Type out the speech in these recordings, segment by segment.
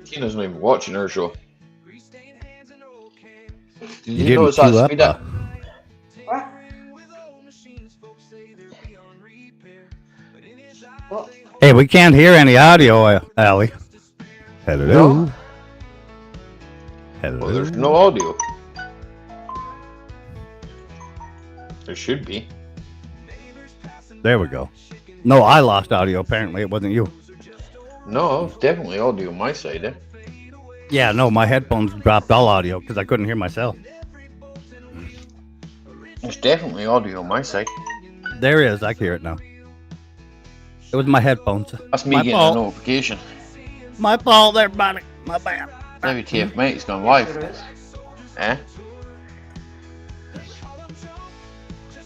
Tina's not even watching her show. Did You you didn't notice that queue up. speed up? What? What? Hey, we can't hear any audio, Allie. Hello. No. Hello. Well, there's no audio. There should be. There we go. No, I lost audio. Apparently, it wasn't you. No, it's definitely audio on my side, eh? Yeah, no, my headphones dropped all audio because I couldn't hear myself. There's definitely audio on my side. There is. I can hear it now. It was my headphones. That's me My getting fault. a notification. My fault, everybody. My bad. Maybe TF Mike's gone live. There is. Eh?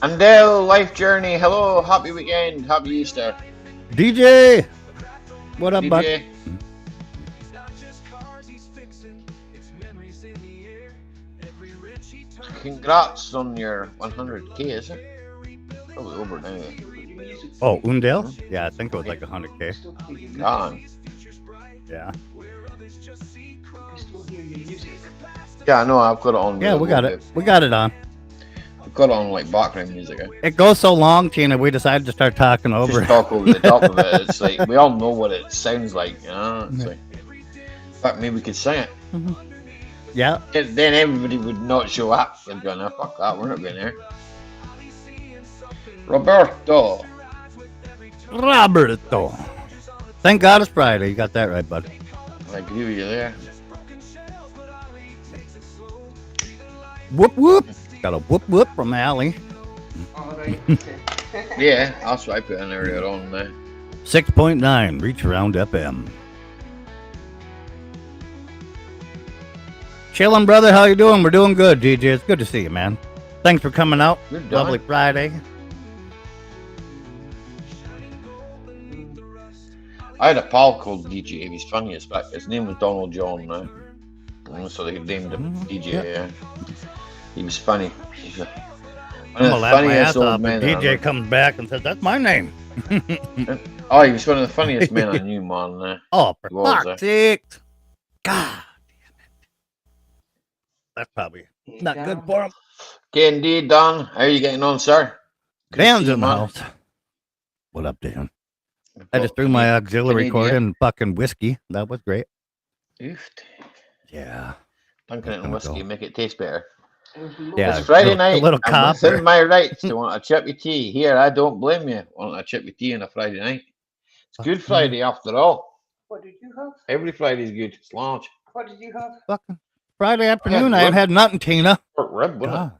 Andel, Life Journey, hello, happy weekend, happy Easter. DJ, what up, bud? DJ. Congrats on your 100k, is it? Probably over now. Oh, Undale? Yeah, I think it was like 100K. Still hear your music. God. Yeah. Still hear your music. Yeah, I know, I've got it on. Yeah, we got it. We got it on. I've got it on like background music. Eh? It goes so long, Tina, we decided to start talking over Just it. talk over the top of it. It's like, we all know what it sounds like, you know? It's like, in fact, maybe we could sing it. Yeah. Then everybody would not show up. They'd go, no, fuck that, we're not going there. Roberto. Roberto. Thank God it's Friday. You got that right, bud. I agree with you there. Whoop, whoop. Got a whoop, whoop from Allie. All right. Okay. Yeah, that's what I put in earlier on there. 6.9, Reach Around FM. Chillin', brother. How you doing? We're doing good, DJ. It's good to see you, man. Thanks for coming out. Good Lovely done. Friday. I had a pal called DJ. He was funny as fuck. His name was Donald John now. So they named him DJ. Yeah. He was funny. He's one I'm of gonna the laugh my funniest ass old off men. when I DJ know. comes back and says, "That's my name." Oh, he was one of the funniest men I knew, man. Oh, for He was, fuck's sake. God damn it. That's probably not good for him. Okay, indeed, Don. How are you getting on, sir? Good to Dan's see you, in the man. house. What up, Dan? We've I got just threw my auxiliary cord Canadian. in fucking whiskey. That was great. Oof. Yeah. Dunking it in Gonna whiskey, go. make it taste better. Yeah, It's Friday a night. little I'm copper. within my rights to want a chippy tea. Here, I don't blame you wanting a chippy tea on a Friday night. It's Good Friday after all. What did you have? Every Friday's good. It's large. What did you have? Fucking Friday afternoon, I rib. ain't had nothing, Tina. Pork rib, wasn't it? God.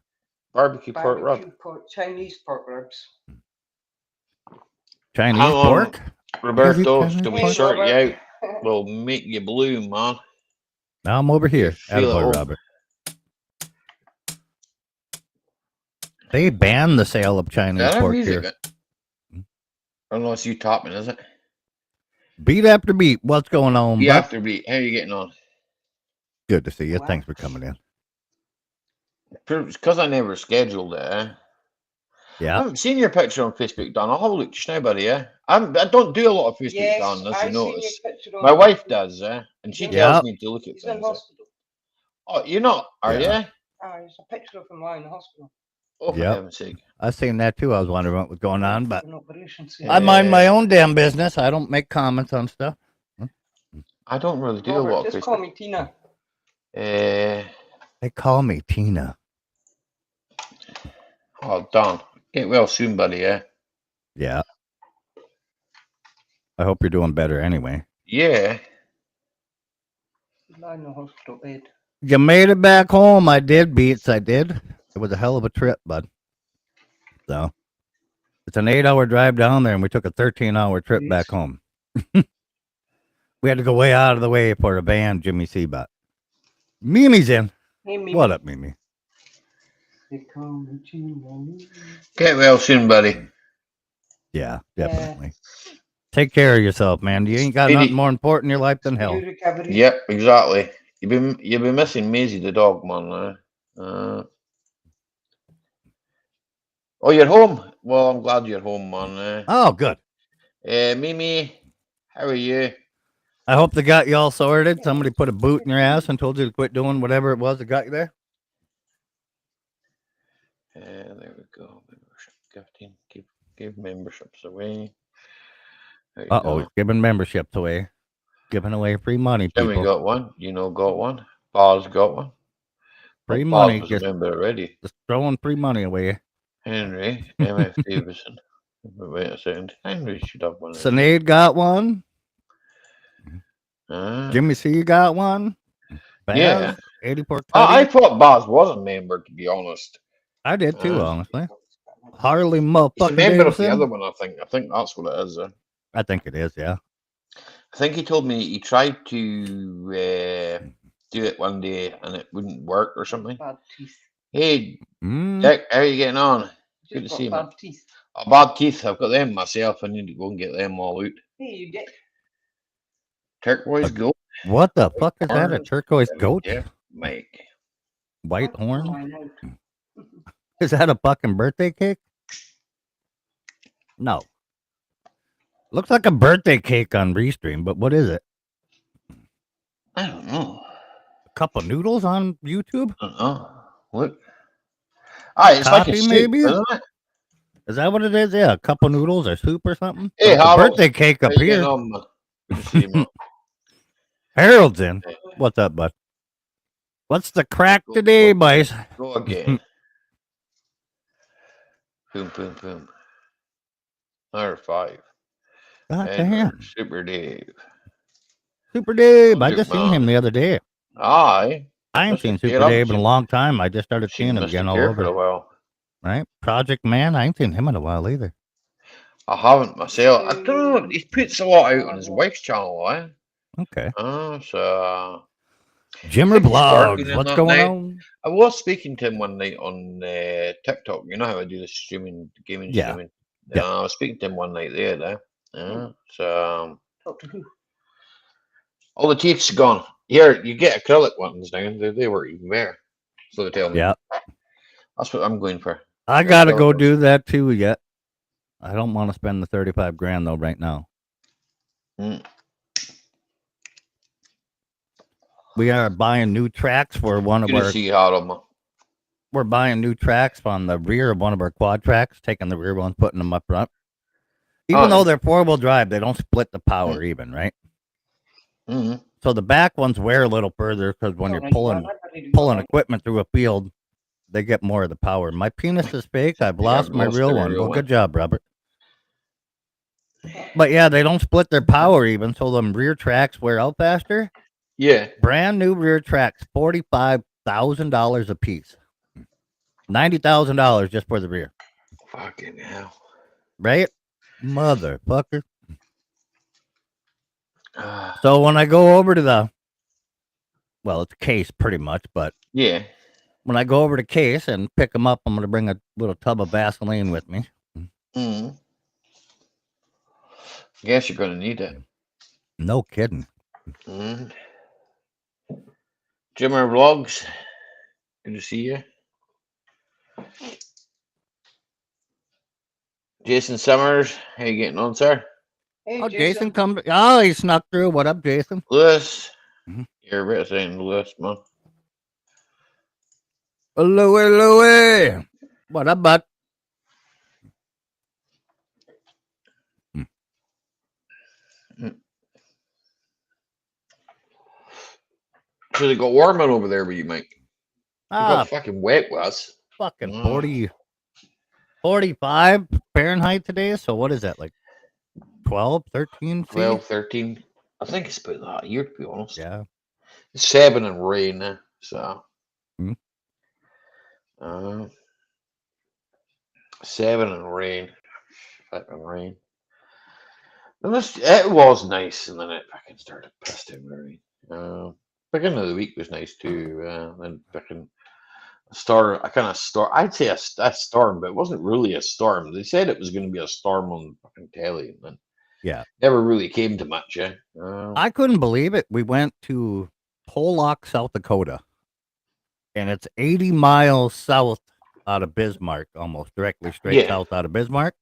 Barbecue pork rib. Barbecue pork, Chinese pork ribs. Chinese Hang on, pork? Roberto, Chinese till we pork? sort you Robert. out, we'll make you blue, man. Now I'm over here. Feel it Attaboy, all. Robert. They banned the sale of Chinese Is that pork music? here. I don't know, it's you topping, is it? Beat after beat. What's going on, Beat bud? after beat. How are you getting on? Good to see you. Wow. Thanks for coming in. It's because I never scheduled it, eh? I Yeah. haven't seen your picture on Facebook, Don. I'll have a look just now, buddy, yeah? I don't do a lot of Facebook, Yes, Don, as I you seen your notice. picture on My wife Facebook. does, eh? And she Yeah. tells me to look at He's in things. Eh? hospital. Oh, you're not, are Yeah. you? There's a picture of him lying in the hospital. Oh, for Yep. heaven's sake. I seen that too. I was wondering what was going on, but An operation. I mind my own damn business. I don't make comments on stuff. I don't really do a lot Robert, of just call Facebook. me Tina. They call me Tina. Oh, Don. Get well soon, buddy, yeah? Yeah. I hope you're doing better anyway. Yeah. He's lying in the hospital bed. You made it back home. I did, Beats. I did. It was a hell of a trip, bud. So it's an 8-hour drive down there, and we took a 13-hour trip Jeez. back home. We had to go way out of the way for a van, Jimmy Seabot. Mimi's in. Hey, Mimi. What up, Mimi? They call me Tina. Get well soon, buddy. Yeah, Yeah. definitely. Take care of yourself, man. You ain't got Speedy. nothing more important in your life than hell. Speedy recovery. Yep, exactly. You've been missing Maisie the dog, man. Oh, you're home? Well, I'm glad you're home, man. Oh, good. Mimi, how are you? I hope they got you all sorted. Somebody put a boot in your ass and told you to quit doing whatever it was that got you there. And there we go. Membership gifting. Give memberships away. There you Uh-oh, go. giving memberships away. Giving away free money, Jimmy people. got one. You know, got one. Paul's got one. Free Paul's money. was a member already. Just throwing free money away. Henry, MF Davison. Wait a second. Henry should have one. Sinead got one. Jimmy C got one. Baz, Yeah. 84 I Cuddy. thought Baz was a member, to be honest. I did too, honestly. Harley motherfucking He's a member of the Davidson. other one, I think. I think that's what it is. I think it is, yeah. I think he told me he tried to do it one day and it wouldn't work or something. Bad teeth. Hey, Mm. Dick, how are you getting on? Good to Just see you, got man. bad teeth. Oh, bad teeth. I've got them myself. I need to go and get them all out. Hey, you dick. Turquoise goat. What the fuck is that? A Orange. turquoise goat? Yeah, Mike. White horn? Fine out. Is that a fucking birthday cake? No. Looks like a birthday cake on Restream, but what is it? I don't know. A cup of noodles on YouTube? I don't know. What? It's like a Coffee, soup, maybe? isn't it? Is that what it is? Yeah, a cup of noodles or soup or something? Hey, It's a Harold. birthday cake How up you getting here. on, man? Good to see you, man. Harold's in. What's up, bud? What's the crack today, boys? Go again. Boom, boom, boom. Number 5. God Edward, damn. Super Dave. Super Dave. I Luke just seen Man. him the other day. Aye. I ain't Mr. seen Care, Super I Dave haven't in a seen- long time. I just started Seen seeing him Mr. again all Care for a over. while. Right? Project Man. I ain't seen him in a while either. I haven't myself. I don't know. He puts a lot out on his wife's channel, eh? Okay. So Jimmer I think he's working Blogs. in What's that going night. on? I was speaking to him one night on TikTok. You know how I do the streaming, gaming Yeah. streaming. Yeah. I was speaking to him one night there. So Talk to who? all the teeth's gone. Here, you get acrylic ones now. They work even better. So they tell me. Yeah. That's what I'm going for. I Yeah, gotta acrylic go ones. do that too yet. I don't want to spend the 35 grand though right now. Mm. We are buying new tracks for one of Good to our. see you, Harold. We're buying new tracks on the rear of one of our quad tracks, taking the rear ones, putting them up front. Even though they're 4-wheel drive, they don't split the power even, right? Mm-hmm. So the back ones wear a little further because when you're pulling equipment through a field, they get more of the power. My penis is fake. I've lost my real one. Well, good job, Robert. But yeah, they don't split their power even, so them rear tracks wear out faster. Yeah. Brand new rear tracks, $45,000 a piece. $90,000 just for the rear. Fucking hell. Right? Motherfucker. So when I go over to the, well, it's Case pretty much, but Yeah. when I go over to Case and pick them up, I'm going to bring a little tub of Vaseline with me. Mm-hmm. Guess you're going to need it. No kidding. Mm. Jimmer Vlogs. Good to see you. Jason Summers. How you getting on, sir? Hey, Oh, Jason come. Oh, he snuck through. What up, Jason? Lewis. Mhm. You're a bit saying Lewis, man. Louie. What up, bud? So they got warming over there with you, Mike. It Ah, got fucking wet with us. fucking 45 Fahrenheit today. So what is that, like 12, 13 feet? 12, 13. I think it's about that here, to be honest. Yeah. It's 7 and rain now, so. Hmm. 7 and rain. Fucking rain. And it was nice, and then it fucking started pissed down with rain. Beginning of the week was nice too. Then fucking storm. I'd say a storm, but it wasn't really a storm. They said it was going to be a storm on fucking telly, and then Yeah. never really came to much. I couldn't believe it. We went to Pollock, South Dakota, and it's 80 miles south out of Bismarck, almost directly straight south out of Bismarck.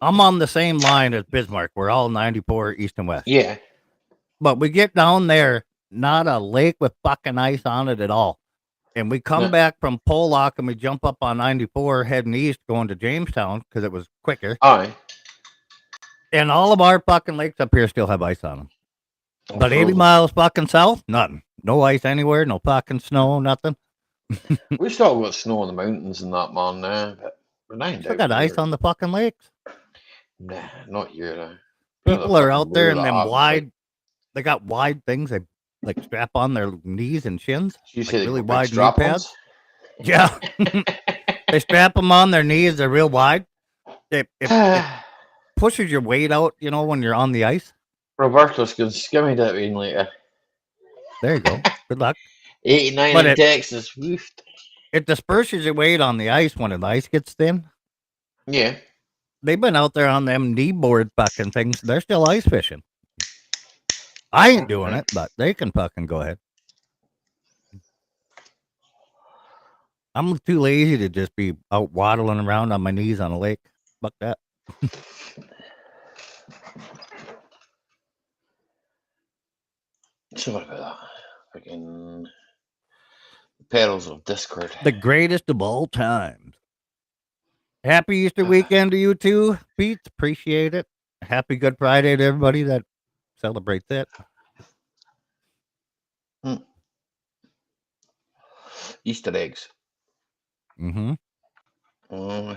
I'm on the same line as Bismarck. We're all 94 east and west. Yeah. But we get down there, not a lake with fucking ice on it at all. And we come Yeah. back from Pollock and we jump up on 94 heading east going to Jamestown because it was quicker. Aye. And all of our fucking lakes up here still have ice on them. But 80 miles fucking south, nothing. No ice anywhere, no fucking snow, nothing. We still got snow in the mountains and that, man. But we're not Still got ice on the fucking lakes. Nah, not here. People are out there in them like, wide, they got wide things they like strap on their knees and shins. you Like say really they wide knee strap pads. Yeah. They strap them on their knees, they're real wide. It pushes your weight out, you know, when you're on the ice. Roberto's going to skimmy that in later. There you go. Good luck. 89 But in it- Texas. Woof. It disperses your weight on the ice when the ice gets thin. Yeah. They've been out there on them knee board fucking things. They're still ice fishing. I ain't doing it, but they can fucking go ahead. I'm too lazy to just be out waddling around on my knees on a lake. Fuck that. Sorry about that. Fucking perils of Discord. The greatest of all times. Happy Easter weekend to you too, Pete. Appreciate it. Happy Good Friday to everybody that celebrates it. Easter eggs. Mm-hmm. Oh,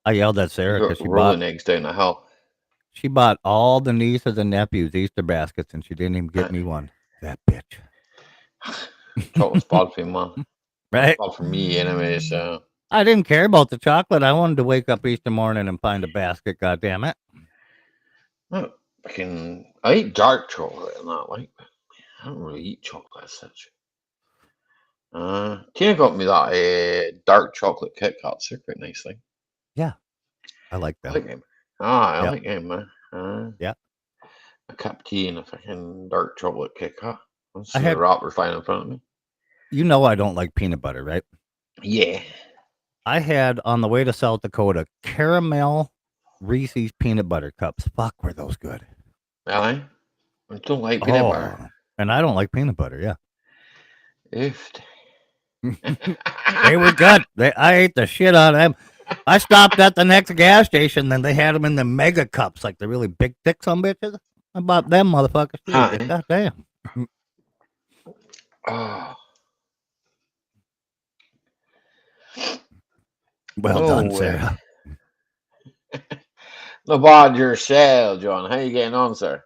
I yelled at you Sarah got because rolling eggs down the hill. she bought all the nieces and nephews Easter baskets and she didn't even get me one. That bitch. Chocolate's bad for you, man. Right? Bad for me, anyway. So I didn't care about the chocolate. I wanted to wake up Easter morning and find a basket. God damn it! I eat dark chocolate and that, like. I don't really eat chocolate as such. Tina got me that dark chocolate Kit Kats. They're quite nice thing. I like I them. like them. I Yep. like them, man. Yeah. A cup of tea and a fucking dark chocolate Kit Kat. That's I the had- wrapper fine in front of me. You know I don't like peanut butter, right? Yeah. I had on the way to South Dakota caramel Reese's peanut butter cups. Fuck, were those good? I don't like peanut butter. And I don't like peanut butter. Yeah, Oofed. they were good. I ate the shit out of them. I stopped at the next gas station, then they had them in the mega cups, like the really big, thick some bitches. I bought them motherfuckers too. Huh. God damn. Oh, Well no done, way. Sarah. No bad yourself, John. How you getting on, sir?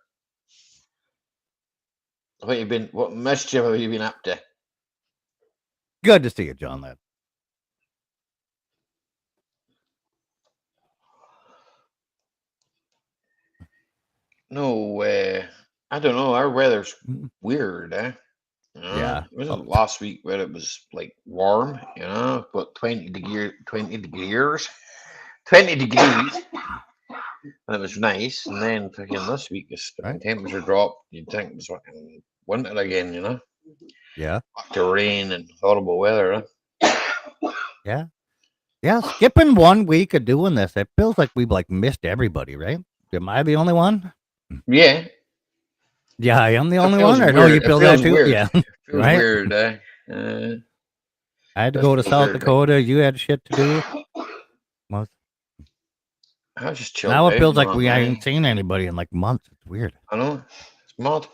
What mischief have you been up to? Good to see you, John. Lad. No way. I don't know. Our weather's Mm. weird, eh? Yeah. It wasn't last week where it was like warm, but 20 degrees, and it was nice. And then fucking this week, the Right. temperature dropped. You'd think it was fucking winter again, Yeah. Back to rain and horrible weather, Yeah. Yeah. Skipping 1 week of doing this, it feels like we've like missed everybody, right? Am I the only one? Yeah. Yeah, I am the only feels one. Or no, weird. you It feel that feels too? weird. Yeah. Feels Right? weird, eh? I had to go to That's South weird, Dakota. You had shit to do. I just chilled Now it out, feels like man, we eh? ain't seen anybody in like months. It's weird. I know. It's mad.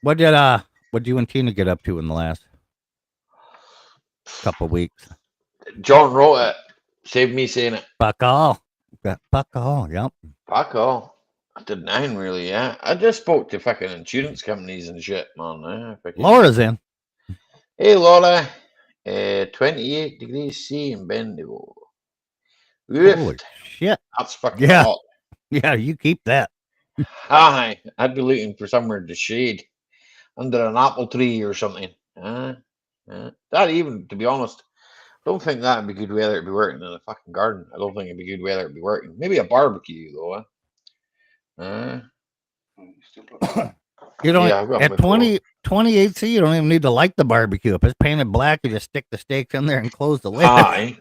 What did you and Tina get up to in the last couple weeks? John wrote it. Saved me saying it. Fuck all. Fuck all. Yep. Fuck all. I did 9 really, yeah. I just spoke to fucking insurance companies and shit, man. Laura's in. Hey, Laura. 28 degrees C in Bendigo. Holy Oof, shit. that's fucking Yeah. hot. Yeah, you keep that. Hi. I'd be looking for somewhere to shade under an apple tree or something. That even, to be honest, I don't think that'd be good weather to be working in a fucking garden. I don't think it'd be good weather to be working. Maybe a barbecue though. You don't Yeah, I've got at my 28 C, you don't even need to light the barbecue. If it's painted black, you just stick the steaks in there and close the lid. Aye.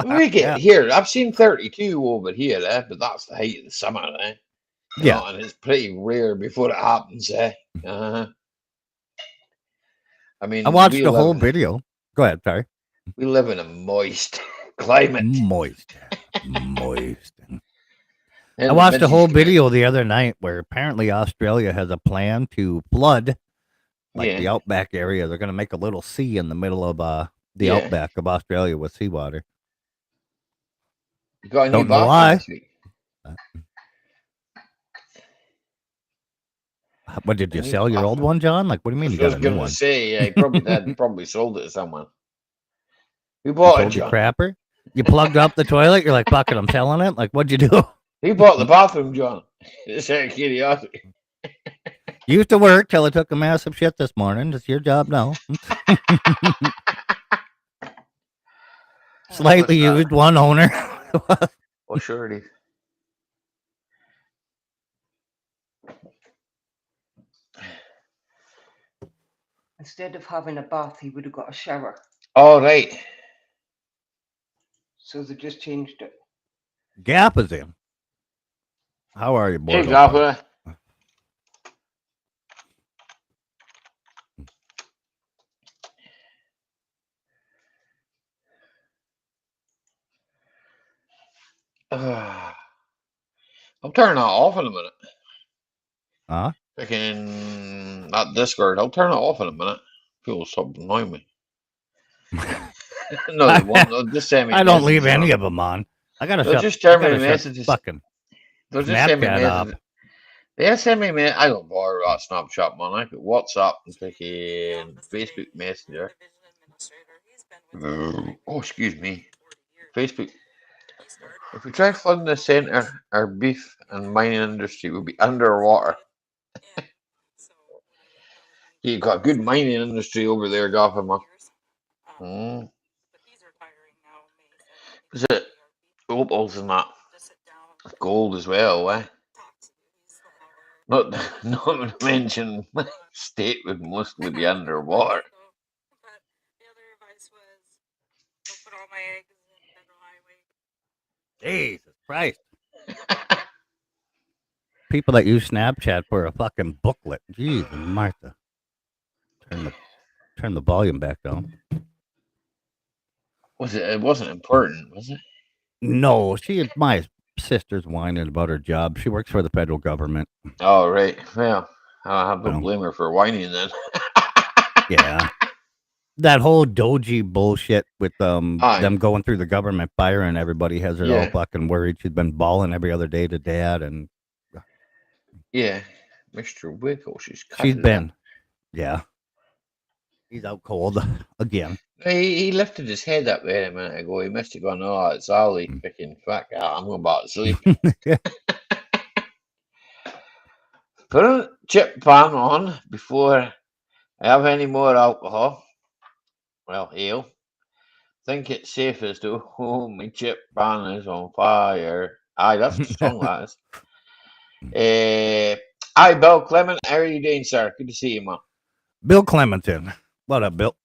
We get Yeah. here. I've seen 32 over here, but that's the height of the summer. Yeah. And it's pretty rare before it happens. Uh, I mean, I watched the whole video. Go ahead, sorry. We live in a moist climate. Moist. Moist. And I watched the whole come in. video the other night where apparently Australia has a plan to flood like the outback area. They're going to make a little sea in the middle of the outback of Australia with seawater. You got a new Don't know bathroom why. this week? What, did you sell your old one, John? Like, what do you mean you got a new one? I was going to say, yeah, he probably did. Probably sold it to someone. Who You bought it, sold your John? crapper? You plugged up the toilet? You're like, fuck it, I'm selling it? Like, what'd you do? Who bought the bathroom, John? Just out of curiosity. Used to work till I took a massive shit this morning. It's your job now. Slightly used, one owner. Well, sure it is. Instead of having a bath, he would have got a shower. All right. So they just changed it. Gap is in. How are you, boys? Hey, Gopher. I'm turning that off in a minute. Huh? Freaking that Discord. I'll turn it off in a minute. People stop annoying me. No, they won't. They'll just send me. I don't leave messages any on. of them on. I gotta They'll shut. just I send me gotta shut messages. fucking They'll just send me Snapchat messages. up. They send me man. I don't bother about Snapchat, man. I got WhatsApp and freaking Facebook Messenger. Oh, excuse me. Facebook. If we try flooding the centre, our beef and mining industry will be underwater. You've got a good mining industry over there, Gotham. Is it opals and that? Gold as well, eh? Not to mention my state would mostly be underwater. Jesus Christ. People that use Snapchat for a fucking booklet. Jeez, Martha. Turn the volume back down. Was it? It wasn't important, was it? No, my sister's whining about her job. She works for the federal government. Oh, right. Well, I don't blame her for whining then. Yeah. That whole Doji bullshit with them going through the government firing everybody has her all fucking worried. She's been bawling every other day to Dad, and yeah, Mr. Wiggle, she's been, yeah, he's out cold again. He lifted his head up there a minute ago. He must have gone, oh, it's Ali. Freaking fuck, I'm going back to sleep. Put a chip pan on before I have any more alcohol. Well, ale. Think it's safest to hold my chip pan is on fire. Aye, that's the song, that is. Hi, Bill Clement. How are you doing, sir? Good to see you, man. Bill Clementon. What up, Bill?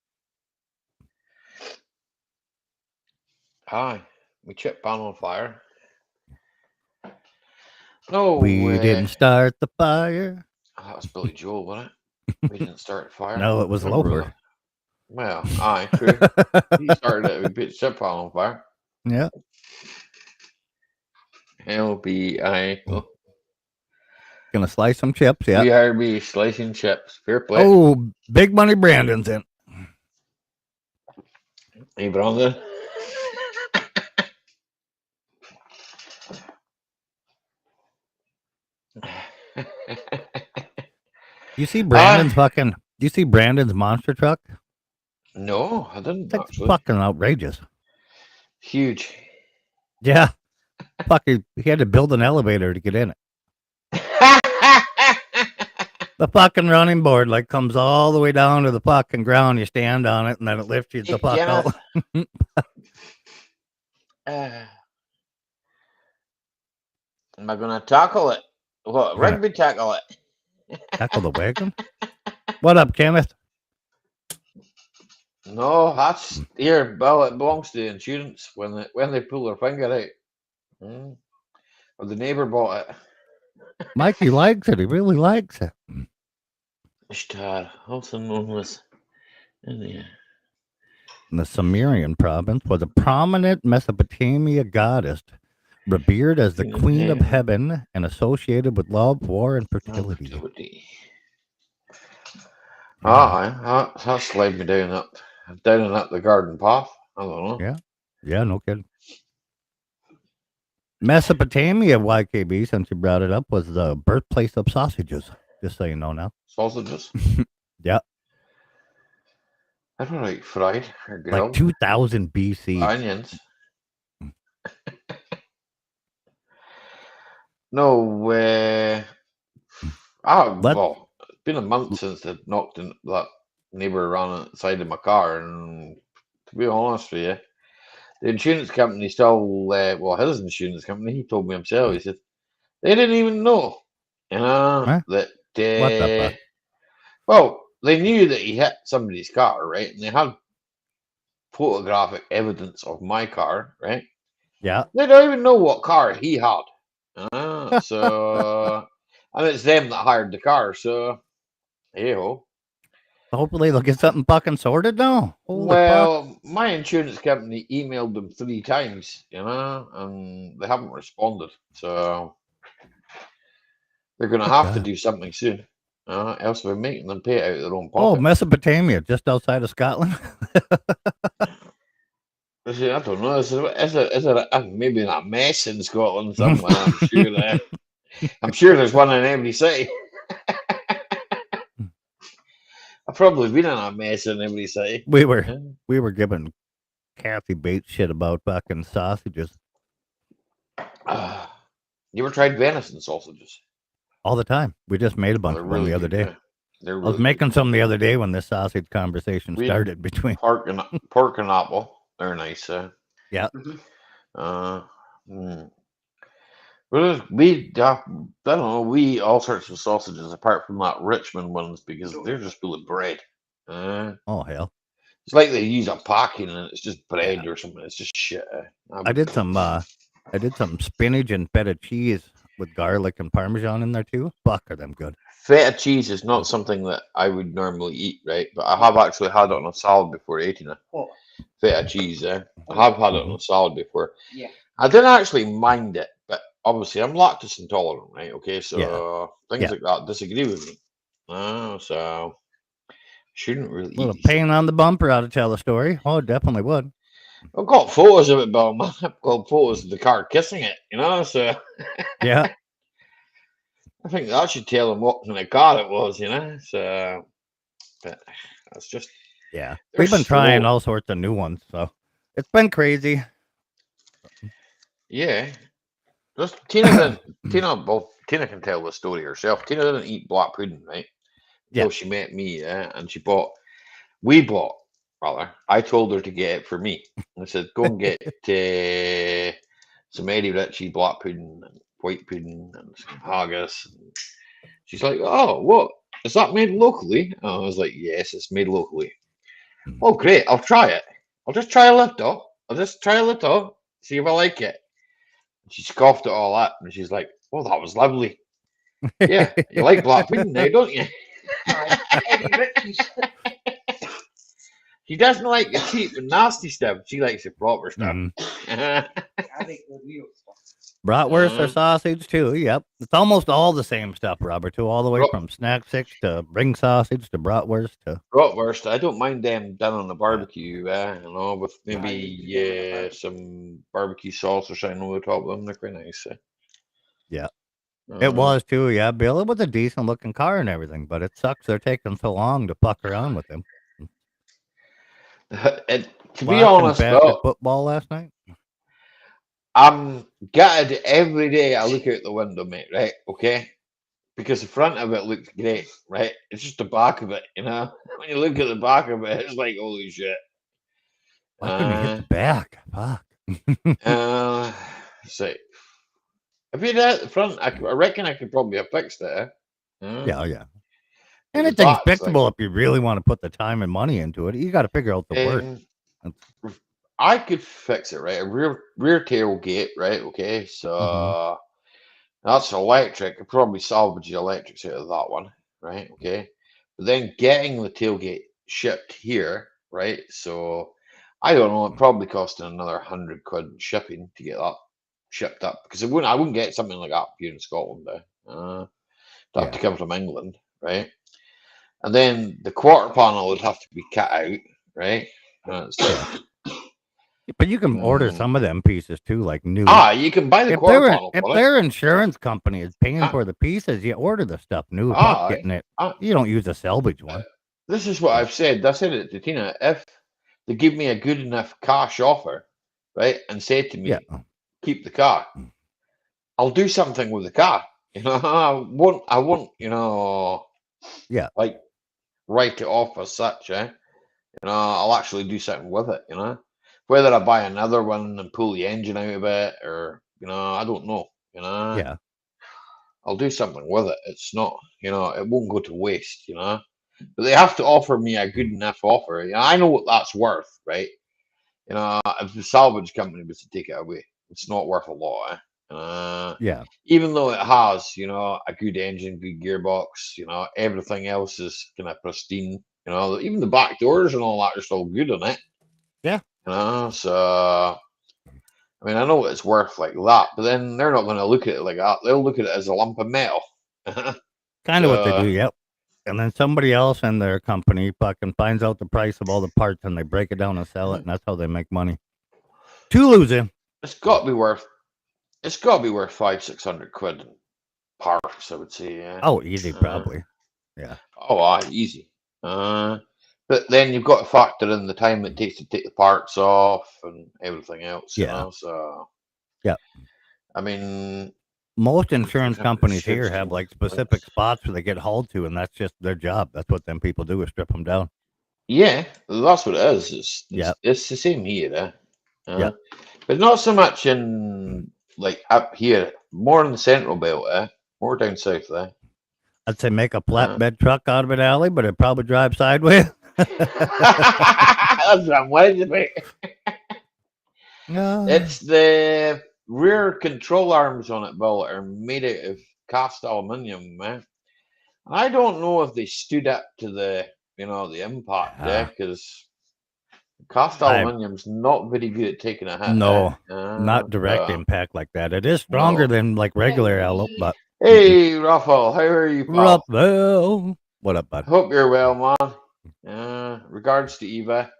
Hi. My chip pan on fire. No, we didn't start the fire. Oh, that was Billy Joel, wasn't it? We didn't start the fire. No, it was Loper. Well, aye, true. He started it. We put the chip pan on fire. Yeah. LBI. Gonna slice some chips, yeah. We heard me slicing chips. Fair play. Oh, Big Money Brandon's in. Hey, Brandon. You see Brandon's Do you see Brandon's monster truck? No, I didn't. That's actually. Fucking outrageous. Huge. Yeah. He had to build an elevator to get in it. The fucking running board comes all the way down to the fucking ground. You stand on it and then it lifts you the fuck out. Am I gonna tackle it? What? Rugby tackle it? Tackle the wagon? What up, Kenneth? No, that's here. Well, it belongs to the insurance when they pull their finger out. Or the neighbour bought it. Mikey likes it. He really likes it. Ishtar, also known as India. In the Sumerian province was a prominent Mesopotamia goddess, revered as the queen of heaven and associated with love, war, and fertility. That's led me down and up the garden path. I don't know. Yeah, no kidding. Mesopotamia, YKB, since you brought it up, was the birthplace of sausages. Just so you know now. Sausages. Yeah. I don't like fried or grilled. Like 2000 BC. Onions. No way. Well, it's been a month since I knocked in that neighbour around outside of my car, and to be honest with you, the insurance company still, his insurance company, he told me himself, he said, they didn't even know, that, what the fuck? well, they knew that he hit somebody's car, right? And they had photographic evidence of my car, right? Yeah. They don't even know what car he had. So, and it's them that hired the car, so, hey-ho. Hopefully they'll get something fucking sorted now. Holy fuck. My insurance company emailed them 3 times, and they haven't responded. So they're going to have to do something soon. Else we're making them pay it out of their own pocket. Oh, Mesopotamia, just outside of Scotland. I don't know. Is it maybe in a mess in Scotland somewhere? I'm sure there's one in every city. I've probably been in a mess in every city. We were giving Kathy Bates shit about fucking sausages. You ever tried venison sausages? All the time. We just made a bunch of them the other day. Yeah. I was making some the other day when this sausage conversation started between pork and apple. They're nice. Yeah. Well, I don't know. We eat all sorts of sausages apart from that Richmond ones because they're just full of bread. Oh hell! It's like they use a packing and it's just bread or something. It's just shit. I did some spinach and feta cheese with garlic and parmesan in there too. Fuck, are them good? Feta cheese is not something that I would normally eat, right? But I have actually had it on a salad before eating it. What? Feta cheese, I have had it on a salad before. Yeah. I didn't actually mind it, but obviously I'm lactose intolerant, right? Okay, so things like that disagree with me. So shouldn't really eat. A little pain on the bumper ought to tell the story. Oh, it definitely would. I've got photos of it, Bill. I've got photos of the car kissing it, so yeah. I think that should tell them what kind of car it was, so but that's just we've been trying all sorts of new ones, so it's been crazy. Yeah. Just Tina can tell the story herself. Tina didn't eat black pudding, right? Until she met me, and I told her to get it for me. I said, go and get some Eddie Ritchie black pudding and white pudding and some haggis. And she's like, oh, what? Is that made locally? I was like, yes, it's made locally. Oh, great. I'll try it. I'll just try a little. See if I like it. She scoffed at all that, and she's like, "Oh, that was lovely. Yeah, you like black pudding now, don't you?" She doesn't like the cheap and nasty stuff. She likes the proper stuff. I like the real stuff. Bratwurst or sausage too. Yep, it's almost all the same stuff, Robert. Too, all the way from snack sticks to ring sausage to bratwurst to bratwurst. I don't mind them done on the barbecue, with maybe some barbecue sauce or something over the top of them. They're quite nice. Yeah, it was too. Yeah, Bill, it was a decent looking car and everything, but it sucks they're taking so long to fuck around with him. To be honest, football last night. I'm gutted every day I look out the window, mate, right? Okay? Because the front of it looks great, right? It's just the back of it, When you look at the back of it, it's like, holy shit. Why couldn't you hit the back? Fuck. So, if you did at the front, I reckon I could probably have fixed it. Yeah. Anything's fixable if you really want to put the time and money into it. You got to figure out the work. I could fix it, right? A rear tailgate, right? Okay, so That's electric. I probably salvage the electrics out of that one, right? Okay. But then getting the tailgate shipped here, right? So I don't know. It probably costing another £100 in shipping to get that shipped up because I wouldn't get something like that here in Scotland. It'd have to come from England, right? And then the quarter panel would have to be cut out, right? It's like, But you can order some of them pieces too, like new. you can buy the quarter panel If for it. their insurance company is paying for the pieces, you order the stuff new. Not getting it. You don't use a salvage one. This is what I've said. I said it to Tina. If they give me a good enough cash offer, right, and say to me, keep the car, I'll do something with the car. You know, I won't, you know, like write it off as such, eh? You know, I'll actually do something with it, you know. Whether I buy another one and pull the engine out of it or, you know, I don't know, you know. Yeah. I'll do something with it. It's not, you know, it won't go to waste, you know. But they have to offer me a good enough offer. You know, I know what that's worth, right? You know, if the salvage company was to take it away, it's not worth a lot, even though it has, you know, a good engine, good gearbox, you know, everything else is kind of pristine. You know, even the back doors and all that are still good on it. Yeah. You know, so I mean, I know it's worth like that, but then they're not going to look at it like that. They'll look at it as a lump of metal. Kind of what they do, yep. And then somebody else in their company fucking finds out the price of all the parts and they break it down and sell it, and that's how they make money. To lose him. It's got to be worth 500-600 in parts, I would say. Yeah. Oh, easy, probably. Yeah. Oh, easy. But then you've got to factor in the time it takes to take the parts off and everything else. You know, so yeah. I mean, most insurance companies here have like specific spots where they get hauled to, and that's just their job. That's what them people do is strip them down. Yeah, that's what it is. It's the same here. But not so much in like up here. More in the central belt. More down south there. I'd say make a flatbed truck out of it, Alley, but it probably drives sideways. That's what I'm waiting about. It's the rear control arms on it, Bill, are made out of cast aluminium, man. I don't know if they stood up to the, you know, the impact there, because cast aluminium's not very good at taking a hit. No, not direct impact like that. It is stronger than like regular alum, but. Hey, Raphael, how are you, pal? Raphael. What up, bud? Hope you're well, man. Regards to Eva.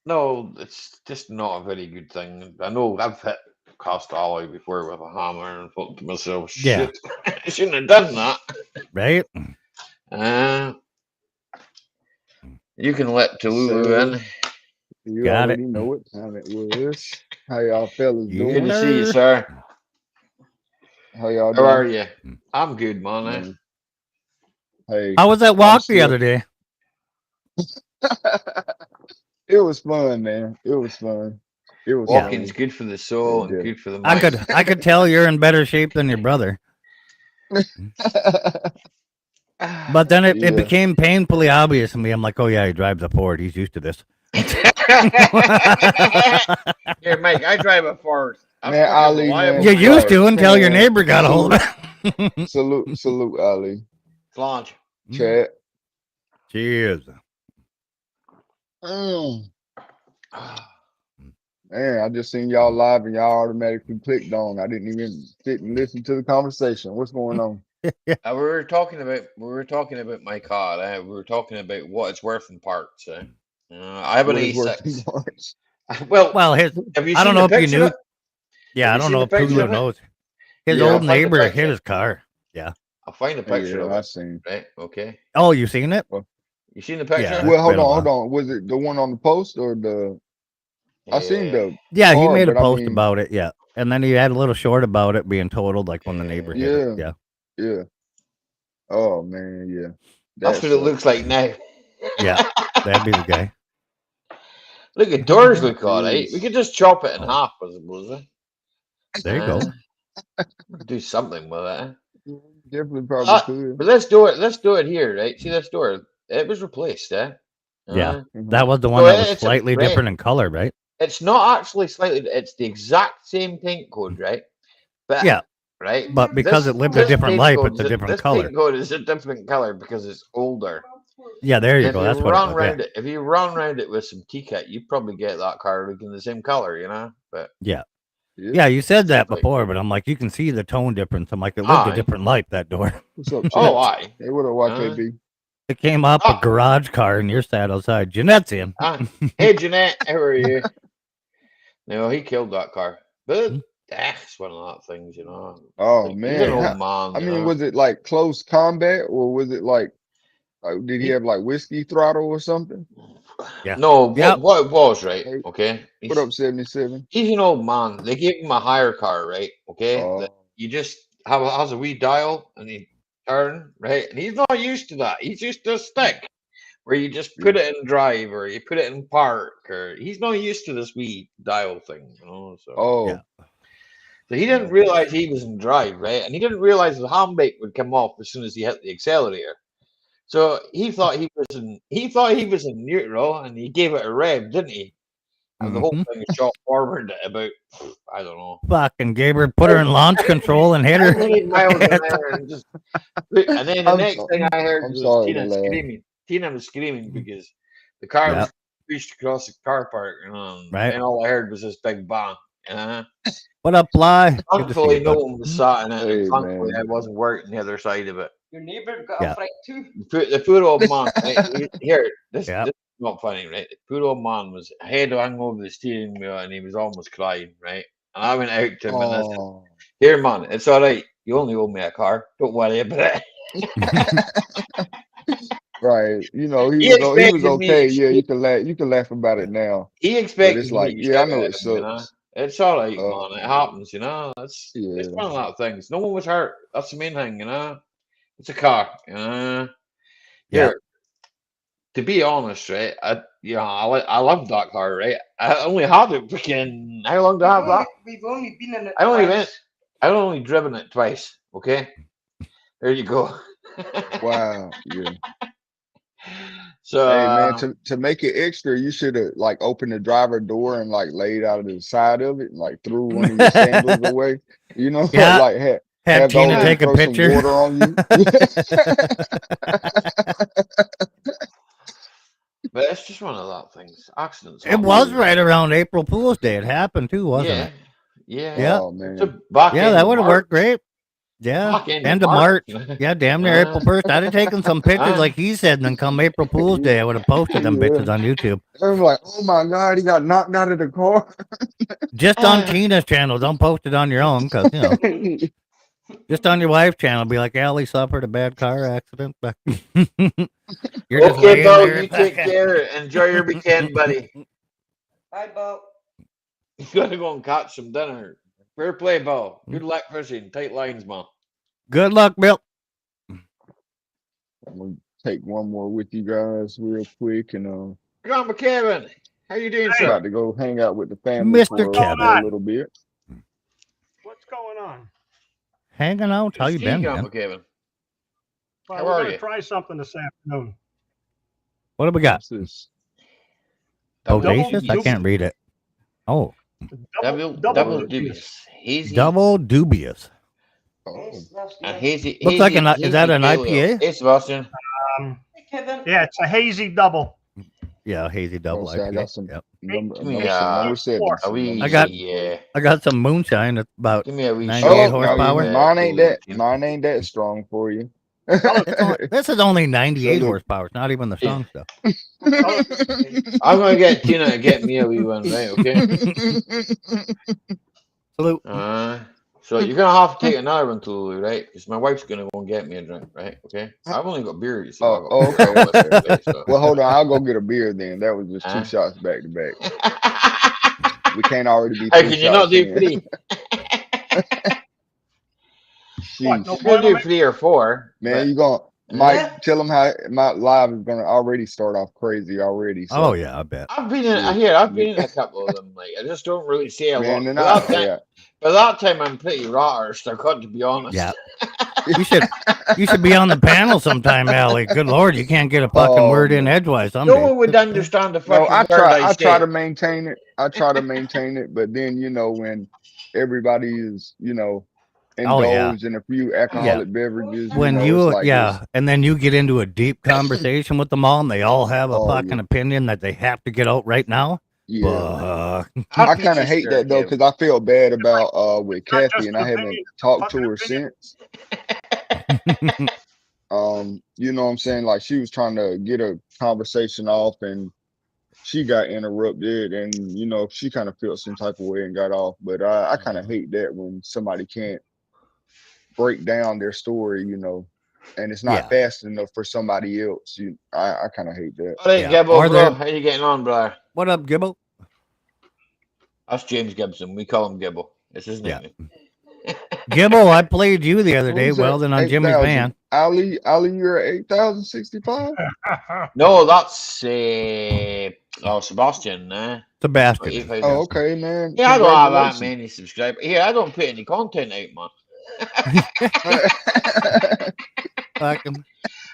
No, it's just not a very good thing. I know I've hit cast alloy before with a hammer and thought to myself, shit, I shouldn't have done that. Right? You can let Tululu in. You already know what time it was. How y'all fellas doing? Good to see you, sir. How y'all doing? How are you? I'm good, man. Hey, how was that walk the other day? It was fun, man. It was fun. It was walking's good for the soul and good for the mind. I could tell you're in better shape than your brother. But then it became painfully obvious to me. I'm like, oh yeah, he drives a Ford. He's used to this. Here, Mike, I drive a Ford. Man, Ali, man, you used to until your neighbor got a hold of it. Salute, Ali. Flange. Chad. Cheers. Man, I just seen y'all live and y'all automatically clicked on. I didn't even sit and listen to the conversation. What's going on? We were talking about my car. We were talking about what it's worth in parts. I have an A6. Well, I don't know if you knew. Yeah, I don't know if Hulu knows. His old neighbor hit his car. Yeah. I'll find a picture of it. I've seen. Right. Okay. Oh, you seen it? You seen the picture? Yeah, well, hold on. Was it the one on the post or the? I seen the. Yeah, he made a post about it. Yeah, and then he had a little short about it being totaled, like when the neighbor hit it. Yeah. Oh man, yeah. That's what it looks like now. Yeah, that'd be the guy. Look at doors look all right. We could just chop it in half, I suppose. There you go. Do something with it. Definitely probably could. But let's do it. Let's do it here, right? See this door? It was replaced, yeah, that was the one that was slightly different in color, right? It's not actually slightly. It's the exact same paint code, right? But, Yeah. right. But because it lived a this different paint life, code it's a is different this color. paint code is a different color because it's older. Yeah, there you If go. you That's what it run was. around Yeah. it, if you run around it with some T-cut, you probably get that car looking the same color, you know. But Yeah. Yeah. Yeah, you said that Stuff like before, that. but I'm like, you can see the tone difference. I'm like, it lived a Aye. different life, that door. What's up, Oh, Chad? aye. Hey, what up, YKB? It came up a Ah. garage car and you're sat outside. Jeanette's in. Hey, Jeanette, how are you? No, he killed that car. But that's one of that things, you know. Oh He's an man, old man. I you mean, know. was it like close combat or was it like did he He- have like whiskey throttle or something? Yeah. No, Yep. what it was, right? Hey, Okay. what up, 77? He's an old man. They gave him a hire car, right? Okay. That Oh, you just has a wee dial and you turn, right? And he's not used to that. He's used to a stick where you just put yeah. it in drive or you put it in park or he's not used to this wee dial thing, you know. So Yeah. Oh, he didn't realize he was in drive, right? And he didn't realize the handbrake would come off as soon as he hit the accelerator. So he thought he was in neutral and he gave it a rev, didn't he? And the whole Mhm. thing shot forward at about, I don't know, Fucking gave her, put her in launch control and hit how her. many miles an hour, and just, and then the I'm next thing I heard I'm was sorry to Tina laugh. screaming. Tina was screaming because the car Yeah. was pushed across the car park, Right. and all I heard was this big bang. What up, Fly? Good to see Thankfully, you, no bud. one was sat in it, and Hey thankfully, I man. wasn't working the other side of it. Your neighbor got Yeah. a fright too. The poor old man, right, here, Yeah. this is not funny, right? The poor old man was head hung over the steering wheel and he was almost crying, right? And I went out to him and I said, Oh. "Here, man, it's all right. You only owe me a car. Don't worry about it." Right. You know, He he was expected okay. me. Yeah, you can laugh about it now. He But expected it's me like, to yeah, I shout know at it him, you know. sucks. It's all right, Oh man. It happens, you know. It's yeah. one of that things. No one was hurt. That's the main thing, you know. It's a car, you know. Yeah. Here, to be honest, right? I love that car, right? I only had it freaking how long do I have that? We've only been in it I only twice. went. I only driven it twice. Okay, there you go. Wow. Yeah. So Hey man, to make it extra, you should have like opened the driver door and like laid out of the side of it and like threw one of your sandals away. You know, Yeah. like Had have the old Tina lady take a throw some picture. water on you. but it's just one of that things. Accidents. It happen. was right around April Fool's Day. It happened too, wasn't Yeah, it? yeah. Yeah. Oh man. So back Yeah, end that of would have worked March. great. Yeah. Back end End of of March. March. Yeah, damn near April 1st. I'd have taken some pictures like he said, and then come April Fool's Day, I would have posted them Yeah. bitches on YouTube. I'm like, oh my God, he got knocked out of the car. Just on Tina's channel. Don't post it on your own because, you know, just on your wife's channel. Be like, Allie suffered a bad car accident. You're just Okay, laying Bo, there. you take care. Enjoy your weekend, buddy. Bye, Bo. You gotta go and catch some dinner. Fair play, Bo. Good luck fishing. Tight lines, man. Good luck, Bill. I'm gonna take one more with you guys real quick, and Grandma Kevin, how you doing, sir? about to go hang out with the family Mr. for Kevin. a little bit. What's going on? Hanging out. How you Ski, been, Grandma man? Kevin? Well, How we're are gonna you? try something this afternoon. What do we got? What's this? Bodacious? I double- can't read it. Oh, Double double dubious. Hazy. double dubious. Oh, And hazy. Looks like hazy, is that an hazy pale ale. IPA? Hey, Sebastian. Um, Hey, Kevin. yeah, it's a hazy double. Yeah, hazy double see, I IPA. got some Yep. number, Give me, number seven. four. A wee, I got- yeah. I got some moonshine. It's about Give me a wee 98 shot. horsepower. Mine ain't that. Tina. Mine ain't that strong for you. This is only 98 So the- horsepower. It's not even the strong stuff. I'm gonna get Tina to get me a wee one, right? Okay. Salute. So you're gonna have to take another one, Tulu, right? Because my wife's gonna go and get me a drink, right? Okay. I've only got beer, you see. Oh, I've got okay. beer with it today, so. Well, hold on. I'll go get a beer then. That was just Huh? 2 shots back to back. We can't already be Hey, 2 can you not shots do in. 3? Sheesh. No You can do Boilermaker? 3 or 4. Man, you gonna Mike, tell them how my live is gonna already start off crazy already. So. Oh yeah, I bet. I've been in a couple of them. Like I just don't really see a Man, lot. they're By that time, I'm pretty raw-ish, I've got to be honest. Yeah. You should be on the panel sometime, Allie. Good Lord, you can't get a fucking Oh, word in man. edgewise No someday. one would understand the No, fucking I word try say. to maintain it. I try to maintain it, but then when everybody is, Oh, yeah. indulge in a few alcoholic beverages. When it's you, like this. and then you get into a deep conversation with them all, and they all have a Oh, fucking yeah. opinion that they have to get out right now. Yeah. I'll I teach kind you of hate straight, that though, Kevin. because I feel bad about with It's not Kathy, just and an I haven't opinion, talked to fucking her opinion. since. You know what I'm saying? Like she was trying to get a conversation off and she got interrupted and she kind of felt some type of way and got off. But I kind of hate that when somebody can't break down their story, and it's not Yeah. fast enough for somebody else. I kind of hate that. All right, Yeah. Gibbo, Or bro. they're- How you getting on, bro? What up, Gibbo? That's James Gibson. We call him Gibbo. It's his Yeah. nickname. Gibbo, I played you the other day. Who's Well, that? then on Jimmy's 8,000. van. Ali, you're at 8,065. No, that's Sebastian. Sebastian. 8,000. Oh, okay, man. Yeah, I don't have that Congratulations. many subscribers. Here, I don't put any content out, man. Fucking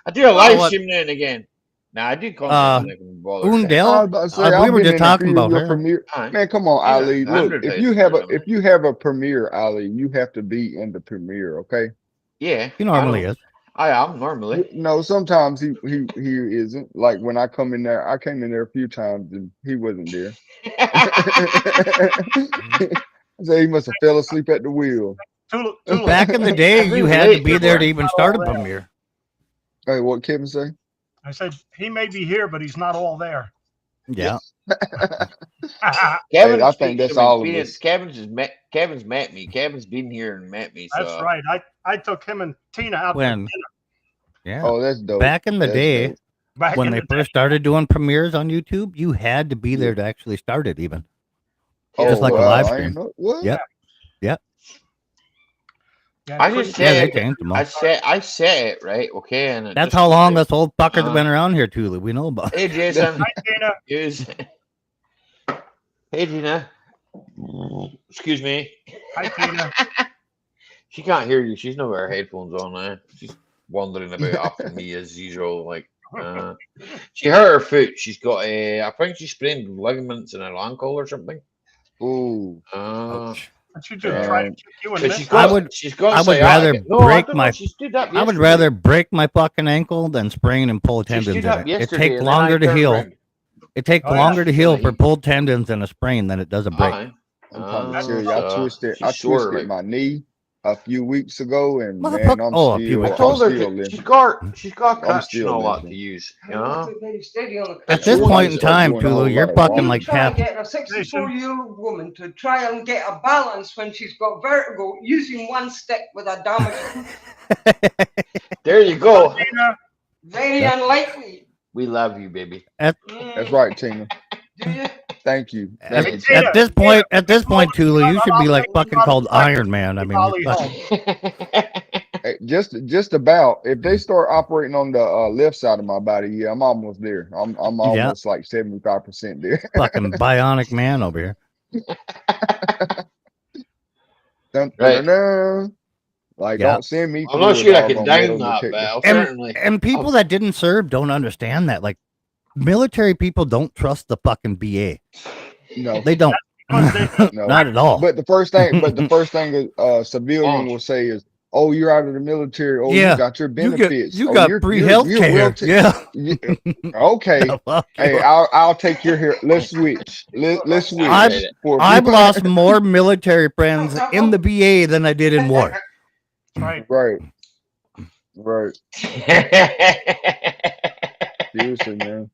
I do a Oh, live what? stream now and again. Nah, I do content when I can bother. I was Undell? about to say, We I've were been just in a talking few of about your her. premiere. Aye. Man, come on, Yeah, Ali. Look, 100,000. if you have a premiere, Ali, you have to be in the premiere, okay? Yeah, He normally is. I am normally. No, sometimes he isn't. Like when I come in there, I came in there a few times and he wasn't there. So he must have fell asleep at the wheel. Tula, Back in the day, I've been you had to late be there to before. even start a premiere. Hey, what Kevin say? I said he may be here, but he's not all there. Yeah. Kevin I speaks think that's from all of experience. us. Kevin's met me. Kevin's been here and met me. So That's right. I took him and Tina out When- to dinner Yeah. Oh, that's dope. Back in the That's day, dope. back when in they the first started doing premieres on YouTube, you had to be there to actually start it, even. Just like a wow, live I stream. ain't know. What? Yep. Yeah, I pretty- just Yeah, they said changed them all. I set it right. Okay, and it That's just how long comes this old fucker's Uh, been around here, Tula. We know about out. it. Hey Jason, Hi, Tina. use. Hey Gina. Excuse me. Hi, Tina. She can't hear you. She's not got her headphones on now. She's wandering about after me as usual. Like she hurt her foot. She's got a. I think she sprained ligaments in her ankle or something. Ooh. Ouch. What you do? Try to Um, kick you and But miss? she's got. I would sciatica. rather No, I break don't my- know. She stood up. I would yesterday. rather break my fucking ankle than sprain and pull She tendons stood in up it. It yesterday. takes and then I longer to turned heal. round. It takes Oh, yeah. longer to heal Silly. for pulled tendons and a sprain than it does a break. Aye. I'm trying to Ah, tell you, so I she's sore, twisted like- my knee a few weeks ago, and man, Motherfucker. I'm Oh, a few still, I weeks I'm told her still to, limping. she's got a I'm crutch and still all that limping. to use. You know. At It's this one point of in those- time, doing a whole Tulu, you're lot of fucking walking. like try and half. get a 64-year-old woman to try and get a balance when she's got vertigo using one stick with a damaged foot. There you go. Tina. Very unlikely. We love you, baby. That's Mm, right, Tina. Do you? Thank you. At, Thank you, Tina, at this point, Tulu, you should be like I'll fucking take called you out of Iron Man. I mean, Ollie you're fucking- home. Hey, just about. If they start operating on the left side of my body, yeah, I'm almost there. I'm almost like 75% there. fucking bionic man over here. Dun, Right. dun, dun, dun. Like, Yeah. don't send me. I'm not through sure a I can doggone down metal that, but detector. I'll certainly. And people that didn't serve don't understand that. Like, military people don't trust the fucking BA. No, They don't. no. Not at all. But the first thing a civilian will say is, "Oh, you're out of the military. Oh, Yeah. you got your benefits. You oh, got you're, free you're, health you're care. well ta- Yeah. Yeah. Okay. The fuck Hey, you. I'll take your hair. Let's switch. Let's switch. I've- for a I've few- lost more military friends in the BA than I did in war. Right. Right. Seriously, man.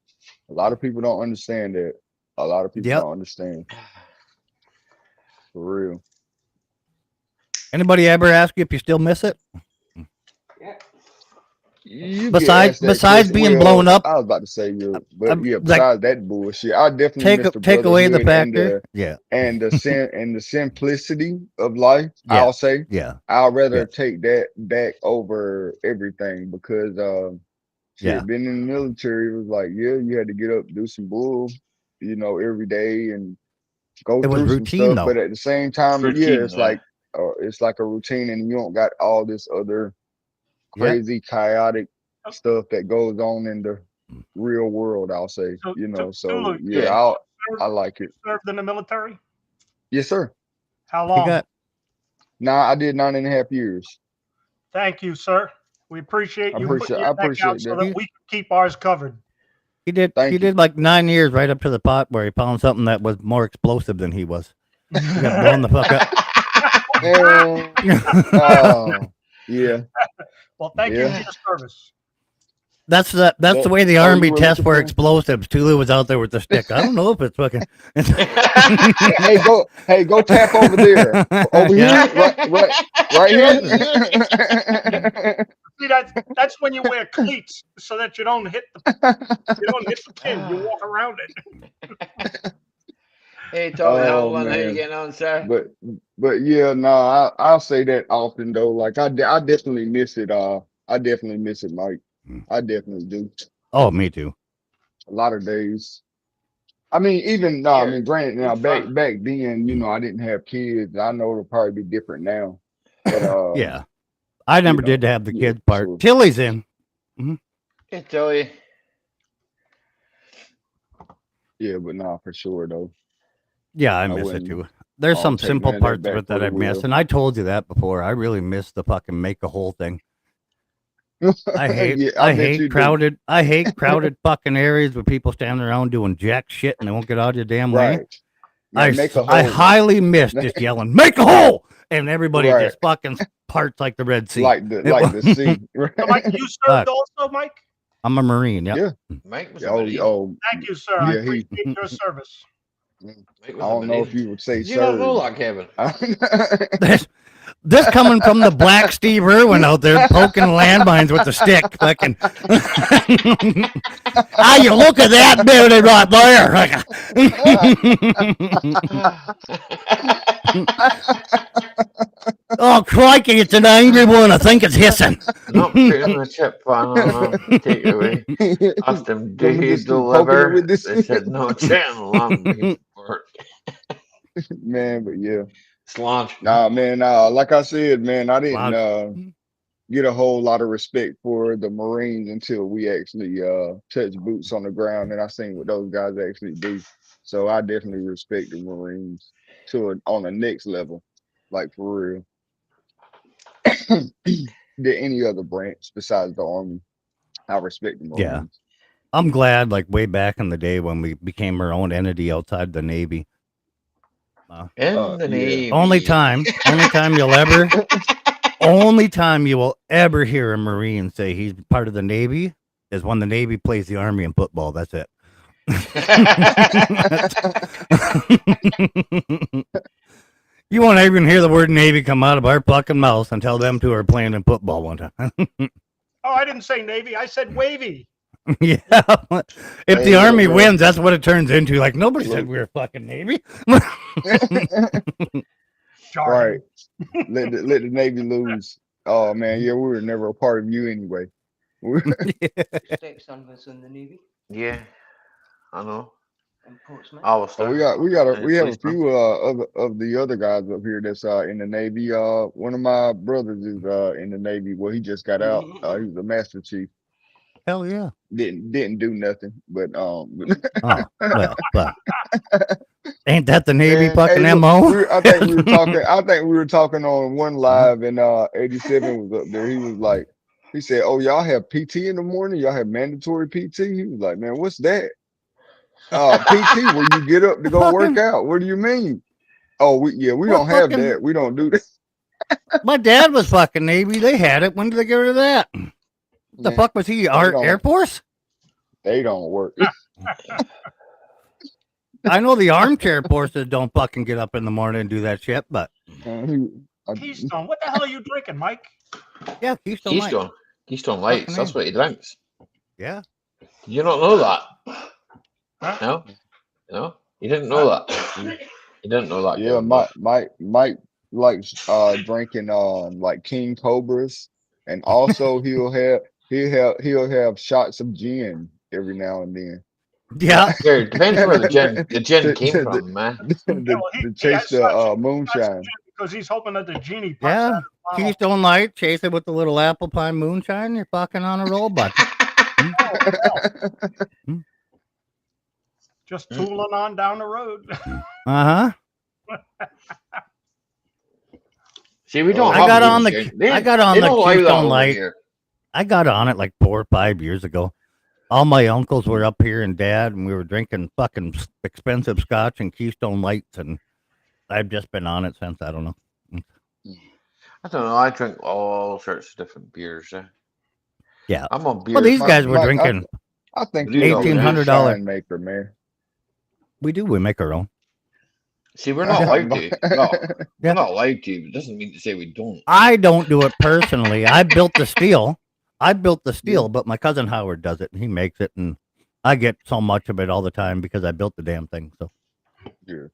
A lot of people don't understand that. A lot of people Yep. don't understand. For real. Anybody ever ask you if you still miss it? You get Besides- asked that besides question- being blown up- I was about to say you, but yeah. like, Besides that bullshit, I definitely miss the Take away the brotherhood factor. Yeah. and the simplicity of life. Yeah. I'll say Yeah. I'd rather Yeah. take that back over everything because Yeah. being in the military was like, yeah, you had to get up, do some bull, every day and go It was through some routine, stuff. though. But at the same time, Routine, it's like a routine, and you don't got all this other Yeah. crazy, chaotic stuff that goes on in the real world. I'll say, So, so Tulu, yeah, I like it. served in the military. Yes, sir. How He long? got Nah, I did 9.5 years. Thank you, sir. We appreciate I you appreciate putting I your neck out appreciate so that. that we can keep ours covered. He did. Thank He you. did like 9 years right up to the pot where he found something that was more explosive than he was. He got blown the fuck up. And yeah, Well, thank you for yeah. your service. That's the That way the oh, you Army were tests looking for for? explosives. Tulu was out there with the stick. I don't know if it's fucking. Hey, go tap over there. Over Yeah. here, right here. See, that's when you wear cleats so that you don't hit the pin. You walk around it. Hey, Tommy Oh Hamlin, how you man. getting on, sir? But yeah, no, I'll say that often though. Like I definitely miss it. I definitely miss it, Mike. I definitely do. Oh, me too. A lot of days. I mean, even no, I Yeah, mean, granted, now it's back fun. then, I didn't have kids. I know it'll probably be different now, but Yeah, I never did have the yeah, kids for part. sure. Tilly's in. I tell you. Yeah, but nah, for sure though. Yeah, I I miss it wouldn't too. There's some take simple none of that parts of back it for that the I miss, wheel. and I told you that before. I really miss the fucking make a whole thing. I hate Yeah, I bet you do. I hate crowded fucking areas with people standing around doing jack shit and they won't get out of your damn way. Right. Man, make a I hole. highly miss just yelling, make a hole! And everybody Right. just fucking parts like the Red Sea. Like the sea. Right. So, Mike, you served also, Mike? I'm a Marine, yep. Yeah. Mike was a Oh, Marine. oh, Thank you, sir. I yeah, he. appreciate your service. Mike I was a don't know if Marine. you would say Did you not know served. that, Kevin? This coming from the black Steve Irwin out there poking landmines with the stick. Fucking. Ah, you look at that building right there. Oh, crikey, it's an angry one. I think it's hissing. Not putting the chip on take away. Asked them, do Let me you just keep poking it deliver? with this. They said, no, channel on support. Man, but yeah. Slange. Nah, man, like I said, man, I didn't Slange. get a whole lot of respect for the Marines until we actually touched boots on the ground and I seen what those guys actually do. So I definitely respect the Marines on the next level, like for real. Than any other branch besides the Army. I respect the Marines. Yeah. I'm glad, like, way back in the day when we became our own entity outside the Navy. In the yeah. Navy. Only time you will ever hear a Marine say he's part of the Navy is when the Navy plays the Army in football. That's it. You won't even hear the word Navy come out of our fucking mouth until them two are playing in football one time. Oh, I didn't say Navy. I said wavy. Yeah. If the Army wins, that's what it turns into. Like, nobody said we were fucking Navy. Right. Let the Navy lose. Oh man, yeah, we were never a part of you anyway. Stepson was in the Navy Yeah, I know. in Portsmouth. I was So we have a few of the other guys up here that's in the Navy. One of my brothers is in the Navy. Well, he just got out. He was a Master Chief. Hell yeah. Didn't do nothing, but Oh, well, but ain't that the Navy man, fucking hey, look, MO? I think we were talking on one live and 87 was up there. He was like, he said, "Oh, y'all have PT in the morning? Y'all have mandatory PT?" He was like, "Man, what's that?" PT where you get up to go work out. What do you mean? Oh, we Well, don't have fucking- that. We don't do that. My dad was fucking Navy. They had it. When did they get rid of that? The Man, fuck was he? Air Force? They don't work. I know the armchair forces don't fucking get up in the morning and do that shit, but Keystone. What the hell are you drinking, Mike? yeah, Keystone Light. Keystone Lights. Fucking That's name. what he drinks. Yeah. Did you not know that? Huh? No? No? You didn't know that? You didn't know that? Yeah, Kevin, Mike likes drinking like King Cobras, and also he'll have shots of gin every now and then. Yeah. Here, depends where the gin To- came to- from, man. to chase the moonshine. Because he's hoping that the genie pops out Yeah. of the bottle. Keystone Light, chase it with the little apple pie moonshine. You're fucking on a roll, bud. Just tooling on down the road. Uh huh. See, we don't I have got on moonshine. the- They, I got on they the don't like that Keystone over Light. here. I got on it like 4 or 5 years ago. All my uncles were up here and dad, and we were drinking fucking expensive scotch and Keystone Lights, and I've just been on it since. I don't know. I don't know. I drink all sorts of different beers. Yeah. I'm on beer. Well, these Mike- guys were Mike, drinking. I think You you're don't, a man. $1,800. moonshine maker, man. We do. We make our own. See, we're not Yeah. allowed to. No, Yeah. we're not allowed to. It doesn't mean to say we don't. I don't do it personally. I built the steel. But my cousin Howard does it, and he makes it, and I get so much of it all the time because I built the damn thing. So Yeah.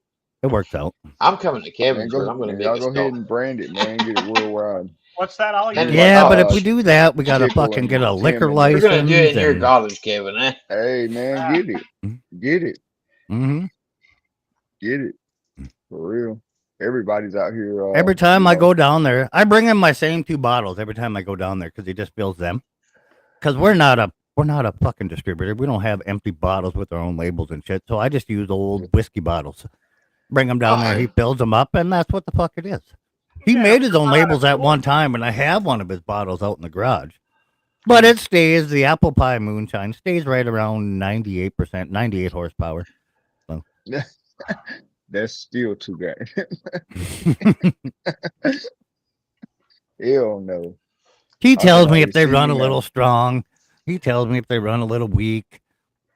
it works out. I'm coming to Man, Kevin's where I'm going to make y'all a go ahead stout. and brand it, man. Get it worldwide. What's that, Ollie? And- Yeah, Oh, but if we do that, we gotta Chickle fucking and get a Tim liquor and- We're license. going to do it in your and- college, Kevin, eh? Hey, man, get it. Get it. Mhm. Get it. For real. Everybody's out here. Every time you I know, go down there, I bring him my same 2 bottles every time I go down there because he just fills them. Because we're not a fucking distributor. We don't have empty bottles with our own labels and shit. So I just use old whiskey bottles. Bring them down there. He fills them up, and that's what the fuck it is. He made his own labels at one time, and I have one of his bottles out in the garage. But it stays, the apple pie moonshine stays right around 98%, 98 horsepower. that's still too good. Hell no. He tells me already if they seen run a that. little strong. He tells me if they run a little weak.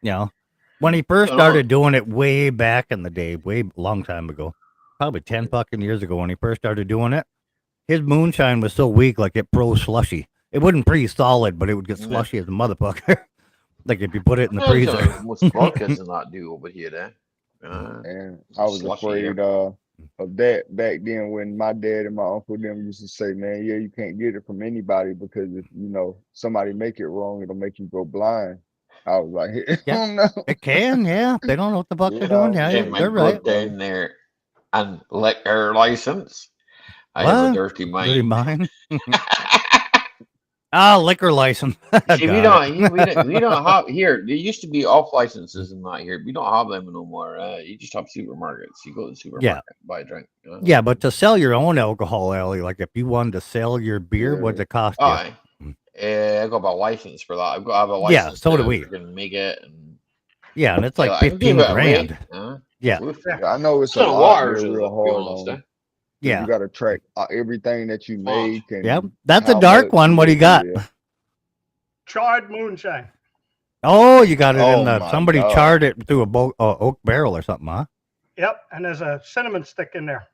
You know, when he first Oh. started doing it way back in the day, way long time ago, probably 10 fucking years ago when he first started doing it, his moonshine was so weak, like it froze slushy. It wouldn't freeze solid, but it would get Yeah. slushy as a motherfucker. Like if you put it in the That's freezer. what most vodkas do not do over here, eh? And I was Slushy, afraid of that back then when my dad and my uncle them used to say, man, yeah, you can't get it from anybody because if somebody make it wrong, it'll make you go blind. I was like, hell no. It can, yeah. They don't know what the fuck they're doing. Yeah, They might they're go right. down there and liquor license. I have a What? dirty Dirty mind. mind. liquor license. See, we Got it. we don't have here. There used to be off licenses and not here. We don't have them no more. You just have supermarkets. You go to the supermarket, buy a drink. You know? Yeah, but to sell your own alcohol, Ellie, like if you wanted to sell your beer, Yeah. what's it cost you? Aye. I got a license for that. I've got to have a license. Yeah, so do we. Can make it. And, Yeah, and it's like I can give 15 it away, grand. huh? Yeah. Oof. I know it's It's a not lot. ours, They're to real be hard honest, on. eh? Yeah. You got to track everything that you make. And Yeah. That's a how dark much one. What do you got? yeah. Charred moonshine. Oh, you got it Oh in the. my Somebody God. charred it through a oak barrel or something, huh? Yep, and there's a cinnamon stick in there.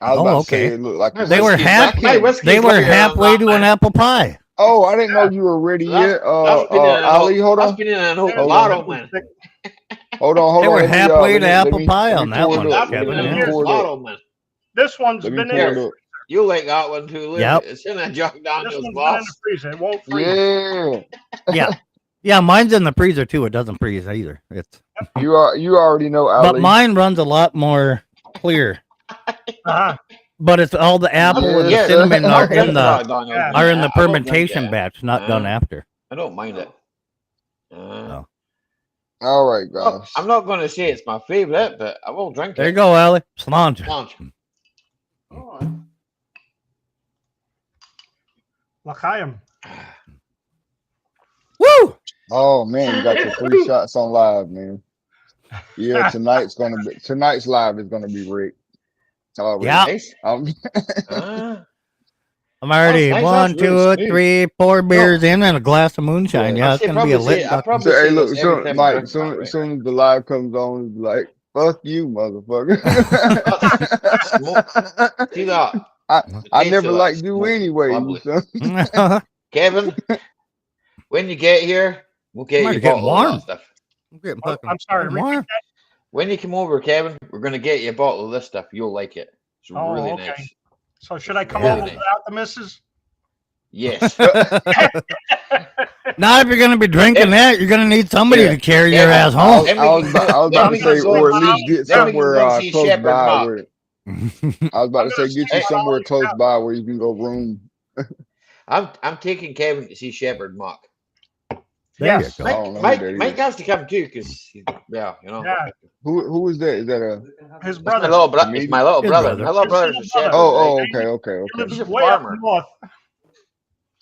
I was Oh, about okay. to say it looked like My They were whiskey's half- not- my whiskey's They were right around halfway that, to an man. apple pie. Oh, I didn't know you were ready yet. That's been in an Ali, hold That's on. been in an oak There's a bottle, cinnamon man. stick. Hold on. They were Let me, halfway let to me- apple let me- pie let on me that pull one, it up. That's been Kevin. in an Yeah. oak Pull it up. bottle, man. This one's Let me been pull in it the up. You like that one too, Luke? Yep. It's in a Jack This Daniels one's been in glass. the freezer. It won't freeze. Yeah. Yeah. Yeah, mine's in the freezer too. It doesn't freeze either. It's You already know, Ali. but mine runs a lot more clear. Uh-huh. But it's all the apple and the Yes, cinnamon I'll are drink in the Jack Daniels, Yeah. are in man. the I don't drink fermentation it. batch, not done after. I don't mind it. Oh. All right, Look, guys. I'm not going to say it's my favorite, but I will drink There it. you go, Allie. Slange. Lunch. Oh, L'chaim. Woo! Oh man, you got your 3 shots on live, man. Yeah, tonight's live is gonna be rigged. Already. Yeah. nice. I'm already That's nice, 1, that's really 2, smooth. 3, 4 beers in and a glass of moonshine. Yeah. Yeah, it's gonna be a lit. I fucking- probably So, hey, say look, this every soon, time I Mike, drink soon, that, right? soon as the live comes on, it's like, fuck you, motherfucker. Smoke. See that? I taste never of that liked you smoke. anyway. Lovely. So. Kevin, when you get here, we'll get Might you a be getting bottle of warm. that stuff. I'm getting Oh, fucking I'm sorry. Repeat warm. that. When you come over, Kevin, we're going to get you a bottle of this stuff. You'll like it. It's Oh, really okay. nice. So should I come Really over nice. without the missus? Yes. Now, if you're gonna be drinking that, you're gonna need somebody Yeah. to carry your Yeah. ass home. Then I was about then to we say, can or go at least get then we can somewhere go see close Shepherd by Knock. where. I was about to say, get you Hey. somewhere close by where you can go room. I'm taking Kevin to see Shepherd Mock. There Yes. you go. I don't know who Mike that is. has to come too, because yeah, you know. Yeah. Who is that? Is that a? His It's my brother. little brother. It's Comedian? my little His brother. brother. My little His brother's a little brother. shepherd. Oh, right? okay, okay, He okay. lives He's a way up farmer. north.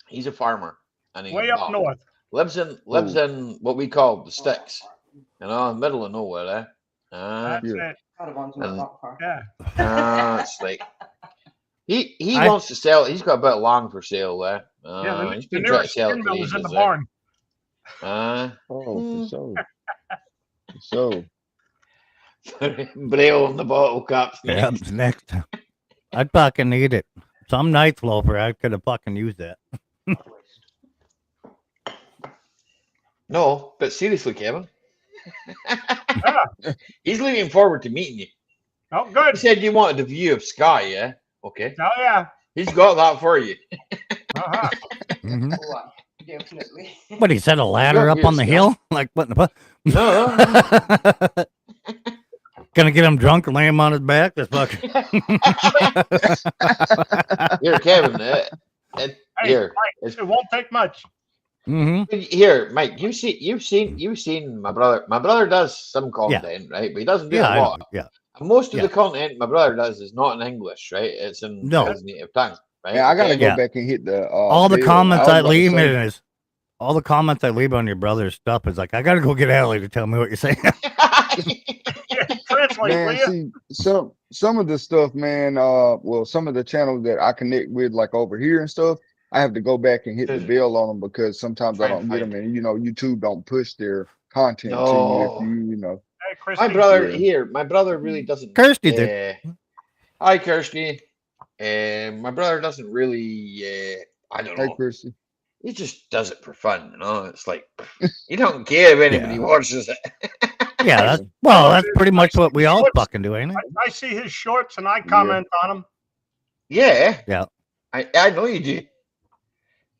He's a farmer, and he Way up north. lives in what we call the sticks, you know, in the middle of nowhere. That's Yeah. it. I don't want to know that far. Yeah. It's like he I- wants to sell. He's got a bit of land for sale there. Yeah, He's the been trying to nearest sell it spin for mill is in the ages. barn. Oh, for sure. For sure. Braille on the bottle caps. Yeah, it's next. I'd fucking need it. Some nights, Loafer, I could have fucking used that. No, but seriously, Kevin. Yeah. He's looking forward to meeting you. Oh, He good. said you wanted the view of Sky, yeah? Okay. Oh, yeah. He's got that for you. Uh-huh. Mhm. Oh, definitely. What, he set a ladder up on the hill? Like, what in the fuck? No. Gonna get him drunk and lay him on his back? This fucking. Here, Kevin. Hey, Here. Mike, it won't take much. Mm-hmm. Here, Mike. You've seen my brother. My brother does some content, right? But he doesn't do Yeah, a I know. lot. Yeah. And most of Yeah. the content my brother does is not in English, right? It's in No. his native tongue, right? Yeah, I gotta Okay? go Yeah. back and hit the. All the bill. comments was I about to leave say- is all the comments I leave on your brother's stuff is like, I gotta go get Allie to tell me what you're saying. Yeah, translate, will Man, you? see some of the stuff, man. Well, some of the channels that I connect with, like over here and stuff, I have to go back and hit the bell on them because sometimes I don't get them, and YouTube don't push their content to you if No. you know. Hey, Christy. My brother Yeah. here. My brother really doesn't. Kirsty did. Hi, Kirsty. My brother doesn't really. I don't Hey, know. Chrissy. He just does it for fun, you know. It's like you don't care if anybody Yeah. watches it. Yeah, that's pretty much what we all fucking do, ain't it? I see his shorts and I comment on them. Yeah. Yeah. I know you do.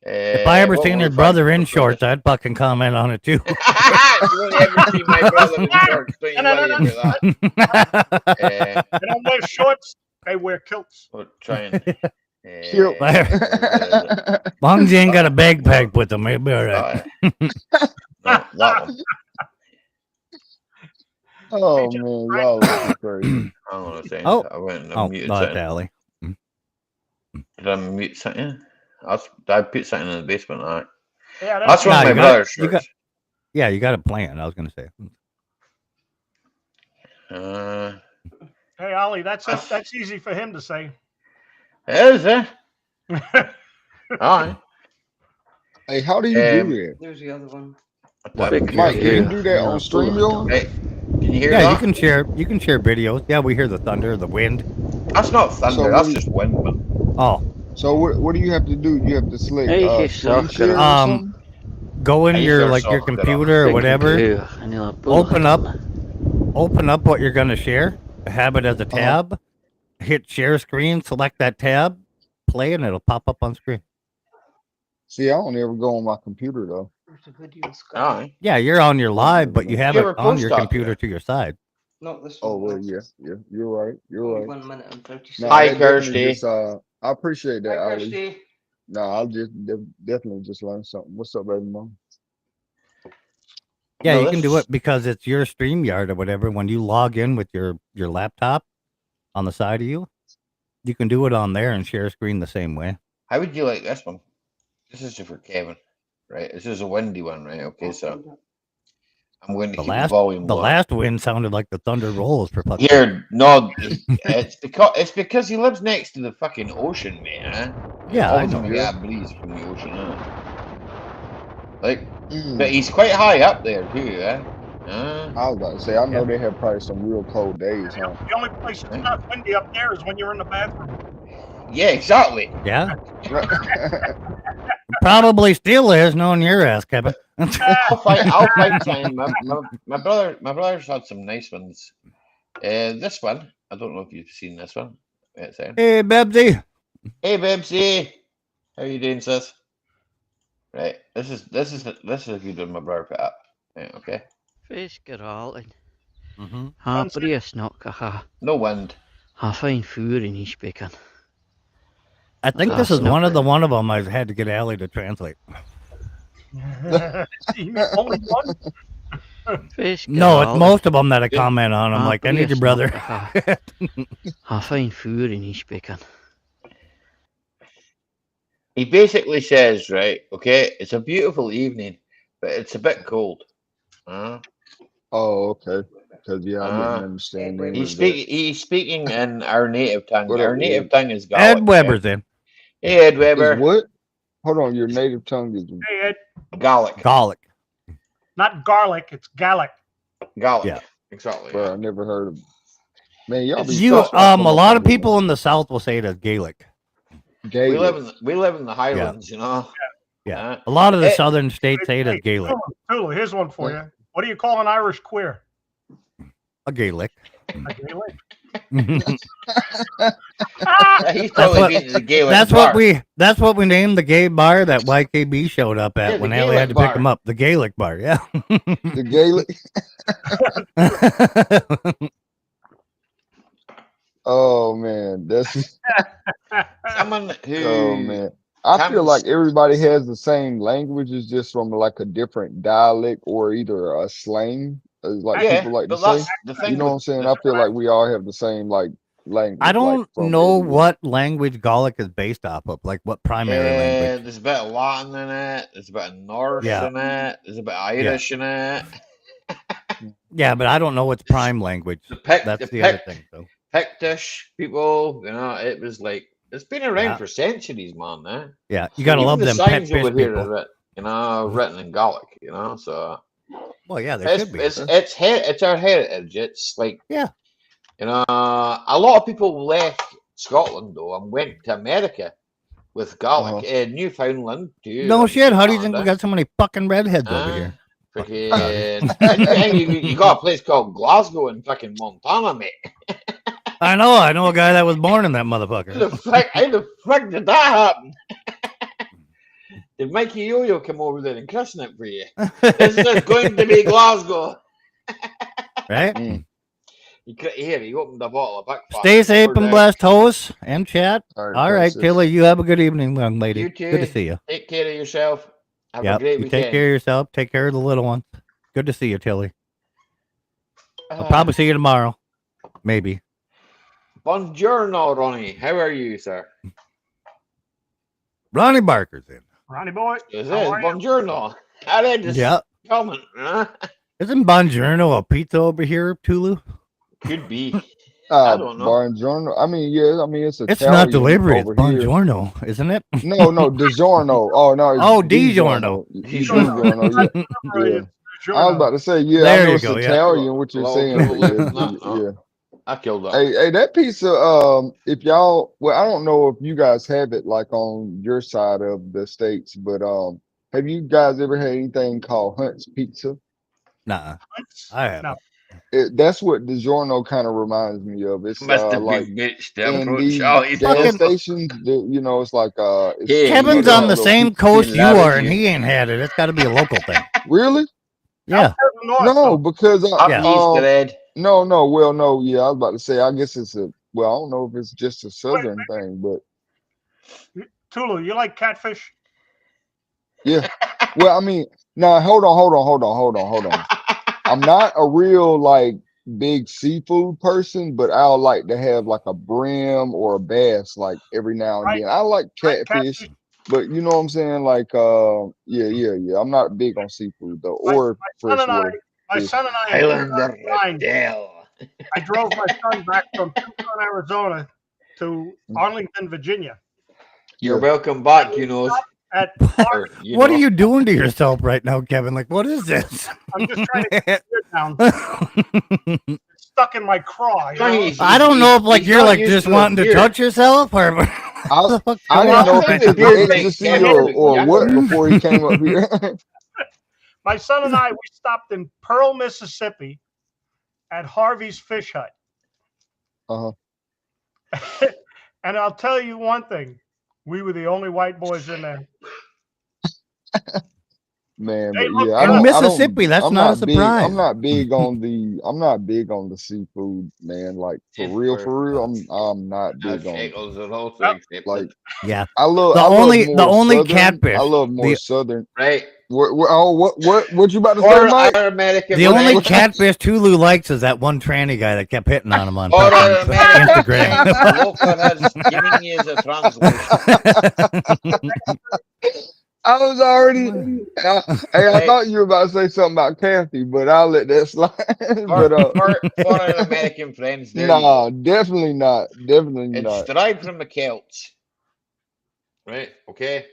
If I ever seen your brother in shorts, I'd fucking comment on it too. You won't ever see my brother in shorts. Don't you worry about that. They don't wear shorts, they wear kilts. We'll try and. Cute. As long as you ain't got a backpack with them, it'll be all right. No, that one. Oh man, y'all are crazy. I don't want to say. Oh. I went and Oh, muted not something. Allie. Did I mute something? I put something in the basement. All right. Yeah, That's one No, of my you got- brother's you got- shirts. Yeah, you got a plan. I was gonna say. Hey, Ollie, that's easy for him to say. Is it? All right. Hey, how do you do There's the other one. that? Mike, can you do that on StreamYard? Hey, can you hear Yeah, that? you can share videos. Yeah, we hear the thunder, the wind. That's not thunder. So that's what- just wind. Man. Oh, So what do you have to do? You have to select Hey, hey, screen sucker. share or something? go in I your used to your have computer or whatever. Open up what you're gonna share. Have it as a tab. Hit share screen. Select that tab. Play, and it'll pop up on screen. See, I don't ever go on my computer though. There's a video sky. All right. Yeah, you're on your live, but you have You it ever on post your that computer there? to your side. Not this one. Oh well, that's yeah, you're right. You're only right. 1 minute and 30 No, seconds. Hi, that definitely Kirsty. just, I appreciate that, Hi, Ali. Kirsty. No, I'll just definitely just learn something. What's up, baby mom? Yeah, No, you can do this- it because it's your StreamYard or whatever. When you log in with your laptop on the side of you, you can do it on there and share screen the same way. How would you like this one? This is for Kevin, right? This is a windy one, right? Okay, so I'm going to The keep last the volume the low. last wind sounded like the thunder rolls for fucking. Here, no, it's because he lives next to the fucking ocean, man. Yeah, I Always know. we got a breeze from the ocean, Like, Mm, but he's quite high up there too, eh? I was about to say, I know they have probably some real cold days, huh? The only place it's not windy up there is when you're in the bathroom. Yeah, exactly. Yeah, probably still is, knowing your ass, Kevin. I'll fight time. My brother's had some nice ones. This one, I don't know if you've seen this one. Wait a second. Hey, Bebsy. Hey, Bebsy, how you doing, sis? Right, this is a good one my brother put up. Right, okay, Face geralten. Mm-hmm. Ha bries nok ha. no wind. Ha fijn vuur in die spikken. I think this is one of them I had to get Allie to translate. You mean only one? Fish No, it's Gerald. most of them that I comment on. I'm Ah, like, I need your please, brother. I find food in his bacon. He basically says, right, okay, it's a beautiful evening, but it's a bit cold. Uh, Oh, okay. Because yeah, I didn't uh, understand Ed any Webber. of that. he's speaking in our native tongue. What up, Our native Ed? tongue is Ed Gaelic. Weber's in. Hey, Ed Is Weber. what? Hold on, your native tongue is Hey, Ed, Gaelic. Gallic. not garlic, it's Gallic. Gaelic. Yeah. Exactly. bro. I Yeah. never heard of. Man, y'all be It's You Scotland. cussing. I a come up lot on of here. people in the South will say it as Gaelic. Gaelic. We live in the Highlands, you know. Yeah. A lot of the It- southern states say it as Hey, Gaelic. Tulu, here's one for you. What do you call an Irish queer? A Gaelic. A Gaelic? He's probably what- been to the Gaelic That's bar. what we named the gay bar that YKB showed up at Yeah, when the Allie had to Gaelic pick him bar. up. The Gaelic bar, yeah. The Gaelic. Oh man, that's. Someone who Oh man, I feel comes. like everybody has the same language. It's just from like a different dialect or either a slang, as like Yeah, people like to but say. that's the You thing know what I'm with saying? the I feel like we all have the same like language. I like don't from know everywhere. what language Gallic is based off of, like what primary language. There's a bit of Latin in it. There's a bit of Norse Yeah. in it. There's a bit of Irish in it. Yeah, but I don't know what's prime language. That's the other thing. So Pictish people, you know, it was like it's been around Yeah. for centuries, man. Eh? yeah, you gotta Even love the them pet signs fish over here people. are written in Gaelic, you know. So Well, yeah, they should be. it's our heritage. It's like Yeah. you know, a lot of people left Scotland though and went to America with Gaelic. Newfoundland too. No obviously shit. How do you think we Canada. got so many fucking redheads over Uh, here? Freaking, and you got a place called Glasgow in fucking Montana, mate. I know a guy that was born in that motherfucker. How the fuck did that happen? Did Mikey Yo-Yo come over there and christen it for you? This is going to be Glasgow. Right? He opened a bottle of Buckfast. Stay safe and blessed, hosts and chat. All right, All right, Francis. Tilly, you have a good evening, young lady. You too. Good to see you. Take care of yourself. Have a Yep. great You weekend. take care of yourself. Take care of the little ones. Good to see you, Tilly. I'll Uh, probably see you tomorrow. Maybe. Buongiorno, Ronnie. How are you, sir? Ronnie Barker's in. Ronnie boy, Is how it are you? Buongiorno? I read this Yeah. comment. Huh? Isn't Bongiorno a pizza over here, Tulu? Could be. I don't know. Buongiorno. I mean, yeah. I mean, it's Italian. It's not delivery. It's over here. Bongiorno, isn't it? No, DiGiorno. Oh no. It's Oh, DiGiorno. DiGiorno. Yeah. I was about to say, yeah. There I know you it's go, yeah. Italian. What you're Hello, saying? people But live- yeah, no. yeah. I killed that. Hey, that pizza. If y'all, well, I don't know if you guys have it like on your side of the states, but have you guys ever had anything called Hunt's Pizza? Nah, I haven't. No. That's what DiGiorno kind of reminds me of. It's Must have like been bitched to in approach these Charlie's gas Fucking- stations. You know, it's like it's, Hey, Kevin's they on have the little same pizza- coast you love are, it, and you. he ain't had it. It's got to be a local thing. Really? Yeah. North, No, though. because Up Yeah. Easter Ed. no. Well, no. Yeah, I was about to say. I guess it's a. Well, I don't know if it's just a southern thing, but Tulu, you like catfish? yeah. Well, I mean, now hold on. I'm not a real like big seafood person, but I'll like to have like a brim or a bass like every now and Right. then. I like Right, catfish, but you know what I'm saying? Like yeah. I'm not big on seafood though, or My son and I, freshwater. my fish. son and I, in Highlander 2009, Dell. I drove my son back from Tucson, Arizona to Arlington, Virginia. You're Yeah. welcome back, you know. At Or, you What know. are you doing to yourself right now, Kevin? Like, what is this? I'm just trying to get it down. It's stuck in my craw. You know? He's- I don't know if like he's you're not like used just to wanting to beer. touch yourself or what I the fuck's I going didn't know on if right it was the beard now? makes ecstasy Kevin or look what younger. before he came up here. My son and I, we stopped in Pearl, Mississippi at Harvey's Fish Hut. And I'll tell you one thing. We were the only white boys in there. Man, They but look yeah, I In good. don't. Mississippi, that's I'm not a not big. surprise. I'm not big on the. I'm not big on the seafood, man. Like for real, for real. I'm not big on it. Shekels are also Well, accepted. Like Yeah. I love. The I love the more only southern. I catfish, love more the southern. Right. What you about to say, Or Mike? our American the only friends. catfish Tulu likes is that one tranny guy that kept hitting on him on Or fucking our American Instagram. friends. Local has given you the translation. I was already. Hey, I Right. thought you were about to say something about Kathy, but I'll let that slide. For, But for our American friends, there you nah, go. definitely not. Definitely It's not. derived from the Celts. Right. Okay.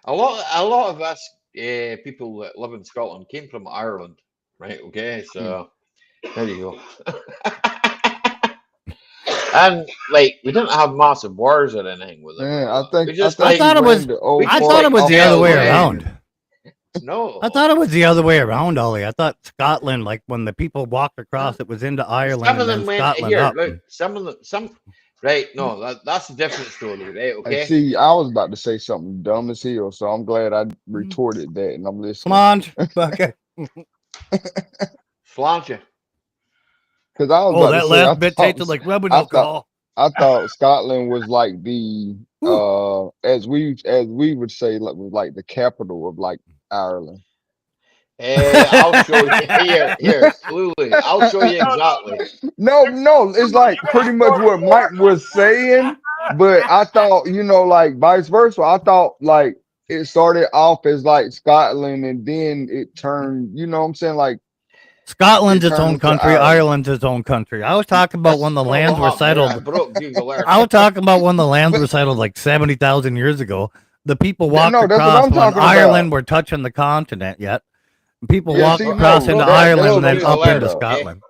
A lot of us people that live in Scotland came from Ireland. Right. Okay. So there you go. And like we didn't have massive wars or anything with them. Man, Or I what. think We I just think I like he thought it was. ran the we old I just thought like it was off the the other tell way them around. no. I thought it was the other way around, Ollie. I thought Scotland, like when the people walked across, it was into Ireland Some of and then them went Scotland here. up. Look, some of them, some right. No, that's a different story, right? I Okay, see. I was about to say something dumb as hell, so I'm glad I Mm. retorted that, and I'm Come listening. on, okay. Sláinte. Because I was Oh, about to that say last bit tasted like rubbing I thought alcohol. I thought Scotland was like the as we would say like was like the capital of like Ireland. I'll show you here, Lulu. I'll show you exactly. No, it's like pretty much what Mike was saying, but I thought, like vice versa. I thought like it started off as like Scotland and then it turned, you know what I'm saying? Like Scotland's it its turned own into country. Ireland. Ireland's its own country. I was talking about when the Well, lands were what happened here? I settled. broke Google Earth. I was talking about when the lands were settled like 70,000 years ago. The people walked No, that's what across I'm when talking about. Ireland were touching the continent yet. People Yeah, walked see, I across no, into broke, that Ireland that's and what broke I'm then Google up talking into Earth. about. Okay, Scotland.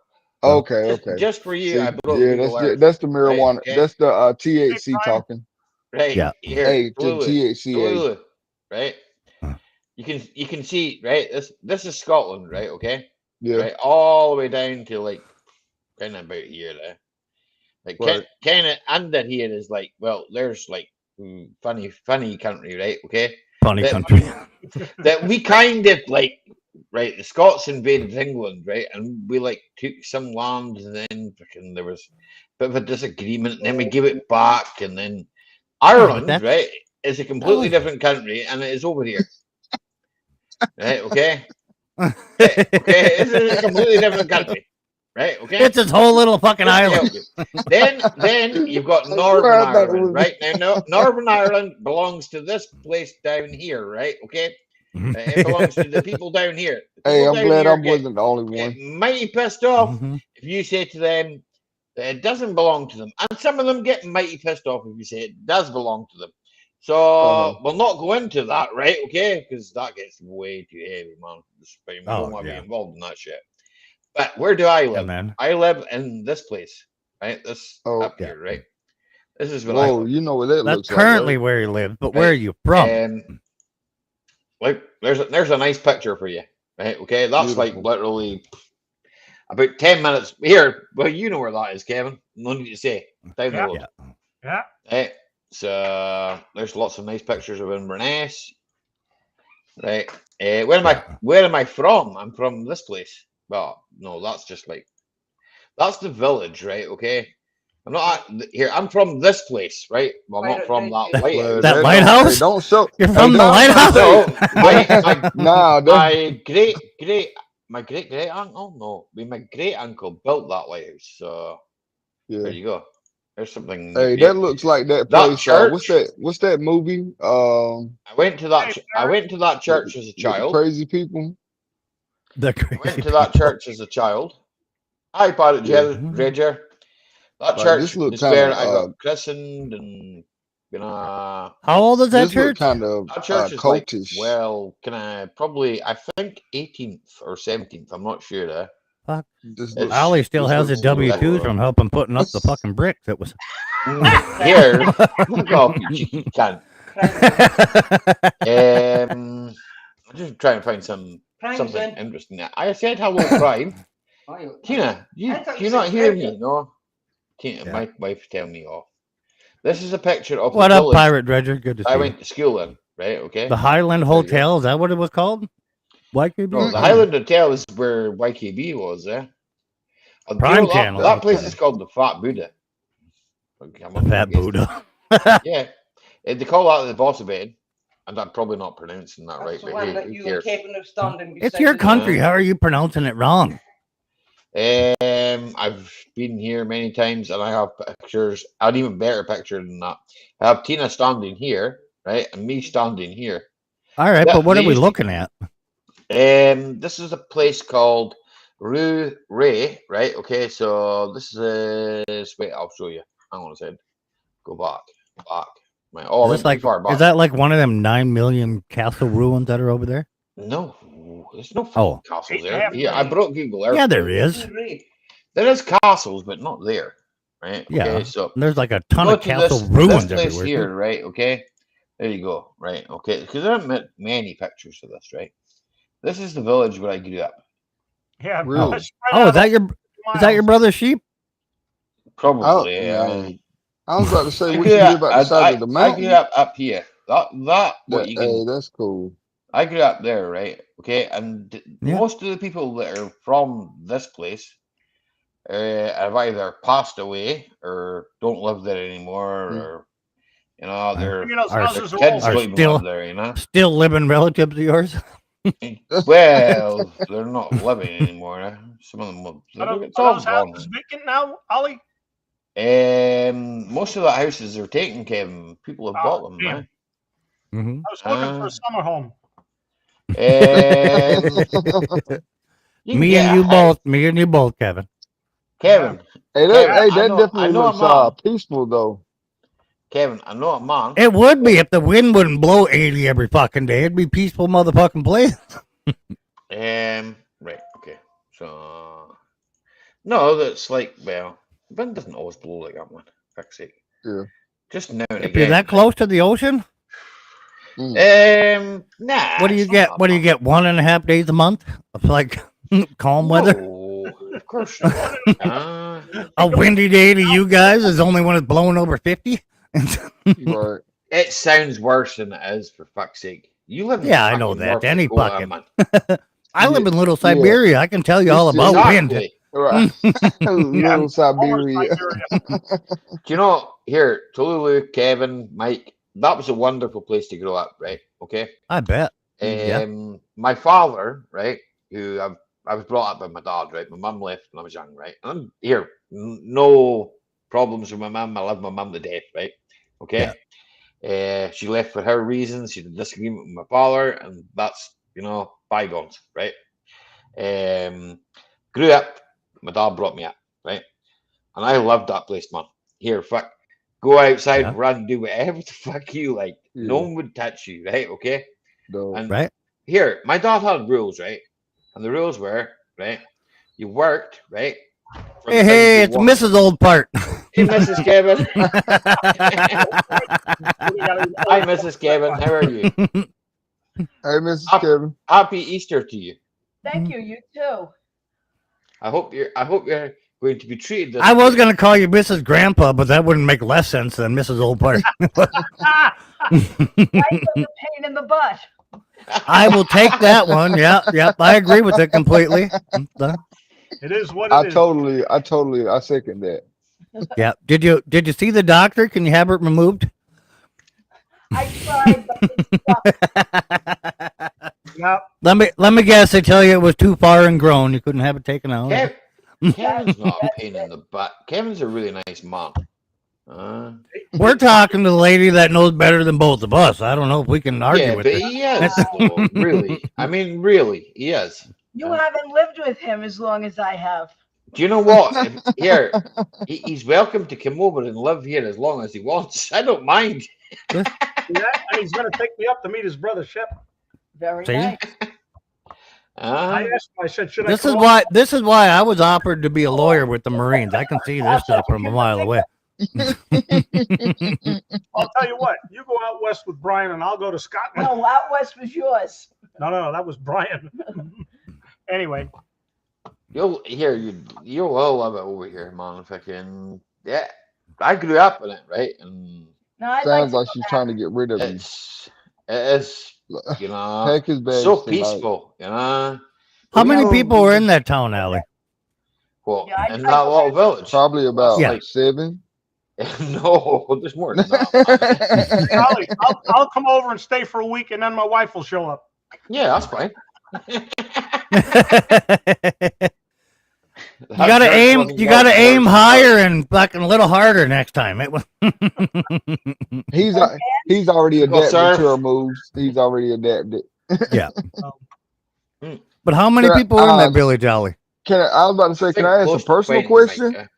So, Okay, okay. just for you, See, I broke yeah, Google Earth. that's the Right. marijuana. Okay. That's the Hey, THC Brian, talking. Right yeah. here, Hey, to Lulu. THCA. Lulu. Right. You can see right. This is Scotland. Right. Okay. Yeah, Right. All the way down to like kind of about here. There. Like right. kind of under here is like well, there's like funny country. Right. Okay. Funny That country. that we kind of like right the Scots invaded England right and we like took some land and then freaking there was a bit of a disagreement and then we gave it back and then Yeah, but Ireland right is a that completely was. different country and it is over here right okay right okay this is a completely different country right okay It's its whole little fucking just to island. help you then you've got I swear Northern I thought it Ireland was. right now Northern Ireland belongs to this place down here right okay. It belongs to the people down here. The Hey, people I'm down glad I here get wasn't the only one. mighty pissed off Mhm. if you say to them that it doesn't belong to them. And some of them get mighty pissed off if you say it does belong to them. Uh-huh. So we'll not go into that, right? Okay, because that gets way too heavy, man. We don't Oh, want to be yeah. involved in that shit. But where do I Yeah, live? man. I live in this place, right? This Oh, up Yeah. here, right? This is where I whoa, live, you know what that That's looks like, currently right? where he lives, but where are right? you from? Like there's a nice picture for you, right? Okay, that's like Beautiful. literally about 10 minutes here. Well, you know where that is, Kevin. No need to say down the yeah, road. Yeah. yeah. Right. So there's lots of nice pictures of Inverness. Right. Yeah. Where am I from? I'm from this place. Well, no, that's just like that's the village, right? Okay. I'm not here. I'm from this place, right? Well, I'm not Pirate from that 98. Well, That lighthouse. that don't. Hey, lighthouse? don't show. You're Hey, from the I was about to lighthouse? say. No, Nah, that. my great uncle, no, my great uncle built that lighthouse. So there Yeah. you go. There's something new Hey, for you. that looks like that That place. What's church. that? What's that movie? I went to that. Hey, I Barry, went to that With church as a the child. crazy people. The I crazy went to that people. church as a child. I Pirate Yeah. Dredger. That Like this church look is kind where of I got christened, and How old is that this look church? kind of that church is like cultish. well, probably I think 18th or 17th. I'm not sure. Fuck. This looks It's Ollie still this has a looks a little W-2s from helping putting up the fucking bricks. It was. here. Fuck off, you cheeky cunt. I'm just trying to find something Prime's in. interesting. I said hello, Prime. Oh, you- Tina, I thought do you you not said hear Bridget. me? No. Tina, Yeah. my wife telling me off. This is a picture of What the up, village Pirate Dredger? Good to I see you. went to school in. Right? Okay. The Highland There you go. Hotel, is that what it was called? YKB? No, the Oh, Highland Hotel is where YKB was, eh? And Prime that, Channel, that place okay. is called the Fat Buddha. The Fat Buddha. Yeah. They call that the boss bed. And I'm probably not pronouncing that right, That's the but one hey, that who you and cares? Kevin are standing beside. It's your the country. How are you pronouncing it wrong? I've been here many times and I have pictures, an even better picture than that. I have Tina standing here, right? And me standing here. All right, Yeah, but what they are we used to- looking at? This is a place called Rue Ray, right? Okay, so this is wait, I'll show you. Hang on a second. Go back. Right. Oh, I Is went this too like far back. is that like one of them 9 million castle ruins that are over there? No, there's no Oh. castles 8.5 there. Yeah, I million. brought Google Earth. Yeah, there is. There is castles, but not there. Right? Yeah. Okay, so There's like a ton go of to castle this ruins place everywhere. here, too. right? Okay, there you go. Right? Okay, because there aren't many pictures of this, right? This is the village where I grew up. Yeah. Really? spread Oh, out is that over your miles. brother's sheep? Probably. Man. I was about to say, I what grew you live up. out the side of the I grew mountain? up here. That what you Hey, can. that's cool. I grew up there, right? Okay, and Yeah. most of the people that are from this place have either passed away or don't live there anymore, Mm. or you know, their You know, Our- houses are kids all don't even still- live there. You know, Still living relatives of yours? well, they're not living anymore. Some of them, it's Are all those gone. houses vacant now, Ollie? Most of the houses are taken, Kevin. People have bought them, damn. man. Mm-hmm. I was looking for a summer home. You can Me get and a you house. both. Me and you both, Kevin. Kevin, Hey, Kevin, that I know definitely a looks man. peaceful though. Kevin, I know a man. It would be if the wind wouldn't blow 80 every fucking day. It'd be peaceful motherfucking place. Right, okay. So no, that's like, well, the wind doesn't always blow like that, man. For fuck's sake. Yeah. Just now and If again. you're that close to the ocean, Nah. what do you it's get? not What do you that get? 1.5 days a month of like calm bad. weather? No, of course not. A windy day to you guys is only when it's blowing over 50. Right. It sounds worse than it is, for fuck's sake. You live in Yeah, I know fucking that. North Any Dakota, fucking- man. I live in Little Yeah. Siberia. I can tell you all about wind. Exactly. Right. Little Siberia. Siberia. Do you know, here, Tolu, Kevin, Mike, that was a wonderful place to grow up, right? Okay. I bet. Yeah. My father, right, who I was brought up by my dad, right? My mum left when I was young, right? And I'm here, no problems with my mum. I love my mum to death, right? Okay. She left for her reasons. She had a disagreement with my father, and that's, you know, bygones, right? Grew up, my dad brought me up, right? And I loved that place, man. Here, fuck, go outside, Yeah. run, do whatever the fuck you like. Yeah. No one would touch you, right? Okay. Dope. And Right? here, my dad had rules, right? And the rules were, right? You worked, right? for the Hey, things hey, you it's wanted. Mrs. Old Part. Hey, Mrs. Kevin. We gotta- Hi, Mrs. Kevin. How are you? Hey, Mrs. Up. Kevin. Happy Easter to you. Thank you. You too. I hope you're going to be treated this I was way. going to call you Mrs. Grandpa, but that wouldn't make less sense than Mrs. Old Part. Right with the pain in the butt. I will take that one. Yeah, yep. I agree with it completely. It is what I it is. I second that. Yeah. Did you see the doctor? Can you have it removed? I tried, but it's Yeah. Let me guess. They tell you it was too far and grown. You couldn't have it taken out. Kevin's not a pain in the butt. Kevin's a really nice man. We're talking to the lady that knows better than both of us. I don't know if we can argue Yeah, with but her. he is, though, really. I mean, really, he is. you haven't lived with him as long as I have. Do you know what? Here, he's welcome to come over and live here as long as he wants. I don't mind. Yeah, and he's gonna take me up to meet his brother Shep. Very See? nice. I asked him, I said, should This I is come why. This is why I was offered to be a lawyer with the Marines. I can see this stuff from a mile away. I'll tell you what, you go out west with Brian and I'll go to Scotland. No, out west was yours. No, that was Brian. Anyway, You'll all love it over here, man. Fucking yeah, I grew up in it, right? And No, I'd Sounds like like she's trying to get rid of you. it is You know, Pack his bags so tonight. peaceful. You know. How We many don't- people were in that town, Allie? Well, Yeah, I in tried that to little learn- village. Probably about Yeah. 7. No, there's more than that. Golly, I'll come over and stay for a week, and then my wife will show up. Yeah, that's fine. You gotta aim. You gotta aim higher and fucking a little harder next time. It was. He's already Go adapted surf. to her moves. He's already adapted. Yeah. But how many people were in that village, Allie? I was about to say, can I ask a personal question?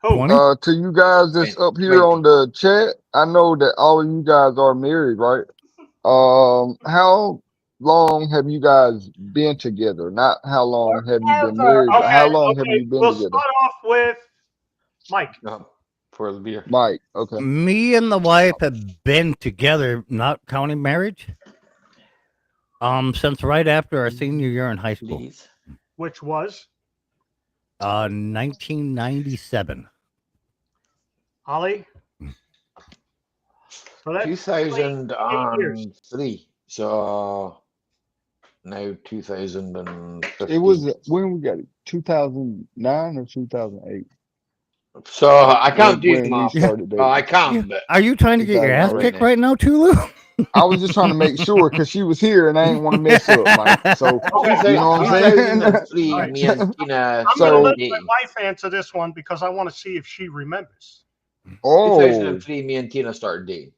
Who? 20? To you guys that's up here 20. on the chat? I know that all of you guys are married, right? How long have you guys been together? Not how long have you been married, but how long have you been we'll together? start off with Mike. For the beer. Mike, okay. Me and the wife have been together, not counting marriage, since right after our senior year in high school, Please. Which was 1997. Ollie. So that's 2003. So now 2015. It was when we got it, 2009 or 2008. So I can't when do we math. started dating. I can't. But Are you trying to get your ass 2008. kicked right now, Tulu? I was just trying to make sure because she was here and I didn't want to mess up, Mike. So you know what I'm saying? 2003, me and Tina I'm going to let started my dating. wife answer this one because I want to see if she remembers. Oh, 2003, me and Tina started dating.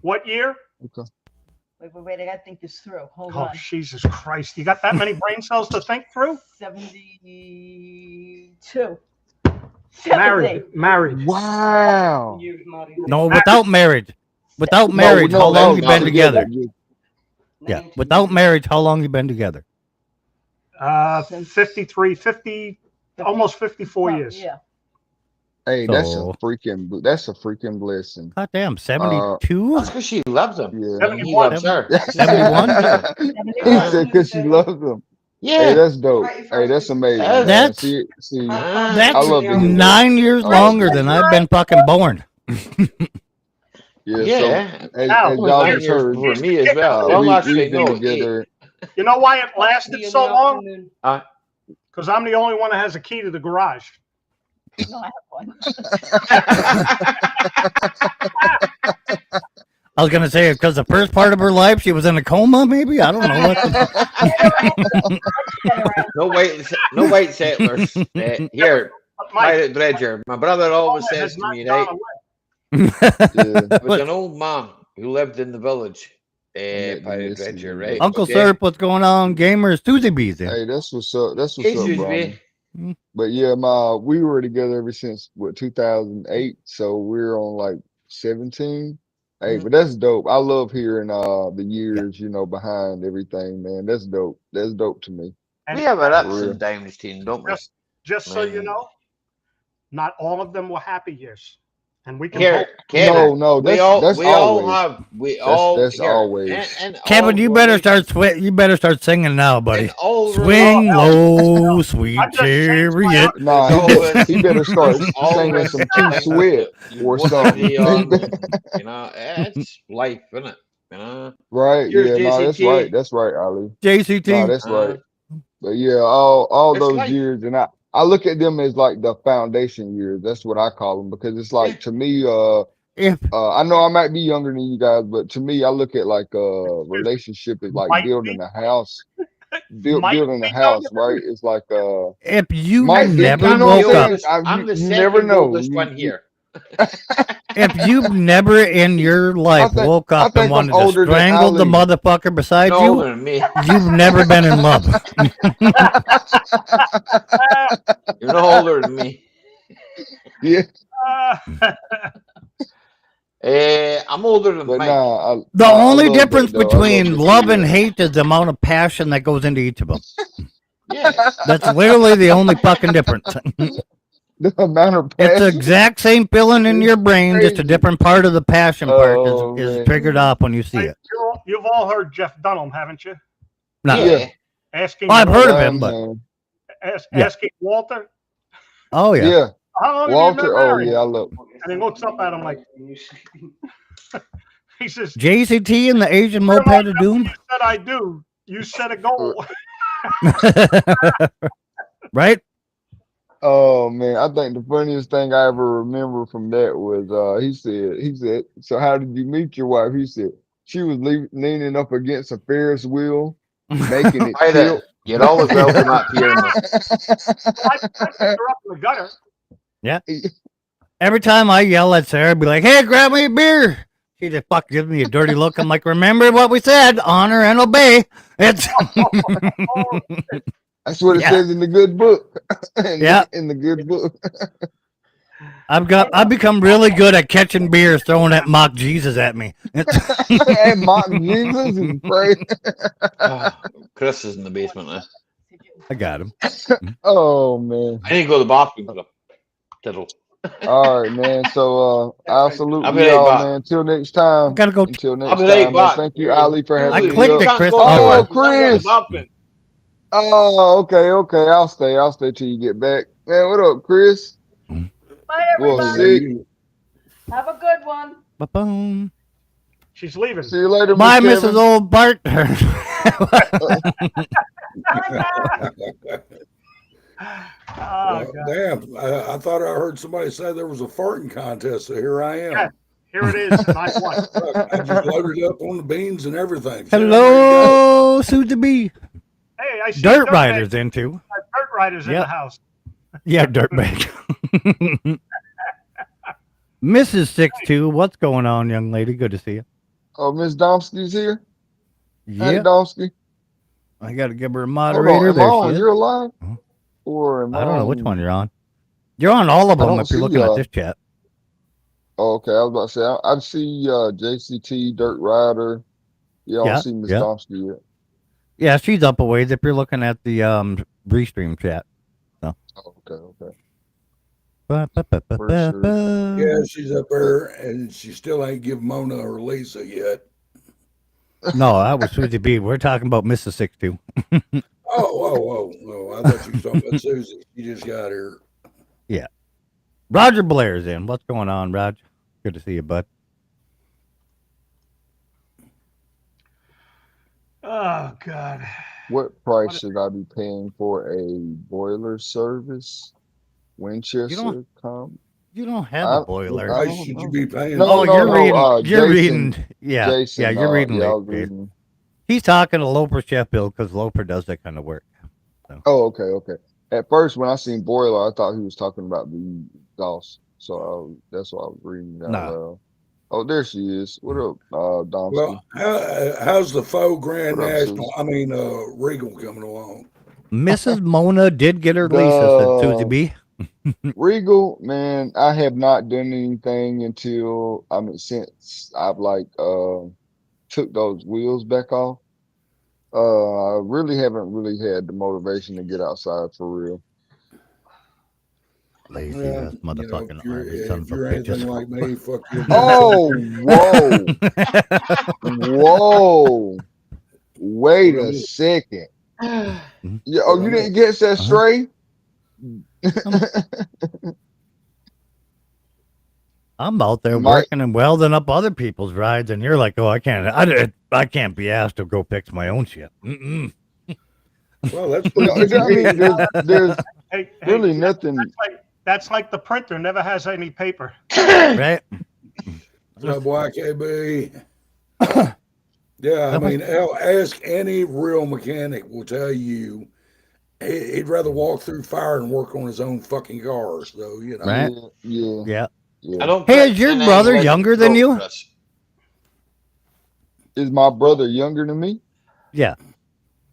What year? okay. Wait, I gotta think this through. Hold Oh, on. Jesus Christ. You got that many brain cells to think through? 72. Married. Wow. No, without marriage. Without marriage, how long you been together? Yeah, without marriage, how long you been together? 53, 50, almost 54 years. Yeah. Hey, that's a So- freaking blessing. God damn, 72? That's because she loves him. Yeah. And he loves her. 71? He said because she loves him. Hey, Yeah. that's dope. Hey, that's amazing. man. That's- see. That's I love to hear that. 9 years longer than I've been fucking born. Yeah. Yeah. So as Now, y'all Only 9 just years heard, for me as well. Well, actually, we've been no. together. You know why it lasted so long? Uh, Because I'm the only one that has a key to the garage. No, I have one. I was gonna say because the first part of her life she was in a coma, maybe. I don't know what. no white settlers. Here, But Mike, Pirate Dredger. My brother always has says to not me, gone right? away. Yeah. Was an old man who lived in the village. met Pirate Missy Dredger, in right? Uncle Okay. Serp, what's going on? Gamers, Tuesday Bees. Hey, that's what's up. That's what's Hey, up, excuse brother. me. But yeah, we were together ever since 2008, so we're on like 17. Hey, but that's dope. I love hearing the years, behind everything, man. That's dope. That's dope to me. We have our ups For real. and downs, team, don't we? Just so you Man. know, not all of them were happy years. And we can Here, hope. Kevin, No, we that's all always. have, we all, That's here, always. and Kevin, all you better relationships- You better start singing now, buddy. and all Swing relationships- low, sweet I just changed my chariot. Nah, he better start singing some Keith Sweat or something. You know, it's life, isn't it? You know, Right? Here's Yeah, no, that's JCT. right. That's right, Ali. JCT. No, that's right. But yeah, all It's those life. years, and I look at them as like the foundation years. That's what I call them because it's like to me, If I know I might be younger than you guys, but to me, I look at like relationship is like Might building be. a house. Might Building a be house, younger right? It's like if you Might be, never you know what woke I'm up, saying? I'm the you second never know. oldest one here. if you've never in your life think- woke I up think and I'm wanted to older than strangle the Ali. motherfucker beside No you, older than me. you've never been in love. You're no older than me. Yeah, I'm older than but Mike. nah. The I only love that, difference though. I love between to love see and that. hate is the amount of passion that goes into each of them. Yeah. That's literally the only fucking difference. The amount of It's passion. the exact same feeling in your brain, just a Crazy. different part of the passion part Oh, is man. triggered off when you see it. You've all heard Jeff Dunham, haven't you? No, Yeah. Asking, well, I've heard of Yeah, him, but man. yeah. asking Walter, oh yeah. Yeah, how long have you Walter. been Oh married? yeah, I love. And he looks up at him like, He says, JCT and the Asian "Grandma, Moped of Doom. you said I do. You set a goal." Right? Oh man, I think the funniest thing I ever remember from that was he said, so how did you meet your wife? He said she was leaning up against a Ferris wheel, making it Try tilt. that. You'd always welcome that to your I picked her up in the gutter. Every time I yell at Sarah, I'd be like, "Hey, grab me a beer." She just fuck gives me a dirty look. I'm like, "Remember what we said: honor and obey." It's That's what it Yeah. says in the good book. Yeah. In the good book. I've become really good at catching beers, throwing that mock Jesus at me. And mock Jesus is crazy. Chris is in the basement now. I got him. Oh man. I need to go to the bathroom for the tiddle. All right, man. So I'll salute I'll be you right all, back. man. Until next time. Gotta go. Until I'll next be right time, man. back. Thank you, Ali, for having I me clicked up. it, Chris. Oh, Oh, Chris. Oh, okay. I'll stay till you get back. Man, what up, Chris? Bye, Well, everybody. sick. Have a good one. Ba-boom. She's leaving. See you later, Bye, Miss Mrs. Kevin. Old Bart. Oh, Well, God. damn, I thought I heard somebody say there was a farting contest, so here I am. Yeah. Here it is. And I won. Look, I just loaded up on the beans and everything. Hello, soon to be. Hey, I see Dirt Riders in too. Dirt Riders in Yep. the house. Yeah, dirtbag. Mrs. 6'2", what's going on, young lady? Good to see you. Oh, Miss Domsky's here. Hey, Yeah, Domsky. I got to give her a Hold moderator. on. Am I There she on? is. You're alive? Huh? Or am I don't know which on- one you're on. You're on all of I them don't if you're see, looking at this chat. Oh, okay. I was about to say, I see JCT, Dirt Rider. Yeah, I Yeah, don't see Miss yeah. Domsky yet. Yeah, she's up a ways if you're looking at the restream chat. Oh, okay. Yeah, she's up there, and she still ain't give Mona or Lisa yet. No, that was Susie B. We're talking about Mrs. 6'2". Oh, I thought you were talking about Susie. She just got here. Roger Blair's in. What's going on, Roger? Good to see you, bud. Oh, God. What price should I be paying for a boiler service? Winchester comp? You don't have I- a boiler. Why don't should know. you be paying? No, Oh, for you're it? reading. You're Jason- reading. Yeah, Jason, yeah, you're reading. yeah, I late, was Dave. reading. He's talking to Loper Sheffield because Loper does that kind of work. Oh, okay. At first, when I seen boiler, I thought he was talking about the exhaust. So that's why I was reading that. No. Oh, there she is. What up, Domsky? Well, how's the faux Grand What up, National? Susie? I mean, Regal coming along. Mrs. Mona did get her Lisa, said Susie B. Regal, man, I have not done anything until since I've took those wheels back off. I really haven't had the motivation to get outside for real. Lazy Yeah, ass motherfucking if you're, army sons if of you're anything bitches. like me, fuck you. Oh, whoa. Wait a second. Yeah, oh, you didn't get that stray? I'm out there Mike- working and welding up other people's rides, and you're like, "Oh, I can't be asked to go fix my own shit." Mm-mm. Well, that's No, I mean, there's Hey, really nothing. That's like the printer never has any paper. Right? What's up, YKB? Yeah, I mean, ask any real mechanic will tell you he'd rather walk through fire and work on his own fucking car. So, you know. Right? Yeah. Yeah. I don't. Hey, think is your any brother legend younger than broke, you? Chris. Is my brother younger than me? Yeah.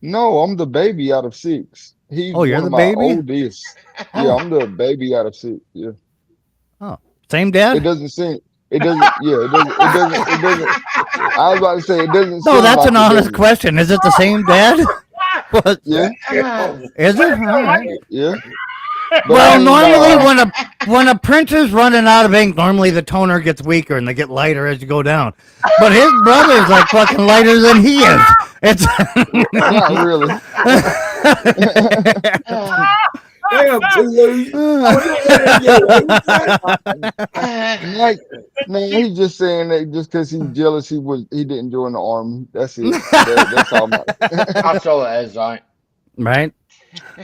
No, I'm the baby out of 6. He's Oh, you're one the of my baby? oldest. Yeah, I'm the baby out of 6. Yeah. Same dad? It doesn't seem. It doesn't. Yeah. It doesn't. I was about to say it doesn't. No, seem that's like an it honest doesn't. question. Is it the same dad? What? Yeah. Is it? All right. Yeah. But Well, I mean, normally when a printer's running out of ink, normally the toner gets weaker and they get lighter as you go down. But his brother's like fucking lighter than he is. It's not really. Damn, Tulu. Mike, man, he's just saying that just because he's jealous he didn't join the army. That's it. That's all. That's all it is, right? Right?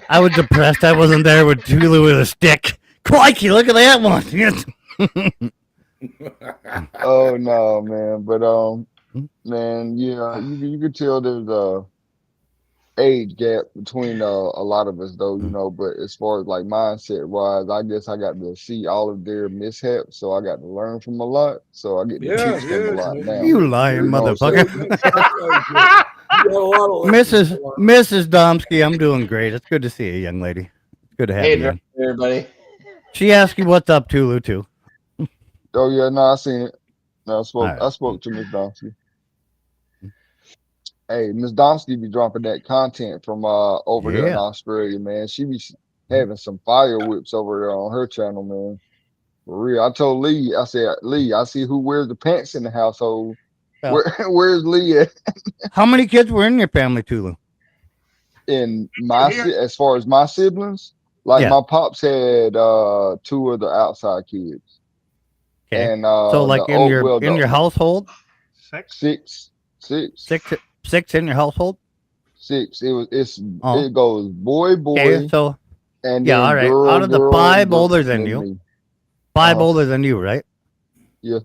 I was depressed I wasn't there with Tulu with a stick. Crikey, look at that one. Oh no, man. But man, yeah, you could tell there's a age gap between a lot of us though, but as far as like mindset wise, I guess I got to see all of their mishaps, so I got to learn from a lot, so I get to teach them a lot now. You lying You know what I'm motherfucker. Mrs. Domsky, I'm doing great. It's good to see you, young lady. It's good to have you. Everybody. She asked you what's up, Tulu, too. Oh yeah, no, I seen it. No, right. I spoke to Miss Domsky. Hey, Miss Domsky be dropping that content from over there in Australia, man. She be having some fire whips over there on her channel, man. For real. I told Lee, I said, Lee, I see who wears the pants in the household. Oh. Where's Lee at? How many kids were in your family, Tulu? As far as my siblings, like my pops had 2 of the outside kids. Okay. And so like in your household? 6. 6 in your household? 6. It goes boy, okay, so and yeah, then all right. girl, Out of the girl, 5 girl, older than you. me. 5 older than you, right? Yeah.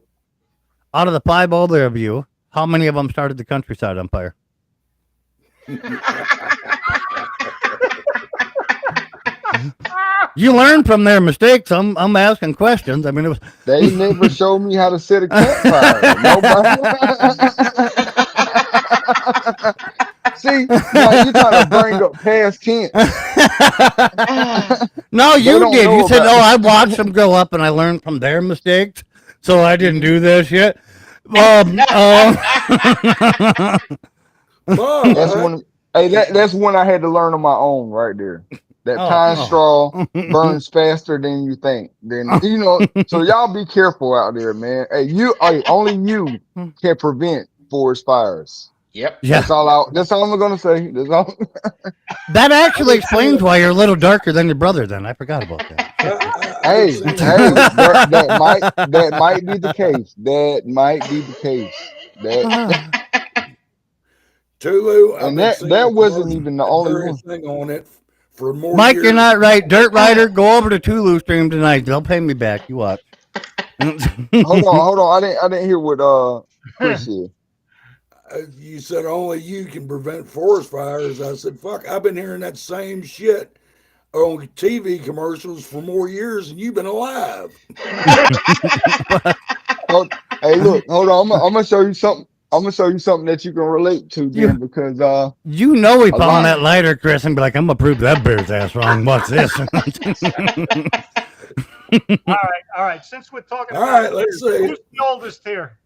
Out of the 5 older of you, how many of them started the countryside on fire? You learn from their mistakes. I'm asking questions. I mean, they never showed me how to set a campfire. Nobody. See, now you're trying to bring up past tense. No, you did. You said, "Oh, I watched them grow up, and I learned from their mistakes, so I didn't do this yet." That's one. Hey, that's one I had to learn on my own right there. That pine straw burns faster than you think. So y'all be careful out there, man. Hey, only you can prevent forest fires. Yep. Yeah. That's all I'm gonna say. That's all. That actually explains why you're a little darker than your brother. Then I forgot about that. Hey, that might be the case. That might be the case. Tulu, and that wasn't even the only one. Thing on it for more Mike, years. you're not right. Dirt Rider, go over to Tulu stream tonight. They'll pay me back. You watch. Hold on. I didn't hear what Chris said. You said only you can prevent forest fires. I said, fuck, I've been hearing that same shit on TV commercials for more years than you've been alive. Hey, look, hold on. I'm gonna show you something. I'm gonna show you something that you can relate to, then, because you know we found that lighter, Chris, and be like, I'm gonna prove that bear's ass wrong. What's this? All right. Since we're talking let's see. Who's the oldest here?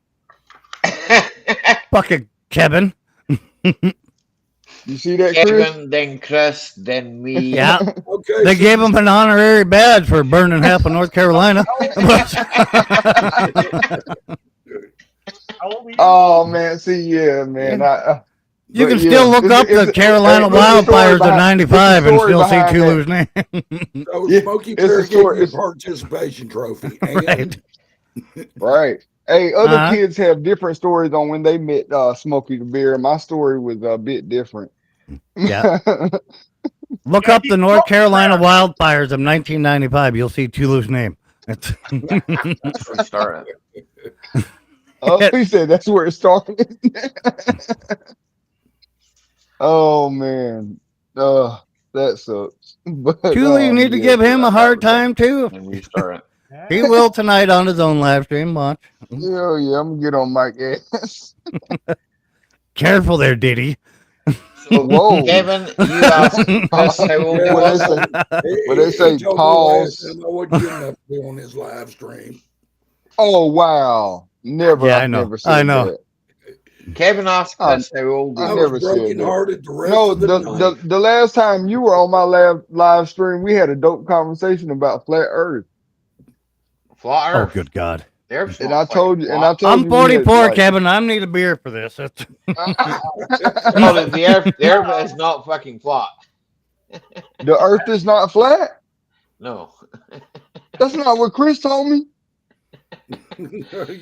Fucking Kevin. You see that, Chris? Kevin, then Chris, then me. Yeah. Okay. They gave him an honorary badge for burning half of North Carolina. Oh man, see, yeah, man. You can still look up the Carolina wildfires of '95 and still see Tulu's name. So Smokey Bear gave you a participation trophy. Right. Hey, other kids have different stories on when they met Smokey the Bear. My story was a bit different. Yeah. Look up the North Carolina wildfires of 1995. You'll see Tulu's name. That's where it started. Oh, he said that's where it started. Oh man, that sucks. But, Tulu, you need to give him a hard time too. And restart it. He will tonight on his own live stream. Watch. Yeah, I'm gonna get on Mike ass. Careful there, Diddy. So, whoa, Kevin, you asked Chris how old he was. When they say pause, I wasn't good enough to be on his live stream. Oh wow, never. Yeah, I know. Never said I know. That. Kevin asked Chris how old he I was. never said broken hearted. No, the last time you were on my live stream, we had a dope conversation about flat Earth. Flat Earth. Oh, good God. And I told you, I'm 44, Kevin. I need a beer for this. No, the earth is not fucking flat. The Earth is not flat. No. That's not what Chris told me. Sorry,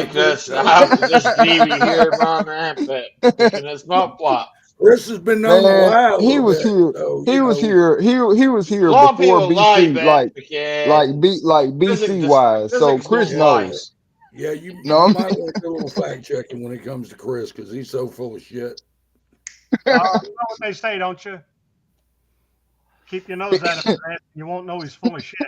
Chris. I have to disagree with you here, man. But it's not plot. Chris has been known to lie a Man, he little was bit. here. So, He you was know, here. He was A here lot of before people lie, BC, Ben, because BC wise. So physics Chris don't lie. knows. yeah, you No, might want to do a little fact checking when it comes to Chris because he's so full of shit. You know what they say, don't you? Keep your nose out of his ass, you won't know he's full of shit.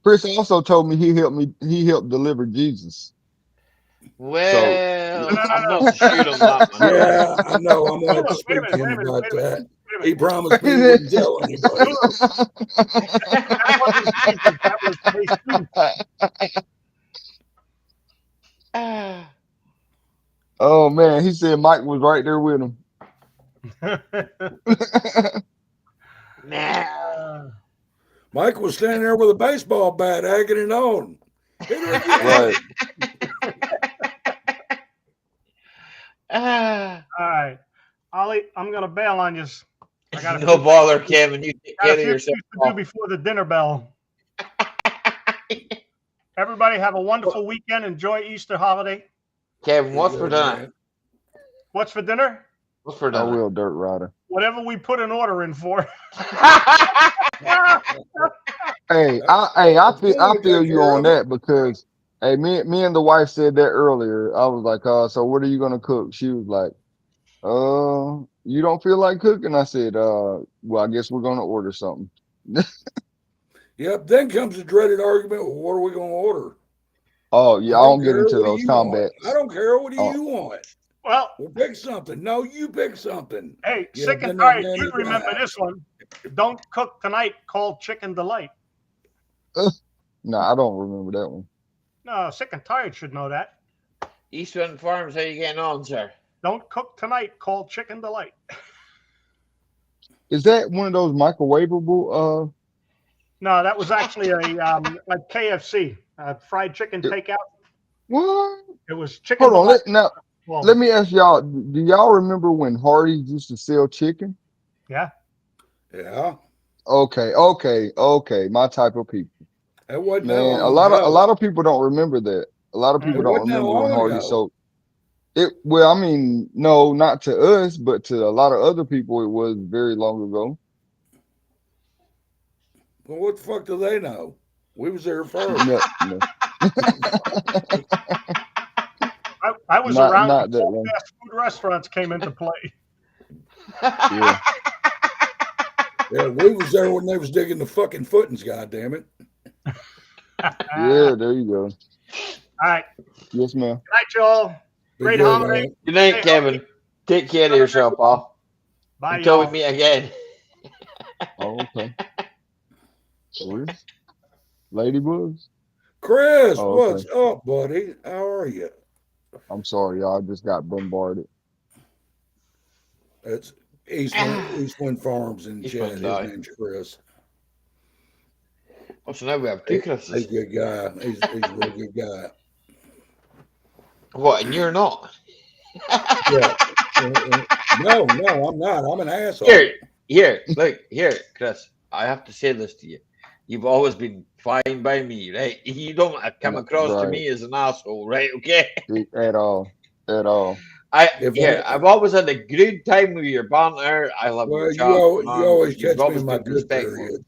Chris also told me he helped deliver Jesus. Well, No. I'm not so sure on that one. Yeah, I know. I'm going to have to Wait a speak to him minute, about wait a minute, that. wait a He minute. promised me he wouldn't tell anybody. That wasn't Jesus, that was Jesus. Oh man, he said Mike was right there with him. Nah. Mike was standing there with a baseball bat, egging it on. Hit her again. Right. All right, Ollie, I'm gonna bail on you. I got No bother, Kevin. You take care a of few yourself. things to do before the dinner bell. Everybody have a wonderful weekend. Enjoy Easter holiday. Kevin, what's for dinner? What's for dinner? What's for I dinner? will, Dirt Rider. Whatever we put an order in for. Hey, I feel you on that because hey, me and the wife said that earlier. I was like, so what are you gonna cook? She was like, you don't feel like cooking? I said, well, I guess we're gonna order something. Yep. Then comes the dreaded argument. Well, what are we going to order? Oh yeah, I don't get care. into What do those you combats. want? I don't care. What do Oh. you want? Well, We'll pick something. No, you pick something. hey, Yeah, sick and then- tired. then You it- remember this one. Don't cook tonight, call Chicken Delight. No, I don't remember that one. No, sick and tired should know that. Eastern Farms, how you getting on, sir? Don't cook tonight, call Chicken Delight. Is that one of those microwavable? No, that was actually a like KFC, fried chicken takeout. What? It was Chicken Hold on. Delight. Let me ask y'all. Do y'all remember when Hardee's used to sell chicken? Yeah. Yeah. Okay. My type of people. That wasn't that Man, long a ago. lot of people don't remember that. A lot of people It don't wasn't that remember when long Hardee's ago. sold. Well, I mean, no, not to us, but to a lot of other people, it was very long ago. Well, what the fuck do they know? We was there first. No. I was Not- around not that before long. fast food restaurants came into play. Yeah. Yeah, we was there when they was digging the fucking footings, goddammit. Yeah, there you go. All right. Yes, ma'am. Good night, y'all. Great Good, holiday. man. Good night, Hey, Kevin. Take care of yourself, Paul. Bye, Until y'all. we meet again. Oh, okay. Ladybugs? Chris, Oh, what's up, buddy? How are you? I'm sorry, y'all. I just got bombarded. That's Eastwind Farms in Eastwind, chat. His aye. name's Chris. Oh, so now we have two He's Chris's. a good guy. He's a real good guy. What, and you're not? Yeah. No, I'm not. I'm an asshole. Here, Chris. I have to say this to you. You've always been fine by me, right? You don't come across to Right. me as an asshole, right? Okay. At all. I've always had a good time with your banter. I love Well, your you, chat. you always You've catch me always in my been good respectful. period.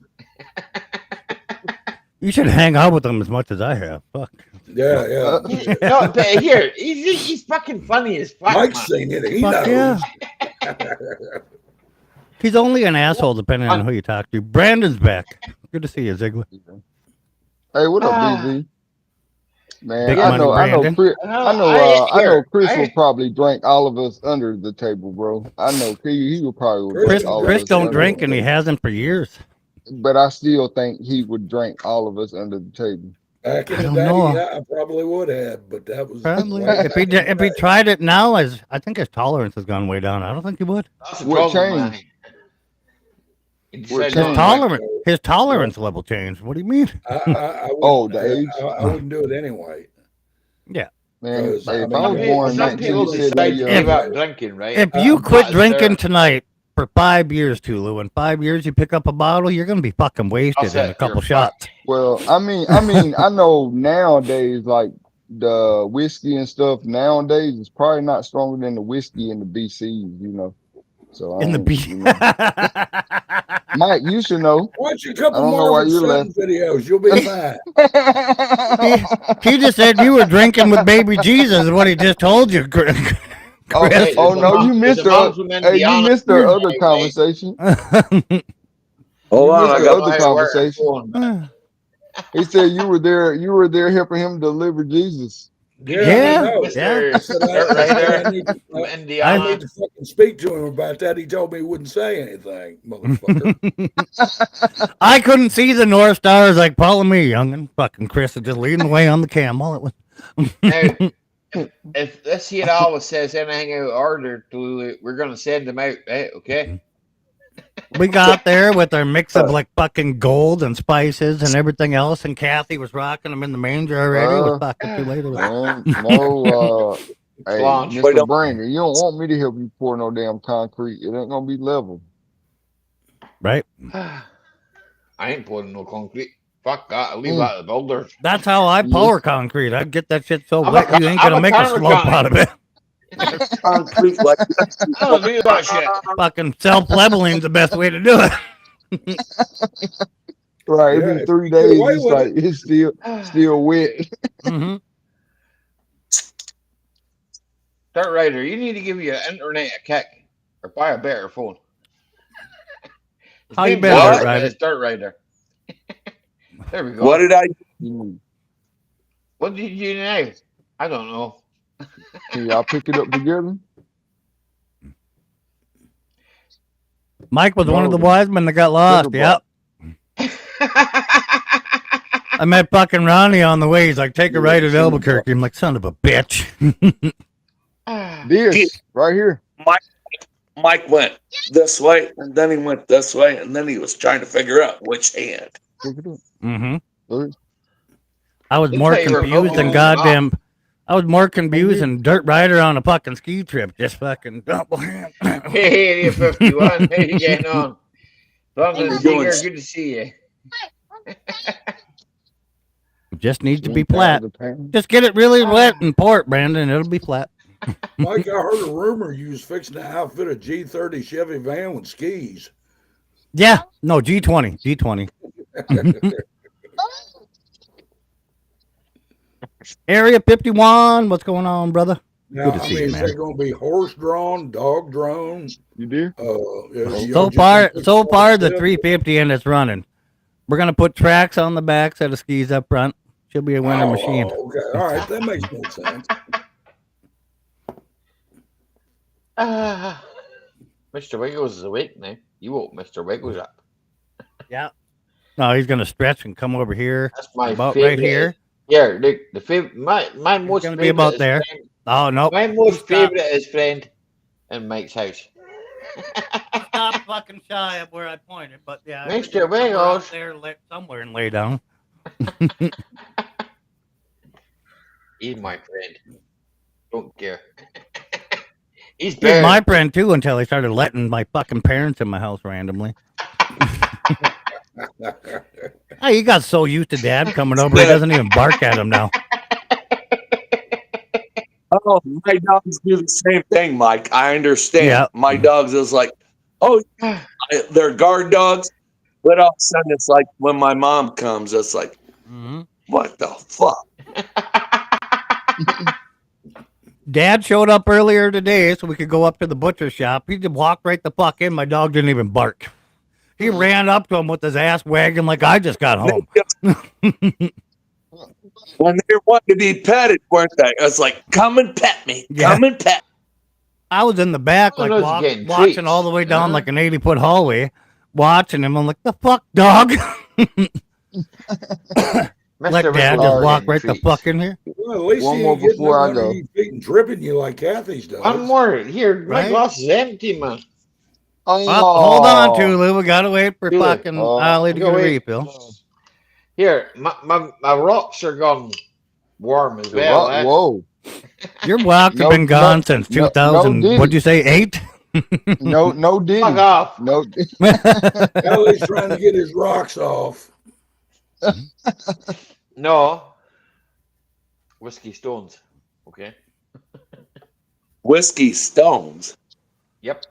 You should hang out with them as much as I have. Fuck. Yeah. No, but here, he's fucking funny as fuck, Mike's man. seen it. He Fuck knows. yeah. He's only an asshole depending on who you talk to. Brandon's back. Good to see you, Ziegler. Hey, what up, Ah. BZ? Man, Big I money, know Brandon. Chris. I know Chris I- will probably drink all of us under the table, bro. I know he will probably Chris- drink all of Chris us don't under drink the and he table. hasn't for years. But I still think he would drink all of us under the table. Back in I the don't day, know. yeah, I probably would have, but that was Probably. way If he back in the if he day. tried it now, I think his tolerance has gone way down. I don't think he would. That's the What problem, man. changed? He What decided His not changed? to drink. his tolerance level changed. What do you mean? I wouldn't, Oh, the age? I wouldn't do it anyway. Yeah. Man, Because, hey, I if mean, I was born in Some people decide to 1970, give up drinking, right? If you quit That's drinking their- tonight, for 5 years, Tulu. In 5 years, you pick up a bottle, you're gonna be fucking wasted in say a couple you're shots. Well, I mean, I know nowadays, like the whiskey and stuff nowadays is probably not stronger than the whiskey in the BCs, you know. So I In the ain't, beach. you know. Mike, you should know. Watch a I couple don't know why Marvin you Sutton videos. You'll be fine. He just said you were drinking with baby Jesus, is what he just told you, Chris. Oh, Hey, oh no, you missed the. Hey, you missed the other conversation. Hold You on, missed I the got other conversation. He said you were there helping him deliver Jesus. Yeah, I know. yeah. I said, I need to fucking speak to him about that. He told me he wouldn't say anything, motherfucker. I couldn't see the North Stars like Paul and me, youngin. Fucking Chris is just leading the way on the camel. It was. Now, if this here always says anything out of order, we're gonna send them out, right? Okay. We got there with our mix of like fucking gold and spices and everything else, and Kathy was rocking them in the manger already. It was fucking too late. No, hey, Launch. Mr. Brander, you don't want me to help you pour no damn concrete. It ain't gonna be level. Right? I ain't pouring no concrete. Fuck that. I leave that to the builders. That's how I pour concrete. I get that shit so I'm wet you ain't I'm gonna make a slope counter out of it. concrete like I don't do that shit. Fucking self-leveling's the best way to do it. Right, Yeah, it be if 3 you get days. away It's with like it. it's still wet. Mm-hmm. Dirt Rider, you need to give your internet a kick or buy a better phone. His How you name's been, Dirt Dirt Rider? It's Dirt Rider. There we go. what did I What did you do now? I don't know. Can y'all pick it up together? Mike was one of the No, wise men that got lost. sugar Yep. I met fucking Ronnie on the way. He's like, take a right at Albuquerque. I'm like, son of a bitch. This right here. Mike went this way, and then he went this way, and then he was trying to figure out which hand. Pick it up. Mm-hmm. Look. I was Didn't more say you were confused voting than on goddamn. I was more confused than Dirt Rider on a fucking ski trip. Just fucking double hand. Hey, you're 51. How you getting on? London Singer, good to see you. Just needs to be 1,000 flat. pounds. Just get it really wet and pour it, Brandon. It'll be flat. Mike, I heard a rumor you was fixing to outfit a G30 Chevy van with skis. Yeah. No, G20. G20. Area 51. What's going on, brother? Now, Good to I see mean, you, is man. that going to be horse drawn, dog drawn? You do? So far, the 350 and it's running. We're gonna put tracks on the back, set of skis up front. She'll be a winter machine. Oh, okay, all right, that makes more sense. Mr. Wiggles is awake now. You woke Mr. Wiggles up. Yeah. No, he's gonna stretch and come over here. That's my about favorite. right here. Yeah, look, the favorite. My most gonna favorite be about is there. Friend, Oh no. my most favorite is friend in Mike's house. Stop fucking shy of where I pointed, but yeah. Mr. Wiggles. There, somewhere and lay down. He's my friend. Don't care. He's He's my friend too until he started letting my fucking parents in my house randomly. Hey, he got so used to Dad coming over, he doesn't even bark at him now. Oh, my dogs do the same thing, Mike. I understand. Yeah. My dogs is like, oh, they're guard dogs. But all of a sudden, it's like when my mom comes, it's like, what the fuck? Dad showed up earlier today so we could go up to the butcher shop. He just walked right the fuck in. My dog didn't even bark. He ran up to him with his ass wagging like I just got home. When they wanted to be petted, weren't they? It's like, come and pet me. Yeah. Come and pet. I was in the back, like getting watching treats. all the way down like an 80-foot hallway, watching him. I'm like, the fuck, dog? Let Dad just walk right the fuck in here. Well, at least One he more ain't getting before I under go. your feet and tripping you like Kathy's does. One more. Here, my Right? glass is empty, man. Oh, hold on, Tulu. We gotta wait for Tulu. fucking Ollie to Go get a wait. refill. Here, my rocks are gone warm as well. Whoa. Your walk has been gone since 2000. Diddy. What'd you say, 8? No Diddy. Fuck off. No. Ellie's trying to get his rocks off. No. Whiskey Stones. Okay. Whiskey Stones. Yep.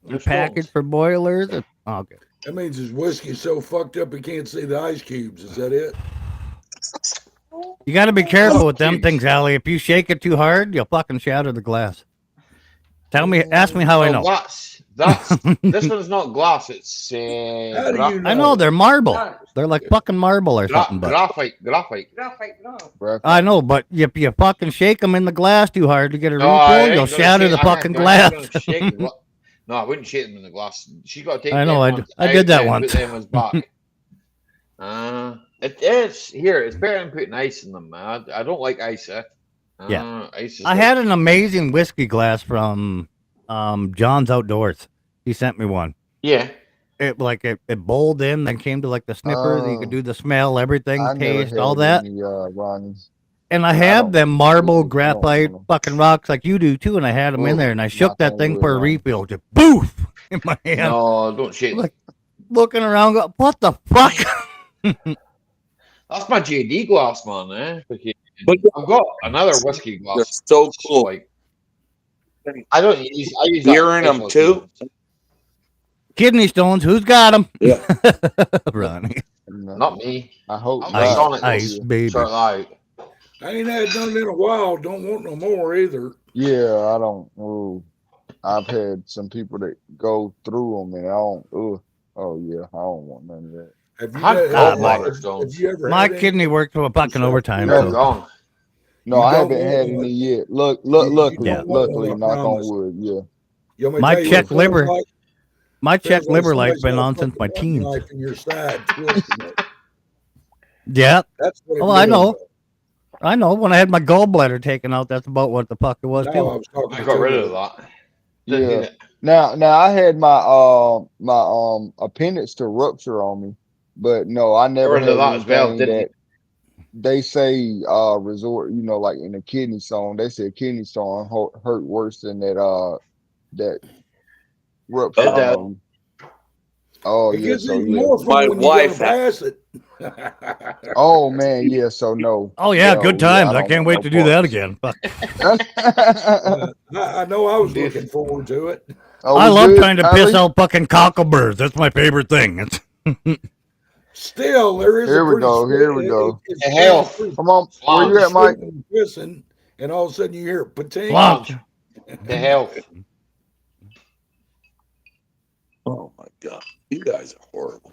The package for boilers. Oh, okay. That means his whiskey's so fucked up he can't see the ice cubes. Is that it? You got to be careful with them things, Allie. If you shake it too hard, you'll fucking shatter the glass. Ask me how I know. This one's not glass. It's How do you know? I know they're marble. They're like fucking marble or something. But graphite. Graphite, no. I know, but if you fucking shake them in the glass too hard to get a No, I refill, ain't you'll gonna shatter shake- the I'm not fucking gonna- glass. I'm gonna shake the No, I wouldn't shake them in the glass. She's got to take. I know, them ones I out did that and once. Put them ones back. It is here. It's better than putting ice in them. I don't like ice. Yeah. Ice is I had an amazing whiskey glass from John's Outdoors. He sent me one. Yeah. It bowled in, then came to like the snipper. You could do the smell, everything, I never taste, had all that. any, Ronnie's. And I have them marble graphite fucking rocks like you do too, and I had them in there, and I shook that thing for a refill, just boof in my hand. No, don't shake. Like looking around, go, what the fuck? That's my JD glass, man. But I've got another whiskey glass. They're so cool. Like, I use You're in them too? Kidney stones, who's got them? Yeah. Ronnie. Not me. I hope I'm not. on it. Ice, baby. Sort out. I ain't had none in a while. Don't want no more either. Yeah, I don't. Ooh. I've had some people that go through them, and I don't. Oh yeah, I don't want none of that. Have you, I've had- got have- water have stones. you ever My had any? kidney worked for fucking overtime. They're So. gone. No, You I don't haven't had want any yet. Luckily, don't want luckily, one, I knock on promise. wood. Yeah. You want me to My tell you check what it feels liver- like? My Feels check like liver somebody's light's been got a on since my fucking teens. knife in your side, twisting it. Yeah. That's what it Oh, I feels know. like. I know. When I had my gallbladder taken out, that's about what the fuck it was No, too. I was talking I got to rid you. of that. Didn't Yeah. need it. Now I had my appendix to rupture on me, but no, I never rid had of that as well, anything didn't that they say resort. You know, like in a kidney stone, they say kidney stone hurt worse than that rupture. It does. on you. Oh It yeah, gets so even yeah. more fun My when you wife go pass it. Oh man, yeah. So no. Oh yeah, No, good yeah, times. I don't can't want wait to no do that parts. again. Fuck. I know I was looking forward to it. Oh, I we love good, trying to piss Ali? out fucking cockleburs. That's my favorite thing. It's Still, there is Here a we pretty go, here we go. It's The hell. Come on, where you at, Mike? Pissing, and all of a sudden you hear pating. Plunge. The hell. Oh my god, you guys are horrible.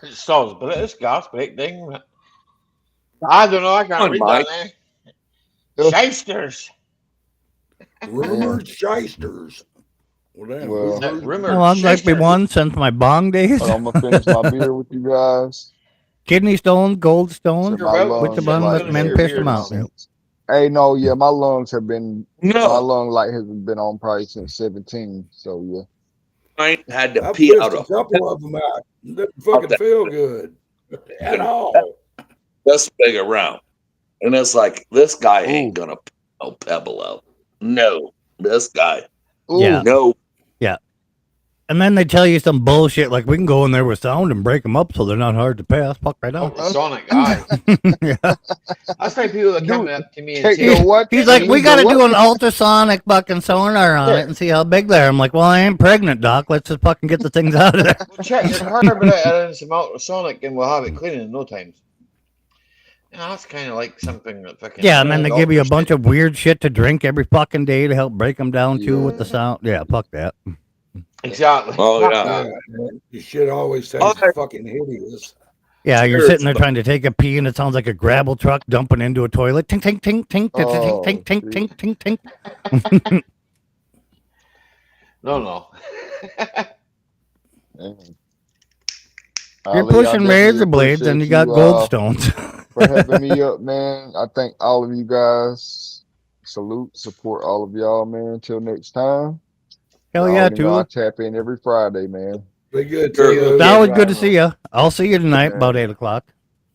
It sounds British gas break thing. I don't know. I can't Come on, read Mike. that now. Shysters. Rumors, shysters. Well, damn, Well, who's- Rumor. Well, I'd like to be shysters. one since my bong days. But I'm gonna finish my beer with you guys. Kidney stones, gold stones. My Which lungs one like let men beer piss here them out? since- Hey, no, yeah, my lungs have been my No, lung light has been on probably since 17. So yeah. I had to I pee pissed out a a couple of them out. Didn't fucking feel good at all. this big around, and it's like this guy ain't Ooh. gonna pee no pebble out. No, this guy. Ooh, Yeah. No, And then they tell you some bullshit like we can go in there with sound and break them up so they're not hard to pass. Fuck right Oh, out. the Sonic guy. Yeah. That's like people that come Dude, up to me and Hey, say, you know what? He's like, You we know got to what? do an ultrasonic fucking sonar on Yeah. it and see how big they are. I'm like, well, I ain't pregnant, doc. Let's just fucking get the things out of there. well, check your carburetor and some ultrasonic and we'll have it clean in no time. You know, that's kind of like something that fucking. Yeah, and then they give you a bunch of weird shit to drink every fucking day to help break them down too with the sound. Yeah, fuck that. Exactly. Oh, Fuck yeah. that. Your shit always tastes Oh, fucking hideous. Yeah, you're Sure, sitting there it's- trying to take a pee and it sounds like a gravel truck dumping into a toilet. Tink, tink, tink, tink, tink, Oh, tink, tink, shit. tink, tink, tink. No. Man. You're Ali, I pushing definitely razor blades and you appreciate got gold stones. for having me up, man. I thank all of you guys. Salute, support all of y'all, man. Until next time. Hell I yeah, already know I too. tap in every Friday, man. Be good. Sure. Too. It's always good to see you. I'll see you tonight Yeah. about 8 o'clock.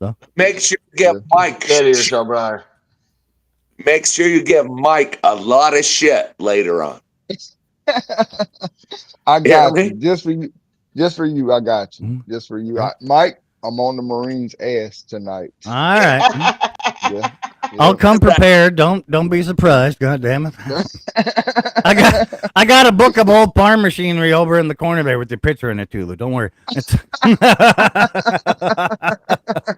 So Make sure you get Mike. Get yourself, brother. Make sure you give Mike a lot of shit later on. I Hear got me? you. Just for you. Just for you. I got you. Mhm. Just for you. Okay. Mike, I'm on the Marines' ass tonight. All right. Yeah. I'll come prepared. Don't be surprised. God damn it. I got a book of old farm machinery over in the corner there with your picture in it, Tulu. Don't worry. It's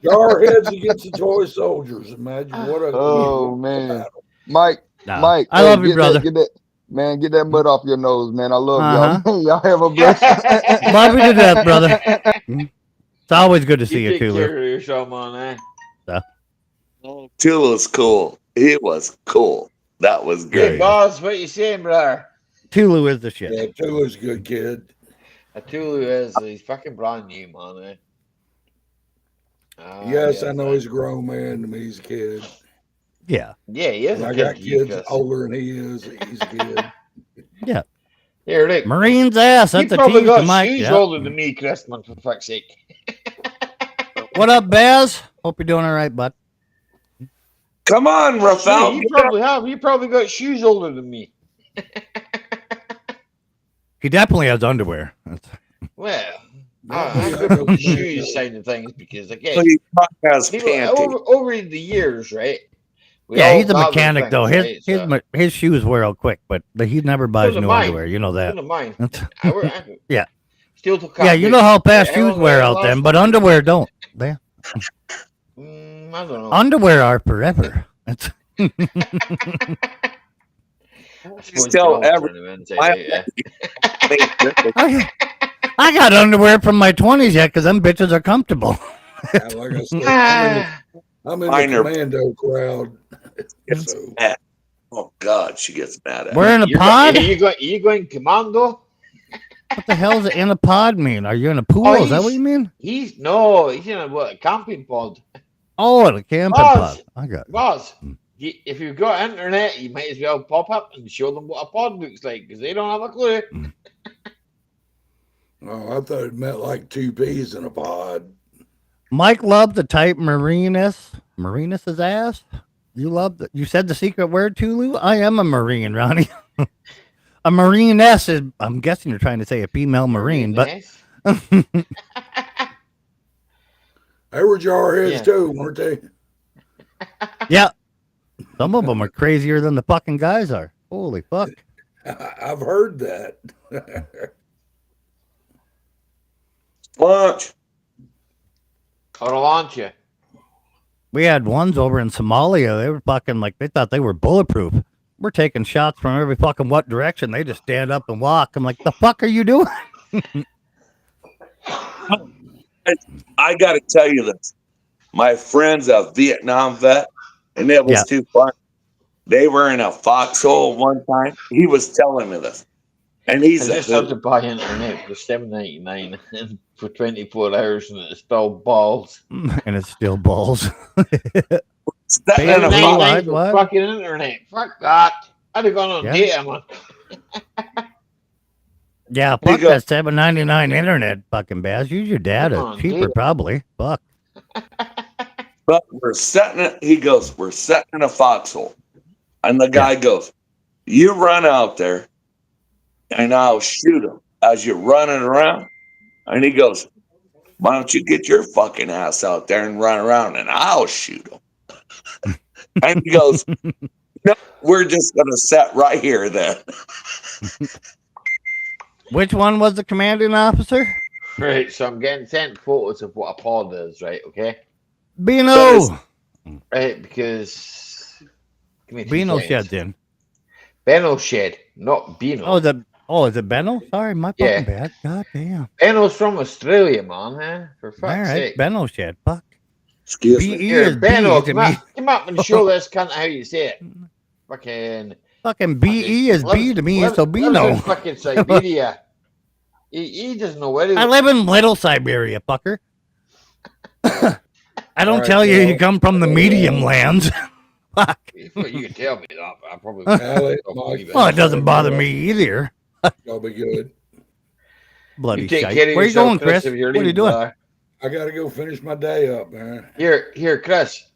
Jarheads against the toy soldiers. Imagine what a Oh man, Mike, No, Mike, I love you, get brother. get that, man, get that mud off your nose, man. I love Uh-huh. y'all. Y'all have a blessed. Love you to death, brother. It's always good to see You you, take Tulu. care of yourself, man. Tula's cool. He was cool. That was Hey, great. boss, what you saying, brother? Tulu is the shit. Yeah, Tulu's a good kid. Tulu is, he's fucking brand new, man. Yes, I know he's a grown man. To me, he's a kid. Yeah. Yeah, he is And a I kid got to you, kids Chris. older than he is. He's a kid. Yeah. Here, look. Marine's ass. You That's a probably tease to got Mike. shoes Yeah. older than me, Chris, man, for fuck's sake. What up, Baz? Hope you're doing all right, bud. Come on, Yeah, Rafael. you probably have. You probably got shoes older than me. He definitely has underwear. Well, Yeah, I'm good with the shoes side of things because, again, He has people, panties. over the years, right? we Yeah, all he's a gather mechanic, though. things, right? His shoes wear out quick, but he never buys So do new mine. underwear. You know that. So do mine. That's- Yeah. Steel to Yeah, you know how fast shoes wear out then, but underwear don't. They, I don't know. underwear are forever. That's Still ever. I got underwear from my 20s yet because them bitches are comfortable. Yeah, like I said, I'm in Minor. the commando crowd. Gets mad. Oh God, she gets mad at We're in a You're pod? you going commando? What the hell does in a pod mean? Are you in a pool? Oh, Is that what you mean? He's in a camping pod. Oh, in a camping Boss, pod. I got it. Boss, if you've got internet, you might as well pop up and show them what a pod looks like because they don't have a clue. Oh, I thought it meant like two peas in a pod. Mike loved the type Marinus. Marinus's ass? You said the secret word, Tulu? I am a Marine, Ronnie. A Mariness is, I'm guessing you're trying to say a female Marine, but. They were jarheads too, weren't they? Yeah. Some of them are crazier than the fucking guys are. Holy fuck. I've heard that. Lunch. I'll launch you. We had ones over in Somalia. They were fucking like, they thought they were bulletproof. We're taking shots from every fucking what direction. They just stand up and walk. I'm like, the fuck are you doing? I got to tell you this. My friend's a Vietnam vet, and it was too fun. They were in a foxhole one time. He was telling me this. And he's I just had to buy internet for $7.99 for 24 hours, and it's still balls. And it's still balls. $7.99 for fucking internet. Fuck that. I'd have gone on data, man. Yeah, fuck that $7.99 internet, fucking Baz. Use your data. Cheaper, probably. Fuck. But we're setting in a foxhole. And the guy goes, you run out there and I'll shoot him as you're running around. And he goes, why don't you get your fucking ass out there and run around and I'll shoot him. And he goes, no, we're just going to set right here then. Which one was the commanding officer? Right, so I'm getting sent photos of what a pod is, right? Okay? Bino! Right, because... Bino shed's in. Beno shed, not Bino. Is it Beno? Sorry, my fucking bad. God damn. Beno's from Australia, man, huh? For fuck's sake. Beno shed. Fuck. Excuse me. Here, Beno, come up and show this cunt how you say it. Fucking B-E is B to me, so Bino. Fucking Siberia. He doesn't know where he I live in Little Siberia, fucker. I don't tell you you come from the medium lands. Fuck. You can tell me that, but I probably well, it doesn't bother me either. Y'all be good. Bloody take shite. care of Where you yourself, going, Chris? if you're What are you leaving, doing? brother. I got to go finish my day up, man. Here, Chris.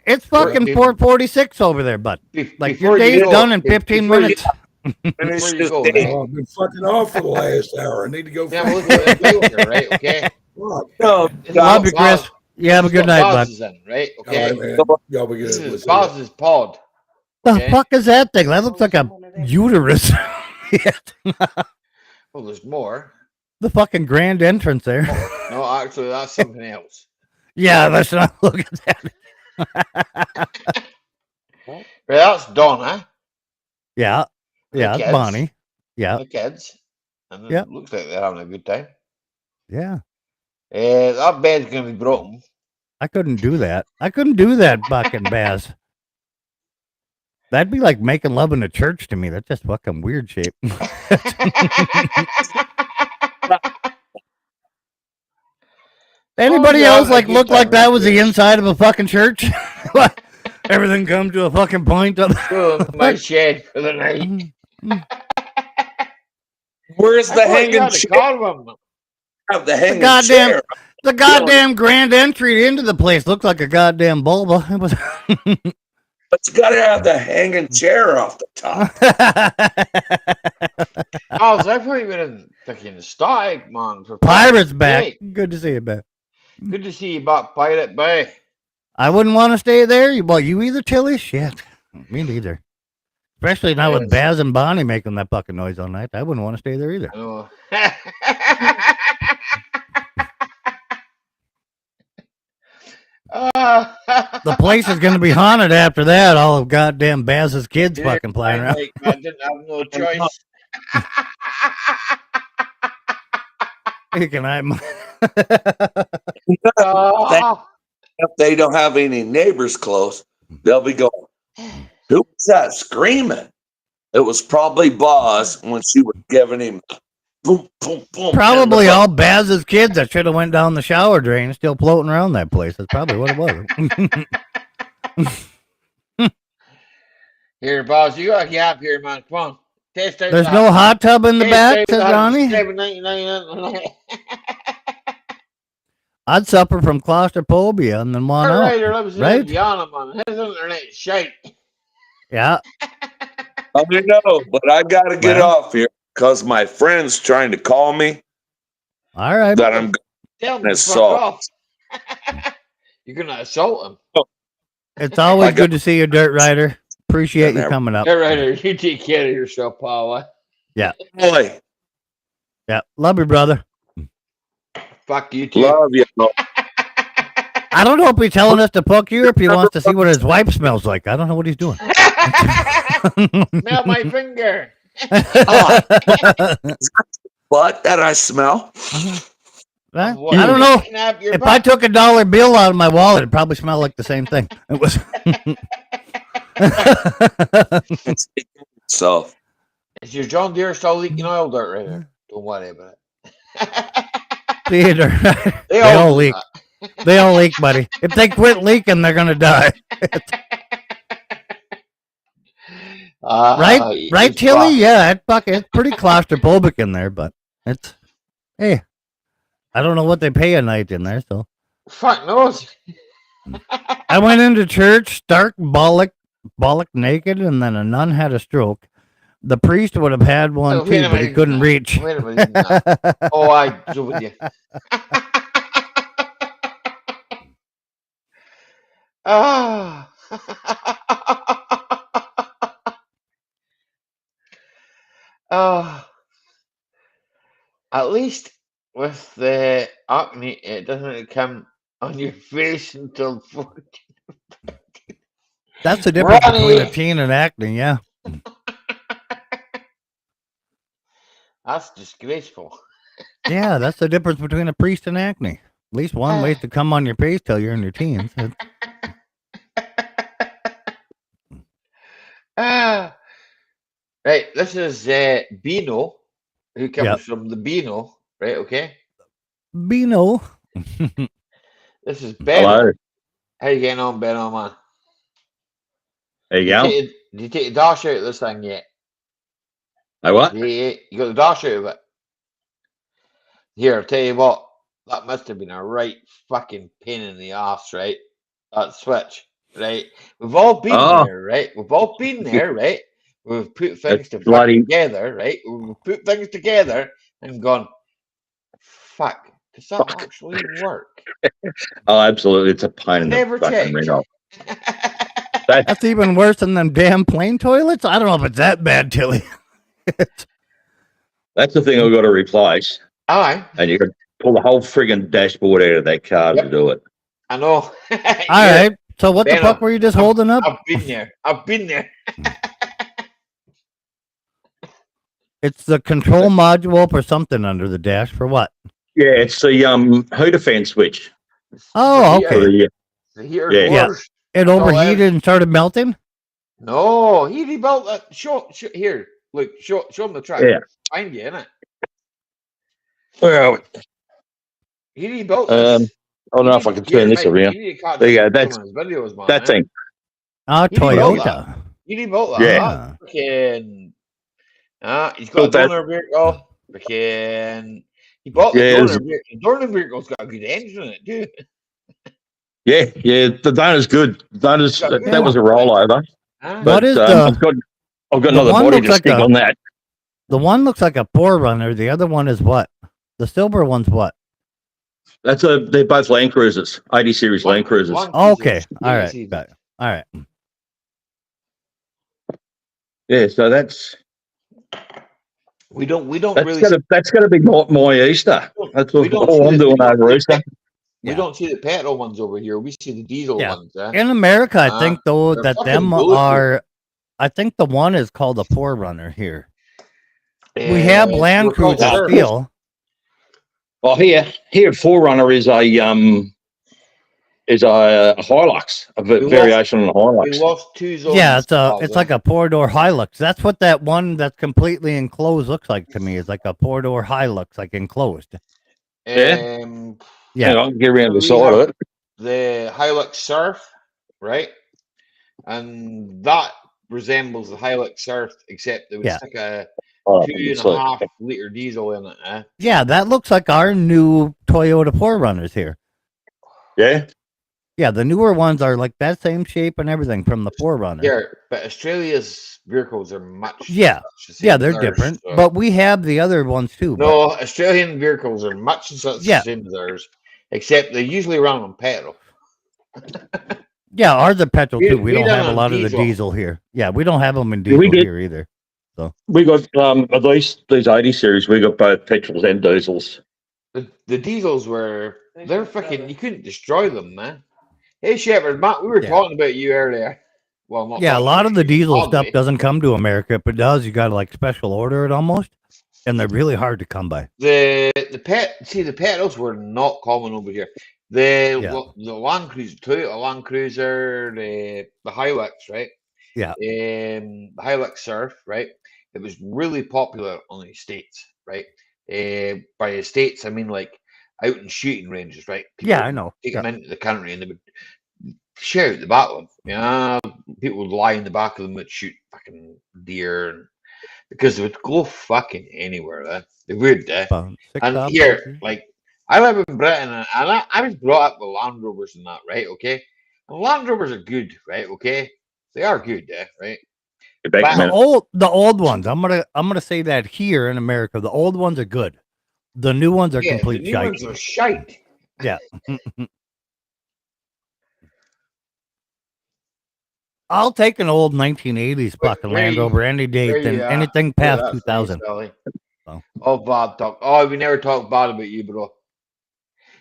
It's fucking 4:46 over there, bud. Like your Before you day's go, done in 15 before you- minutes. Finish Before you this go, day. right? Oh, I've been fucking off for the last hour. I need to go. Yeah, look at the picture, right? Okay. Fuck. No, This is Love what you, Chris. Boz- You have a this is good what night, Boz bud. is in, right? All Okay. right, man. Y'all be This good. We'll is see ya. Boz's pod. The Okay. fuck is that thing? That looks like a uterus. Well, there's more. The fucking grand entrance there. No, actually, that's something else. Yeah, let's not look at that. Right, that's Donna. Yeah, The yeah, kids. Bonnie. Yeah, The kids. And it Yep. looks like they're having a good time. yeah. That bed's going to be broken. I couldn't do that. I couldn't do that, fucking Baz. That'd be like making love in a church to me. That's just fucking weird shape. Anybody yeah, else having a like good look time like in that a was the church. inside of a fucking church? Everything comes to a fucking point. Go to my shed for the night. Where's I the thought you hanging had a chair? cardroom. Have the hanging goddamn- chair. The goddamn grand entry into the place looks like a goddamn bulba. It was. But you gotta have the hanging chair off the top. Oh, so I thought you were in fucking Static, man. For Pirate's fuck's back. sake. Good to see you back. Good to see you back, Pirate Bay. I wouldn't want to stay there. Well, you either, Tilly? Shit. Me neither. Especially now with Yes. Baz and Bonnie making that fucking noise all night. I wouldn't want to stay there either. I know. The place is going to be haunted after that. All of goddamn Baz's kids fucking playing around. Like, I didn't have no choice. You can I. Oh, If they don't have any neighbors close, they'll be going, who was that screaming? It was probably Boz when she was giving him boom, boom, boom. Probably all Baz's kids that should have went down the shower drain still floating around that place. That's probably what it was. here, boss, you got a gap here, man. Come on. Taste out There's that. no hot tub in the Taste back, out says that Ronnie. $7.99. I'd suffer from claustrophobia and then want Our out. writer lives in Right? Indiana, man. His internet is shite. Yeah. I know, but I got to get Well. off here because my friend's trying to call me All right. that I'm Tell him gonna to fuck assault. off. You're going to assault him. It's always I got- good to see you, Dirt Rider. Appreciate you Never- coming up. All right, you take care of yourself, pal. Boy, Yeah. Love you, brother. Fuck you too. love you. I don't know if he's telling us to fuck you or if he wants to see what his wife smells like. I don't know what he's doing. Smell my finger. What that I smell? Huh? What, I don't know. snap your If butt? I took a dollar bill out of my wallet, it'd probably smell like the same thing. It was. So Is your John Deere still leaking oil, Dirt Rider? Don't worry about it. Theater. They all leak. They all leak, buddy. If they quit leaking, they're gonna die. Right? Right, it's Tilly? rough. Yeah, it's pretty claustrophobic in there, but it's hey. I don't know what they pay a night in there, so Fuck knows. I went into church, stark bollock naked, and then a nun had a stroke. The priest would have had one Oh, wait too, a but he minute. couldn't reach. Wait a minute. Oh, I do with you. Ah. Oh. At least with the acne, it doesn't come on your face until 14. That's the difference between a Ronnie. teen and acne, yeah. That's disgraceful. Yeah, that's the difference between a priest and acne. At least one ways to come on your face till you're in your teens. Ah. Right, this is Beano, who comes Yep. from the Beano, right? Okay. Beano. This is Benno. How you getting on, Benno, man? There you go. Did you take the dash out of this thing yet? I what? Yeah, you got the dash out of it. Here, I'll tell you what. That must have been a right fucking pain in the ass, right? That switch, right? We've all been Oh, there, right? We've all been there, right? We've put it's things to fucking bloody. together, right? We've put things together and gone, fuck, does that actually work? Oh, absolutely. It's a pain in the Never fucking checked. ring off. That, That's even worse than them damn plane toilets. I don't know if it's that bad, Tilly. that's the thing I've got to replace. Aye, And you got to pull the whole friggin' dashboard out of that car to Yep. do it. I know. All Yeah, right. So what the Benno, fuck were you just holding up? I've been there. I've been there. It's the control module for something under the dash. For what? Yeah, it's the heater fan switch. Oh, The okay. heater- The, The heater Yeah. cores. It That's all I have. overheated and started melting. No, he rebuilt that. Show here. Look, show him the track. Yeah. Find you, innit? Where are we? He rebuilt Um, this. I don't know if I can turn this around. You need to catch There you go. some That's of his videos, man. that thing. Ah, He rebuilt Toyota. He rebuilt that. Yeah. That fucking, he's got Built a that. donor vehicle. Fucking, he bought the Yeah, it donor was- vehicle. The donor vehicle's got a good engine in it, too. Yeah, the donor's good. Donor's Got good that was a rollover. Huh? What But is I've got the another one body looks to like stick a- on that. The one looks like a 4Runner. The other one is what? The silver one's what? They're both Land Cruisers, 80 series Land Cruisers. One Oh, piece of okay. All right. shit. Got it. All right. Yeah, so that's We don't really. that's gonna be my Easter. That's we don't all see I'm the- doing we don't over see Easter. We Yeah. don't see the petrol ones over here. We see the diesel Yeah. ones. Eh? In America, I think though they're that fucking them bulletproof. are. I think the one is called a 4Runner here. We have Land we're called Cruiser Surf. steel. Well, here Forerunner is a Hilux, a We variation on the We Hilux. lost two zones. Yeah, it's like a 4-door Hilux. That's what that one that's completely enclosed looks like to me. It's like a 4-door Hilux, like enclosed. Yeah. Um, Yeah. Hang on, get around the we side of have it. the Hilux Surf, right? And that resembles the Hilux Surf, except they would Yeah. stick a Oh, 2.5 liter diesel in it. Eh? Yeah, that looks like our new Toyota 4Runners here. Yeah. Yeah, the newer ones are like that same shape and everything from the 4Runner. Here, but Australia's vehicles are much. Yeah. much the same Yeah, as they're ours, different. so- But we have the other ones too. No, Australian vehicles are much the Yeah. same as ours, except they usually run on petrol. Yeah, ours are petrol We- too. We we don't run have a on lot of the diesel. diesel here. Yeah, we don't have them in We diesel did- here either. We got at least these 80 series. We got both petrols and diesels. The diesels they're fucking. You couldn't destroy them, man. Hey, Shepard, Matt, we were Yeah. talking about you earlier. Well, not Yeah, a talking lot about of the you, diesel called stuff me. doesn't come to America. If it does, you got to like special order it almost, and they're really hard to come by. The petrol's were not common over here. The Land Cruiser, Toyota Land Cruiser, the Hilux, right? Yeah. The Hilux Surf, right? It was really popular on the States, right? By the States, I mean like out in shooting ranges, right? Yeah, I know. Take Yeah. them into the country and they would shout the back of them. Yeah, people would lie in the back of them and shoot fucking deer, and because they would go fucking anywhere. They would. About 6 And hours. here, like, I live in Britain, and I was brought up with Land Rovers and that, right? Okay, and Land Rovers are good, right? Okay, they are good, right? Get back a But- minute. the old ones. I'm gonna say that here in America, the old ones are good. The new ones are Yeah, complete the new shite. ones are shite. Yeah. I'll take an old 1980s fucking There Land you- Rover any day there than you are. anything Yeah, past that's 2000. nice, Sally. So. Oh, bad talk. Oh, we never talk bad about you, bro.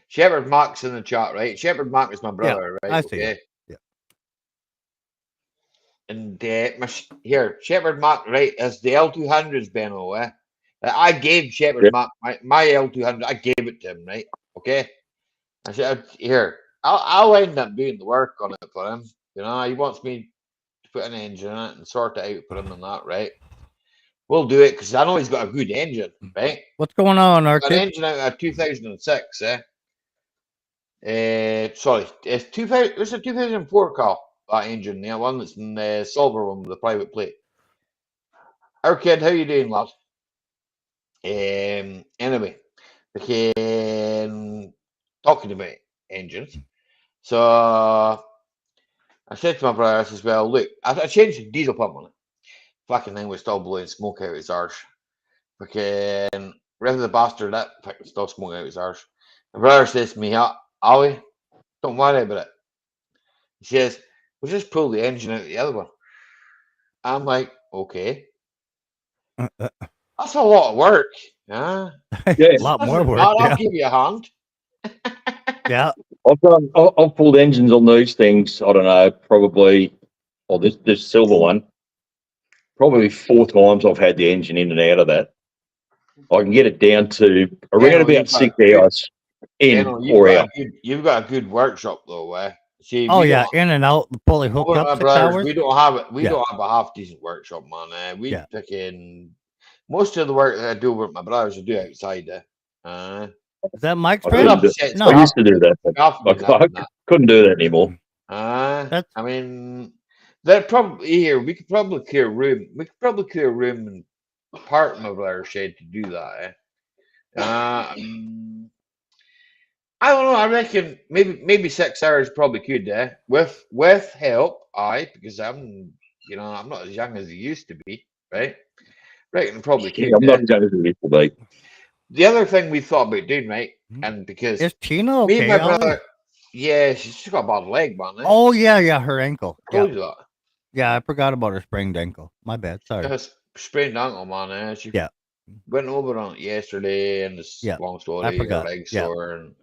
Shepard Mack's in the chat, right? Shepard Mack is my brother, right? I see it. Yeah. And here, Shepard Mack, right, is the L200s, Benno, eh? I gave Shepard Yeah. Mack my L200. I gave it to him, right? Okay. I said, here, I'll end up doing the work on it for him. You know, he wants me to put an engine in it and sort it out for him and that, right? We'll do it because I know he's got a good engine, right? What's going on, Got an Arctic? engine out of 2006, eh? Sorry, it's 2000. It's a 2004 car. That engine, the one that's in the silver one with the private plate. Our kid, how you doing, lad? Anyway, talking about engines. So I said to my brother, I says, well, look, I changed the diesel pump on it. Fucking thing was still blowing smoke out of his arse. Fucking rev the bastard up, fucking still smoke out of his arse. My brother says to me, Ollie, don't worry about it. He says, we'll just pull the engine out of the other one. I'm like, okay. That's a lot of work. Yeah. A lot more work. I'll give you a hand. Yeah. I've pulled engines on these things. I don't know, probably. Oh, this silver one. Probably 4 times I've had the engine in and out of that. I can get it down to around about 6 hours in or out. You've got a good workshop though, See, oh yeah, in and out, fully hooked up 6 hours. We don't have it. We don't have a half decent workshop, man. We fucking most of the work that I do with my brothers, I do outside there. Is that Mike's friend? No, I used to do that. I couldn't do that anymore. I mean, that probably here we could probably clear room. We could probably clear room and part of my brother's shed to do that. I don't know. I reckon maybe 6 hours probably could. With help, because I'm not as young as I used to be, right? Reckon probably could. Yeah, I'm not as young as I used to be. The other thing we thought about doing, right, and because is Tina okay? Me and my brother, yeah, she's got a bad leg, man. Oh yeah, her ankle. I told you that. Yeah, I forgot about her sprained ankle. My bad. Sorry. Sprained ankle, man. She went over on it yesterday, and it's long story. I forgot. Her leg sore, and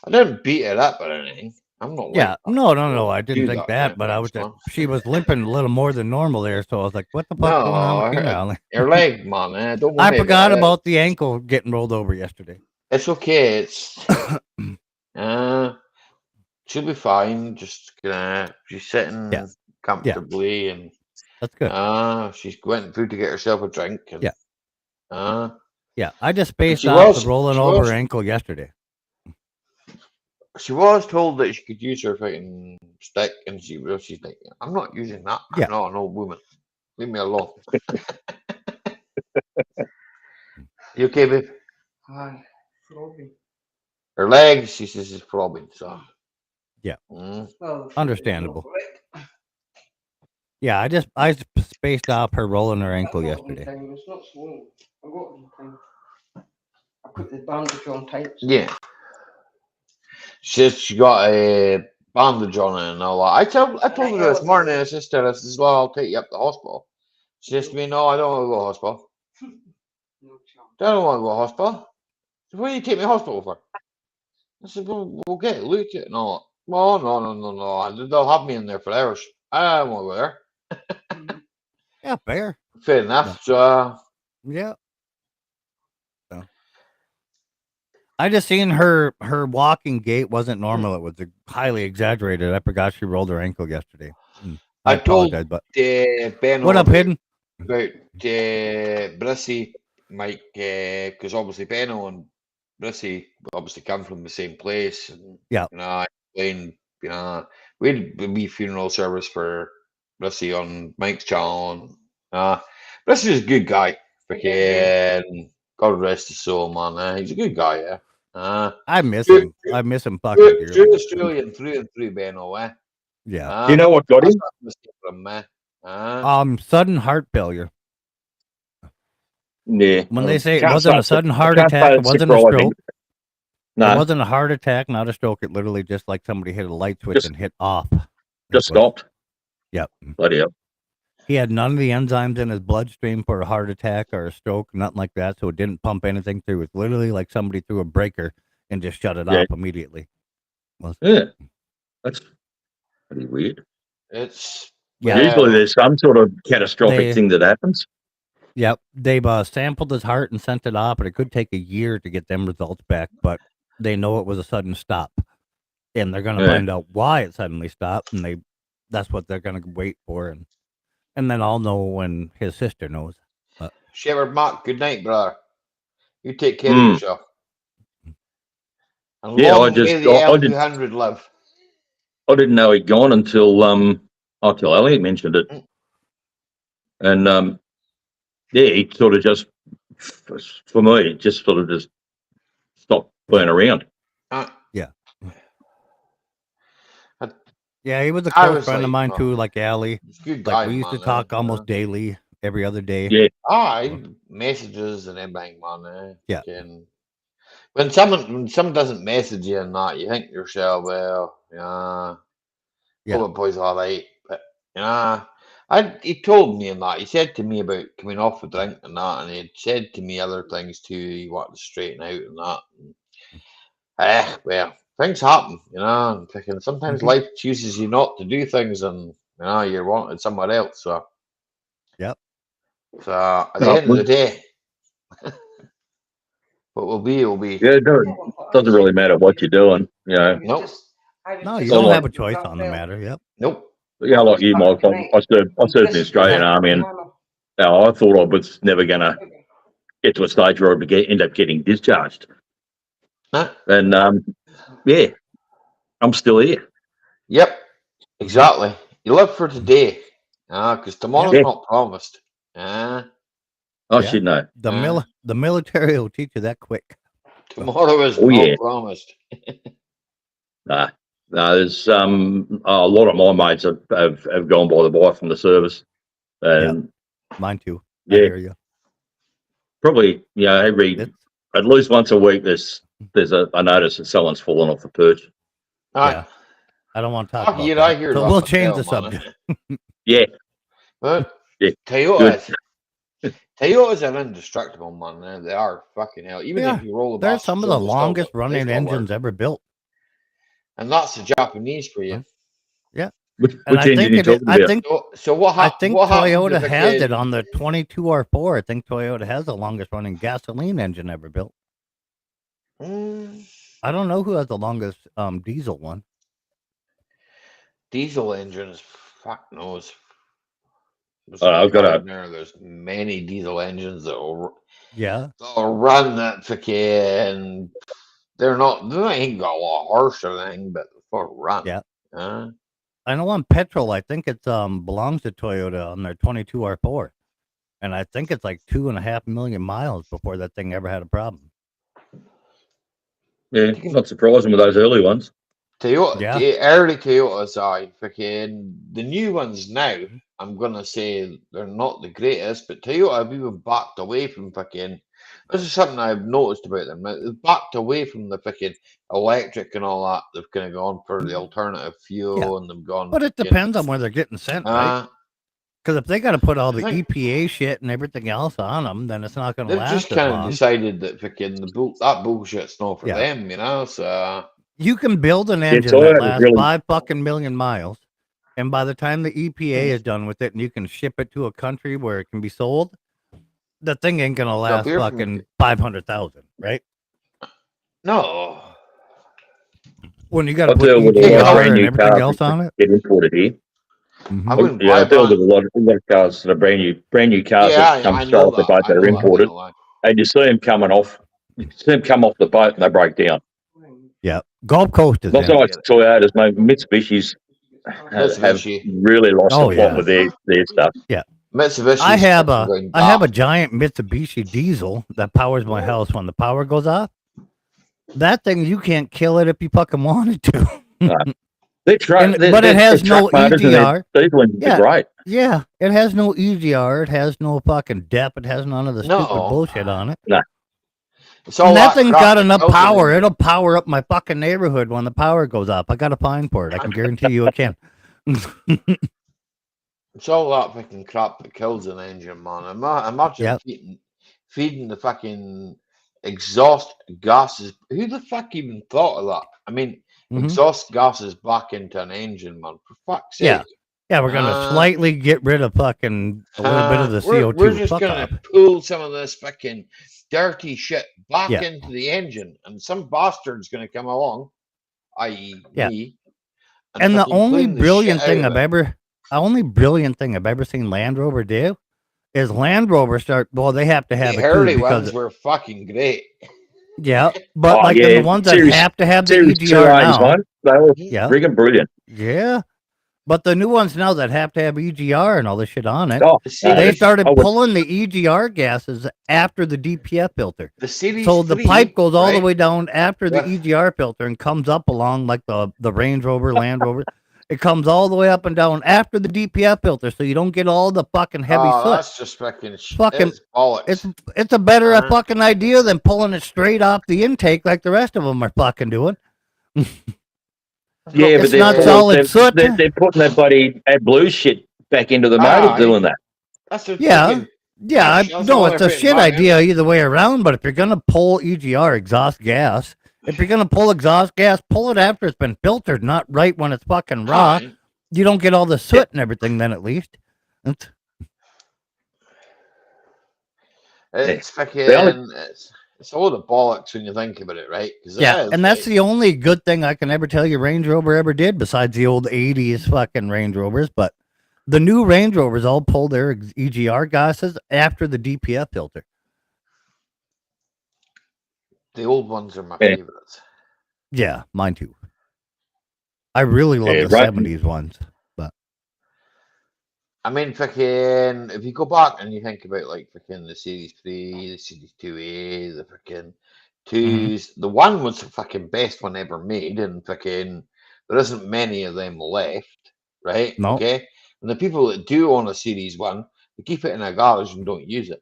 I didn't beat it up or anything. I'm not. No. I didn't think that, but I was. She was limping a little more than normal there, so I was like, "What the fuck going on with Tina?" Her leg, man. Don't I forgot about the ankle getting rolled over yesterday. It's okay. It's she'll be fine. Just she's sitting comfortably, and that's good. She's went through to get herself a drink. And, I just spaced out the rolling over her ankle yesterday. She was told that she could use her fucking stick, and she's like, "I'm not using that. I'm not an old woman. Leave me alone." You okay, babe? Hi, throbbing. Her legs, she says, is throbbing. So Well, understandable. Yeah, I spaced off her rolling her ankle yesterday. It's not swollen. I got it in time. I put the bandage on tight. Yeah. She got a bandage on it and all that. I told her this morning, her sister, I says, "Well, I'll take you up to the hospital." She says to me, "No, I don't want to go to the hospital." I don't want to go to the hospital. So what do you take me to the hospital for? I said, "Well, we'll get it looked at and all that." "Well, no. They'll have me in there for hours. I don't want to go there." Yeah, fair. Fair enough. So, yeah. So. I just seen her walking gait wasn't normal. It was highly exaggerated. I forgot she rolled her ankle yesterday. I apologize, but Ben, what up, Hidden? About Brissy, Mike, because obviously Benno and Brissy obviously come from the same place. And, I explained, we had a wee funeral service for Brissy on Mike's channel. And, Brissy's a good guy. Freaking God rest his soul, man. He's a good guy, yeah. I miss him. I miss him fucking dearly. True Australian through and through, Benno, Yeah. Do you know what got him? Sudden heart failure. Yeah. When they say it wasn't a sudden heart attack, it wasn't a stroke. No. It wasn't a heart attack, not a stroke. It literally just like somebody hit a light switch and hit off. Just stopped. Yep. Bloody hell. He had none of the enzymes in his bloodstream for a heart attack or a stroke, nothing like that. So it didn't pump anything through. It's literally like somebody threw a breaker and just shut it off immediately. That's pretty weird. It's usually there's some sort of catastrophic thing that happens. Yep. They've sampled his heart and sent it off, but it could take a year to get them results back. But they know it was a sudden stop, and they're going to find out why it suddenly stopped, and that's what they're going to wait for, and then I'll know when his sister knows. Shepherd Mark, good night, brother. You take care of yourself. And I just 200 live. I didn't know he'd gone until Elliot mentioned it, and he sort of just, for me, just sort of just stopped playing around. Yeah, Yeah, he was a I close was friend of like, mine oh, too, like Allie. he's a good Like guy, we used to man. talk almost daily, every other day. Yeah. I messages and everything, man. Yeah. When someone doesn't message you and that, you think to yourself, well, yeah, hope the boy's all right. But he told me and that. He said to me about coming off a drink and that, and he had said to me other things too. He wanted to straighten out and that. Well, things happen, and thinking sometimes life chooses you not to do things, and you're wanted somewhere else. So, So at the end of the day, what will be, will be. Yeah, it doesn't really matter what you're doing, Nope. No, you don't have a choice on the matter. Yep. Nope. Yeah, like you, Mike. I served in the Australian Army, and I thought I was never going to get to a stage where I would end up getting discharged. Huh? And yeah, I'm still here. Yep, exactly. You live for today, because tomorrow's not promised. Oh shit, no. The military will teach you that quick. Tomorrow is not promised. Nah. No, there's a lot of my mates have gone by the by from the service, and mine too. Yeah, I hear you. Probably at least once a week there's a notice that someone's fallen off the perch. Yeah, I don't want to talk about I that. hear So that we'll for change hell, the man. subject. Yeah, But yeah. Toyotas are indestructible, man. They are fucking hell. Even if you roll the They're bastards some of the over, they still longest work. They running still engines work. ever built. And that's the Japanese for you. Yeah. Which And I engine think you it, talking I about? think So what I happened? think What happened Toyota to has it fucking- on the 22R4. I think Toyota has the longest running gasoline engine ever built. I don't know who has the longest diesel one. Diesel engines? Fuck knows. I've got There's many diesel engines that will Yeah. run that fucking. They ain't got a lot of horse or anything, but for run. Yeah. Uh, I know on petrol, I think it belongs to Toyota on their 22R4. And I think it's like 2.5 million miles before that thing ever had a problem. Yeah, not surprising with those early ones. Toyota, the early Toyotas are fucking the new ones now. I'm gonna say they're not the greatest, but Toyota we've backed away from fucking. This is something I've noticed about them. They've backed away from the fucking electric and all that. They've kind of gone for the alternative fuel, and they've gone. But it depends on where they're getting sent, right? Because if they got to put all the EPA shit and everything else on them, then it's not going to last. They've just kind of decided that fucking that bullshit's not for them, So you can build an engine that lasts 5 fucking million miles, and by the time the EPA is done with it, and you can ship it to a country where it can be sold, the thing ain't gonna last fucking 500,000, right? No. When you got to put EPA and everything else on it, get imported here. I wouldn't buy I deal with a lot of cars that are brand new cars that come straight off the boat that are imported, and you see them coming off. You see them come off the boat and they break down. Yeah, Gulf Coast is not so much Toyotas, mate. Mitsubishi's have really lost the plot with their stuff. Yeah, Mitsubishi. I have a giant Mitsubishi diesel that powers my house when the power goes off. That thing, you can't kill it if you fucking wanted to. But it has no EGR. Yeah, it has no EGR. It has no fucking depth. It has none of the stupid bullshit on it. No. And that thing's got enough power. It'll power up my fucking neighborhood when the power goes up. I got a fine for it. I can guarantee you it can. It's all that fucking crap that kills an engine, man. Imagine feeding the fucking exhaust gases. Who the fuck even thought of that? I mean, exhaust gases back into an engine, man. For fuck's sake. Yeah, we're gonna slightly get rid of fucking a little bit of the CO2. We're just gonna pull some of this fucking dirty shit back into the engine, and some bastard's gonna come along, i.e. me. And the only brilliant thing I've ever seen Land Rover do is Land Rover they have to have the it early because ones were fucking great. Yeah, but the ones that have to have the EGR now, they were friggin' brilliant. Yeah, but the new ones now that have to have EGR and all this shit on it, they they started pulling the EGR gases after the DPF filter. The Series so the 3, pipe goes all the way down after the EGR filter and comes up along like the Range Rover, Land Rover. It comes all the way up and down after the DPF filter, so you don't get all the fucking heavy Oh, soot. that's just fucking Fucking- it's bollocks. It's a better Uh-huh. fucking idea than pulling it straight off the intake like the rest of them are fucking doing. Yeah, It's but they're, not solid soot. they're putting that bloody blue shit back into the motor Aye. doing that. That's just Yeah. fucking- Yeah, That's no, all it's they're a putting shit back, idea either way around. But if you're gonna pull EGR exhaust gas, if you're gonna pull exhaust gas, pull it after it's been filtered, not right when it's fucking raw. Aye. You don't get all the soot and everything. Then at least. It's fucking Really? it's all the bollocks when you think about it, right? 'Cause it Yeah, is, and that's right? the only good thing I can ever tell you Range Rover ever did, besides the old '80s fucking Range Rovers. But the new Range Rovers all pull their EGR gases after the DPF filter. The old ones are my Yeah. favorites. Yeah, mine too. I really love Yeah, the right. '70s ones. But I mean, fucking, if you go back and you think about like fucking the Series 3, the Series 2A, the fucking 2s, the one was the fucking best one ever made, and fucking there isn't many of them left, right? No. Okay. And the people that do own a Series 1, they keep it in a garage and don't use it.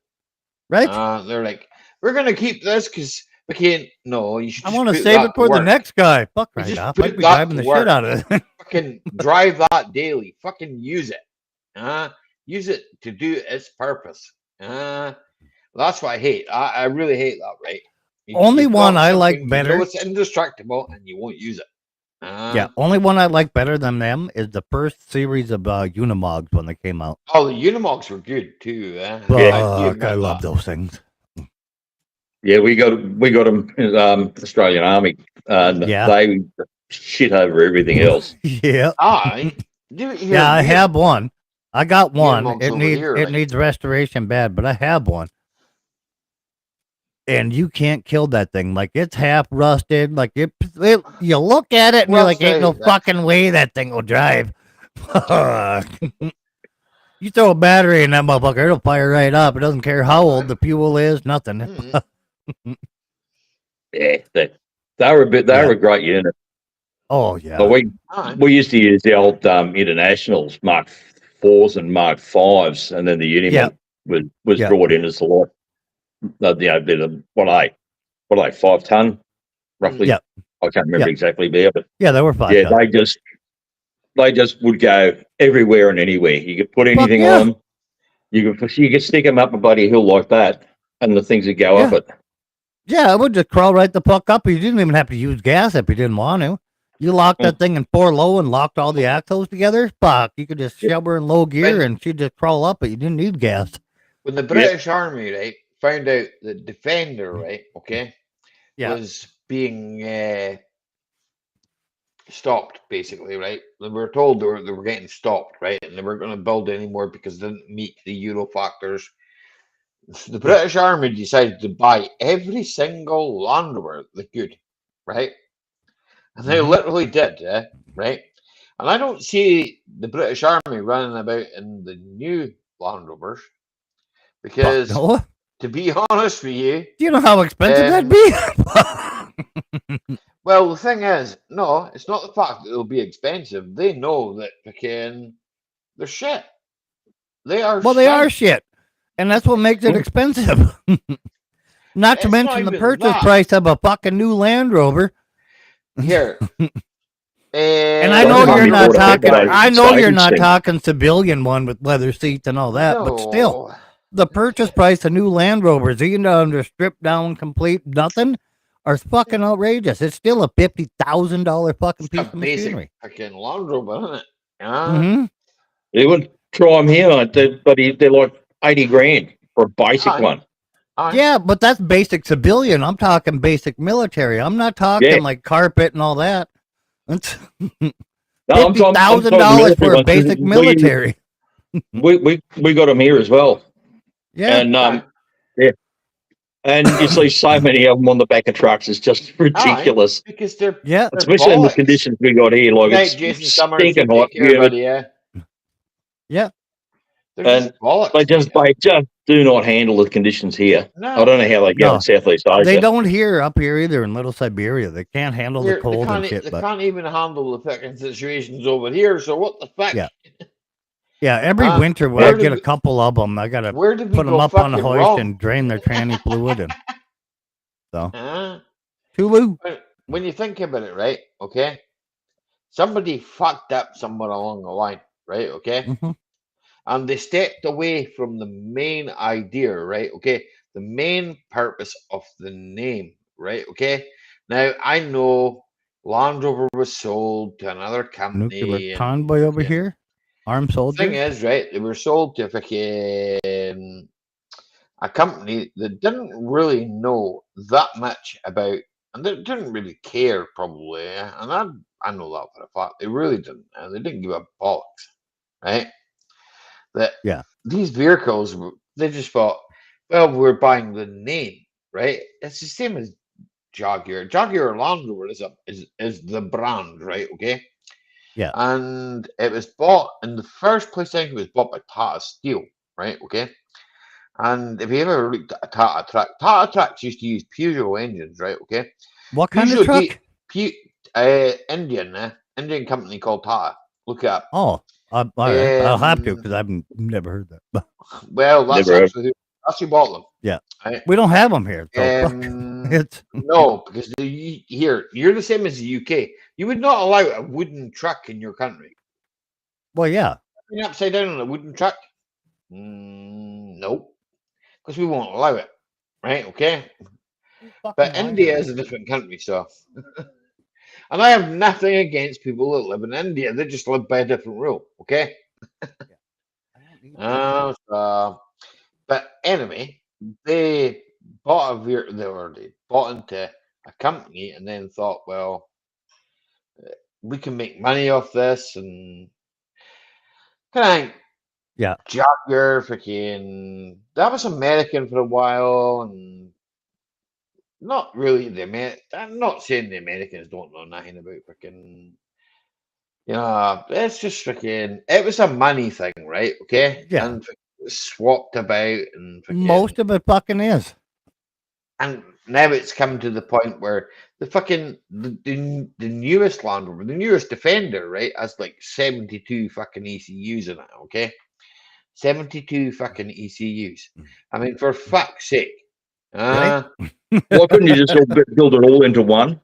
right, They're like, we're gonna keep this because we can't. No, you should. I just want to put save that it for to the work. next guy. Fuck You right just off. put I'd be that driving to the work. shit out of it. Fucking drive that daily. Fucking use it. Use it to do its purpose. That's what I hate. I really hate that. Right. Only put one on I like something, better- You know it's indestructible, and you won't use it. Yeah, only one I like better than them is the first series of Unimogs when they came out. Oh, the Unimogs were good too. Fuck, I admit I love that. those things. Yeah, we got them Australian Army, and Yeah. they shit over everything else. Yeah, Aye. yeah, I have one. I got one. Unimogs It over needs here, it like- needs restoration bad, but I have one. And you can't kill that thing. Like it's half rusted. Like it you look at it and you're Well, like, ain't no say that- fucking way that thing will drive. You throw a battery in that motherfucker, it'll fire right up. It doesn't care how old the fuel is, nothing. Mm. Yeah, they were a bit. They were a great unit. Oh yeah. But Aye. we used to use the old Internationals Mark 4s and Mark 5s, and then the Yeah. Unimog was Yeah. brought in as the lot. What are they 5 ton roughly? Yeah. I can't remember Yeah. exactly there, but Yeah, they were fine. yeah, they just would go everywhere and anywhere. You could put anything yeah. on them. You could stick them up a bloody hill like that, and the things would go up it. Yeah, it would just crawl right the fuck up. You didn't even have to use gas if you didn't want to. You locked that thing in 4 low and locked all the axles together. Fuck, you could just shove her in low gear and she'd just crawl up it. You didn't need gas. When the British Army, right, found out that Defender, right, okay, Yeah. was being stopped, basically, right? They were told they were getting stopped, right, and they weren't going to build anymore because they didn't meet the Euro factors. The British Army decided to buy every single Land Rover they could, right? And they literally did, right? And I don't see the British Army running about in the new Land Rovers because, No? to be honest with you, Do you know how expensive that'd be? well, the thing is, no, it's not the fact that it'll be expensive. They know that fucking they're shit. They are. Well, they are shit. And that's what makes it expensive. Not to It's mention not the even purchase that. price of a fucking new Land Rover. Here. And I Well, know it's you're not not talking. about I know you're savings not thing. talking civilian one with leather seats and all that, but still, the purchase price of new Land Rovers, even under stripped down, complete nothing, are fucking outrageous. It's still a $50,000 fucking piece a of basic machinery. fucking Land Rover, isn't it? Hmm. They would try them here, like they're like 80 grand for a basic Aye. one. Yeah, but that's basic civilian. I'm talking basic military. I'm not talking Yeah. like carpet and all that. It's No, I'm talking $50,000 for a military basic ones. military. We got them here as well, Yeah. and and you see so many of them on the back of trucks. It's just ridiculous. because they're Yeah. Especially in the bollocks. conditions we got here, like Right, it's Jason Summers, stinking you hot. take care, Yeah, buddy, yeah. Yeah. They're And just bollocks. they just do not handle the conditions here. No. I don't know how they go No. in Southeast Asia. They don't here up here either in Little Siberia. They can't handle the cold and shit. They But can't even handle the fucking situations over here. So what the fuck? Yeah. yeah, every winter when where I get did a couple of them, I gotta Where did we put them go up on a fucking hoist wrong? and drain their tranny fluid. And so Huh? Tulu. When you think about it, right? Okay, somebody fucked up somewhere along the line, right? Okay, Mhm. and they stepped away from the main idea, right? Okay, the main purpose of the name, right? Okay. Now I know Land Rover was sold to another company. Nuclear and convoy over fucking- here. Armed The thing soldiers. is, right? They were sold to fucking a company that didn't really know that much about, and they didn't really care probably, and I know that for a fact. They really didn't, and they didn't give a bollocks, right? That Yeah. these vehicles, they just thought, well, we're buying the name, right? It's the same as Jaguar. Jaguar Land Rover is the brand, right? Okay. Yeah. And it was bought in the first place. I think it was bought by Tata Steel, right? Okay. And if you ever looked at a Tata trucks used to use Peugeot engines, right? Okay. What kind of Peugeot truck? Indian company called Tata. Look it up. Oh, all right. I'll have to because I've never heard that. Well, that's Never heard. actually who bought them. Yeah. Right? We don't have them here. So it's No, because here you're the same as the UK. You would not allow a wooden truck in your country. well, yeah. Being upside down on a wooden truck? Nope. Because we won't allow it. Right? Okay. But India is a different country, so. And I have nothing against people that live in India. They just live by a different rule. Okay. But anyway, they bought they bought into a company and then thought, well, we can make money off this, and kind of Yeah. Jaguar, freaking that was American for a while, and not really the American. I'm not saying the Americans don't know nothing about freaking. It's just freaking. It was a money thing, right? Okay. Yeah. And it was swapped about, and Most of it fucking is. And now it's come to the point where the fucking the newest Land Rover, the newest Defender, right, has like 72 fucking ECUs in it. Okay, 72 fucking ECUs. I mean, for fuck's sake. Why couldn't you just all build it all into one?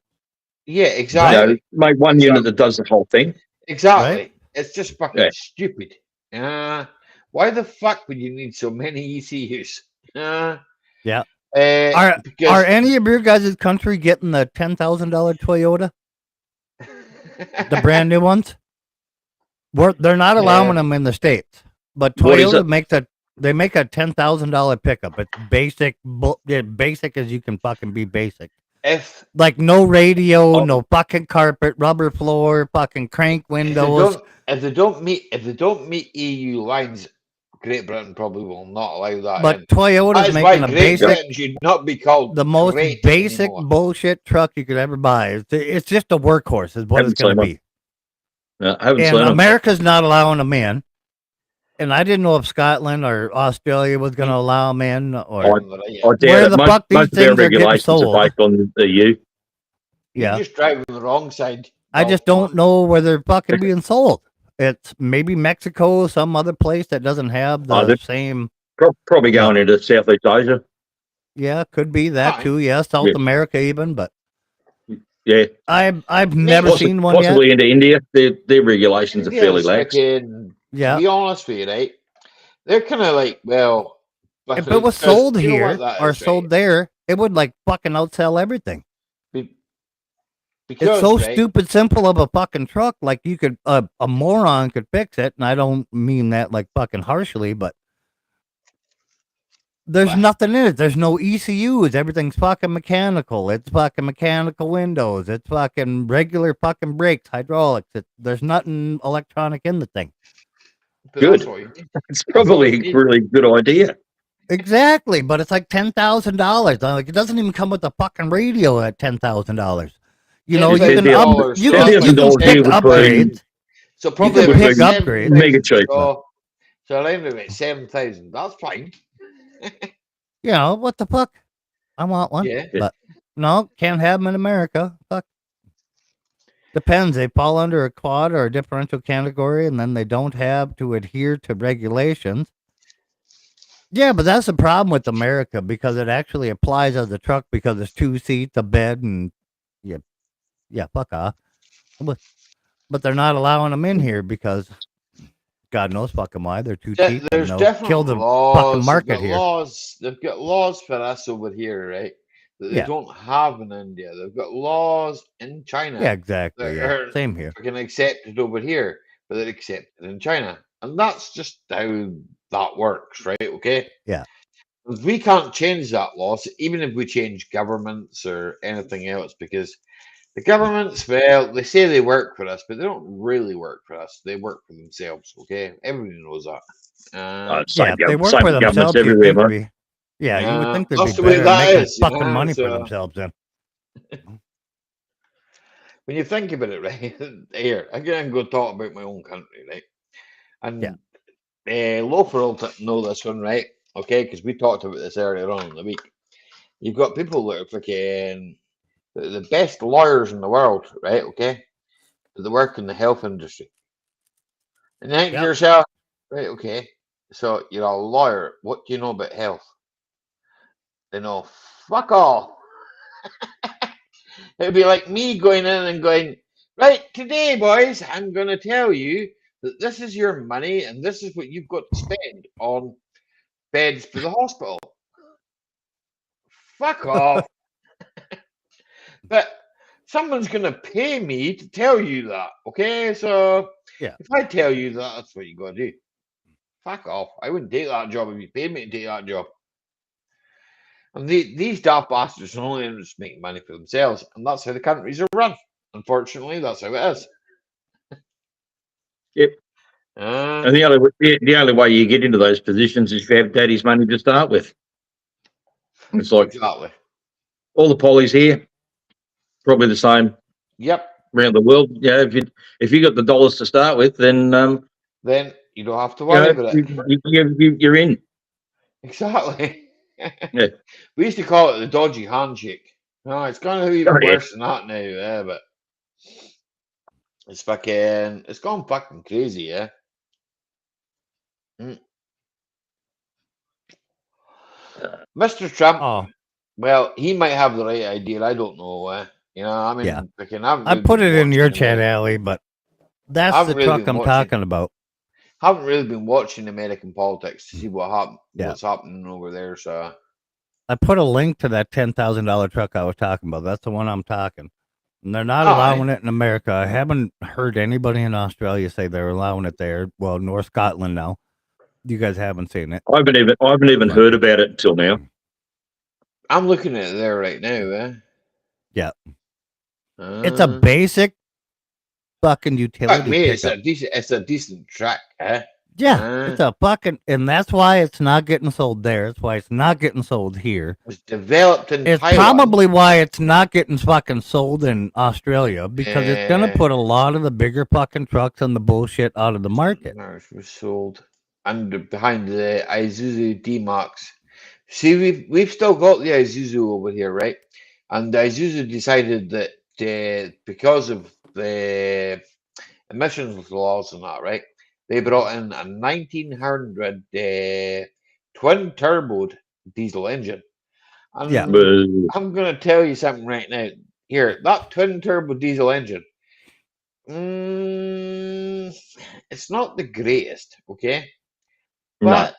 Yeah, exactly. Make one unit that does the whole thing. Exactly. Right? It's just fucking stupid. Why the fuck would you need so many ECUs? Yeah. Because Are any of your guys' country getting the $10,000 Toyota? The brand new ones? They're not allowing them in the States, but What is Toyota it? they make a $10,000 pickup. It's basic, basic as you can fucking be basic. if Like no radio, no fucking carpet, rubber floor, fucking crank windows. if they don't meet EU lines, Great Britain probably will not allow that. But in. Toyota's That is why making a Great basic, Britain should not be called the most great basic anymore. bullshit truck you could ever buy. It's just a workhorse, is what Haven't it's going to seen be. No, I haven't And seen them. America's not allowing them in. And I didn't know if Scotland or Australia was going to allow them in, or I where doubt the it. fuck these Most of their things are getting regulations are sold. based on the EU. You're Yeah, just driving the wrong side. I just don't know where they're fucking being sold. It's maybe Mexico, some other place that doesn't have the they're- same. Probably going into Southeast Asia. Yeah, could be that Fine. too. Yeah, South Yeah. America even, but Yeah. I've never seen one yet. Possibly into India. Their regulations are fairly lax. To Yeah, be honest with you, right? They're kind of like, well, if it was because sold you know here what that or is, sold right? there, it would like fucking outsell everything. Because, It's so right, stupid simple of a fucking truck. Like you could, a moron could fix it, and I don't mean that like fucking harshly, but there's What? nothing in it. There's no ECUs. Everything's fucking mechanical. It's fucking mechanical windows. It's fucking regular fucking brakes, hydraulics. There's nothing electronic in the thing. but Good. that's what you need. It's probably a really good idea. Exactly, but it's like $10,000. Like it doesn't even come with a fucking radio at $10,000. You know, you can $10,000 you stuff can, like you can $10,000 pick here would be- upgrades. So probably can about pick 7,000. upgrades. Mega cheap. So around about 7,000. That's fine. You know, what the fuck? I want one. Yeah. But no, can't have them in America. Fuck. Depends. They fall under a quad or a differential category, and then they don't have to adhere to regulations. Yeah, but that's the problem with America because it actually applies as a truck because it's 2 seats, a bed, and yeah, fuck off. But they're not allowing them in here because God knows fucking why. They're too cheap. There's and they'll kill definitely the laws. fucking market here. They've got laws for us over here, right? That they Yeah. don't have in India. They've got laws in China. Yeah, exactly. that Yeah. are Same here. fucking accepted over here, but they're accepted in China, and that's just how that works, right? Okay. Yeah. We can't change that law, even if we change governments or anything else, because the governments, well, they say they work for us, but they don't really work for us. They work for themselves, okay? Everybody knows that. Yeah, if they work same for governments themselves, you'd everywhere, think mate. they'd be, yeah, you would think they'd that's be the way better at that making is, you fucking know, money for so- themselves then. When you think about it, right? Here, I'm going to go talk about my own country, right? And Loafer will know this one, right? Okay, because we talked about this earlier on in the week. You've got people that are fucking the best lawyers in the world, right? Okay, but they work in the health industry. And you think to yourself, right? Okay, so you're a lawyer. What do you know about health? They know fuck all. It'd be like me going in and going, right, today, boys, I'm going to tell you that this is your money and this is what you've got to spend on beds for the hospital. Fuck off. But someone's going to pay me to tell you that, okay? So Yeah. if I tell you that, that's what you got to do. Fuck off. I wouldn't take that job if you paid me to take that job. And these daft bastards are only interested in making money for themselves, and that's how the countries are run. Unfortunately, that's how it is. Yep. And the only way you get into those positions is if you have daddy's money to start with. It's like exactly all the polys here, probably the same. Yep. Around the world, yeah. If you got the dollars to start with, then you don't have to worry about it. You're in. Exactly. Yeah. We used to call it the dodgy handshake. No, it's kind of even worse than that now, yeah, but it's gone fucking crazy, yeah. Mr. Trump, well, he might have the right idea. I don't know. You know, I mean, Yeah. I put it in your chat, Alley, but that's the truck I'm talking about. Haven't really been watching American politics to see what's happening over there. So I put a link to that $10,000 truck I was talking about. That's the one I'm talking. And they're not allowing it in America. I haven't heard anybody in Australia say they're allowing it there. Well, North Scotland now. You guys haven't seen it. I haven't even heard about it until now. I'm looking at it there right now. Yeah. It's a basic fucking utility pickup. It's a decent truck, eh? Yeah, it's a fucking, and that's why it's not getting sold there. That's why it's not getting sold here. It's developed in It's Taiwan. probably why it's not getting fucking sold in Australia because it's gonna put a lot of the bigger fucking trucks and the bullshit out of the market. It was sold behind the Isuzu D-Max. See, we've still got the Isuzu over here, right? And the Isuzu decided that because of the emissions laws and that, right? They brought in a 1900 twin turboed diesel engine. And I'm going to tell you something right now. Here, that twin turbo diesel engine, it's not the greatest, okay? But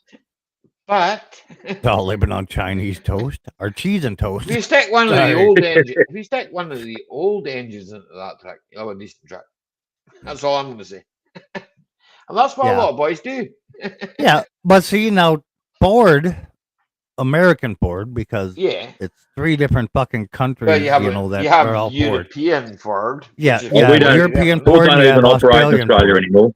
it's all living on Chinese toast or cheese and toast. If you stick one of the old engines, if you stick one of the old engines into that truck, you'll have a decent truck. That's all I'm going to say. And that's what a lot of boys do. Yeah, but see now, Ford, American Ford, because it's 3 different fucking countries. Well, you have are all European Ford. Yeah, European Ford. Don't even operate in Australia anymore.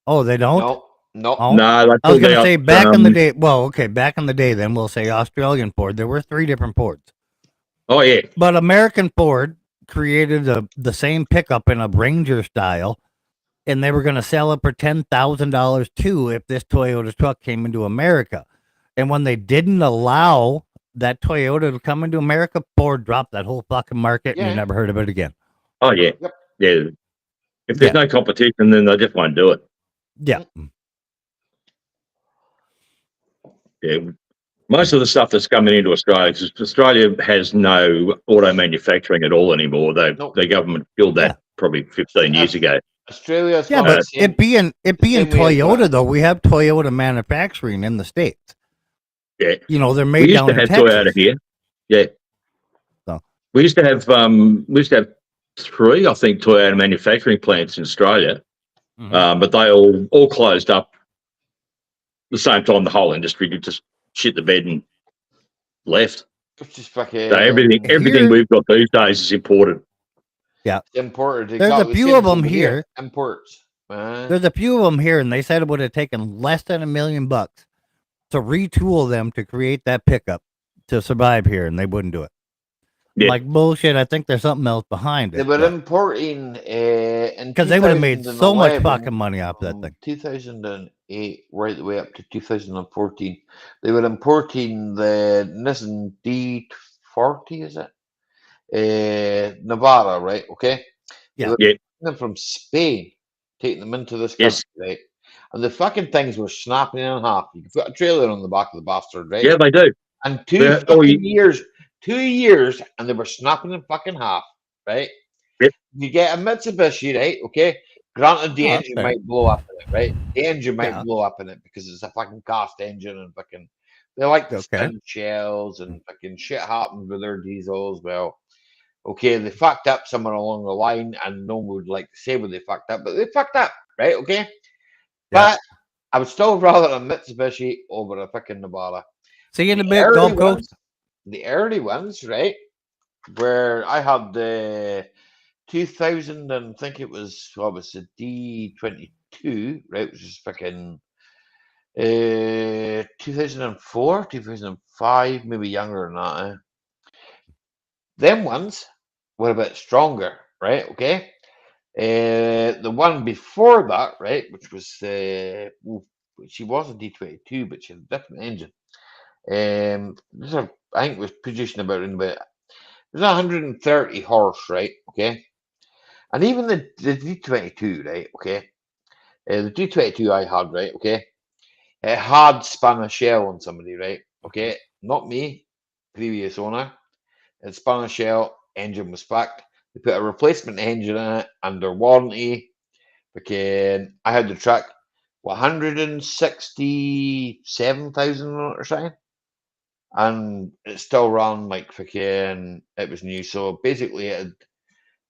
Oh, they don't. No. No, I was going to say back in the day. Well, okay, back in the day, then we'll say Australian Ford. There were 3 different Fords. Oh yeah, but American Ford created the same pickup in a Ranger style. And they were going to sell it for $10,000 too if this Toyota truck came into America. And when they didn't allow that Toyota to come into America, Ford dropped that whole fucking market, and Yeah. you never heard of it again. Oh yeah, Yep. yeah. If there's no competition, then they just won't do it. Yeah. Yeah. Most of the stuff that's coming into Australia, because Australia has no auto manufacturing at all anymore. Nope. The government killed that probably 15 years ago. Australia's Yeah, got but the same, it being same way as Toyota though, we have Toyota manufacturing in the States. Yeah. You know, they're We made used down to in have Texas. Toyota here. Yeah. So. We used to have 3, I think, Toyota manufacturing plants in Australia. But they all closed up the same time the whole industry just shit the bed and left. It's just fucking So everything we've got these days is imported. Yeah. imported. There's a few of them here. Imports. There's a few of them here, and they said it would have taken less than $1 million to retool them to create that pickup to survive here, and they wouldn't do it. Yeah. Like bullshit. I think there's something else behind it. They were importing because they would have made so much fucking money off that thing. 2008 right the way up to 2014. They were importing the Nissan D40, is it? Nevada, right? Okay. Yeah. They were importing them from Spain, taking them into this country, right? And the fucking things were snapping in half. You could put a trailer on the back of the bastard, right? Yeah, they do. And 2 years, and they were snapping in fucking half, right? Yep. You get a Mitsubishi, right? Okay. Granted, the engine might blow up in it, right? The engine might blow up in it because it's a fucking cast engine and fucking they like to spin shells and fucking shit happens with their diesels. Well, okay, they fucked up somewhere along the line, and no one would like to say what they fucked up, but they fucked up, right? Okay. But I would still rather a Mitsubishi over a fucking Nevada. See you in a bit, Gulf Coast. The early ones, right? Where I had the 2000 and I think it was the D22, right? Which is fucking 2004, 2005, maybe younger than that. Them ones were a bit stronger, right? Okay. The one before that, right, which was she was a D22, but she had a different engine. I think it was producing about it was 130 horse, right? Okay, and even the D22, right? Okay, the D22 I had, right? Okay, it had spun a shell on somebody, right? Okay, not me, previous owner. It spun a shell, engine was fucked. They put a replacement engine in it under warranty. Because I had the truck 167,000 or something. And it still ran like fucking, it was new. So basically, it had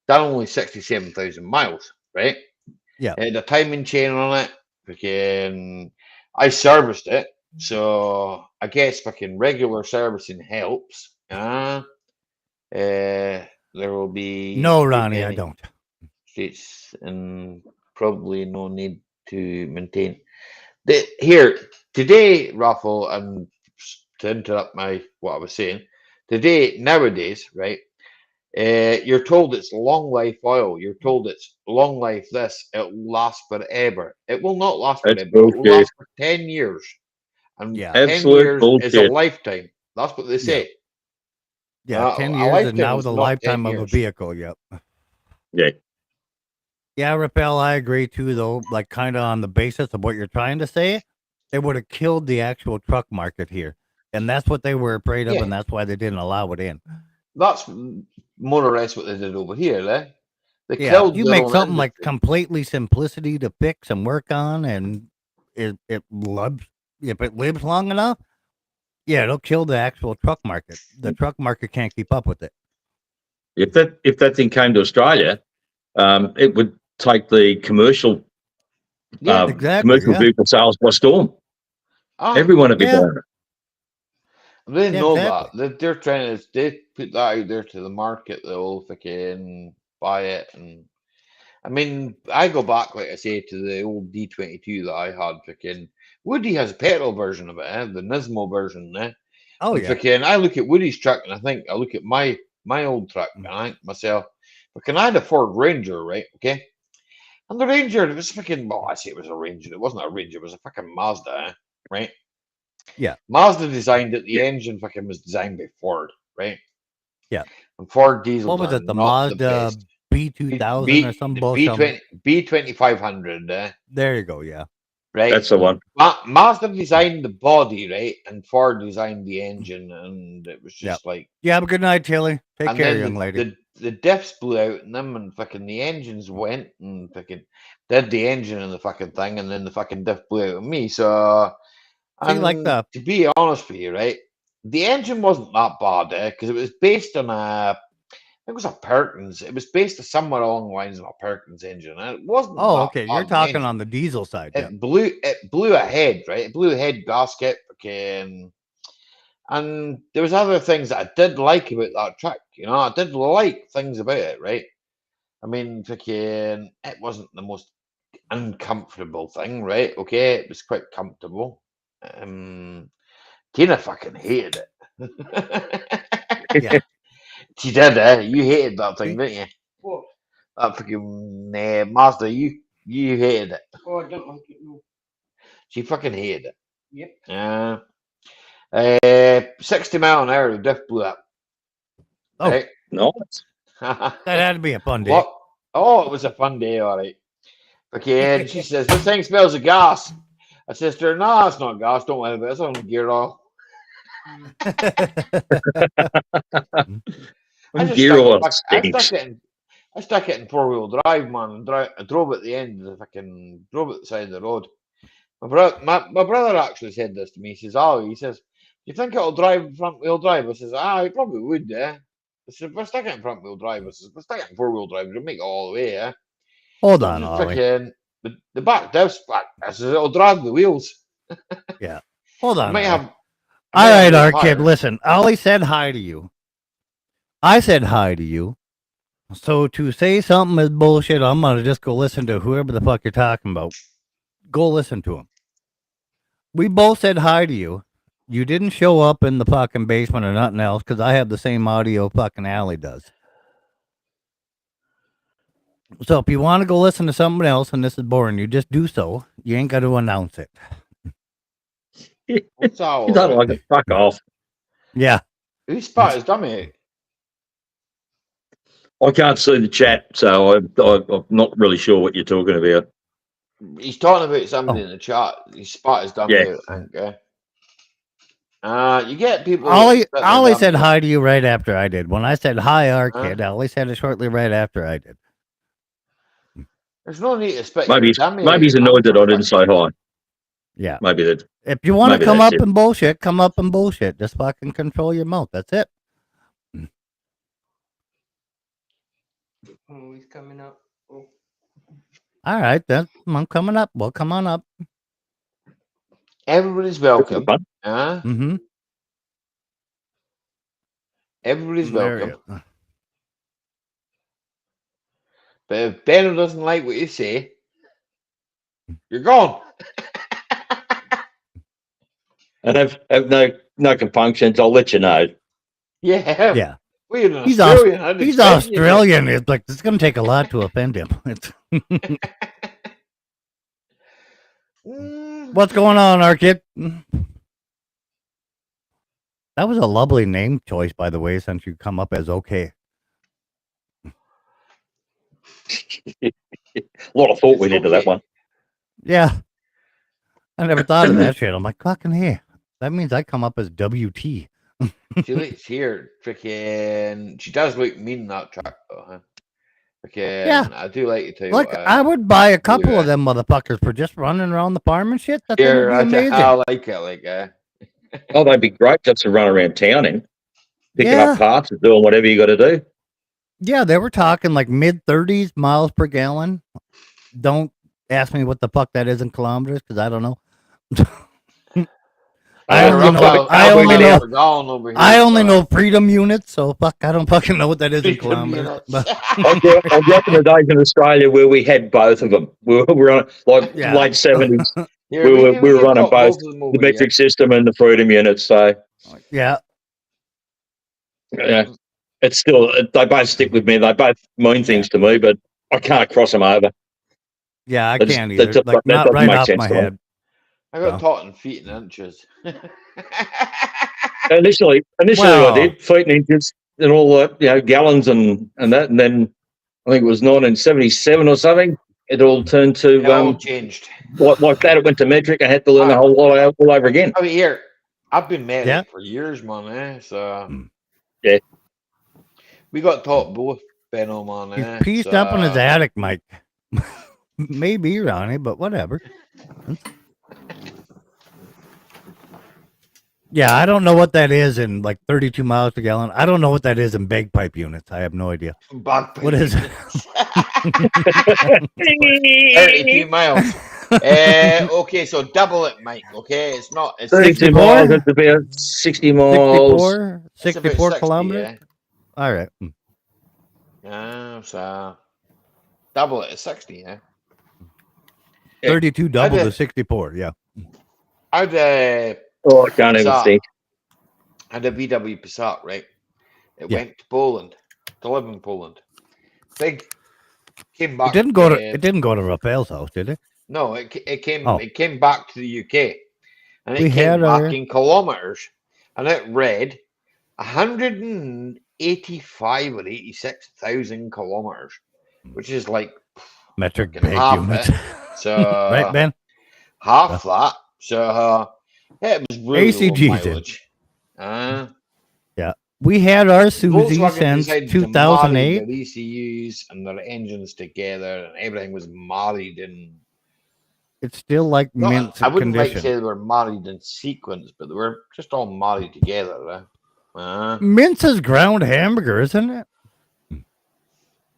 done only 67,000 miles, right? Yeah. It had a timing chain on it. Fucking, I serviced it. So I guess fucking regular servicing helps. There will be no, Ronnie, I don't. States and probably no need to maintain. Here today, Raffle, and to interrupt what I was saying, today nowadays, right? You're told it's long life oil. You're told it's long life this. It'll last forever. It will not last forever. It will last for 10 years. And 10 years is a lifetime. That's what they say. Yeah, 10 years is now the lifetime of a vehicle. Yep. Yeah. Yeah, Rappel, I agree too, though. Like, kind of on the basis of what you're trying to say, it would have killed the actual truck market here. And that's what they were afraid of, and that's why they didn't allow it in. That's more or less what they did over here, eh? They killed you make something like completely simplicity to fix and work on, and it lives. If it lives long enough, yeah, it'll kill the actual truck market. The truck market can't keep up with it. If that thing came to Australia, it would take the commercial vehicle sales by storm. Everyone would be doing it. They know that. They're trying to they put that out there to the market. They'll fucking buy it. And I mean, I go back, like I say, to the old D22 that I had. Fucking Woody has a petrol version of it, the Nismo version. Oh, and yeah. Fucking, I look at Woody's truck and I look at my old truck and I think to myself, fucking, I had a Ford Ranger, right? Okay. And the Ranger, it was fucking, well, I say it was a Ranger. It wasn't a Ranger, it was a fucking Mazda, right? Yeah. Mazda designed it. The engine fucking was designed by Ford, right? Yeah. And Ford diesels What was are it? The not the Mazda best. B2000 or some bullshit? B2500, There you go. Yeah. right? That's the one. Mazda designed the body, right? And Ford designed the engine, and it was just like. You have a good night, Tilly. Take And care, then young lady. the diffs blew out in them, and fucking the engines went and fucking did the engine and the fucking thing, and then the fucking diff blew out on me. So, See, like and the to be honest with you, right, the engine wasn't that bad, because it was based on it was a Perkins. It was based somewhere along the lines of a Perkins engine, and it wasn't oh, that okay. bad You're an talking engine. on the diesel side. Yeah. It blew a head, right? It blew a head gasket, fucking. And there was other things that I did like about that truck. I did like things about it, right? I mean, fucking, it wasn't the most uncomfortable thing, right? Okay, it was quite comfortable. Tina fucking hated it. Yeah. She did, eh? You hated that thing, See? didn't you? What? That fucking Mazda, you hated it. Oh, I don't like it. No. She fucking hated it. Yep. 60 mile an hour, the diff blew up. Oh, right? Nice. that had to be a fun day. What? Oh, it was a fun day, all right. Okay, and she says, this thing smells of gas. I says to her, no, it's not gas. Don't worry about it. It's only gear oil. Gear oil I stinks. stuck it in 4-wheel drive, man, and I drove at the end of drove at the side of the road. My brother actually said this to me. He says, "Oh, you think it'll drive front wheel drive?" I says, "It probably would, I said, if I stick it in front wheel drive, I says, if I stick it in 4-wheel drive, it'll make it all the way, Hold So on, just Ollie. fucking the back diff's back. I says, it'll drag the wheels. Yeah. Hold I on. might Ollie. have. All right, no our kid, tires. listen. Ollie said hi to you. I said hi to you. So to say something is bullshit, I'm going to just go listen to whoever the fuck you're talking about. Go listen to him. We both said hi to you. You didn't show up in the fucking basement or nothing else because I have the same audio fucking Allie does. So if you want to go listen to something else and this is boring, you just do so. You ain't got to announce it. What's all You don't about? like it. Fuck off. Yeah. Who spat his dummy out? I can't see the chat, so I'm not really sure what you're talking about. He's talking about somebody in the chat. He spat his dummy Yeah. out, okay? You get people. Ollie said hi to you right after I did. When I said hi, our Huh? kid, Ollie said it shortly right after I did. There's no need to spit Maybe your dummy maybe he's out, man, annoyed that for I didn't say fucking- hi. Yeah. Maybe that. If you want to Maybe come that's up it. and bullshit, come up and bullshit. Just fucking control your mouth. That's it. Oh, he's coming up. Oh. All right, then I'm coming up. Well, come on up. Everybody's welcome. Mm-hmm. Everybody's There welcome. you- But if Benno doesn't like what you say, you're gone. And have no compunctions. I'll let you know. Yeah. Yeah. We're an He's Australian. I'd He's expect you to- Australian. It's like it's gonna take a lot to offend him. It's What's going on, our kid? That was a lovely name choice, by the way, since you come up as okay. A lot of thought went into that one. Yeah. I never thought of that shit. I'm like, fucking hey. That means I come up as WT. She looks here, freaking. She does look mean in that track, though, huh? Freaking, Yeah. I do like it too. Look, I would buy a couple yeah. of them motherfuckers for just running around the farm and shit. That thing Here, would be amazing. I like it, like. Oh, they'd be great just to run around town in, picking Yeah. up parts and doing whatever you got to do. Yeah, they were talking like mid-30s miles per gallon. Don't ask me what the fuck that is in kilometers because I don't know. I only know freedom units, so fuck, I don't fucking know what that is in kilometers. But I grew up in the days in Australia where we had both of them. We were on like Yeah. late 70s. Yeah, we were running got both of them the over metric system and the freedom units. So yeah, yeah, it's still they both stick with me. They both mean things to me, but I can't cross them over. yeah, I That just- can't that either. just- Like that not doesn't right make off sense my to me. head. I got So. taught in feet and inches. Initially Well- I did feet and inches and all that, gallons and that, and then I think it was 1977 or something. It all turned to It all changed. like that. It went to metric. I had to learn the whole lot all over again. I mean, here, I've been metric Yeah. for years, man. So Yeah. we got taught both, Benno, man. He's pieced up in his attic, Mike. Maybe, Ronnie, but whatever. Yeah, I don't know what that is in like 32 miles per gallon. I don't know what that is in bagpipe units. I have no idea. Bagpipe What is it? 32 miles. Okay, so double it, Mike. Okay, it's not. It's 32 miles. It's about 60 miles. 64 60, kilometers? All right. So double it at 60, yeah. 32 double to 64, yeah. I'd I can't even think. I had a VW Passat, right? It Yeah. went to Poland, to live in Poland. Big came back. It didn't go to Rafael's house, did it? No, it came. Oh. It came back to the UK, and We it came had back our- in kilometers, and it read 185 or 86,000 kilometers, which is like Metric fucking bag half units. it. So Right, Ben? half that. So it was really ACGs low in. mileage. Yeah. We had our Susie Volkswagen since decided to marry 2008. their ECUs and their engines together, and everything was married in. It's still like No, mint I wouldn't like to condition. say they were married in sequence, but they were just all married together. Mint's is ground hamburger, isn't it?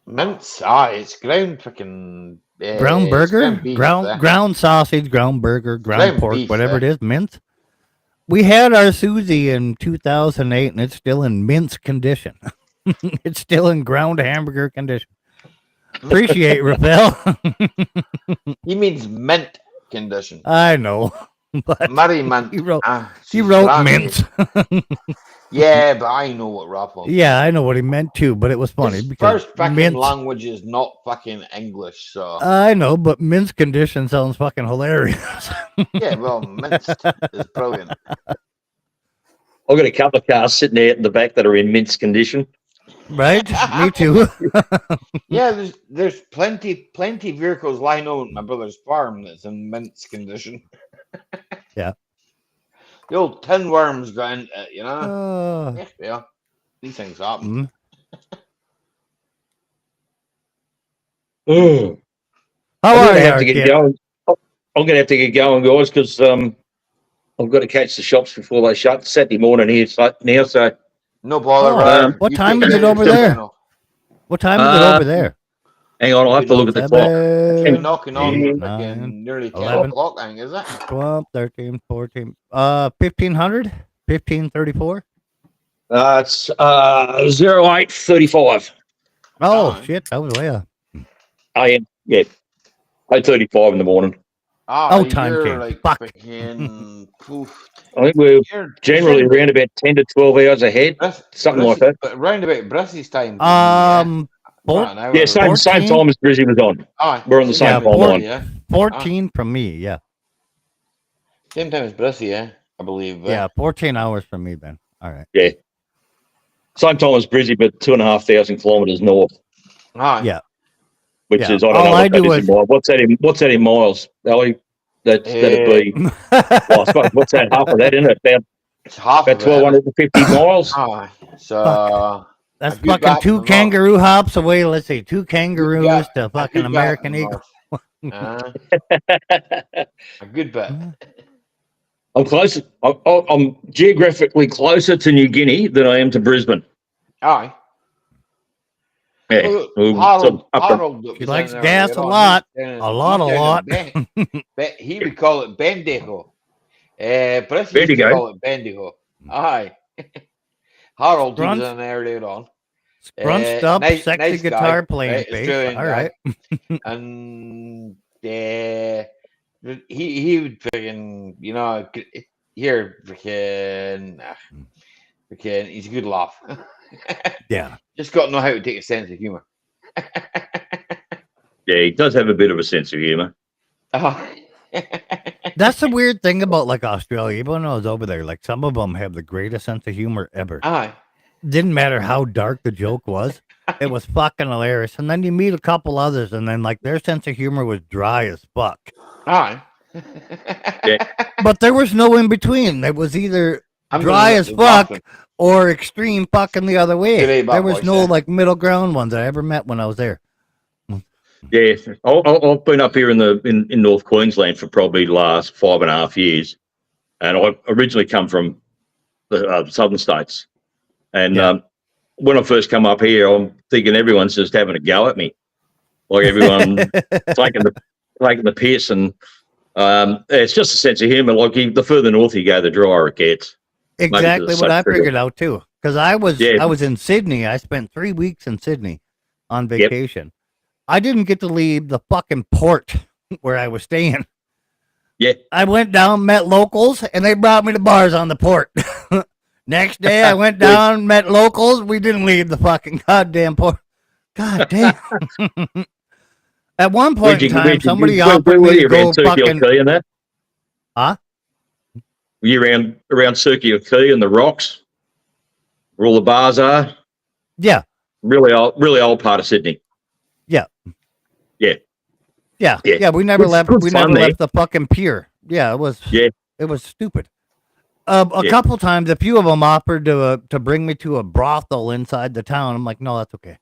Mince, it's ground freaking Ground it's burger, ground beef, ground sausage, ground burger, ground Ground pork, beef, whatever it is, mint. We had our Susie in 2008, and it's still in mince condition. It's still in ground hamburger condition. Appreciate Rafael. He means mint condition. I know, but Murray mint. he wrote she's brand mint. Yeah, but I know what Rafa means. Yeah, I know what he meant too, but it was funny His because first fucking mint. language is not fucking English, so I know, but mince condition sounds fucking hilarious. yeah, well, minced is brilliant. I've got a couple of cars sitting there in the back that are in mince condition. Right? Me too. Yeah, there's plenty vehicles lying on at my brother's farm that's in mince condition. Yeah. The old tin worms got into it, you know? Yeah, these things happen. Mm. How I'm are gonna you, have to get kid? going. I'm going to have to get going, guys, because I've got to catch the shops before they shut. Saturday morning here now, so No bother. Oh, what time is it over there? What time is it over there? Hang on, I'll have to look at the clock. You're knocking on 8, fucking 9, nearly 10 11. o'clock, I think, is it? 12, 13, 14, 1500, 1534. It's 08:35. Oh shit, that was way up. AM, yeah, 8:35 in the morning. Oh, time you're change. like Fuck. fucking poof. I think we're You're generally you're around about 10 to 12 hours ahead, something like that. But round about Brissy's time. Four- Yeah, same 14? time as Brizzy was on. Aye, We're on the same timeline. Yeah. 14 from me, yeah. Same time as Brissy, yeah, I believe. Yeah, 14 hours from me, Ben. All right. Yeah. Same time as Brizzy, but 2,500 kilometres north, Aye. Yeah. which Yeah. is, I don't All know I what that do is in miles. What's that in miles, Ellie? That'd be, well, I suppose, what's that, half of that, isn't it? It's half About of it. 1,250 miles. Aye. So That's a good fucking back 2 and kangaroo hops away. Let's see, 2 kangaroos Yeah, to a fucking good back American and Eagle. north. A good bit. I'm closer. I'm geographically closer to New Guinea than I am to Brisbane. Aye. Yeah. Harold, up Harold that He was likes in there gas earlier a on, lot. he's down in- A lot, he's a down lot. in he would call it Bendigo. Brissy used to Bendigo. call it Bendigo. Aye. Harold, he was Scrunched- in there earlier on. Scrunched up, nice- sexy nice guy, guitar playing right, face. Australian All guy. right. And he would freaking, you know, here freaking he's a good laugh. Yeah. Just got to know how to take a sense of humor. Yeah, he does have a bit of a sense of humour. That's the weird thing about like Australia. Even when I was over there, like some of them have the greatest sense of humor ever. Aye. Didn't matter how dark the joke was. It was fucking hilarious. And then you meet a couple others, and then like their sense of humor was dry as fuck. Aye. But there was no in between. It was either I'm dry gonna as let fuck you laugh or extreme fucking the other way. Good day, There Bob was Boys, no yeah. like middle ground ones I ever met when I was there. Yeah, I've been up here in North Queensland for probably the last 5.5 years, and I originally come from the southern states. And Yeah. when I first come up here, I'm thinking everyone's just having a go at me, like everyone taking the piss, and it's just a sense of humour. Like the further north you go, the drier it gets. Exactly what I pretty- figured out too. Because I was Yeah. I was in Sydney. I spent 3 weeks in Sydney on vacation. I didn't get to leave the fucking port where I was staying. Yeah. I went down, met locals, and they brought me to bars on the port. Next day, I went down, met locals. We didn't leave the fucking goddamn port. God damn. At one point in time, somebody offered me to go fucking. Key and that? Huh? Were you around Circular Quay and the rocks, where all the bars are? Yeah. Really old part of Sydney. Yeah. Yeah. Yeah. Yeah. Yeah. We never Good- left. good We fun never there. left the fucking pier. Yeah. It was. Yeah. It was stupid. A Yeah. couple times, a few of them offered to bring me to a brothel inside the town. I'm like, no, that's okay.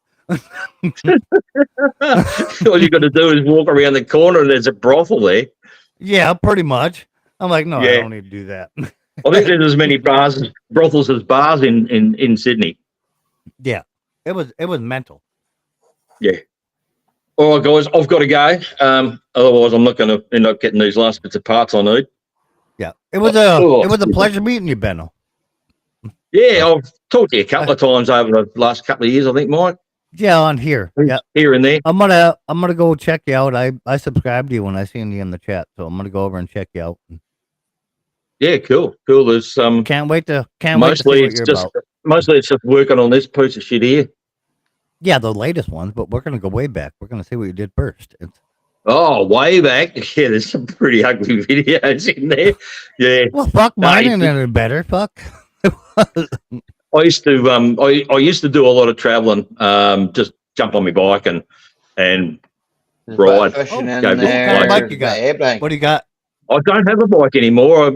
All you got to do is walk around the corner and there's a brothel there. Yeah, pretty much. I'm like, no, I Yeah. don't need to do that. I think there's as many brothels as bars in Sydney. Yeah, it was mental. Yeah. All right, guys, I've got to go. Otherwise, I'm not going to end up getting these last bits of parts I need. Yeah, it was a pleasure meeting you, Benno. Yeah, I've talked to you a couple of times over the last couple of years, I think, Mike. Yeah, on here. Yeah, Here and there. I'm gonna go check you out. I subscribed to you when I seen you in the chat, so I'm gonna go over and check you out. Yeah, cool. There's Can't wait to see mostly what it's you're just about. mostly it's just working on this piece of shit here. Yeah, the latest ones, but we're gonna go way back. We're gonna see what you did first. Oh, way back. Yeah, there's some pretty ugly videos in there. Yeah. Well, fuck, mine ain't any better. Fuck. I used to I used to do a lot of traveling, just jump on my bike and ride. Fishing in Go What kind of there, bike you got? everything. What do you got? I don't have a bike anymore.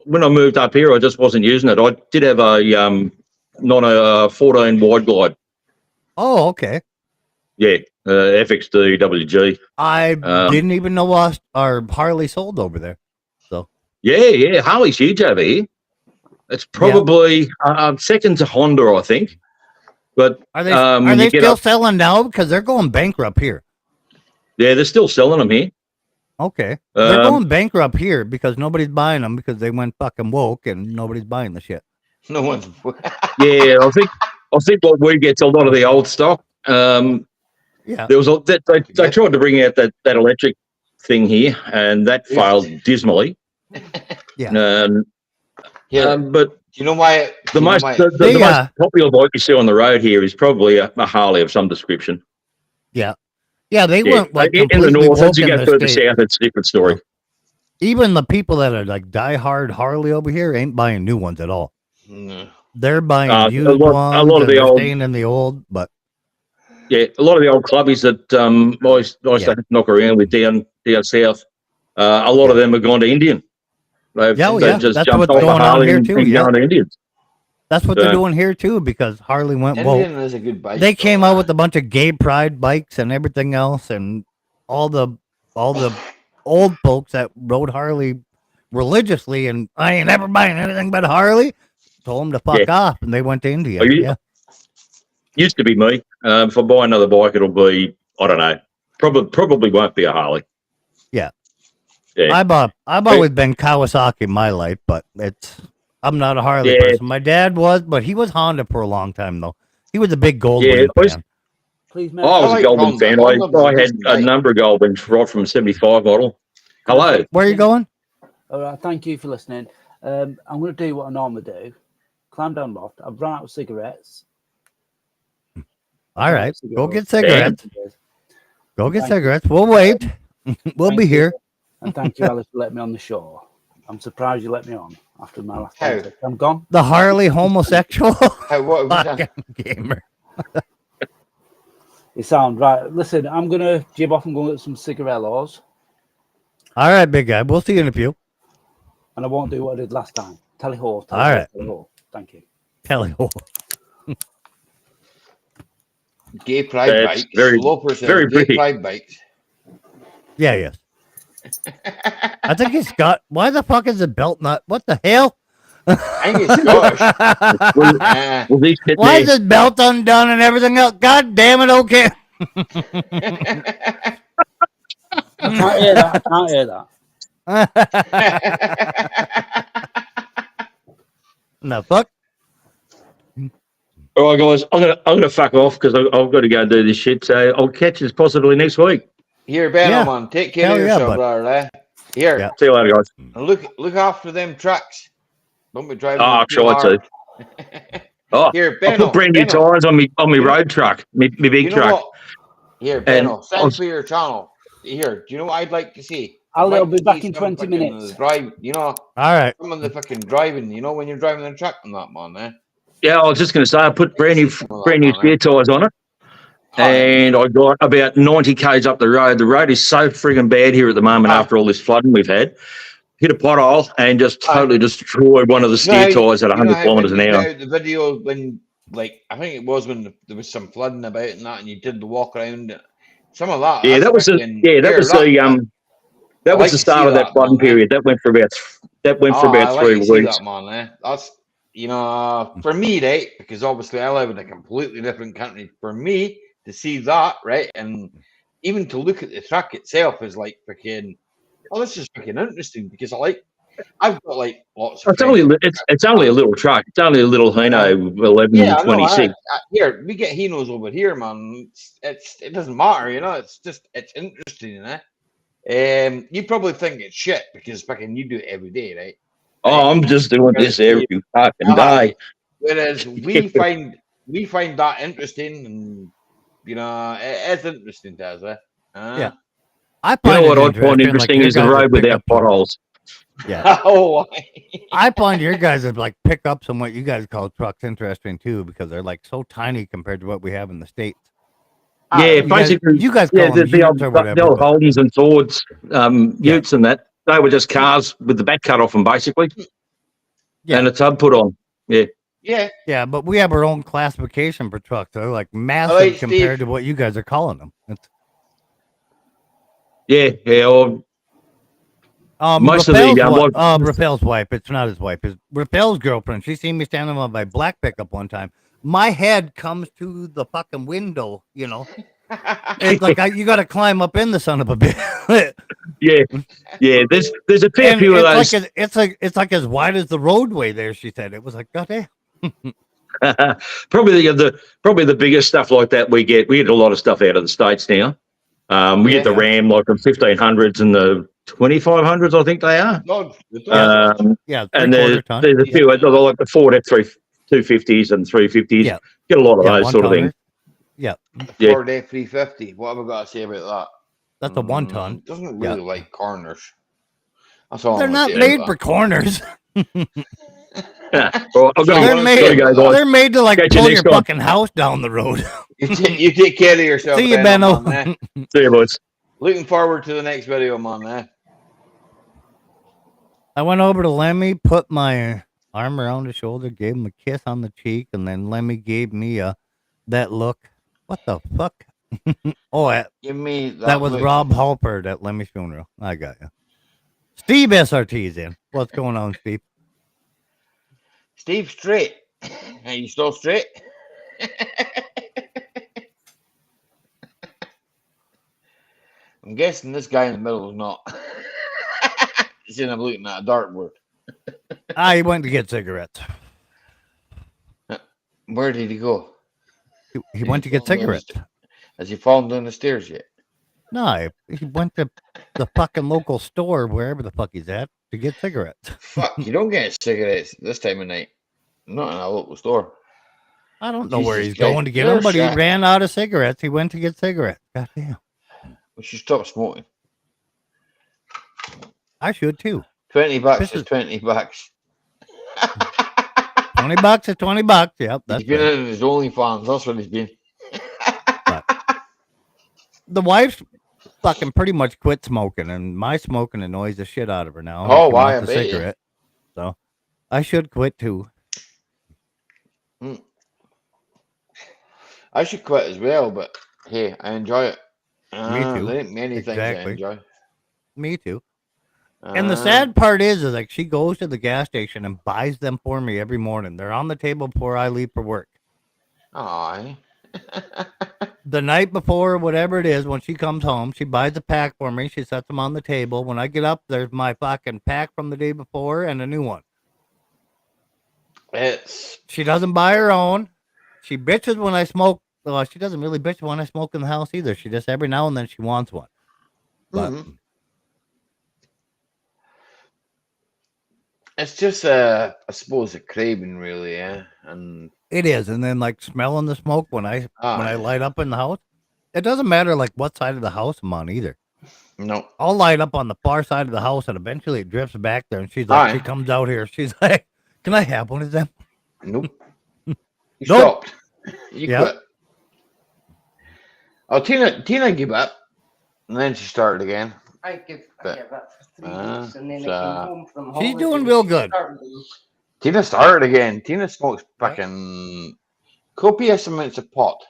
When I moved up here, I just wasn't using it. I did have not a 14 wide glide. Oh, okay. Yeah, FXD WG. I didn't even know our Harley sold over there. So Yeah, Harley's huge over here. It's probably second to Honda, I think. But are they when you get still up- selling now? Because they're going bankrupt here. Yeah, they're still selling them here. Okay, they're going bankrupt here because nobody's buying them because they went fucking woke and nobody's buying the shit. No one's. Yeah, I think what we get's a lot of the old stock. Yeah, There was they tried to bring out that electric thing here, and that failed dismally. Yeah. Yeah. But You know why? the you know most why- the most popular bike you see on the road here is probably a Harley of some description. yeah. They Yeah. weren't like in the completely north. woke As you in go the further States. south, it's a different story. Even the people that are like diehard Harley over here ain't buying new ones at all. No. They're buying A used lot ones. of and the they're old- staying in the old, but Yeah, a lot of the old clubbies that I used to knock around with down south. A lot of them have gone to Indian. They've just that's jumped what's off a going on Harley here and too. been Yeah, going to Indians. that's what they're doing here too because Harley went woke. Indian is a good bike. They came out with a bunch of gay pride bikes and everything else, and all the old folks that rode Harley religiously, and I ain't ever buying anything but Harley. Told them to fuck off, and they went to India. Oh, Yeah, Used to be me. If I buy another bike, it'll be, I don't know, probably won't be a Harley. yeah. Yeah. I've always been Kawasaki in my life, but I'm not a Harley person. My dad was, but he was Honda for a long time though. He was a big Goldwing fan. Please, I was a Goldwing fan. I had a number of Goldwings right from 75 model. Hello. Where are you going? All right, thank you for listening. I'm going to do what I normally do. Climb down loft. I've run out of cigarettes. All right, go get cigarettes. Go get cigarettes. We'll wait. We'll be here. And thank you, Alice, for letting me on the show. I'm surprised you let me on after my last How? answer. I'm gone. The Harley homosexual What have we done? fucking gamer. You sound right. Listen, I'm going to jib off and go get some cigarellos. All right, big guy. We'll see you in a few. And I won't do what I did last time. Tally-ho. All right. Tally-ho. Thank you. Tally-ho. Gay pride That's bikes. very- Loper says very gay pretty. pride bikes. Yeah, yes. I think it's got. Why the fuck is the belt not? What the hell? I think it's Scottish. Well, these sit Why is there. this belt undone and everything else? God damn it, okay. I can't hear that. I can't hear that. No, fuck. All right, guys, I'm gonna fuck off because I've got to go and do this shit. So I'll catch you possibly next week. Here, Ben, Yeah. man, take care Hell of yeah, yourself, bud. brother. Here, Yeah. See you later, guys. and look after them trucks. Don't be driving. Oh, them I'll too try hard. Oh, Here, I Benno, put brand new Benno, tyres on me You know- road truck, me big you know truck. what? Here, And Benno, I thanks was- for your channel. Here, do you know what I'd like to see? I'll I'd like be to back see in some 20 fucking minutes. Drive, you know, All right. some of the fucking driving. You know, when you're driving the truck and that, man. Yeah, I was just going to say I put brand new Some of that, man, spare tyres on it, and I got about 90 k's up the road. The road is so friggin' bad here at the moment after all this flooding we've had. Hit a pothole and just totally destroyed one of the steer tyres at 100 kilometres an hour. Out the video when, like, I think it was when there was some flooding about and that, and you did the walk around. Some of that. Yeah, that's that was the fucking- that here, was that- that I was like the to start see of that that, flooding man, period. That went for about I like 3 to see weeks. that, man. That's, you know, for me, right? Because obviously I live in a completely different country. For me to see that, right, and even to look at the truck itself is like freaking. Oh, this is freaking interesting because I've got like lots of. It's only a little truck. It's only a little Hino 1126. Here we get Hinos over here, man. It doesn't matter, you know. It's interesting, you know. You probably think it's shit because fucking you do it every day, right? Oh, I'm just doing this every fucking day. Whereas we find that interesting, and you know, it's interesting to us, Yeah. I You find know what it I find interesting your is the guys' road without pickups are- potholes. Yeah. Oh, I find your guys' like pickups and what you guys call trucks interesting too because they're like so tiny compared to what we have in the States. Yeah, You guys- basically, you guys call yeah, them the utes old, or whatever, the old but- Holdens and Fords, utes and that. They were just cars with the back cut off them, basically, and a tub put on. Yeah. Yeah. Yeah, but we have our own classification for trucks. They're like massive right, compared Steve. to what you guys are calling them. It's, Yeah, yeah. Well, most of the Raphael's wife. It's not his wife. It's Raphael's girlfriend. She seen me standing on my black pickup one time. My head comes to the fucking window. You know, it's like you got to climb up in the son of a bitch. yeah, yeah. There's a fair And few of it's those. like it's like as wide as the roadway there. She said it was like goddamn. Probably the biggest stuff like that we get a lot of stuff out of the States now. We get the Ram like from 1500s and the 2500s, I think they are. Yeah, and there's a few like the Ford F250s and 350s. Yeah. Get a lot of those sort of things. Yeah. Ford F350. What have I got to say about that? That's a 1 ton. Doesn't really like corners. That's all. They're I'm not gonna say made about for corners. Yeah. Well, I've got They're made to like Catch you pull your next time. fucking house down the road. You take care of yourself. See you, Benno, Benno. man, See you, boys. Looking forward to the next video, man. I went over to Lemmy, put my arm around his shoulder, gave him a kiss on the cheek, and then Lemmy gave me that look. What the fuck? Give me that was look. Rob Halpert at Lemmy's funeral. I got you. Steve SRT's in. What's going on, Steve? Steve straight. Are you still straight? I'm guessing this guy in the middle is not. He's in. I'm looking at a dartboard. He went to get cigarettes. Where did he go? He went to get cigarettes. Has he fallen down the stairs yet? No, he went to the fucking local store, wherever the fuck he's at, to get cigarettes. Fuck, you don't get cigarettes this time of night. Not in a local store. I don't know where Jesus he's going to get Christ. them, but he You're shot. ran out of cigarettes. He went to get cigarettes. Goddamn. We should stop smoking. I should too. $20 This is is- $20. $20 is $20. Yep, that's He's been right. in his OnlyFans. That's what he's been. The wife's fucking pretty much quit smoking, and my smoking annoys the shit out of her now. Oh, She why? wants I a bet you. cigarette. So I should quit too. I should quit as well, but hey, I enjoy it. Me too. There ain't many things I Exactly. enjoy. Me too. And the sad part is like she goes to the gas station and buys them for me every morning. They're on the table before I leave for work. Aye. The night before, whatever it is, when she comes home, she buys a pack for me. She sets them on the table. When I get up, there's my fucking pack from the day before and a new one. She doesn't buy her own. She bitches when I smoke. Well, she doesn't really bitch when I smoke in the house either. She just every now and then she wants one. But it's just I suppose a craving, really, yeah. And it is, and then like smelling the smoke when I light up in the house. It doesn't matter like what side of the house I'm on either. No, I'll light up on the far side of the house, and eventually it drifts back there. And she's like, she comes out here. She's like, "Can I have one of them?" Nope. You Nope. stopped. You Yep. quit. Oh, Tina gave up, and then she started again. I give that for 3 weeks, and then I so- came home from She's holiday. doing real good. Tina started again. Tina smokes fucking copious amounts of pot.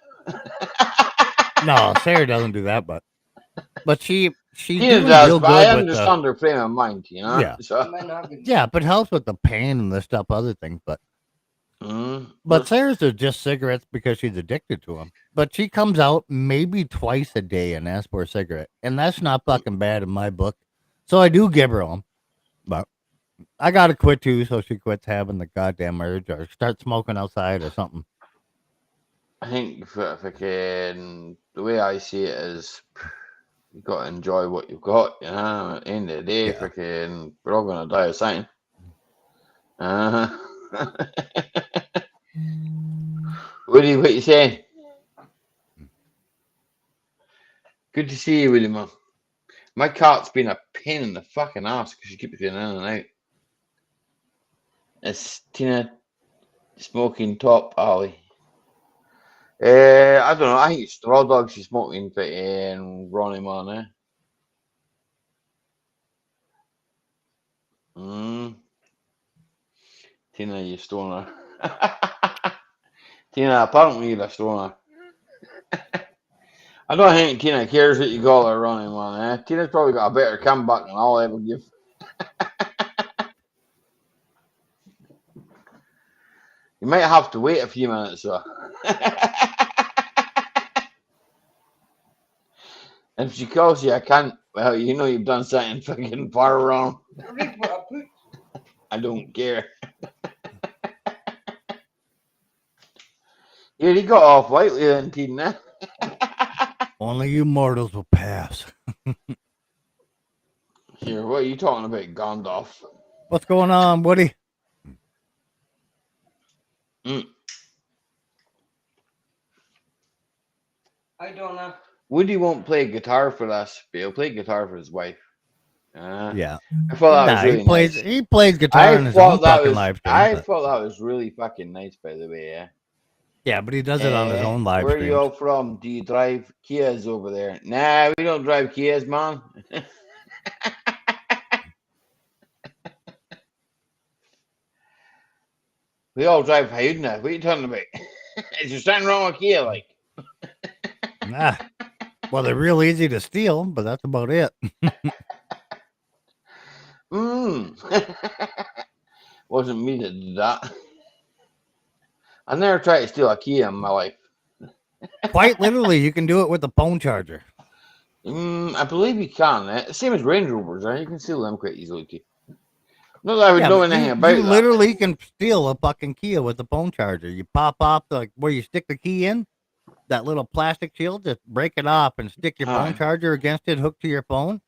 No, Sarah doesn't do that, but she's Tina doing does, real but I good with the, understand her frame of mind, you know. Yeah. So, yeah, but it helps with the pain and the stuff, other things. But Sarah's are just cigarettes because she's addicted to them. But she comes out maybe twice a day and asks for a cigarette, and that's not fucking bad in my book. So I do give her them, but I gotta quit too, so she quits having the goddamn urge or start smoking outside or something. I think fucking the way I see it is, you got to enjoy what you've got. You know, at the end of the day, fucking, we're all gonna die of something. Woody, what you saying? Good to see you, Willie, man. My cat's been a pain in the fucking ass because she keeps getting in and out. It's Tina smoking top alley. I don't know. I think it's Straw Dog she's smoking for Ronnie Man. Tina, you stoner. Tina, apparently you're a stoner. I don't think Tina cares what you call her, Ronnie Man. Tina's probably got a better comeback than I'll ever give. You might have to wait a few minutes, though. If she calls you, I can't. Well, you know you've done something fucking far wrong. Read what I put. I don't care. Yeah, he got off lightly then, Tina. Only you mortals will pass. Here, what are you talking about, Gandalf? What's going on, Woody? I don't know. Woody won't play guitar for us, but he'll play guitar for his wife. Yeah. I thought that was really he plays. nice. He plays guitar in his own fucking live stream. I thought that was really fucking nice, by the way. Yeah. Yeah, but he does it on his own live Where streams. are you all from? Do you drive Kias over there? Nah, we don't drive Kias, man. We all drive Hyundai. What are you talking about? Is there something wrong with Kia, like? Nah. Well, they're real easy to steal, but that's about it. Wasn't me that did that. I never tried to steal a Kia in my life. Quite literally, you can do it with a phone charger. I believe you can. Same as Range Rovers, right? You can steal them quite easily too. Not that I would know but anything you about that. literally can steal a fucking Kia with a phone charger. You pop off like where you stick the key in, that little plastic shield, just break it off and stick your phone charger against it, hooked to your phone.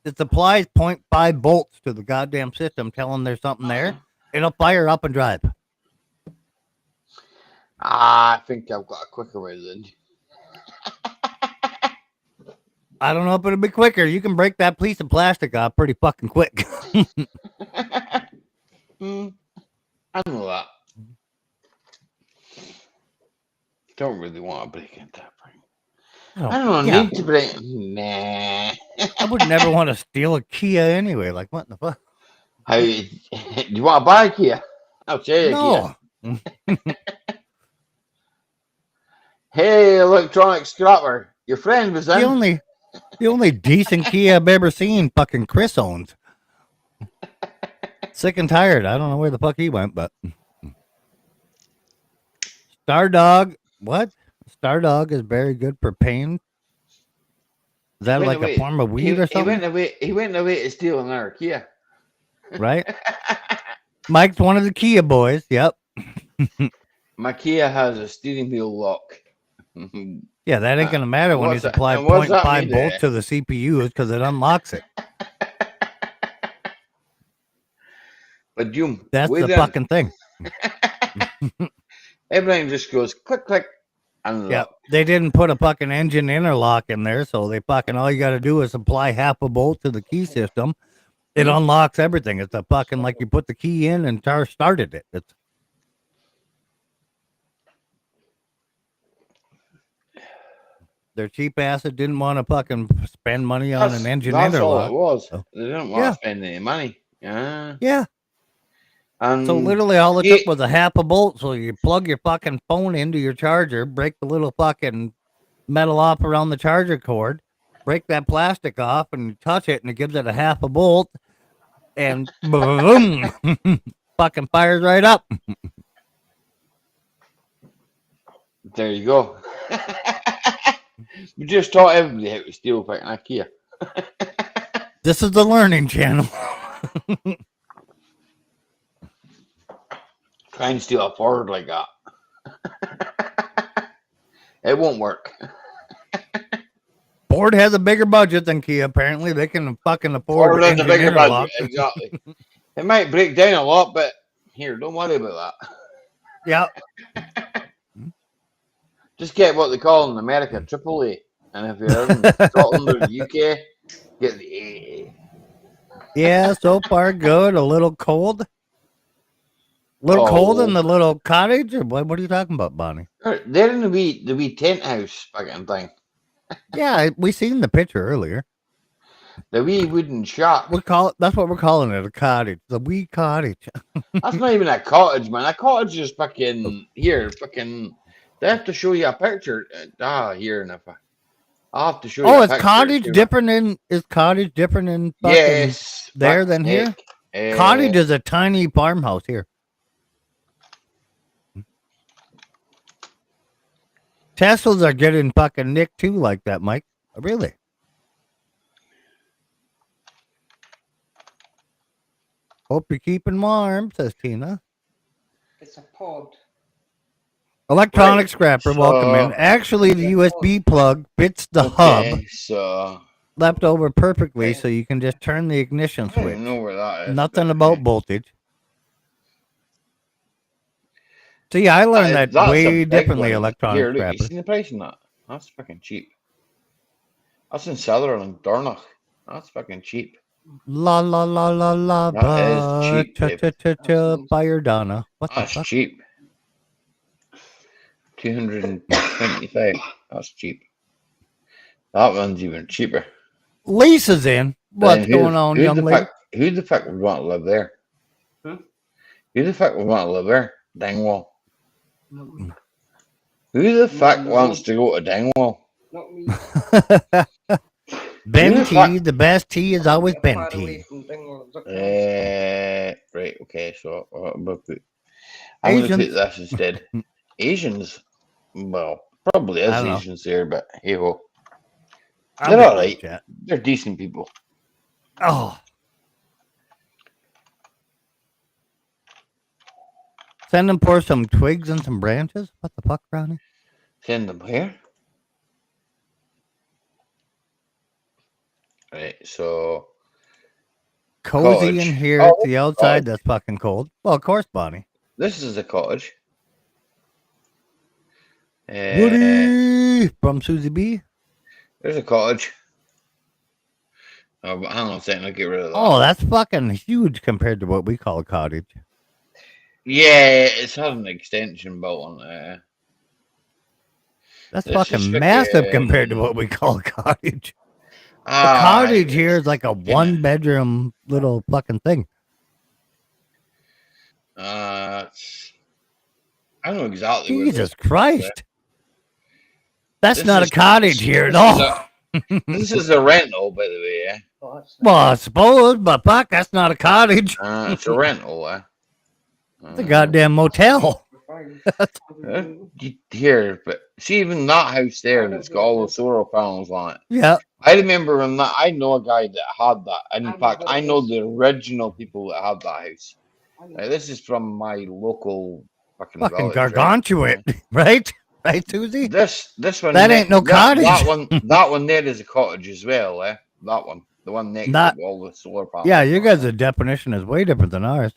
It supplies 0.5 volts to the goddamn system, telling there's something there. It'll fire up and drive. I think I've got a quicker way than. I don't know if it'll be quicker. You can break that piece of plastic off pretty fucking quick. I know that. Don't really want to break into that. I don't yeah. need to break. Nah. I would never want to steal a Kia anyway. Like, what in the fuck? How do you want to buy a Kia? I'll tell you a No. Kia. Hey, electronic scrapper. Your friend was in. The only decent Kia I've ever seen, fucking Chris owns. Sick and tired. I don't know where the fuck he went, but Stardog. What? Stardog is very good for pain. Is that like a form of weed or something? He went away to steal another Kia. Right? Mike's one of the Kia boys. Yep. My Kia has a steering wheel lock. Yeah, that ain't gonna matter when you supply 0.5 volt to the CPU because it unlocks it. But that's the fucking thing. Everything just goes click click. Yeah, they didn't put a fucking engine interlock in there, so they fucking all you got to do is apply half a bolt to the key system. It unlocks everything. It's a fucking like you put the key in and started it. It's their cheap ass didn't want to fucking spend money on an engine interlock. That's all it was. So. They didn't want to spend any money. Yeah. So literally all it took was a half a bolt. So you plug your fucking phone into your charger, break the little fucking metal off around the charger cord, break that plastic off, and you touch it, and it gives it a half a bolt, and boom, fucking fires right up. There you go. We just taught everybody how to steal fucking IKEA. This is the learning channel. Try and steal a Ford like that. It won't work. Ford has a bigger budget than Kia. Apparently, they can fucking afford. Ford has a bigger budget, exactly. It might break down a lot, but here, don't worry about that. Yeah. Just get what they call in America AAA, and if you're in Scotland or the UK, get the A. Yeah, so far good. A little cold. Cold in the little cottage, or what are you talking about, Bonnie? They're in the wee tent house fucking thing. Yeah, we seen the picture earlier. The wee wooden shack. That's what we're calling it, a cottage. The wee cottage. That's not even a cottage, man. A cottage is fucking here. Fucking. They have to show you a picture. Here and I'll have to show you. Oh, is cottage different in? Is cottage different in? Yes. There than here. Cottage is a tiny farmhouse here. Teslas are getting fucking nicked too, like that, Mike. Really? Hope you're keeping warm, says Tina. It's a pod. Electronic scrapper, welcome in. Actually, the USB plug fits the hub. So left over perfectly, so you can just turn the ignition switch. I don't know where that is. Nothing about voltage. See, I learned that way differently. Electronic scrapper. You seen the price on that? That's fucking cheap. That's in Sutherland, Dornoch. That's fucking cheap. La la la la la. That is cheap. Fire Donna. That's cheap. 225. That's cheap. That one's even cheaper. Lisa's in. What's going on, young lady? Who the fuck would want to live there? Who the fuck would want to live there? Dingwall. Who the fuck wants to go to Dingwall? Not me. Ben T, the best tea is always Ben T. Right, okay, so I'm going to put this instead. Asians, well, probably is Asians there, but hey ho. They're alright. They're decent people. Oh. Send them for some twigs and some branches? What the fuck, Brownie? Send them where? Right, so cozy cottage. in here. It's the outside that's fucking cold. Well, of course, Bonnie. This is a cottage. Woody from Susie B. There's a cottage. Oh, but hang on a second, I'll get rid of that. Oh, that's fucking huge compared to what we call a cottage. Yeah, it's had an extension built on it. That's This is fucking massive compared to fucking- what we call a cottage. A Ah, cottage here is like a kinda- 1-bedroom little fucking thing. I don't know exactly where Jesus this- Christ. That's This not is- a cottage here at this is all. This is a rental, by the way. Yeah? Well, I suppose, but fuck, that's not a cottage. It's a rental. It's a goddamn motel. Here, but see, even that house there that's got all the solar panels on it. Yeah. I remember when that. I know a guy that had that. And in fact, I know the original people that had that house. This is from my local fucking village, gargantuan, right? Right, Susie? This one. That ain't no cottage. That one there is a cottage as well. That one, the one next Not- to all the solar panels. Yeah, your guys' definition is way different than ours.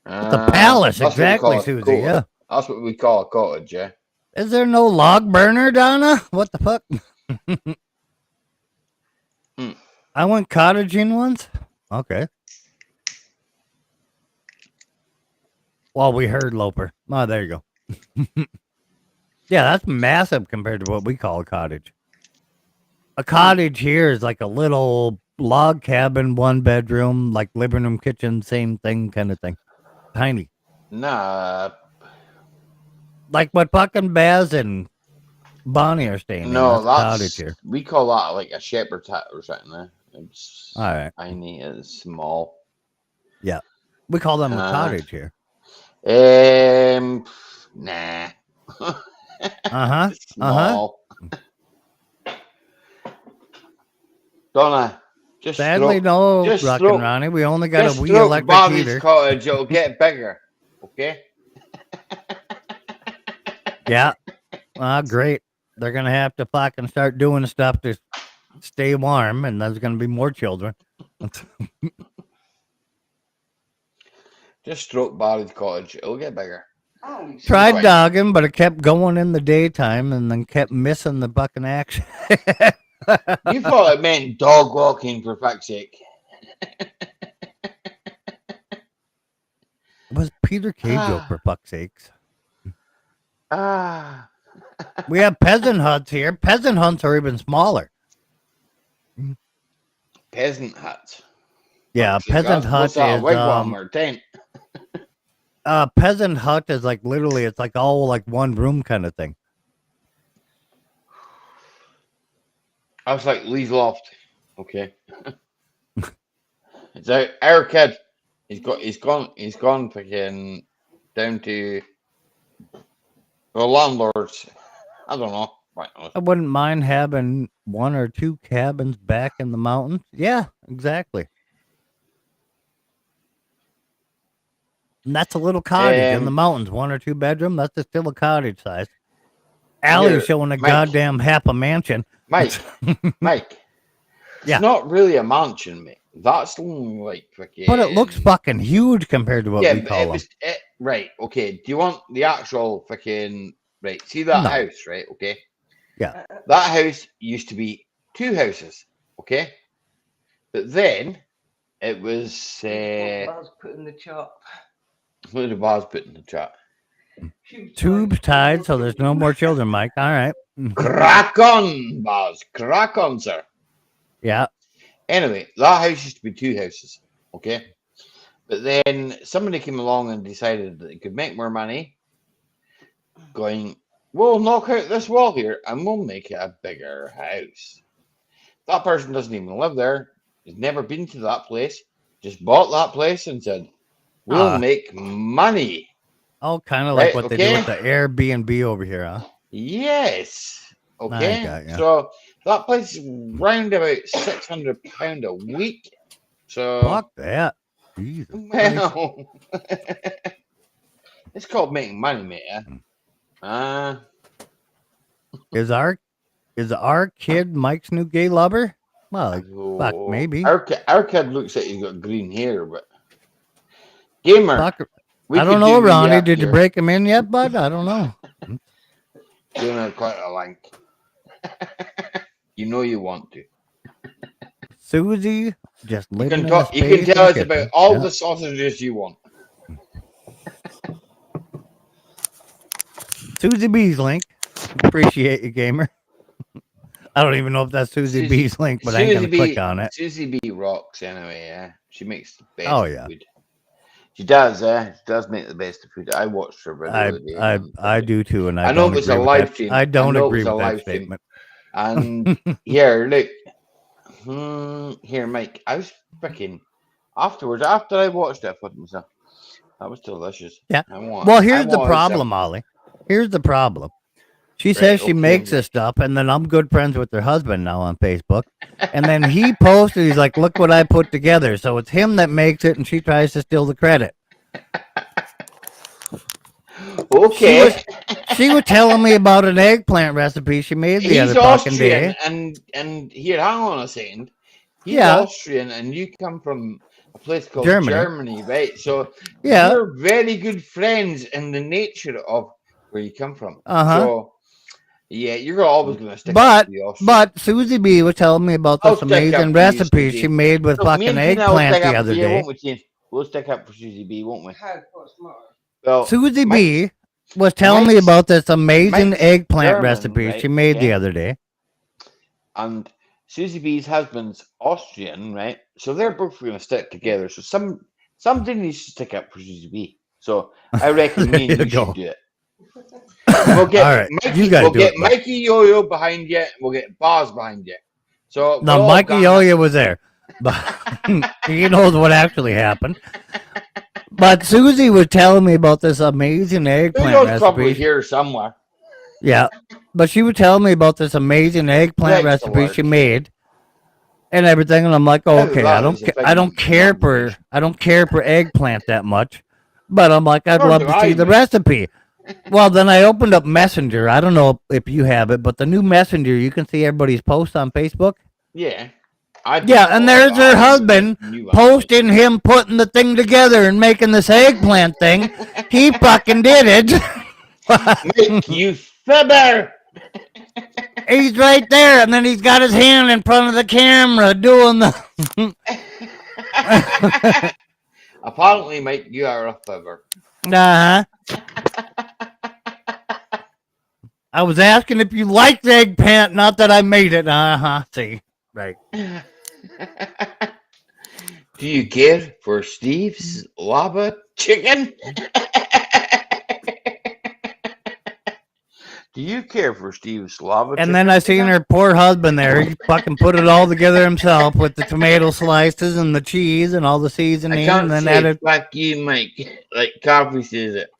It's a palace, That's what we exactly, call a Susie. cottage. Yeah. That's what we call a cottage. Yeah. Is there no log burner, Donna? What the fuck? I went cottaging once. Okay. Well, we heard Loper. Oh, there you go. Yeah, that's massive compared to what we call a cottage. A cottage here is like a little log cabin, 1-bedroom, like living room, kitchen, same thing kind of thing. Tiny. Nah. Like what fucking Baz and Bonnie are staying in. No, That's a that's cottage here. we call that like a shepherd's hut or something. It's All right. tiny, it's small. Yeah. We call them a cottage here. Nah. Uh-huh. Small. Donna, just Sadly, throw- no, just Rock throw- and Ronnie. We only got just a wee throw electric Bobby's heater. cottage, it'll get bigger. Okay? Yeah. Great. They're going to have to fucking start doing stuff to stay warm, and there's going to be more children. Just stroke Bobby's cottage, it'll get bigger. Tried Right. dogging, but it kept going in the daytime and then kept missing the fucking action. You thought it meant dog walking, for fuck's sake. It was Peter Cajo, for fuck's sakes. We have peasant huts here. Peasant huts are even smaller. Peasant huts. Yeah, a Fuck's sake, peasant hut what's that, a is wigwam or a tent? a peasant hut is like literally it's like all like one room kind of thing. I was like Lee's loft. Okay. It's our kid. He's gone fucking down to the landlords. I don't know. Right. I wouldn't mind having 1 or 2 cabins back in the mountains. Yeah, exactly. And that's a little cottage in the mountains, 1 or 2 bedroom. That's still a cottage size. Allie's showing a Mike. goddamn half a mansion. Mike. Yeah. It's not really a mansion, mate. That's like fucking. But it looks fucking huge compared to what we but call them. right. Okay. Do you want the actual fucking right? See that No. house, right? Okay. Yeah. That house used to be 2 houses. Okay. But then it was. Baz put in the chat. What did Baz put in the chat? Tubes tied, so there's no more children, Mike. All right. Crack on, Baz. Crack on, sir. Yeah. Anyway, that house used to be 2 houses, okay? But then somebody came along and decided that they could make more money going, we'll knock out this wall here and we'll make it a bigger house. That person doesn't even live there, has never been to that place, just bought that place and said, we'll make money. Oh, kind of like Right, what they do okay. with the Airbnb over here, huh? Yes. Okay. got ya. So that place is round about £600 a week. So Fuck that. Jesus Christ. well, it's called making money, mate. Is our kid Mike's new gay lover? Well, fuck, maybe. Our kid looks like he's got green hair, but gamer. Fuck, we I could don't know, do Ronnie. that Did you here. break him in yet, bud? I don't know. Gamer, quite a link. You know you want to. Susie just You living can in talk. a You can space tell in us the about kitchen. all Yeah. the sausages you want. Susie B's link. Appreciate you, gamer. I don't even know if that's Susie B's link, but I ain't gonna click on it. Susie B rocks anyway. Yeah, she makes the best Oh yeah, food. She does. She does make the best of food. I watched her video the other day. I do too, and I I know don't it was a agree with live that. stream. I don't know it agree was a with that live stream. statement. And here, look. Here, Mike. I was freaking afterwards. After I watched it, I thought to myself, that was delicious. Yeah. I want, Well, I here's the want problem, some- Ollie. Here's the problem. She Right, says she okay, makes Mike. this stuff, and then I'm good friends with her husband now on Facebook. And then he posted, he's like, "Look what I put together." So it's him that makes it, and she tries to steal the credit. Okay. She was telling me about an eggplant recipe she made the He's other fucking Austrian, day. and here, hang on a second. He's Yeah. Austrian, and you come from a place called Germany. Germany, right? So Yeah. you're very good friends in the nature of where you come from. Uh-huh. So yeah, you're always going to stick up But to the Austrian. but Susie B was telling me about I'll this stick up amazing for you, recipe Susie. she made with Look, me fucking and Tina will eggplant stick the up other for you, day. won't we, Tina? We'll stick up for Susie B, won't we? How what's the matter? Well, Susie Mike's- B was telling me Mike's- about this amazing Mike's eggplant German, recipe right? she made the Yeah. other day. And Susie B's husband's Austrian, right? So they're both going to stick together. So somebody needs to stick up for Susie B. So I reckon me and There you you go. should do it. We'll get All right, Mikey, you gotta we'll do get it, bud. Mikey Yo-Yo behind you, and we'll get Boz behind you. So we're No, all Mikey gonna- Oya was there, but he knows what actually happened. But Susie was telling me about this amazing eggplant Yo-Yo's probably recipe. here somewhere. Yeah, but she was telling me about this amazing eggplant Next to recipe work. she made and everything, and I'm like, oh, Oh, okay, that I don't is a ca- big I don't care for combination. I don't care for eggplant that much, but I'm like, I'd Nor love do to I, see the mate. recipe. Well, then I opened up Messenger. I don't know if you have it, but the new Messenger, you can see everybody's posts on Facebook. Yeah. I Yeah, and there's her husband posting him putting the thing together and making this eggplant thing. He fucking did it. Make you fibber. He's right there, and then he's got his hand in front of the camera doing the. Apparently, Mike, you are a fibber. Uh-huh. I was asking if you liked eggplant, not that I made it. Uh-huh. See. Right. Do you care for Steve's lava chicken? Do you care for Steve's lava chicken? And then I seen her poor husband there. He fucking put it all together himself with the tomato slices and the cheese and all the I seasoning, can't and then say added, fuck you, Mike, like Coffee says it.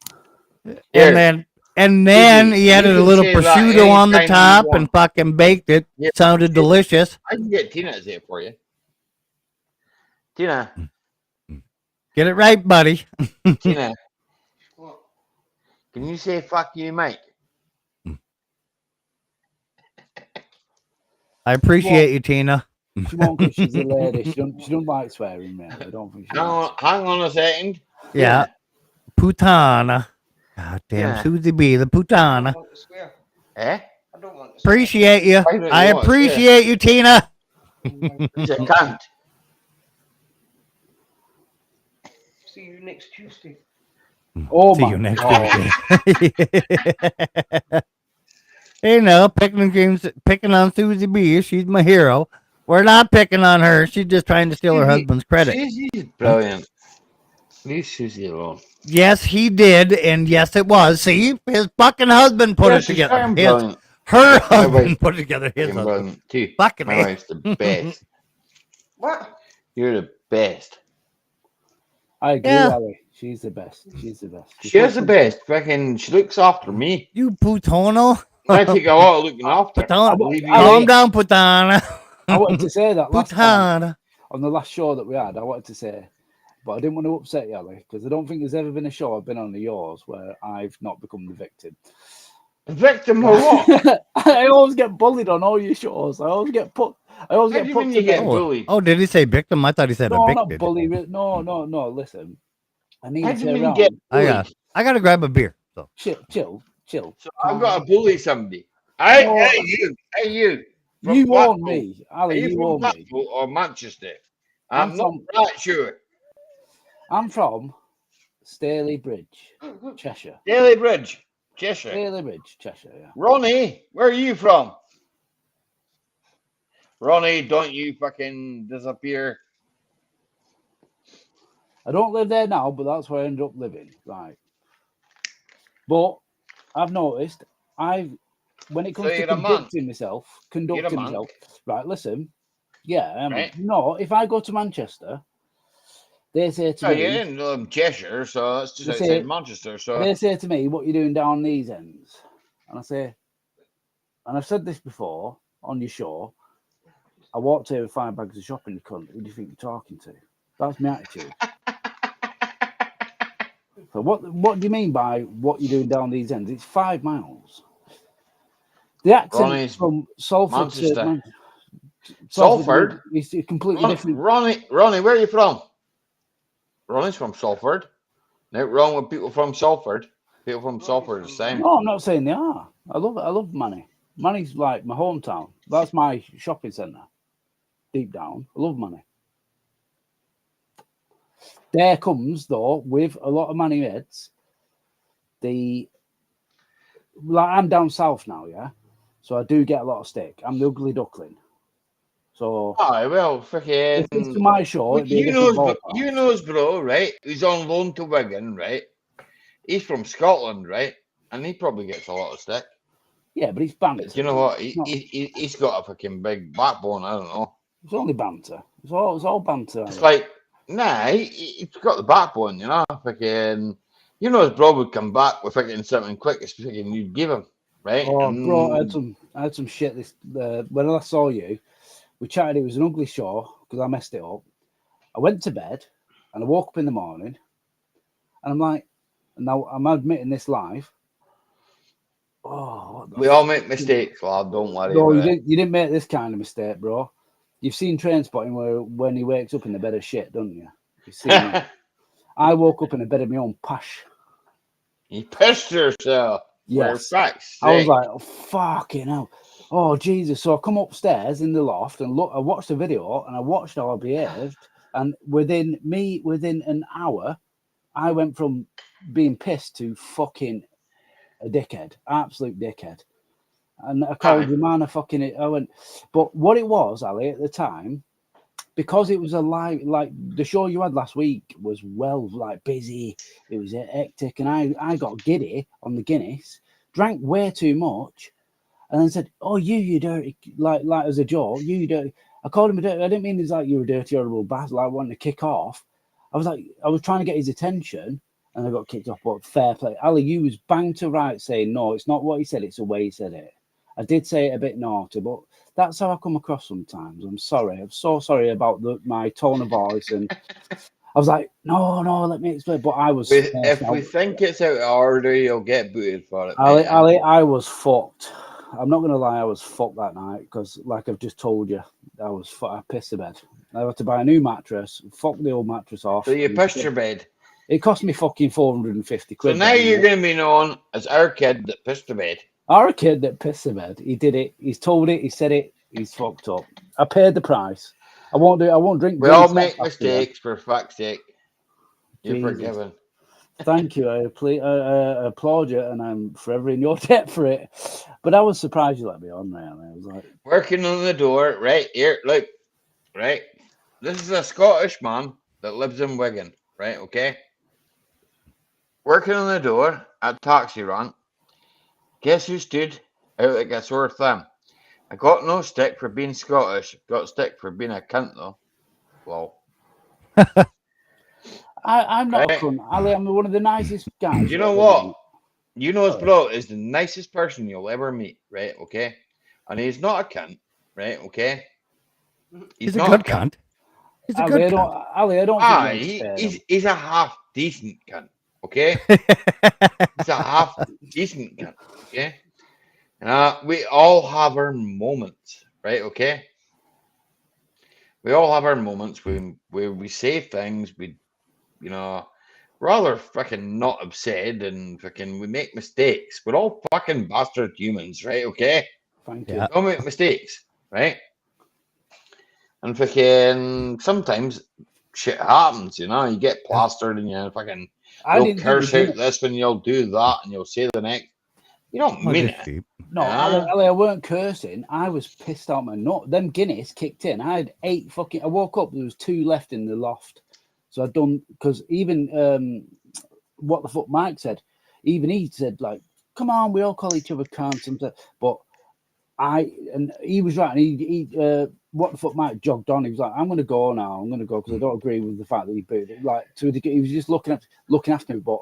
and then Susie, he you added a can little say that prosciutto on the anytime you top want. and fucking baked it. Yeah. Sounded delicious. I can get Tina to say it for you. Tina, Get it right, buddy. Tina, What? can you say fuck you, Mike? I appreciate you, Tina. She won't because she's a lady. She don't like swearing, man. I don't think she likes. Hang on a second. Yeah. Putana. God damn, Yeah. Susie B, the I putana. don't want to swear. Eh? I don't want to swear. Appreciate you. Why don't you I want to swear? appreciate you, Tina. It's a cunt. See you next Tuesday. Oh See my you next God. Tuesday. Hey, no, picking on Susie B. She's my hero. We're not picking on her. She's just trying to steal her husband's credit. Susie's brilliant. Leave Susie alone. Yes, he did, and yes, it was. See, his fucking husband put Yeah, it she's together. fucking His, brilliant. her My husband wife- put it together. His Fucking husband. brilliant too. Fucking My A. wife's the best. What? You're the best. I agree, Yeah. Ali. She's the best. She's the best. She's the best. Fucking, she looks after me. You putono. I take a lot of looking after. Putana. Believe me. Calm down, putana. I wanted to say that last time Putana. on the last show that we had. I wanted to say, but I didn't want to upset you, Ali, because I don't think there's ever been a show I've been on of yours where I've not become the victim. Victim or what? I always get bullied on all your shows. I always get put. I always How get do you put mean to you get bed. bullied? Oh, did he say victim? I thought he said No, not evicted. bully. No. Listen, I need How to do you turn mean around. get I bullied? gotta grab a beer. So Chill. So I've got to bully somebody. Hey, No. hey, you. Hey, you. You Blackpool? own me, Are Ali. you You from own me. Blackpool or Manchester? I'm I'm not from- right sure. I'm from Staley Bridge, Cheshire. Daily Bridge, Cheshire. Staley Bridge, Cheshire. Yeah. Ronnie, where are you from? Ronnie, don't you fucking disappear. I don't live there now, but that's where I ended up living. Right. But I've noticed when it So comes to you're a monk. conducting myself, monk. right, listen. Yeah, I mean, Right. no, if I go to Manchester, they say to No, me, you're in Cheshire, so that's just They outside say- Manchester. So they say to me, what are you doing down these ends? And I say, and I've said this before on your show, I walked here with 5 bags of shopping, you cunt. Who do you think you're talking to? That's my attitude. So what do you mean by what you're doing down these ends? It's 5 miles. The accent Ronnie's from Salford Manchester. to Salford? is completely different. Ronnie, where are you from? Ronnie's from Salford. No wrong with people from Salford. People from Salford are the same. No, I'm not saying they are. I love Manny. Manny's like my hometown. That's my shopping centre. Deep down, I love Manny. There comes though with a lot of Manny heads. I'm down south now, yeah. So I do get a lot of stick. I'm the ugly duckling. So Aye, well, freaking. if it's for my show, it'd be a different ballpark. You knows, bro, right? He's on loan to Wigan, right? He's from Scotland, right? And he probably gets a lot of stick. Yeah, but he's banter. Do you know what? It's not- He's got a fucking big backbone. I don't know. It's only banter. It's all banter. It's like, nah, he's got the backbone, you know? Fucking, you know, his bro would come back with fucking something quick as fucking you'd give him, right? Oh, bro, I had some shit. When I saw you, we chatted. It was an ugly show because I messed it up. I went to bed and I woke up in the morning, and I'm like, now I'm admitting this live. Oh, we all make mistakes, lad. Don't worry. No, about it. you didn't make this kind of mistake, bro. You've seen Trainspotting when he wakes up in a bed of shit, don't you? You've seen that. I woke up in a bed of my own pash. You pissed yourself. Yes. I was like, oh, fucking hell. Oh, Jesus. So I come upstairs in the loft and look. I watched the video and I watched how I behaved. And within an hour, I went from being pissed to fucking a dickhead. Absolute dickhead. And I called your man a fucking... I went... But what it was, Ali, at the time, because it was a live... Like, the show you had last week was busy. It was hectic. And I got giddy on the Guinness, drank way too much, and then said, oh, you dirty... Like as a joke, you dirty... I called him a dirty... I didn't mean it's like you were a dirty, horrible bastard, like wanting to kick off. I was trying to get his attention, and I got kicked off. But fair play. Ali, you was bang to right saying, no, it's not what he said, it's the way he said it. I did say it a bit naughty, but that's how I come across sometimes. I'm sorry. I'm so sorry about my tone of voice. And I was like, no, let me explain. But I was... If we think it's out of order, you'll get booted for it. Ali, I was fucked. I'm not going to lie, I was fucked that night because, like I've just told you, I pissed the bed. I had to buy a new mattress, fuck the old mattress off. So you pissed your bed? It cost me fucking 450 quid. So now you're going to be known as our kid that pissed the bed. Our kid that pissed the bed. He did it. He's told it. He said it. He's fucked up. I paid the price. I won't drink. We all make mistakes, for fuck's sake. You're forgiven. Thank you. I applaud you, and I'm forever in your debt for it. But I was surprised you let me on, really. I was like, working on the door, right here. Look, right. This is a Scottish man that lives in Wigan, right? Okay. Working on the door at taxi rank. Guess who stood out like a sore thumb? I got no stick for being Scottish. Got stick for being a cunt, though. Well, I'm not a cunt, Ali. I'm one of the nicest guys. You know what? You know his bro is the nicest person you'll ever meet, right? Okay, and he's not a cunt, right? Okay, he's a good cunt. He's a good cunt. Ali, I don't think he's a half decent cunt. Okay, he's a half decent cunt. Okay, we all have our moments, right? Okay, we all have our moments where we say things we, rather fucking not upset and fucking we make mistakes. We're all fucking bastard humans, right? Okay, thank you. Don't make mistakes. right? And fucking sometimes shit happens, you know. You get plastered and you fucking I you'll didn't think curse we'd out this one, you'll do that, and you'll say the next. You don't Like mean a it. sheep. No, Yeah. Ali, I weren't cursing. I was pissed out my nut. Them Guinness kicked in. I had 8 fucking. I woke up. There was 2 left in the loft. So I'd done because even what the fuck Mike said. Even he said like, "Come on, we all call each other cunts." But he was right. And he what the fuck Mike jogged on. He was like, "I'm going to go now. I'm going to go because I don't agree with the fact that he booted it." Like to a degree, he was just looking after me. But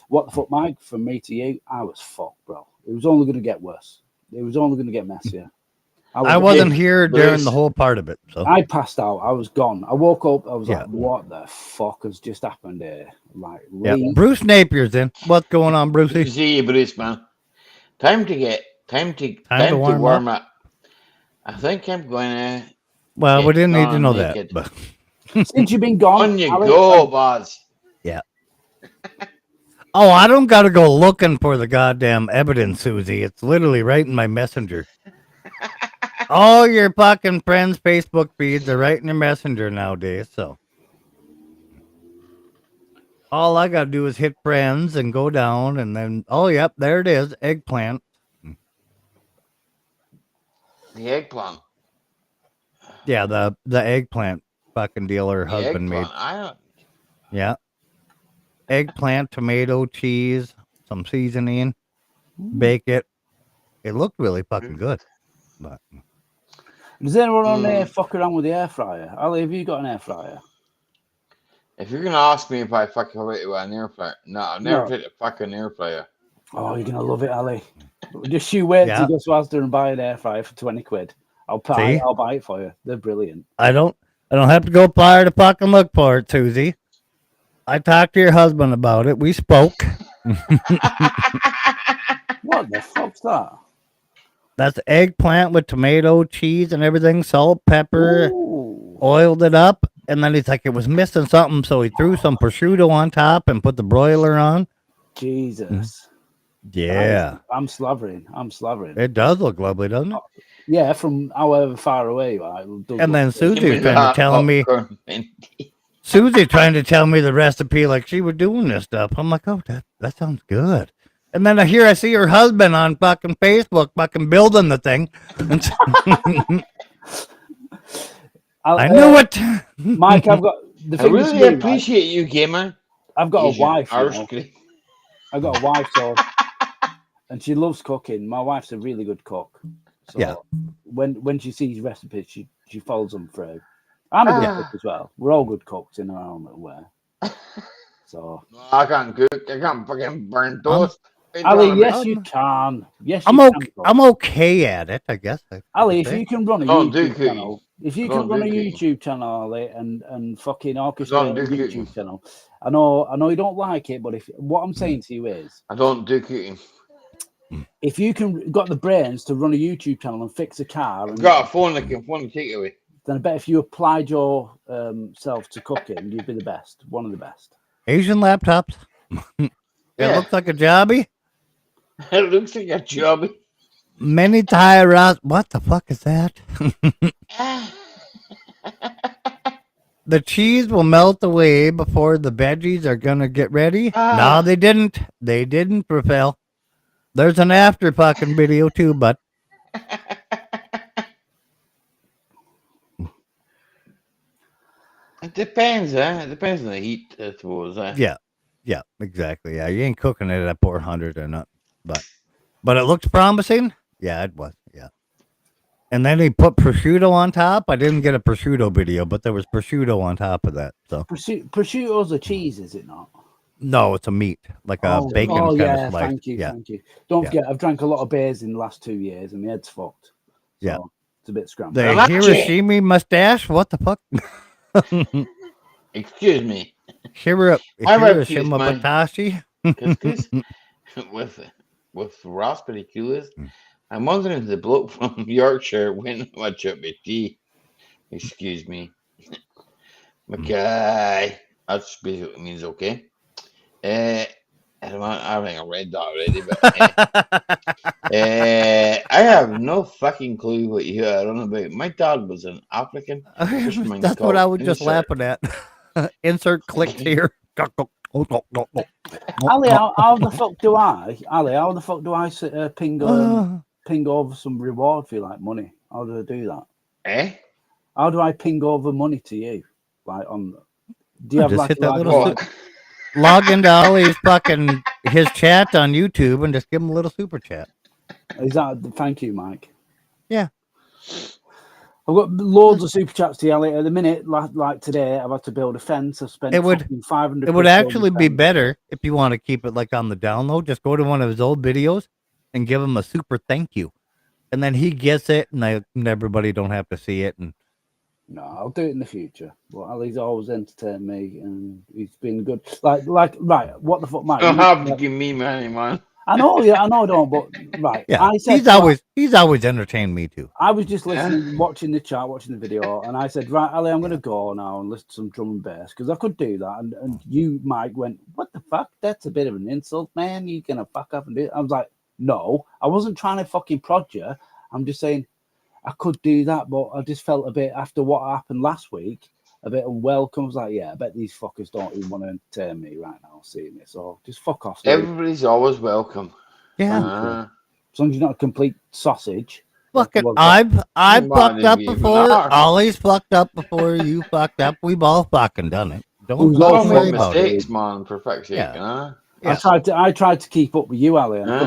what the fuck, Mike? From me to you, I was fucked, bro. It was only going to get worse. It was only going to get messier. I wasn't Hey, here during Bruce. the whole part of it. So I passed out. I was gone. I woke up. I was Yeah. like, "What the fuck has just happened here?" Like, yeah, Lee, Bruce Napier's in. What's going on, Brucey? See, Bruce, man. Time to warm up. I think I'm going to. Well, we get didn't need to gone know naked. that, but since you've been gone, On you Alex, go, Buzz. yeah. Oh, I don't got to go looking for the goddamn evidence, Susie. It's literally right in my messenger. All your fucking friends' Facebook feeds are right in your messenger nowadays. So all I got to do is hit friends and go down, and then yep, there it is, eggplant. The eggplant. Yeah, the eggplant fucking deal her The husband made. eggplant. I don't. Yeah, eggplant, tomato, cheese, some seasoning, bake it. It looked really fucking good. But does anyone on there fuck around with the air fryer? Ali, have you got an air fryer? If you're gonna ask me if I fucking with an air fryer, no, I've never No. hit a fucking air fryer. Oh, you're gonna love it, Ali. Just you wait Yeah. to go to Asda and buy an air fryer for 20 quid. I'll buy it for you. They're brilliant. I don't have to go far to fucking look for it, Susie. I talked to your husband about it. We spoke. What the fuck's that? That's eggplant with tomato, cheese, and everything, salt, pepper, Ooh. oiled it up, and then he's like, it was missing something, so he threw some prosciutto on top and put the broiler on. Jesus. Yeah. I'm slavering. It does look lovely, doesn't it? Yeah, from however far away you are. It does And then look good. Susie trying to tell me, Susie trying to tell me the recipe like she was doing this stuff. I'm like, oh, that sounds good. And then I see her husband on fucking Facebook fucking building the thing. I knew it. Mike, I've got the I thing. really appreciate you, gamer. I've got Asian a wife. arse I've got a wife, so and she loves cooking. My wife's a really good cook. So Yeah. when she sees recipes, she follows them through. I'm a good cook as well. We're all good cooks in our own little way. So I can't cook. I can't fucking burn toast. Ali, yes, you can. Yes, I'm you okay. can. I'm okay at it, I guess. Ali, if you can run a Don't do YouTube cooking. channel, if you Don't can run do a cooking. YouTube channel, Ali, and fucking Don't orchestrate do a YouTube cooking. channel, I know you don't like it, but if what I'm saying to you is, I don't do cooking. if you can got the brains to run a YouTube channel and fix a car, I've and got a phone that can phone take away. then I bet if you applied your self to cooking, you'd be the best, one of the best. Asian laptops. It Yeah. looks like a jobby. It looks like a job. Many tires. What the fuck is that? The cheese will melt away before the veggies are gonna get ready. No, they didn't. They didn't, Rafael. There's an after fucking video too, but It depends, It depends on the heat, I suppose. yeah, exactly. Yeah, you ain't cooking it at 400 or not, but it looks promising. Yeah, it was. Yeah. And then he put prosciutto on top. I didn't get a prosciutto video, but there was prosciutto on top of that. So Prosciutto's a cheese, is it not? no, it's a meat, like a bacon kind yeah, of slice. thank you, Yeah. thank you. Don't forget, I've drank a lot of beers in the last 2 years, and my head's fucked. So Yeah. it's a bit scrambled. The Hiroshima mustache. What the fuck? Excuse me. Hiroshima Batashi. with raspberry coolers. I'm wondering if the bloke from Yorkshire went much up with tea. Excuse me. Okay. That's basically means okay. I think I read that already, but I have no fucking clue what you are on about. My dad was an African fisherman That's what I was just insert. laughing at. Insert clicks here. Ali, how the fuck do I? Ali, how the fuck do I ping over some reward for you, like money? How do I do that? Eh? How do I ping over money to you? Like on? Do you have Just like hit that like little log into Ollie's fucking his chat on YouTube and just give him a little super chat. Is that? Thank you, Mike. Yeah. I've got loads of super chats to you, Ali. At the minute, like today, I've had to build a fence. I've spent It would 500. It would actually be better if you want to keep it like on the download. Just go to one of his old videos and give him a super thank you, and then he gets it, and everybody don't have to see it. And no, I'll do it in the future. But Ali's always entertained me, and he's been good. Like, right? What the fuck, Mike? You don't have to give me money, man. I know, yeah, I know, I don't. But right, yeah, I said he's always entertained me too. I was just listening, watching the chat, watching the video, and I said, right, Ali, I'm going to go now and listen to some drum and bass because I could do that. And you, Mike, went, what the fuck? That's a bit of an insult, man. You gonna fuck up and do it? I was like, no, I wasn't trying to fucking prod you. I'm just saying I could do that, but I just felt a bit after what happened last week, a bit unwelcome. I was like, yeah, I bet these fuckers don't even want to entertain me right now seeing it. So just fuck off. Everybody's always welcome. Yeah. As long as you're not a complete sausage. Fucking, I've fucked up before. Ollie's fucked up before. You fucked up. We've all fucking done it. Don't worry about mistakes, it. man. For fuck's sake, Yeah. I tried to keep up with you, Ali. And I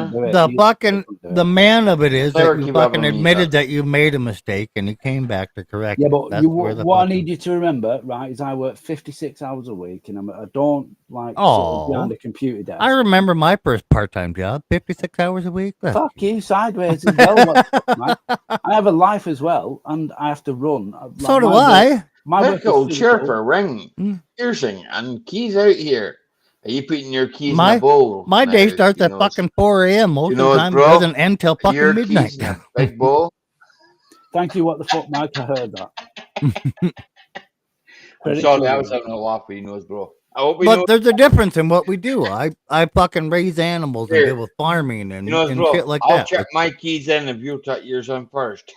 couldn't do it. The man of it is Never that you keep up fucking with me, admitted sir. that you made a mistake and you came back to correct Yeah, it. but That's where the what I fucking- need you to remember, right, is I work 56 hours a week, and I don't like sit behind a computer desk. I remember my first part-time job, 56 hours a week. Fuck you, sideways as well. Right? I have a life as well, and I have to run. So do I. My work Pick old is chair physical. for a ring, piercing, and keys out here. Are you putting your keys My in a bowl? my day starts at fucking 4 a.m. Most of the time. It doesn't end till fucking your midnight. Keys in a big bowl. Thank you. What the fuck, Mike? I heard that. I'm sorry, I was having a laugh with you, nose, bro. I hope you But know. there's a difference in what we do. I fucking raise animals and Here. deal with farming and, You know, and bro, shit like I'll that. check my keys in if you tuck yours in first.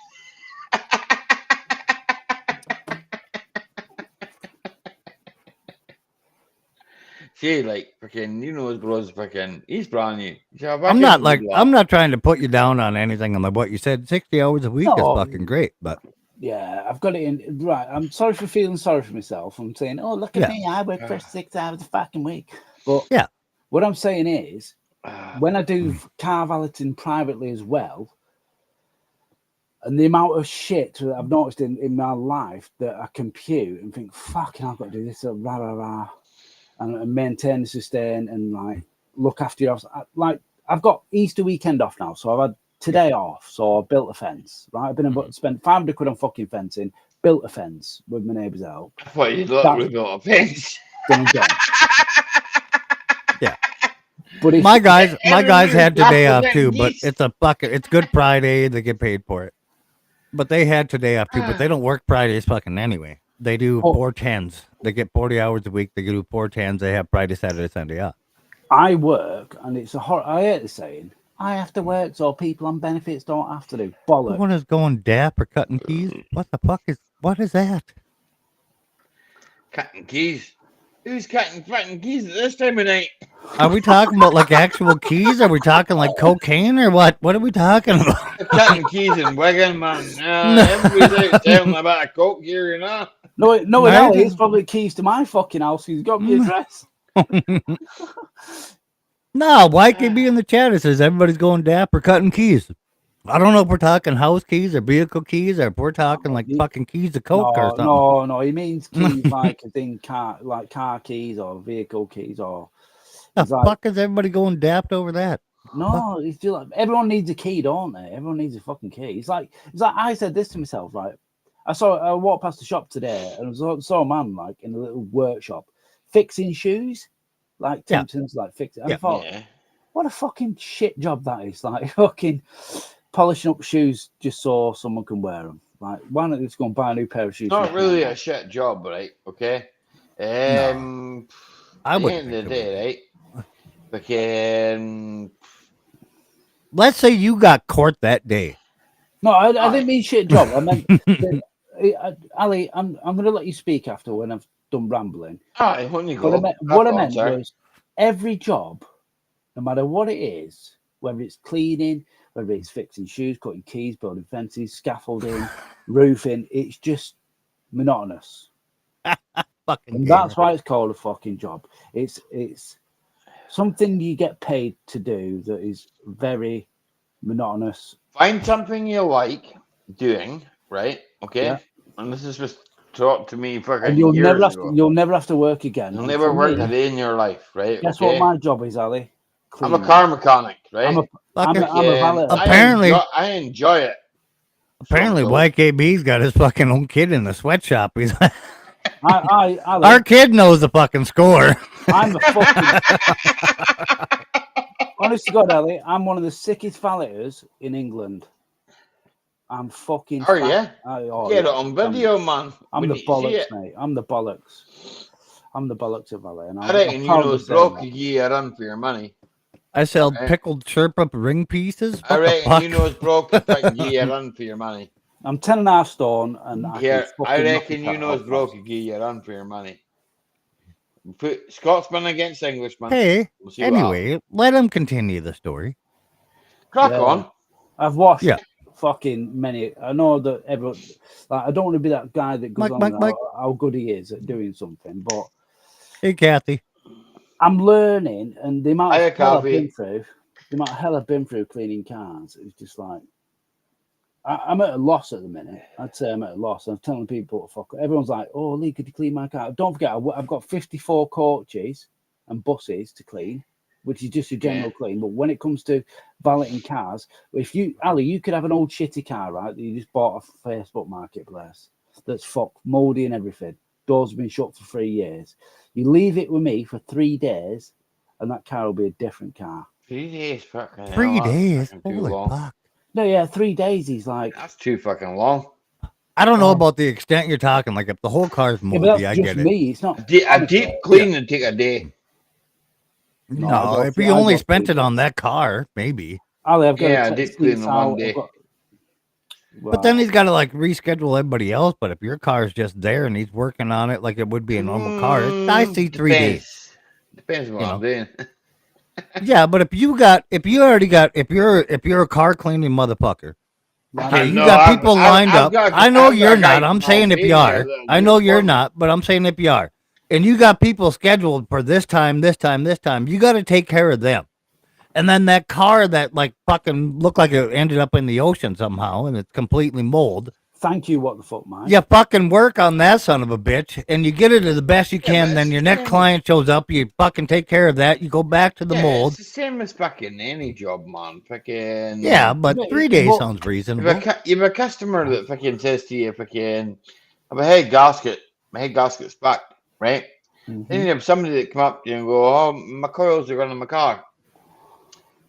See, like fucking, you know, his bro's fucking, he's brand new. I'm not trying to put you down on anything on what you said. 60 hours a week is fucking great, but Yeah, I've got it in right. I'm sorry for feeling sorry for myself. I'm saying, oh, look at me, I work for 6 hours a fucking week. But yeah, what I'm saying is, when I do car valeting privately as well, and the amount of shit that I've noticed in my life that I compute and think, fucking, I've got to do this, rah rah rah, and maintain the sustain and like look after your house. Like I've got Easter weekend off now, so I've had today off, so I built a fence. Right, I've been able to spend 500 quid on fucking fencing, built a fence with my neighbours help. What you look with built a fence? Yeah, but my guys had today off too. But it's Good Friday. They get paid for it. But they had today off too. But they don't work Fridays fucking anyway. They do 4/10s. They get 40 hours a week. They do 4/10s. They have Friday, Saturday, Sunday off. I work, and it's I hate the saying, I have to work so people on benefits don't have to do. Bollocks. One is going dap or cutting keys. What the fuck what is that? Cutting keys. Who's cutting fucking keys at this time of night? Are we talking about like actual keys? Are we talking like cocaine or what? What are we talking about? Cutting keys in Wigan, man. Everybody's out telling about a coke here, you know. No, no, it's probably keys to my fucking house. He's got me address. No, YKB in the chat it says everybody's going dap or cutting keys. I don't know if we're talking house keys or vehicle keys or if we're talking like fucking keys of coke or something. No, he means keys like in car keys or vehicle keys or. The fuck is everybody going dapped over that? No, it's just like everyone needs a key, don't they? Everyone needs a fucking key. It's like I said this to myself, right? I walked past the shop today and I saw a man like in a little workshop fixing shoes, like Timpson's, like fixing. I thought, what a fucking shit job that is! Like fucking polishing up shoes just so someone can wear them. Like, why not just go and buy a new pair of shoes? Not really a shit job, right? Okay. At the end of the day, right? Fucking let's say you got court that day. No, I didn't mean shit job. I meant, Ali, I'm going to let you speak after when I've done rambling. Aye, when you go. What I meant was every job, no matter what it is, whether it's cleaning, whether it's fixing shoes, cutting keys, building fences, scaffolding, roofing, it's just monotonous. Fucking And that's why it's called a fucking job. It's something you get paid to do that is very monotonous. Find something you like doing, right? Okay. Yeah. And this is just taught to me fucking And you'll years never ago. have to work again. You'll And never for work me, a day in your life, right? Guess okay? what my job is, Ali? I'm a Cleaning. car mechanic, right? I'm a Fucking- valet. Apparently- I enjoy it. Apparently, So- Black AB's got his fucking own kid in the sweatshop. He's like, Ali, our kid knows the fucking score. I'm a fucking. Honest to God, Ali, I'm one of the sickest valeters in England. I'm fucking. Are you? Oh, Get yeah. it on video, man. I'm When the you see bollocks, it. mate. I'm the bollocks. I'm the bollocks of valet. And I reckon you proud know of it's saying broke that. you get a run for your money. I sell Okay. pickled Sherpa ring pieces. I What the reckon fuck? you know it's broke you fucking get a run for your money. I'm 10.5 stone, and I Here, can I fucking knock reckon your you cat know it's off broke fast. you get a run for your money. Put Scotsman against Englishman. Hey, We'll see what happens. anyway, let him continue the story. Crack Yeah. on. I've watched Yeah. fucking many. I know that everyone. Like, I don't want to be that guy that goes Mike, on Mike. how good he is at doing something, but Hey, Kathy. I'm learning, and the amount Hiya, of hell I've Kathy. been through, the amount of hell I've been through cleaning cars is just like. I'm at a loss at the minute. I'd say I'm at a loss. I'm telling people to fuck. Everyone's like, "Oh, Lee, could you clean my car?" Don't forget, I've got 54 coaches and buses to clean, which is just a general clean. But when it comes to valeting cars, if you, Ali, you could have an old shitty car, right, that you just bought off Facebook Marketplace that's fucked, mouldy and everything. Doors have been shut for 3 years. You leave it with me for 3 days, and that car will be a different car. 3 days, fucking 3 hell, that's days. fucking too Holy long. fuck. No, yeah, 3 days. He's like, That's too fucking long. I don't know Oh. about the extent you're talking. Like, if the whole car's yeah, moldy, but that's I just get it. me. It's not A honestly, deep clean would take a day. No, No, if you only spent it on that car, maybe. Ali, I've got Yeah, to I take did clean seats in one out. day. But then he's got to like reschedule everybody else. But if your car's just there and he's working on it like it would be a normal car, I see 3 days. Depends what You I'm know. doing. Yeah, but if you're a car cleaning motherfucker, okay, you No, got I've- people I've- lined I've up. got- I know I've got you're a guy not. I'm from saying if you Albania are. that'll I do know it you're for me. not, but I'm saying if you are. And you got people scheduled for this time, this time, this time. You got to take care of them. And then that car that like fucking looked like it ended up in the ocean somehow and it's completely mold. Thank you. What the fuck, man? You fucking work on that son of a bitch and you get it the best you can. Then your next client shows up. You fucking take care of that. You go back to the mold. It's the same as fucking any job, man. Fucking Yeah, but 3 days Well, sounds You reasonable. have a customer that fucking says to you, fucking, my head gasket's back, right? Mhm. Then you have somebody that come up to you and go, oh, my coils are running my car.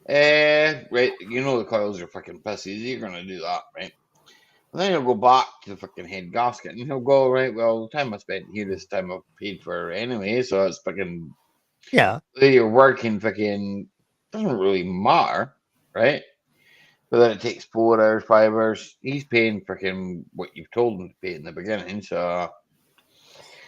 Right, you know the coils are fucking pussies. You're gonna do that, right? And then he'll go back to the fucking head gasket and he'll go, right, well, the time I spent here is time I've paid for anyway, so it's fucking, Yeah. whether you're working fucking, doesn't really matter, right? Whether it takes 4 hours, 5 hours, he's paying fucking what you've told him to pay in the beginning, so.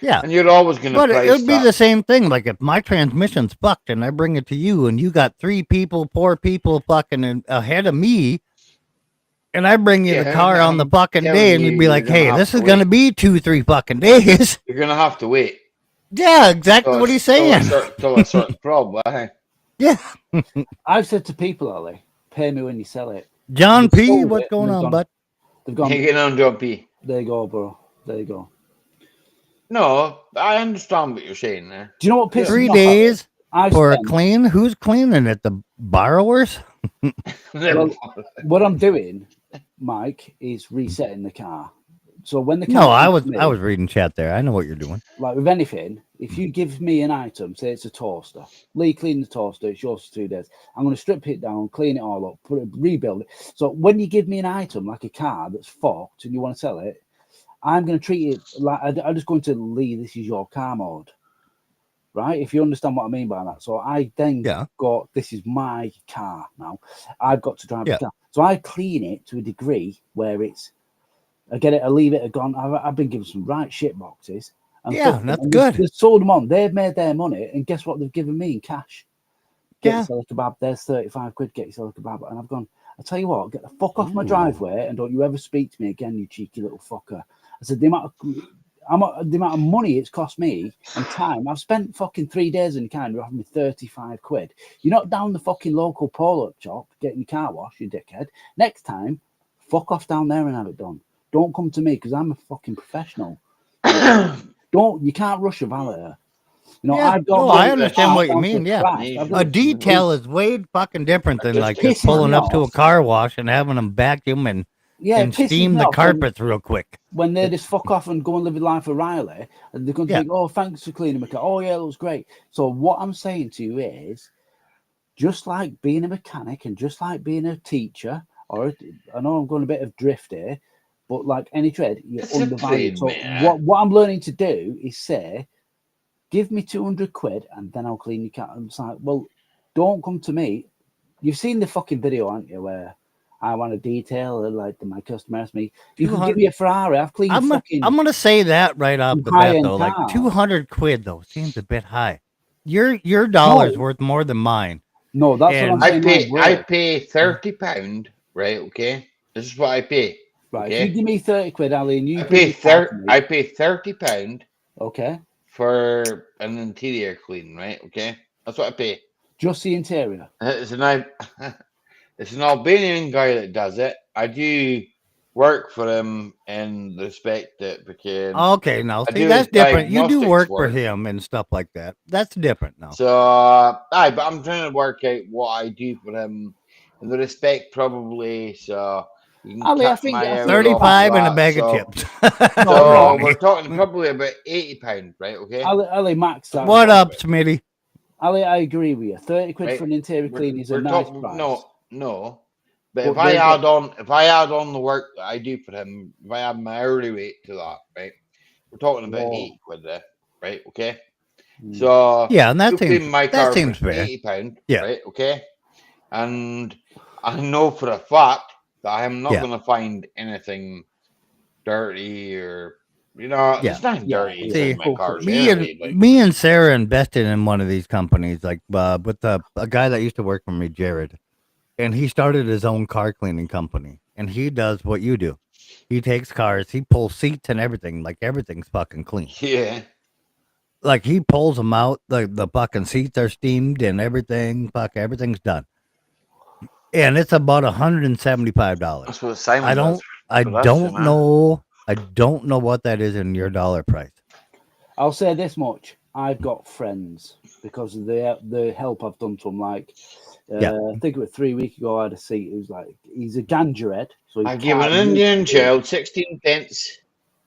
Yeah. And you're always going to But price it would be that. the same thing. Like if my transmission's fucked and I bring it to you and you got 3 people, 4 people fucking ahead of me, and I bring you the Yeah, car on the I'm fucking telling day and you, you'd be you're like, gonna hey, have this to is going to wait. be 2-3 fucking days. You're going to have to wait. Yeah, exactly what he's saying. Till a certain problem, eh? Yeah. I've said to people, Ali, pay me when you sell it. John They've P., sold what's it, going and they've on, gone- bud? They've gone. Hanging on, John P. There you go, bro. There you go. No, I understand what you're saying there. Do you know what pisses 3 me off? days I for a spent- clean? Who's cleaning it? The borrowers? Well, what I'm doing, Mike, is resetting the car. So when the car No, I comes was to me, I was reading chat there. I know what you're doing. like with anything, if you give me an item, say it's a toaster, Lee, clean the toaster, it's yours for 2 days. I'm going to strip it down, clean it all up, rebuild it. So when you give me an item like a car that's fucked and you want to sell it, I'm going to treat it like I'm just going to Lee. This is your car mode. right? If you understand what I mean by that. So I then Yeah. got, this is my car now. I've got to drive Yeah. the car. So I clean it to a degree where it's, I get it, I leave it, gone. I've been given some right shit boxes. And Yeah, fuck them, that's and good. They sold them on. They've made their money, and guess what they've given me in cash? Get Yeah. yourself a kebab. There's 35 quid. Get yourself a kebab. And I've gone, I tell you what, get the fuck off my driveway and don't you ever speak to me again, you cheeky little fucker. I said, the amount of money it's cost me and time, I've spent fucking 3 days in the car and you're offering me 35 quid. You're not down the fucking local polo shop getting your car washed, you dickhead. Next time, fuck off down there and have it done. Don't come to me because I'm a fucking professional. You can't rush a valet. You know, Yeah, I've got. no, I understand what you down to mean. Yeah, Christ. I've a got- detail is way fucking different than It like just pisses pulling me up to a off. car wash and having them vacuum and Yeah, it pisses steam me the off when- carpets real quick. when they just fuck off and go and live a life of Riley, and they're going to Yeah. think, "Oh, thanks for cleaning my car. Oh, yeah, it looks great." So what I'm saying to you is, just like being a mechanic and just like being a teacher, I know I'm going a bit of drift here, but like any trade, you're It's a undervalued. trade, So mate. what I'm learning to do is say, give me 200 quid and then I'll clean your car. And it's like, well, don't come to me. You've seen the fucking video, haven't you, where I want a detail, and like my customer asked me, you can give me a Ferrari. I've cleaned I'm fucking gonna say that right off the bat high-end though, like cars. 200 quid though seems a bit high. Your dollar's worth more than mine. No, that's what I'm I saying. pay £30, right? Okay, this is what I pay. Right, Okay? if you give me 30 quid, Ali, and you I give pay me 30, I pay £30 okay, for an interior clean, right? Okay, that's what I pay. just the interior. It's it's an Albanian guy that does it. I do work for him in the respect that because Okay, now I see do that's his different. You do diagnostics work for him and stuff like that. That's different now. So, but I'm trying to work out what I do for him in the respect, probably. So you can Ali, I cut think- my I think hours 35 off and a that. bag of So, chips. so Ronnie. we're talking probably about £80, right? Okay. Ali, Max, that What up, Smitty? Ali, I agree with you. 30 quid Right. for an interior clean is a We're nice talking price. no. But But if I there's add on the work that I do for him, if I add my hourly rate to that, right? We're talking about Whoa. 80 quid there, right? Okay. Mm. So Yeah, and that you seems clean my car seems for fair. £80, Yeah. right? Okay. And I know for a fact that I am not Yeah. going to find anything dirty or there's nothing dirty inside See, my cars me anyway. and me and Sarah invested in one of these companies, like with a guy that used to work for me, Jared, and he started his own car cleaning company, and he does what you do. He takes cars, he pulls seats and everything, like everything's fucking clean. Yeah. Like he pulls them out, the fucking seats are steamed and everything, everything's done. And it's about $175. That's what Simon I don't does for us, you know? I don't know what that is in your dollar price. I'll say this much: I've got friends because of the help I've done to them. Like, Yeah. I think it was 3 weeks ago. I had a seat. It was like he's a ganja head, so he I give an can't Indian child 16 pence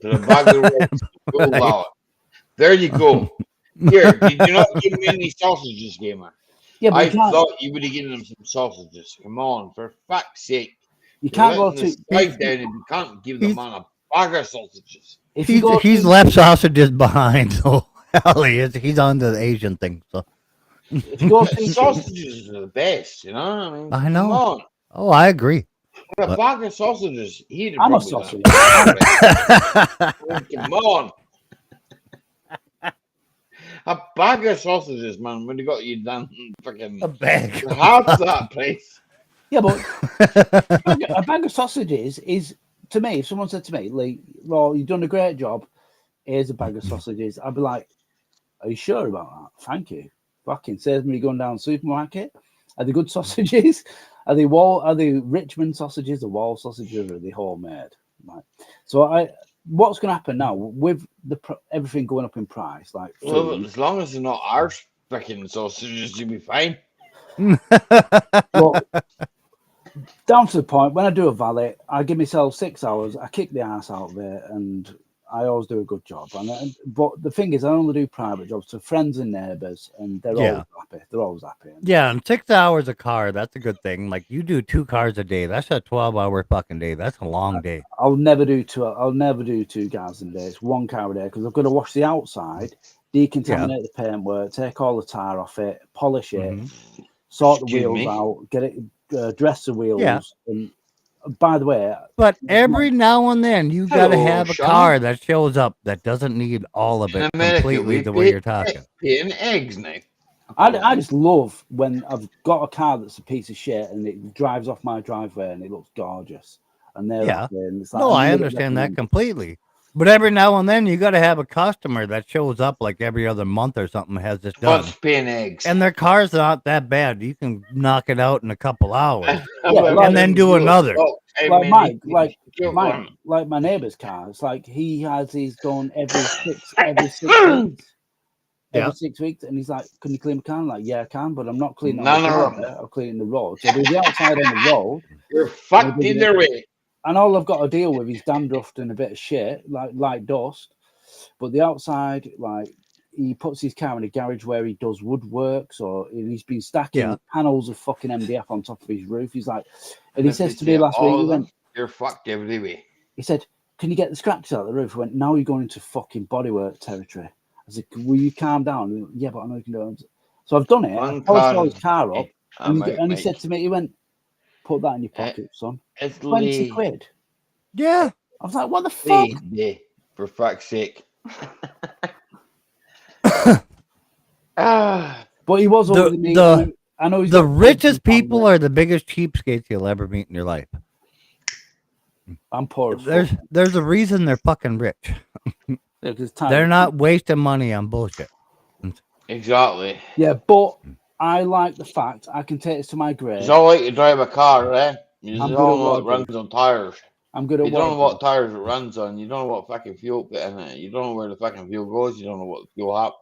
for a bag of rice. Go wallet. There you go. Here, did you not give me any sausages, gamer? Yeah, but I you can't- thought you would have given him some sausages. Come on, for fuck's sake. You You're can't go letting the to- sky down and you can't give the man a bag of sausages. If you He's left sausages behind, so he's on the Asian thing. So if you go to sausages are the best, you know? I mean, I know. Come on. Oh, I agree. For a But- bag of sausages, he'd have I'm a probably sausage. Come on. A bag of sausages, man, when you got you done fucking a bag. half that price. Yeah, but a bag of sausages is, to me, if someone said to me, like, well, you've done a great job, here's a bag of sausages, I'd be like, are you sure about that? Thank you. Fucking saves me going down to the supermarket. Are they good sausages? Are they Richmond sausages or wall sausages, or are they homemade? Right. So what's going to happen now with everything going up in price? Like, Well, as long as they're not our freaking sausages, you'll be fine. Well, down to the point, when I do a valet, I give myself 6 hours, I kick the ass out of it, and I always do a good job. But the thing is, I only do private jobs to friends and neighbours, and they're always happy. They're always happy. Yeah, and 6 hours a car, that's a good thing. Like you do 2 cars a day. That's a 12-hour fucking day. That's a long day. I'll never do 2 cars a day. It's 1 car a day because I've got to wash the outside decontaminate the paintwork, take all the tar off it, polish it, Mhm. sort the Excuse wheels me? out, get it, dress the wheels. And by the way, But every now and then you got to Hello, have a Sean. car that shows up that doesn't need all of In it America, completely we the way you're talking. painting eggs now. I just love when I've got a car that's a piece of shit and it drives off my driveway and it looks gorgeous. And they're Yeah. happy, and it's like, No, and I would understand that recommend it. completely. But every now and then you got to have a customer that shows up like every other month or something, has this done. Wants painting eggs. And their car's not that bad. You can knock it out in a couple hours. Yeah, And then do another. Like Mike, like my neighbour's car. It's like he has his done every 6 weeks. Yeah. Every 6 weeks, and he's like, "Can you clean my car?" I'm like, "Yeah, I can, but I'm not cleaning None the of driveway, I'm cleaning the road." So I do the outside on the road. You're fucked either way. And all I've got to deal with is dandruff and a bit of shit, like dust. But the outside, like, he puts his car in a garage where he does woodwork, so he's been stacking panels of fucking MDF on top of his roof. He's like, and he says to me last week, he went, "You're fucked every way." He said, "Can you get the scratches out of the roof?" I went, "Now you're going into fucking bodywork territory." I said, "Will you calm down?" He went, "Yeah, but I know you can do it." So I've done it. I polished all his car up, and he said to me, he went, "Put that in your pocket, son." It's 20 quid. Yeah. I was like, "What the fuck?" For fuck's sake. But he was over me. I know he's the got richest people are the biggest cheapskates you'll ever meet in your life. I'm poor as fuck. There's a reason they're fucking rich. Yeah, 'cause They're not wasting money on bullshit. Exactly. Yeah, but I like the fact I can take this to my grave. It's all like to drive a car, eh? You I'm don't good at know what it I do. runs on tires. I'm good at You what don't I know do. what tires it runs on. You don't know what fucking fuel put in it. You don't know where the fucking fuel goes. You don't know what the fuel happens.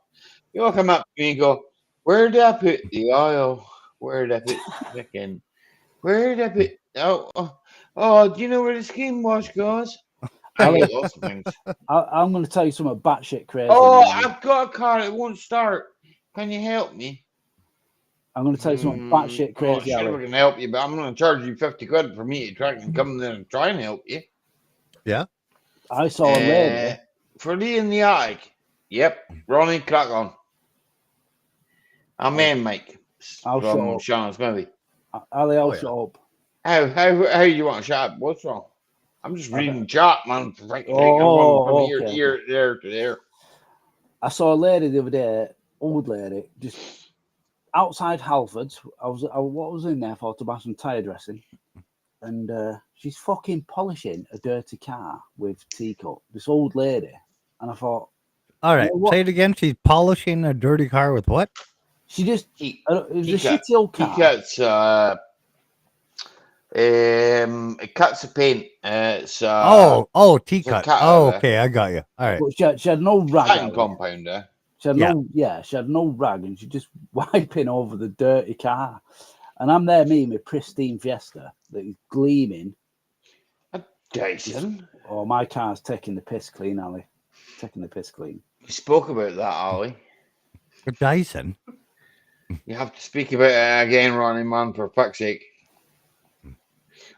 You all come up to me and go, "Where did I put the oil? Where did I put the chicken? Where did I put? Oh, do you know where the skin wash goes?" I get lots of things. I'm going to tell you something batshit crazy. Oh, man. I've got a car. It won't start. Can you help me? I'm going to tell you something batshit I'm not crazy. sure Ali. we can help you, but I'm going to charge you 50 quid for me to try and come there and try and help you. Yeah. I saw a lady. For Lee in the attic. Yep. Ronnie, crack on. I'm in, Mike. I'll shut From up. Sean's movie. Ali, I'll shut up. How you want to shut up? What's wrong? I'm just reading chat, man. I'm Oh, from here okay. to here, there to there. I saw a lady the other day, old lady, just outside Halfords. What was in there for to buy some tyre dressing, and she's fucking polishing a dirty car with teacup. This old lady, and I thought, all right, you know, say it again. She's polishing a dirty car with what? She just it was a shitty old car. It cuts the paint. It's T-cut. Okay, I got you. All right. But she had no rag. Compound, She had she had no rag, and she just wiping over the dirty car. And I'm there, me, my pristine Fiesta that is gleaming. Dyson. Oh, my car's taking the piss clean, Ali. Taking the piss clean. We spoke about that, Ali. Dyson. You have to speak about it again, Ronnie, man, for fuck's sake.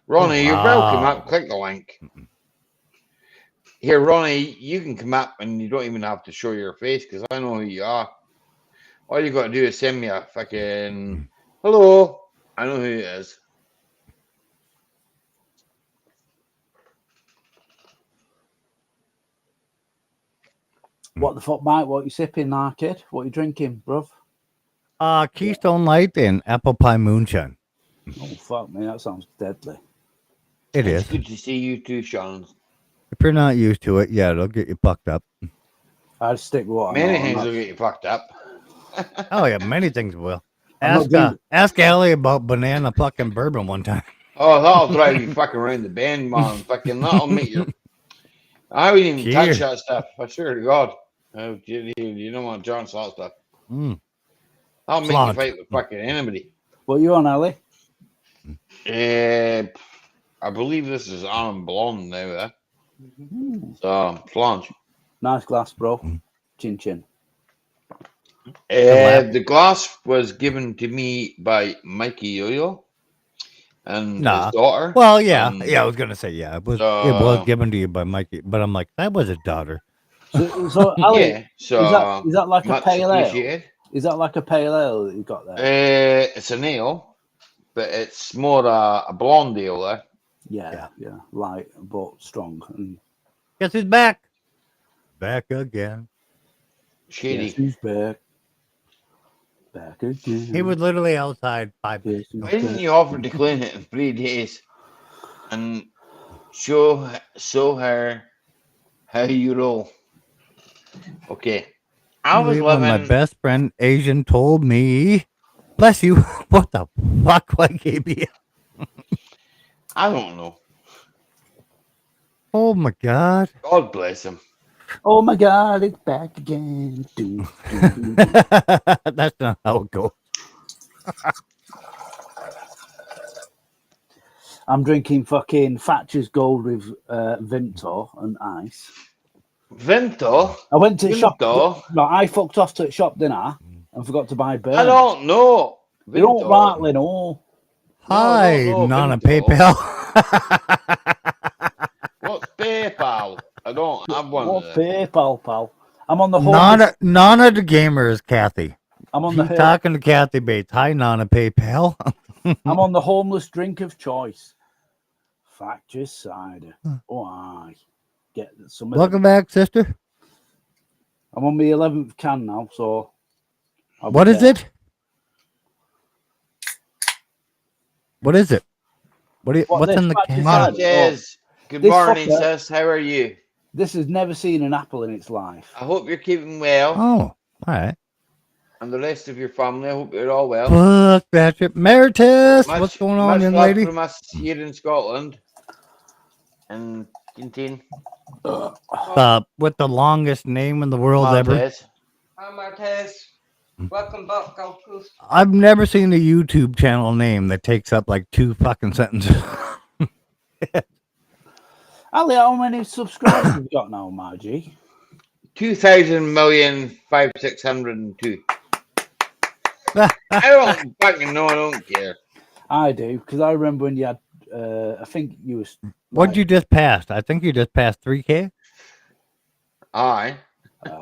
Ronnie, you're welcome up. Click the link. Here, Ronnie, you can come up and you don't even have to show your face because I know who you are. All you got to do is send me a fucking hello. I know who it is. What the fuck, Mike? What you sipping now, kid? What you drinking, bruv? Keystone Light and apple pie moonshine. Oh, fuck me. That sounds deadly. It's good to see you too, Sean. If you're not used to it, yeah, it'll get you fucked up. I'd stick with what Many things will get you fucked up. Oh, yeah, many things will. Ask Allie about banana fucking bourbon one time. Oh, that'll drive you fucking around the bend, man. Fucking that'll make you. I wouldn't even touch that stuff. I swear to God. You don't want to chance that stuff. That'll make you fight with fucking anybody. What you on, Ali? I believe this is Arm Blonde now, So, flange. Nice glass, bro. Chin chin. The glass was given to me by Mikey Yo-Yo and his daughter. Well, yeah, I was gonna say it was given to you by Mikey, but I'm like, that was his daughter. So Ali, Yeah, so is that like a much pale ale? appreciated. Is that like a pale ale that you got there? It's an ale, but it's more a blonde ale. Yeah, light but strong. And Guess who's back? Back again. Shady. yes, who's back? Back again. He was literally outside 5 Yes, minutes who's Why ago. didn't you offer to clean it in 3 days and show her how you roll? Okay. I You was believe when my living. best friend Asian told me, bless you, what the fuck I gave you? I don't know. Oh my god. God bless him. Oh my God, it's back again. That's not how it goes. I'm drinking fucking Thatcher's Gold with Vimto and ice. Vimto? I went to the shop. Vimto? No, I fucked off to the shop, didn't I? And forgot to buy burn. I don't know. They don't Vimto. rightly know. Hi, no, Nana Vimto. PayPal. What's PayPal? I don't have one of What's them. PayPal, pal? I'm on the home. Nana the gamer is Kathy. I'm on She's the talking to Kathy Bates. Hi, Nana PayPal. I'm on the homeless drink of choice. Thatcher's cider. Oh, aye. Get some. Welcome back, sister. I'm on my 11th can now, so. What is it? What is it? What's in the can? Sanchez, good This morning, fucker- sis. How are you? This has never seen an apple in its life. I hope you're keeping well. Oh, all right. And the rest of your family, I hope you're all well. Fuck that shit. Meritus, what's going on, much young love lady? from us here in Scotland. And Tintin. With the longest name in the world ever. Martez. Hi, Martez. Welcome back, Gold Coast. I've never seen a YouTube channel name that takes up like 2 fucking sentences. Ali, how many subscribers have you got now, Margie? 2,000,005,602. I don't fucking know. I don't care. I do, because I remember when you had, I think you was. What'd you just pass? I think you just passed 3K. Aye.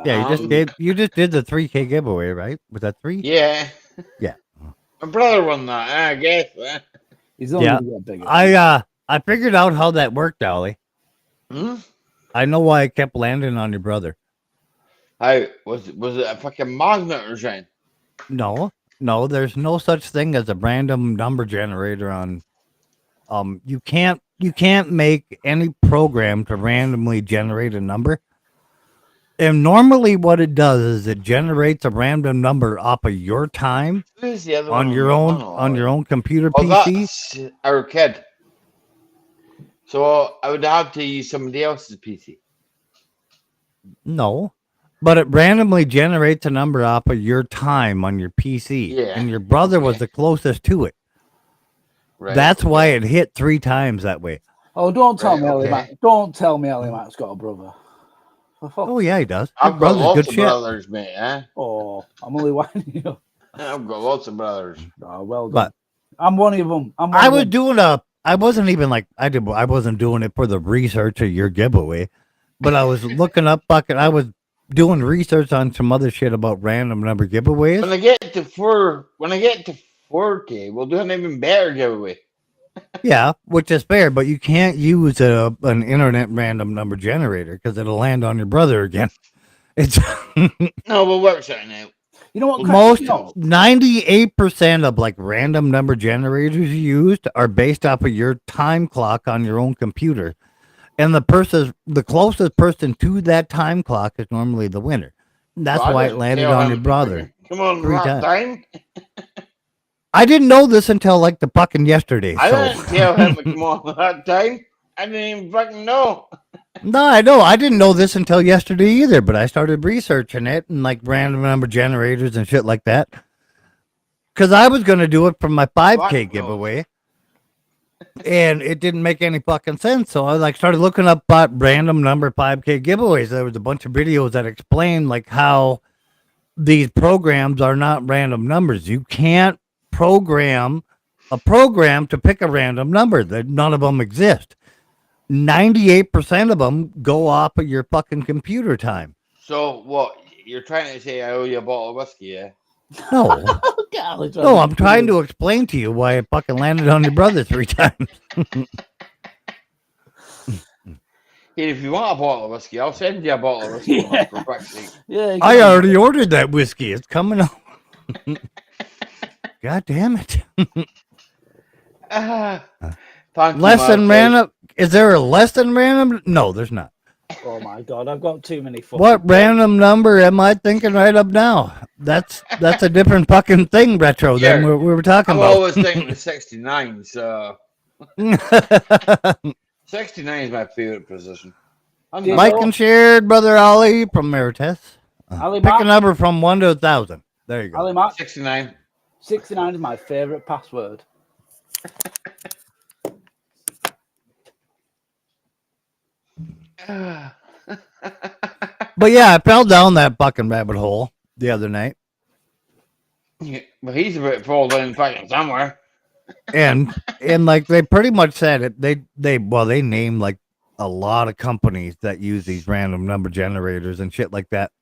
Yeah, you just did the 3K giveaway, right? Was that 3? Yeah. Yeah. My brother won that, I guess. He's only Yeah. gonna get bigger. I figured out how that worked, Ollie. Hmm? I know why I kept landing on your brother. How was it a fucking magnet or something? No, there's no such thing as a random number generator on. You can't make any program to randomly generate a number. And normally, what it does is it generates a random number off of your time Who's the other on one your on own computer Oh, PC. that's our kid. So I would have to use somebody else's PC. No, but it randomly generates a number off of your time on your PC. Yeah, And your brother was the closest to it. Right. That's why it hit 3 times that way. Oh, don't tell Right, me, okay. Ellie Mac. Don't tell me, Ellie Mac's got a brother. Oh yeah, he does. His I've got brother's lots good of shit. brothers, mate. Oh, I'm only whining you. I've got lots of brothers. Oh, well done. But I'm one of them. I wasn't doing it for the research of your giveaway, but I was looking up I was doing research on some other shit about random number giveaways. When I get to 4K, we'll do an even better giveaway. Yeah, which is fair, but you can't use an internet random number generator because it'll land on your brother again. It's No, we'll work something out. You know what? most 98% of like random number generators used are based off of your time clock on your own computer, and the closest person to that time clock is normally the winner. That's So I why it didn't landed tell on him your brother. Come on, 3 last times. time. I didn't know this until like the fucking yesterday. I So didn't tell him to come on that time. I didn't even fucking know. no, I know. I didn't know this until yesterday either, but I started researching it and like random number generators and shit like that. Because I was going to do it for my 5K giveaway. And it didn't make any fucking sense. So I like started looking up random number 5K giveaways. There was a bunch of videos that explained like how these programs are not random numbers. You can't program a program to pick a random number. That none of them exist. 98% of them go off of your fucking computer time. So what? You're trying to say I owe you a bottle of whiskey, yeah? No, God, no, I'm trying to explain to you why I fucking landed on your brother 3 times. Hey, if you want a bottle of whiskey, I'll send you a bottle of whiskey, man, for fuck's sake. Yeah, I already ordered that whiskey. It's coming up. God damn it. Thank you, Less Mark. than random. Is there a less than random? No, there's not. Oh my god, I've got too many fucking. What random number am I thinking right up now? That's a different fucking thing, retro, than Sure. we were talking I'm about. always thinking the 69, so 69 is my favorite position. Mike and shared brother Ali from Merites. Ali Pick a Mack. number from 1 to 1,000. There you go. Ali Mack. 69. 69 is my favorite password. But yeah, I fell down that fucking rabbit hole the other night. Yeah, but he's a bit fall down fucking somewhere. And like they pretty much said it. They named like a lot of companies that use these random number generators and shit like that,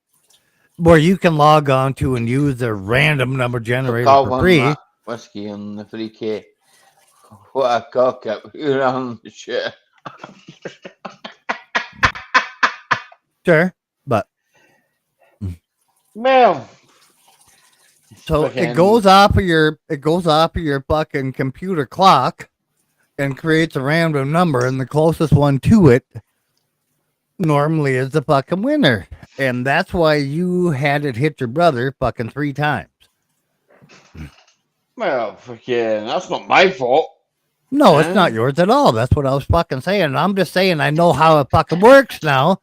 where you can log on to and use their random number generator for free. Whiskey and the 3K. What a cock up. You're on the shit. Sure, but well, so fucking- it goes off of your fucking computer clock and creates a random number, and the closest one to it normally is the fucking winner. And that's why you had it hit your brother fucking 3 times. Well, fucking, that's not my fault. No, it's not yours at all. That's what I was fucking saying. I'm just saying I know how it fucking works now.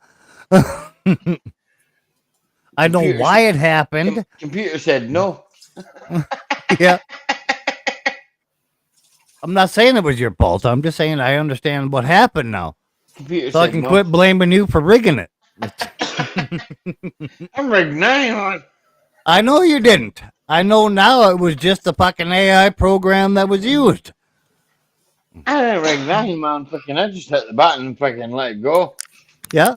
I know why it happened. Computer said no. Yeah. I'm not saying it was your fault. I'm just saying I understand what happened now. Computer So I said can no. quit blaming you for rigging it. I'm rigged now. I know you didn't. I know now it was just the fucking AI program that was used. I didn't rig that, man. Fucking, I just hit the button and fucking let it go. Yeah.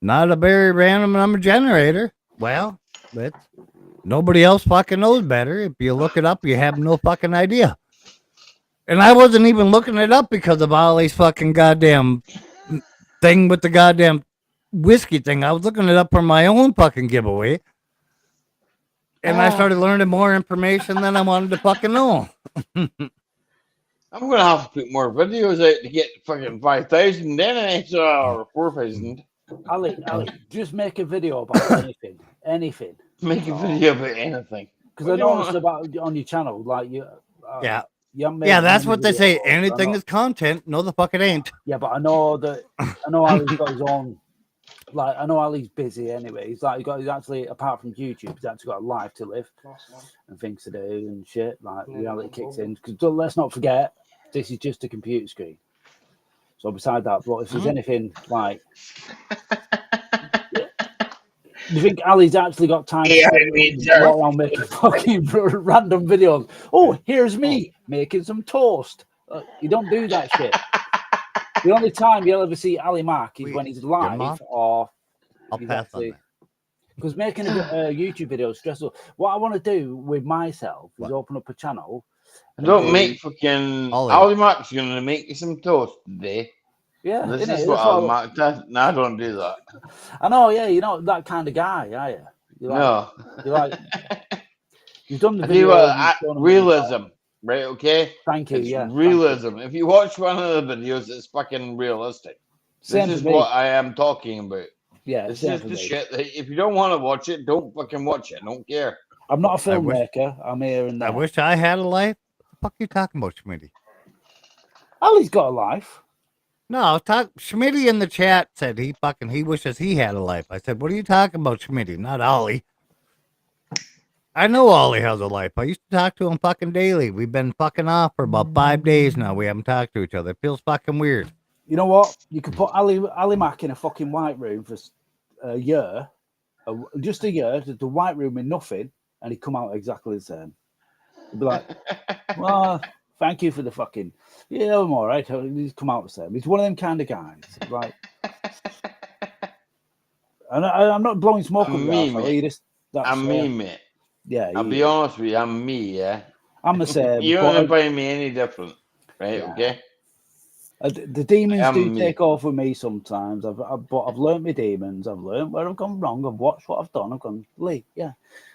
Not a very random number generator. Well, but nobody else fucking knows better. If you look it up, you have no fucking idea. And I wasn't even looking it up because of Ollie's fucking goddamn thing with the goddamn whiskey thing. I was looking it up for my own fucking giveaway. And I started learning more information than I wanted to fucking know. I'm gonna have to put more videos out to get fucking 5,000 then, or 4,000. Ali, just make a video about anything. Make a video about anything. Because I noticed about on your channel, like you. Yeah. You haven't made Yeah, that's many what they say. videos. Anything is content. No, the fuck it ain't. Yeah, but I know Ali's got his own. Like, I know Ali's busy anyway. He's actually, apart from YouTube, he's actually got a life to live and things to do and shit. Like, reality kicks in. Because let's not forget, this is just a computer screen. So beside that, but if there's anything like, do you think Ali's actually got time to go around making fucking random videos? Oh, here's me making some toast. You don't do that shit. The only time you'll ever see Ali Mack is when he's live or I'll pass on that. Because making a YouTube video is stressful. What I want to do with myself is open up a channel. Don't make fucking Ali Mack's gonna make you some toast today. Yeah, this is what Ali Mack does. No, I don't do that. I know, yeah, you're not that kind of guy, are you? No. You've done the video. Realism, right? Okay. Thank you. It's realism. If you watch one of the videos, it's fucking realistic. This is what I am talking about. Yeah, this is the shit that if you don't want to watch it, don't fucking watch it. I don't care. I'm not a filmmaker. I'm here and there. I wish I had a life. What the fuck are you talking about, Schmitty? Ali's got a life. No, Schmitty in the chat said he wishes he had a life. I said, what are you talking about, Schmitty? Not Ollie. I know Ollie has a life. I used to talk to him fucking daily. We've been fucking off for about 5 days now. We haven't talked to each other. It feels fucking weird. You know what? You could put Ali Mack in a fucking white room for a year, just a year, the white room with nothing, and he'd come out exactly the same. He'd be like, well, thank you for the fucking, yeah, I'm all right. He's come out the same. He's one of them kind of guys. Like, And I'm not blowing smoke up I'm your me, ass. mate. That's I'm me, mate. yeah. I'll be honest with you. I'm me, yeah. I'm the same. You but don't find me any different, right? Yeah. Okay. The demons do me. take over me sometimes. But I've learned my demons. I've learned where I've gone wrong. I've watched what I've done. I've gone, Lee, yeah.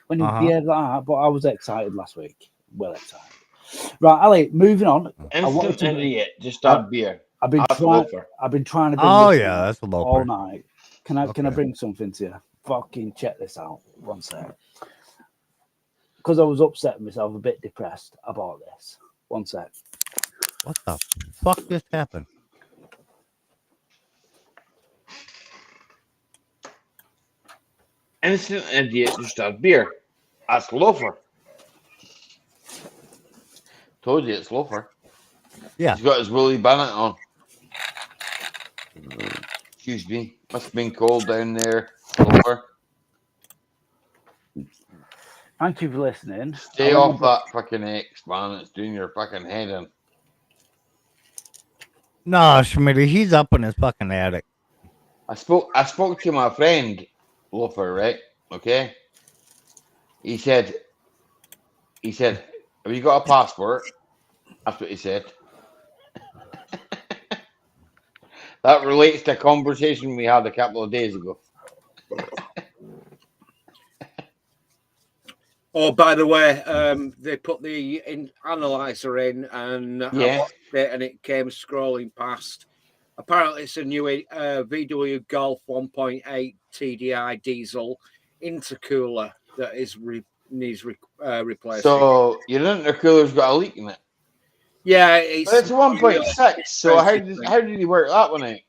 When you behave like that, but I was excited last week. Well excited. Right, Ali, moving on. Instant idiot. Just have beer. I've been trying to bring Oh, this yeah, in that's a low all price. night. Can I Okay. bring something to you? Fucking check this out. One sec. Because I was upset with myself, a bit depressed about this. One sec. What the fuck just happened? Instant idiot. Just have beer. Ask Loafer. Told you it's Loafer. Yeah. He's got his Willie Bennett on. Excuse me. Must have been cold down there, Loafer. Thank you for listening. Stay off that fucking X, man. It's doing your fucking head in. No, Schmitty, he's up in his fucking attic. I spoke to my friend, Loafer, right? Okay. He said, have you got a passport? That's what he said. That relates to a conversation we had a couple of days ago. Oh, by the way, they put the analyzer in, and I watched it, and it came scrolling past. Apparently, it's a new VW Golf 1.8 TDI diesel intercooler that needs replacing. So your intercooler's got a leak in it. Yeah, it's a 1.6. So how did he work that one out?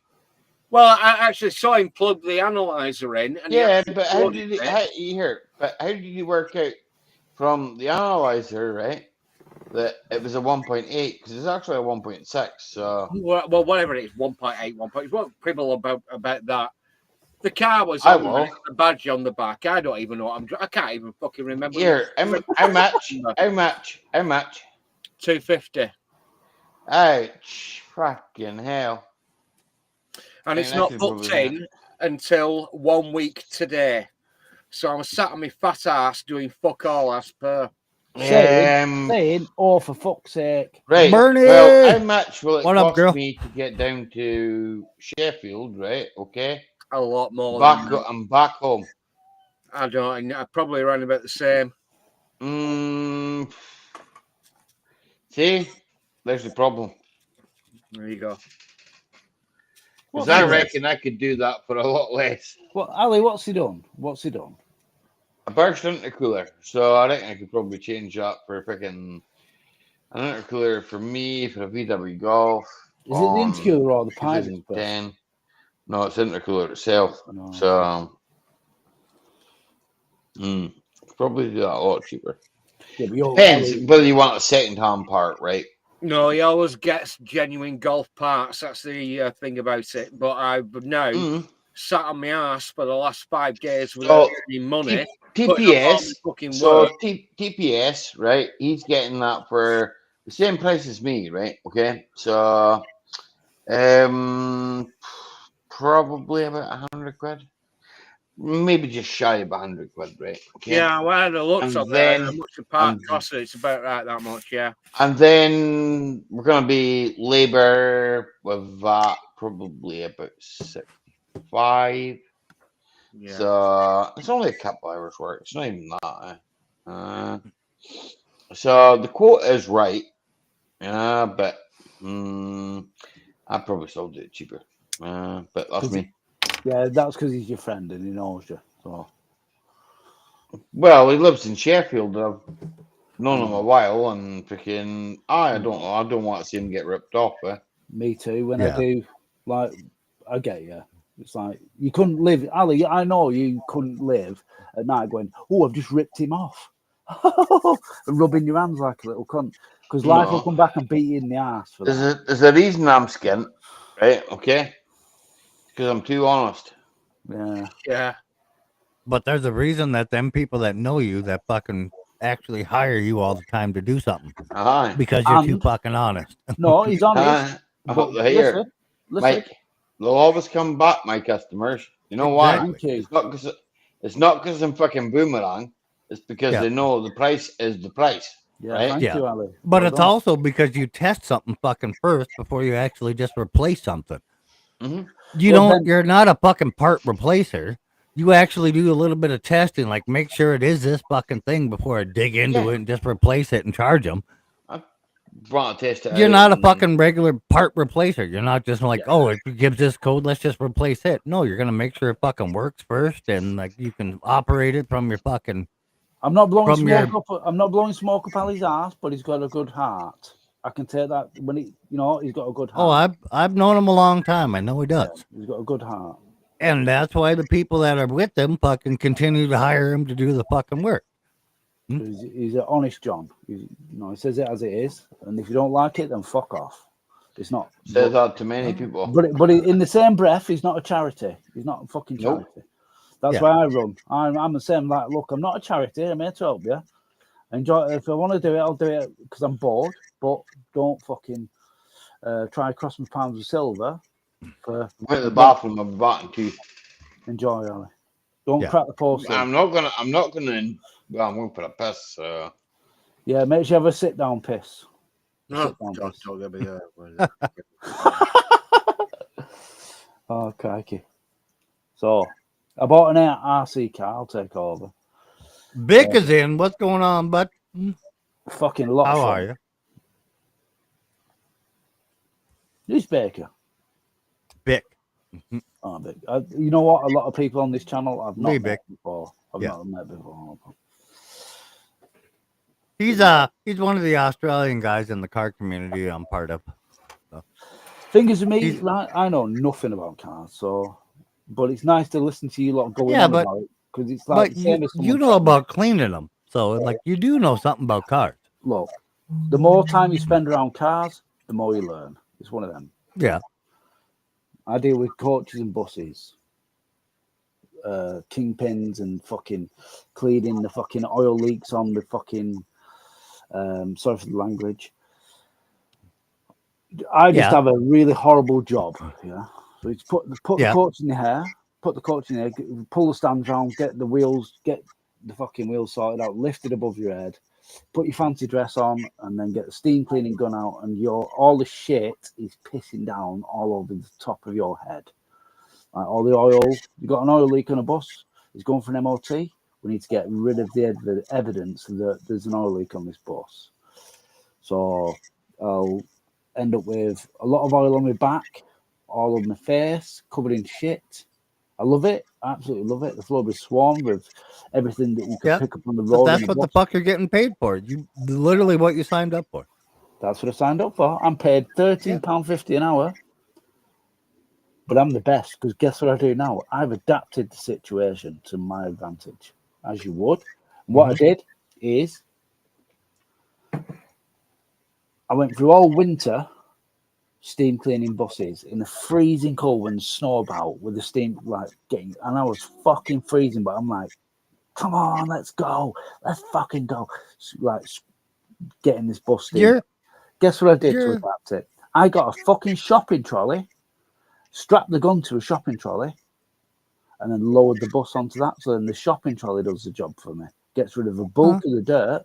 Well, I actually saw him plug the analyzer in. And but how did he work out from the analyzer, right, that it was a 1.8? Because it's actually a 1.6. So well, whatever it is, 1.8, 1.8. What people about that? The car was on the badge on the back. I don't even know. I can't even fucking remember. Here, how much? 250. Ouch! Fucking hell! And it's not booked in until 1 week today. So I'm sat on my fat ass doing fuck all as per. Saying, oh, for fuck's sake. Right. Bernie! Well, how much will it What up, cost girl? me to get down to Sheffield, right? Okay. A lot more. I'm back home. I don't know. Probably around about the same. See? There's the problem. There you go. Because I reckon I could do that for a lot less. Well, Ali, what's he done? A burst intercooler. So I reckon I could probably change that for picking an intercooler for me for a VW Golf. Is it the intercooler or the pipe? 2010. No, it's the intercooler itself. No. So probably do that a lot cheaper. Yeah, depends whether you want a second-hand part, right? No, he always gets genuine golf parts. That's the thing about it. But I've now sat on my ass for the last 5 days without any money. TPS. So TPS, right? He's getting that for the same price as me, right? Okay, so probably about 100 quid. Maybe just shy of 100 quid, right? Okay. Yeah, well, I had a look on there. How much the part costs? It's about right that much, yeah. And then we're gonna be labor with that probably about 65. Yeah. So it's only a couple hours work. It's not even that. So the quote is right. But I'd probably still do it cheaper. But that's me. Yeah, that's because he's your friend and he knows you. So. Well, he lives in Sheffield. I've known him a while, and freaking, I don't know. I don't want to see him get ripped off. Me too. When I do, like, I get you. It's like you couldn't live, Ali. I know you couldn't live at night going, "Oh, I've just ripped him off," and rubbing your hands like a little cunt. Because life will come back and beat you in the ass for that. There's a reason I'm skint, right? Okay. Because I'm too honest. Yeah. But there's a reason that them people that know you that fucking actually hire you all the time to do something. Because you're too fucking honest. No, he's honest. Here, listen. Mike, they'll always come back, my customers. You know why? Exactly. It's not because I'm fucking boomerang. It's because Yeah. they know the price is the price. Yeah, right? thank you, Ali. But Well it's done. also because you test something fucking first before you actually just replace something. Mhm. You Well, don't. then- You're not a fucking part replacer. You actually do a little bit of testing, like make sure it is this fucking thing before I dig into Yeah. it and just replace it and charge them. I want to test it You're out not a and- fucking regular part replacer. You're not just like, oh, it gives this code, let's just replace it. No, you're gonna make sure it fucking works first, and like you can operate it from your fucking. I'm not blowing From smoke your- up. I'm not blowing smoke up Ali's ass, but he's got a good heart. I can take that when he, he's got a good Oh, heart. I've known him a long time. I know he does. Yeah, he's got a good heart. And that's why the people that are with him fucking continue to hire him to do the fucking work. He's an honest John. He says it as it is, and if you don't like it, then fuck off. It's not. Says that to many people. But in the same breath, he's not a charity. He's not a fucking charity. Nope. That's Yeah. why I run. I'm the same. Like, look, I'm not a charity. I'm here to help you. Enjoy. If I want to do it, I'll do it because I'm bored. But don't fucking try to cross my pounds of silver. Went to the bathroom. I'm batting teeth. Enjoy, Ali. Don't Yeah. crack the porcelain. I'm not gonna. Well, I'm going for a piss. So. Yeah, make sure you have a sit down piss. No, Sit down don't piss. talk about Oh, crikey. So, I bought an RC car. I'll take over. Vic is in. What's going on, bud? Fucking lot of How fun. are you? Who's Baker? Vic. Oh, Vic. You know what? A lot of people on this channel I've not Me, met Vic. before. I've Yeah. not met before. He's one of the Australian guys in the car community I'm part of. So. Thing is, with me, like, I know nothing about cars, so but it's nice to listen to you lot going on about it because it's like but the same you, as you someone know telling me. about cleaning them, so like you do know something about cars. Look, the more time you spend around cars, the more you learn. It's one of them. Yeah. I deal with coaches and buses, kingpins, and fucking cleaning the fucking oil leaks on the fucking. Sorry for the language. I just have a really horrible job. Yeah, so it's put the coach in the hair, put the coach in there, pull the stands round, get the wheels, get the fucking wheels sorted out, lifted above your head, put your fancy dress on, and then get the steam cleaning gun out, and all the shit is pissing down all over the top of your head. Like all the oil, you got an oil leak on a bus, it's going for an MOT. We need to get rid of the evidence that there's an oil leak on this bus. So I'll end up with a lot of oil on my back, all over my face, covered in shit. I love it. I absolutely love it. The floor is swarmed with everything that you can pick up on the road. But that's what the fuck you're getting paid for. You literally what you signed up for. That's what I signed up for. I'm paid £13.50 an hour. But I'm the best because guess what I do now? I've adapted the situation to my advantage, as you would. What I did is I went through all winter steam cleaning buses in the freezing cold when snow about with the steam and I was fucking freezing, but I'm like, come on, let's go. Let's fucking go. Like getting this bus steam. Guess what I did to adapt it? I got a fucking shopping trolley, strapped the gun to a shopping trolley, and then lowered the bus onto that. So then the shopping trolley does the job for me. Gets rid of a bulk of the dirt,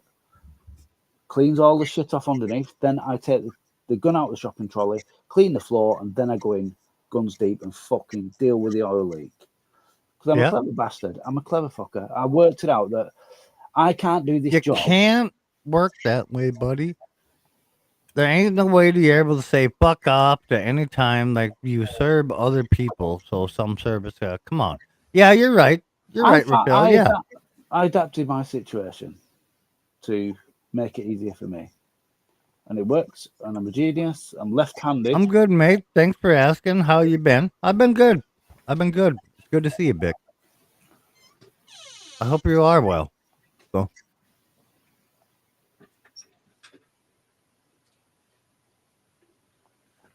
cleans all the shit off underneath. Then I take the gun out of the shopping trolley, clean the floor, and then I go in guns deep and fucking deal with the oil leak. Because I'm a clever bastard. I'm a clever fucker. I worked it out that I can't do this job. You can't work that way, buddy. There ain't no way to be able to say fuck off to any time like you serve other people. So some service, come on. Yeah, you're right. You're right, Raphael. Yeah. I adapted my situation to make it easier for me. And it works. And I'm a genius. I'm left-handed. I'm good, mate. Thanks for asking. How you been? I've been good. It's good to see you, Vic. I hope you are well. So.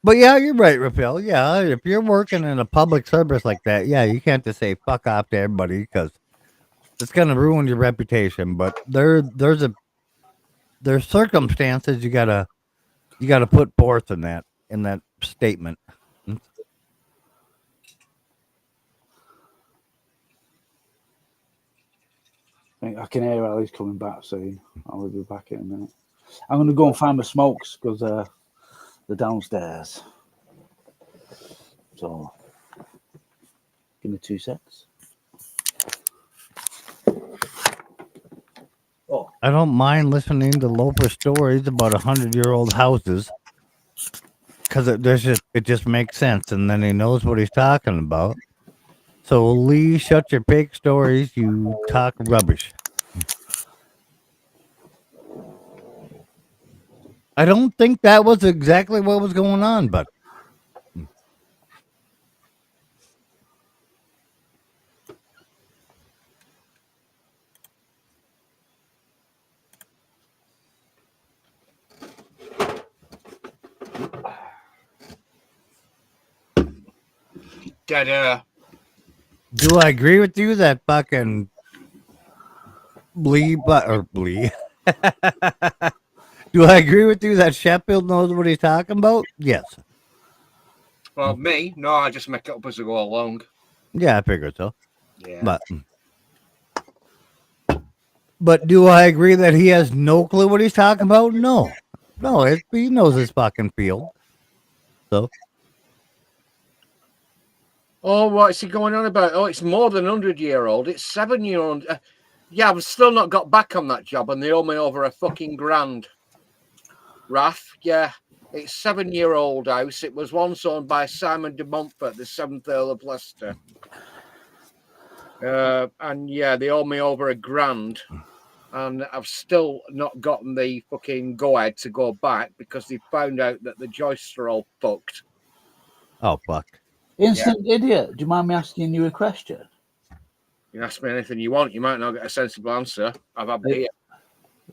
But yeah, you're right, Raphael. Yeah, if you're working in a public service like that, yeah, you can't just say fuck off to everybody because it's gonna ruin your reputation. But there's circumstances you gotta put forth in that statement. I can hear Ali's coming back soon. I'll be back in a minute. I'm going to go and find my smokes because they're downstairs. So, give me 2 secs. Oh, I don't mind listening to Loper stories about 100-year-old houses because it just makes sense, and then he knows what he's talking about. So, Lee, shut your fake stories. You talk rubbish. I don't think that was exactly what was going on, but Dead air. do I agree with you that fucking Blee? Do I agree with you that Sheffield knows what he's talking about? Yes. Well, me? No, I just make it up as I go along. Yeah, I figured so. Yeah. But do I agree that he has no clue what he's talking about? No. No, he knows his fucking field. So. Oh, what's he going on about? Oh, it's more than 100-year-old. It's 7-year-old. Yeah, I've still not got back on that job, and they owe me over $1,000. Raf, yeah. It's 7-year-old house. It was once owned by Simon de Montfort, the 7th Earl of Leicester. And yeah, they owe me over $1,000. And I've still not gotten the fucking go-ahead to go back because they found out that the joists are all fucked. Oh, fuck. Instant idiot. Do you mind me asking you a question? You can ask me anything you want. You might not get a sensible answer. I've had beer.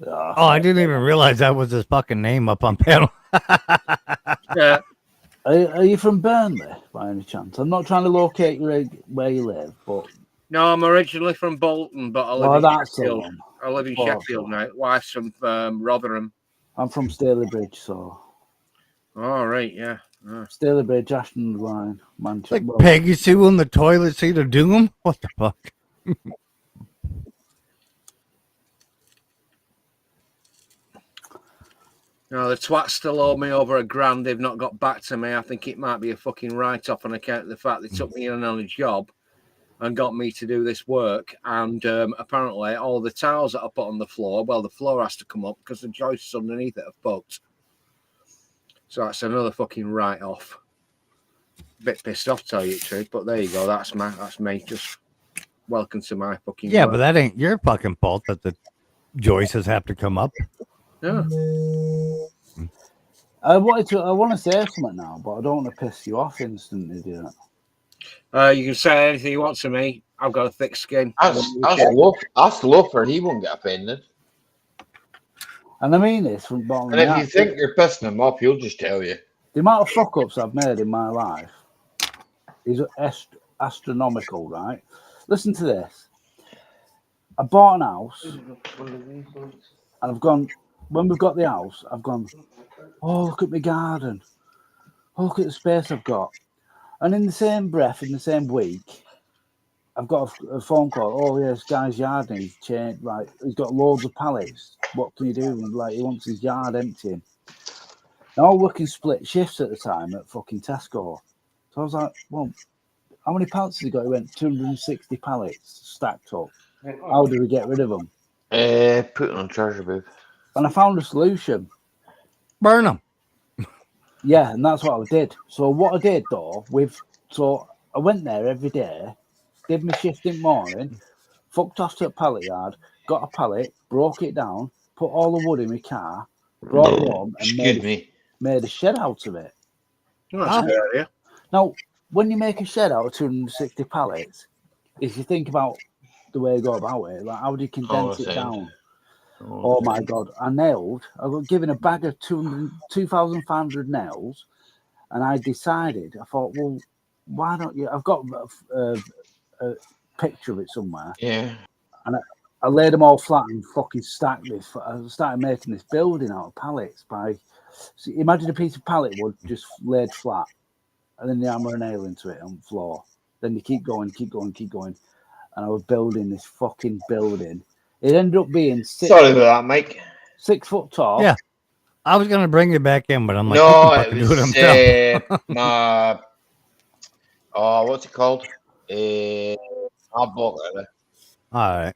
Oh, I didn't even realize that was his fucking name up on panel. Yeah. Are you from Burnley by any chance? I'm not trying to locate where you live, but No, I'm originally from Bolton, but I live in Sheffield. I live in Sheffield now. Wife's from Rotherham. I'm from Stalybridge, so. Oh, right, yeah. Stalybridge, Ashton Line, Manchester. Like Peggy Sue in the toilet seat of doom? What the fuck? No, the twats still owe me over $1,000. They've not got back to me. I think it might be a fucking write-off on account of the fact they took me in on a job and got me to do this work. And apparently all the tiles that I put on the floor, well, the floor has to come up because the joists underneath it are fucked. So that's another fucking write-off. Bit pissed off, tell you the truth, but there you go. That's me. Just welcome to my fucking Yeah, work. but that ain't your fucking fault that the joists have to come up. Yeah. I want to say something now, but I don't want to piss you off instantly, do you? You can say anything you want to me. I've got a thick skin. Ask Lofer, he won't get offended. And I mean this from bottom And if you think you're pissing him off, he'll just tell you. The amount of fuck-ups I've made in my life is astronomical, right? Listen to this. I bought an house, and I've gone, when we've got the house, I've gone, oh, look at my garden. Oh, look at the space I've got. And in the same breath, in the same week, I've got a phone call. Oh, yeah, this guy's yard needs changed. Like, he's got loads of pallets. What can you do? And, like, he wants his yard emptying. Now, I was working split shifts at the time at fucking Tesco. So I was like, well, how many pallets has he got? He went 260 pallets stacked up. How do we get rid of them? Put it on treasure booth. And I found a solution. Burn them. Yeah, and that's what I did. So what I did, though, so I went there every day, did my shift in the morning, fucked off to a pallet yard, got a pallet, broke it down, put all the wood in my car, brought it home, and made a shed out of it. Oh, that's a good idea. Now, when you make a shed out of 260 pallets, if you think about the way you go about it, like how do you condense it down? Oh my God, I got given a bag of 2,500 nails, and I decided, I thought, well, why don't you? I've got a picture of it somewhere. Yeah. And I laid them all flat and fucking stacked this. I started making this building out of pallets so imagine a piece of pallet wood just laid flat, and then you hammer a nail into it on the floor. Then you keep going. And I was building this fucking building. It ended up being Sorry about that, Mike. 6 foot tall. Yeah. I was gonna bring you back in, but I'm like, No, he it can fucking do it was himself. my what's it called? I'll block it. All right.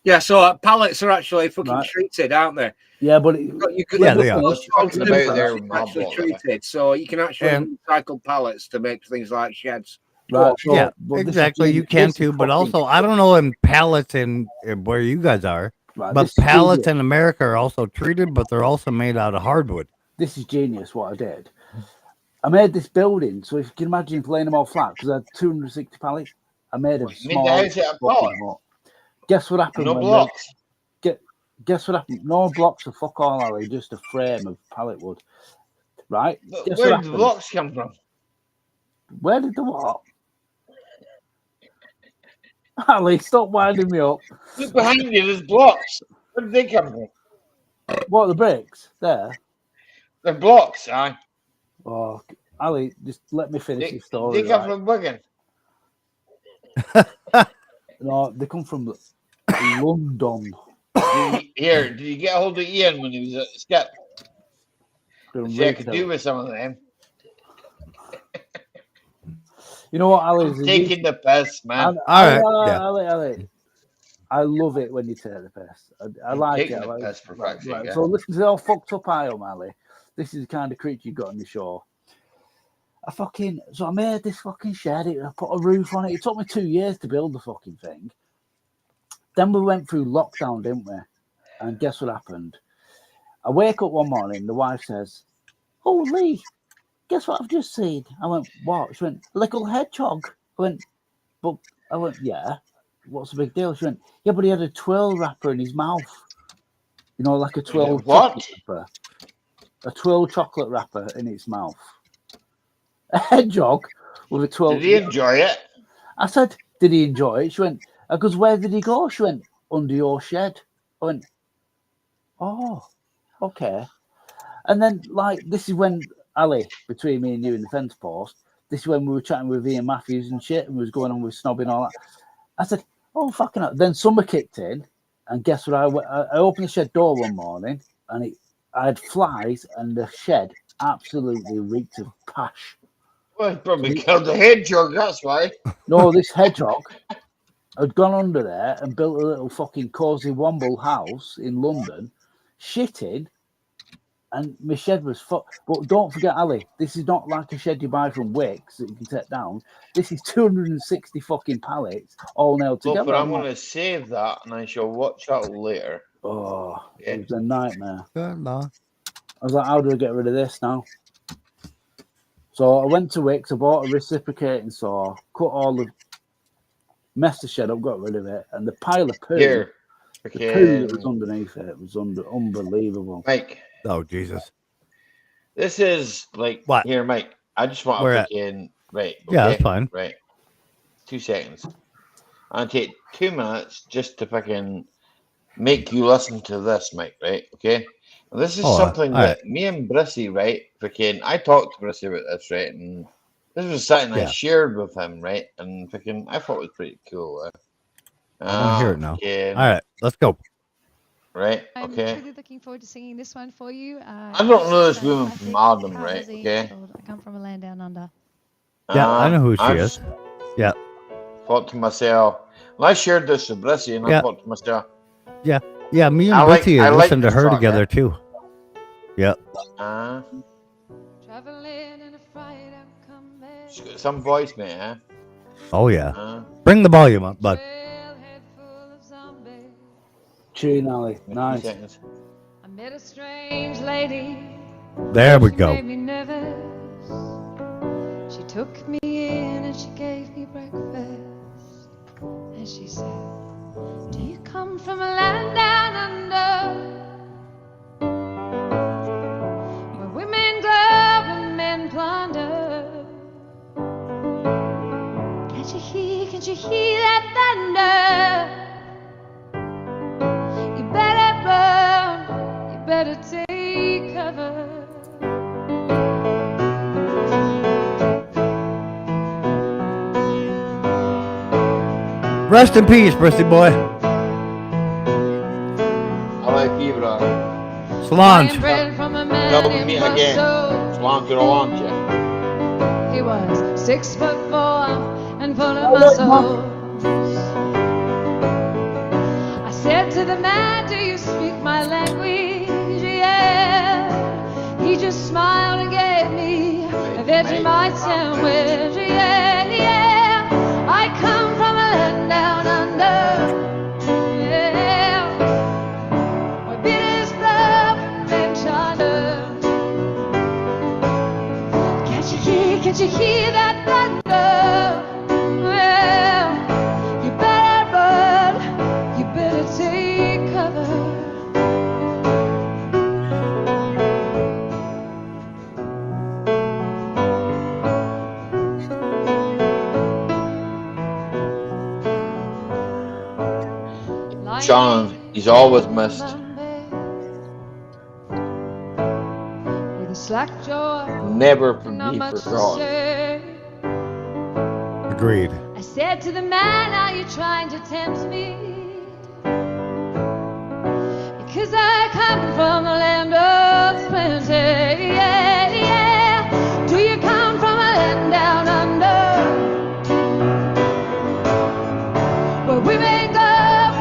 Yeah, so pallets are actually fucking Right. treated, aren't they? Yeah, but You could, Yeah, they are. Let's talk about there with my actually block. treated, so you can actually And- recycle pallets to make things like sheds. right. So, Yeah, but this is exactly. You genius. can This is too, but fucking- also I don't know in pallets in where you guys are, right, but this is pallets genius. in America are also treated, but they're also made out of hardwood. This is genius. What I did. I made this building, so if you can imagine laying them all flat, because I had 260 pallets. I made a Made the small. house out of fucking pallet. hut. Guess what happened? No when blocks. Guess what happened? No blocks of fuck all, Ali, just a frame of pallet wood. Right? But Guess where what did the happened? blocks come from? Where did the what? Ali, stop winding me up. Look behind you, there's blocks. Where did they come from? What are the bricks? There. They're blocks, aye. Oh, Ali, just let me finish the story. They come right? from Wigan. No, they come from London. Here, did you get a hold of Ian when he was at Skip? From See, I could retail. do with some of them. You know what, Ali? I'm taking the piss, man. Ali, I love it when you take the piss. I I'm like taking it. the Like, piss for right, fuck's sake, right. yeah. So listen to how fucked up I am, Ali. This is the kind of creature you got on the show. So I made this fucking shed. I put a roof on it. It took me 2 years to build the fucking thing. Then we went through lockdown, didn't we? And guess what happened? I wake up one morning. The wife says, "Oh, Lee, guess what I've just seen?" I went, "What?" She went, "Little hedgehog." I went, "Yeah. What's the big deal?" She went, "Yeah, but he had a twirl wrapper in his mouth. You know, like a twirl What? chocolate wrapper. A twirl chocolate wrapper in its mouth. A hedgehog with a twirl." Did he enjoy it? I said, "Did he enjoy it?" She went, "Because where did he go?" She went, "Under your shed." I went, "Oh, okay." And then, like, this is when, Ali, between me and you in the fence post, this is when we were chatting with Ian Matthews and shit, and we was going on with snobbing and all that. I said, "Oh, fucking hell." Then summer kicked in, and guess what? I opened the shed door one morning, and I had flies, and the shed absolutely reeked of pash. Well, he probably killed the hedgehog, that's why. No, this hedgehog had gone under there and built a little fucking cosy womble house in London, shitting, and my shed was fucked. But don't forget, Ali, this is not like a shed you buy from Wicks that you can take down. This is 260 fucking pallets all nailed Well, together. but I'm going to save that and I shall watch that later. Oh, Yeah. it was a nightmare. Good, no. I was like, how do I get rid of this now? So I went to Wicks, I bought a reciprocating saw, cut all the messed the shed up, got rid of it, and the pile of poo, Here. the poo that was underneath it was unbelievable. Mike. Oh, Jesus. This is like, What? Here, Mike. I just want Where to at? fucking, right. Yeah, okay, that's fine. Right. 2 seconds. I'll take 2 minutes just to fucking make you listen to this, Mike, right? Okay? Now, this is something that me and Brissy, right? Fucking, I talked to Brissy about this, right? And this was something I shared with him, right? And fucking, I thought it was pretty cool. Right? I want to hear it now. Fucking, All right, let's go. Right? I'm Okay. really looking forward to singing this one for you. I don't know this woman from Adam, right? Okay. I come from a land down under. Yeah, I know who she I've is. Yeah. Thought to myself, well, I shared this with Brissy, and I thought to myself, Yeah, me and Betsy had listened to her together too. Yeah. She's got some voice, man. Oh yeah. Bring the volume up, bud. Tune, Ali. Nice. I met a strange lady. There we go. Made me nervous. She took me in and she gave me breakfast. And she said, "Do you come from a land down under, where women glow and men plunder? Can't you hear that thunder? You better run, you better take cover." Rest in peace, Brissy boy. I like you, brother. Solange. Till we meet again. Solange to the launch. He was 6'4" and full of muscles. I said to the man, "Do you speak my language?" Yeah. He just smiled and gave me a Vegemite sandwich. Yeah, yeah. I come from a land down under. Yeah. Where bitters flow from China. Can't you hear that thunder? Well, you better run, you better take cover. Sean, he's always missed. With a slack jaw, Never for not me much to forgotten. say. Agreed. I said to the man, "Are you trying to tempt me? Because I come from a land of plenty." Yeah, yeah. Do you come from a land down under? Where women go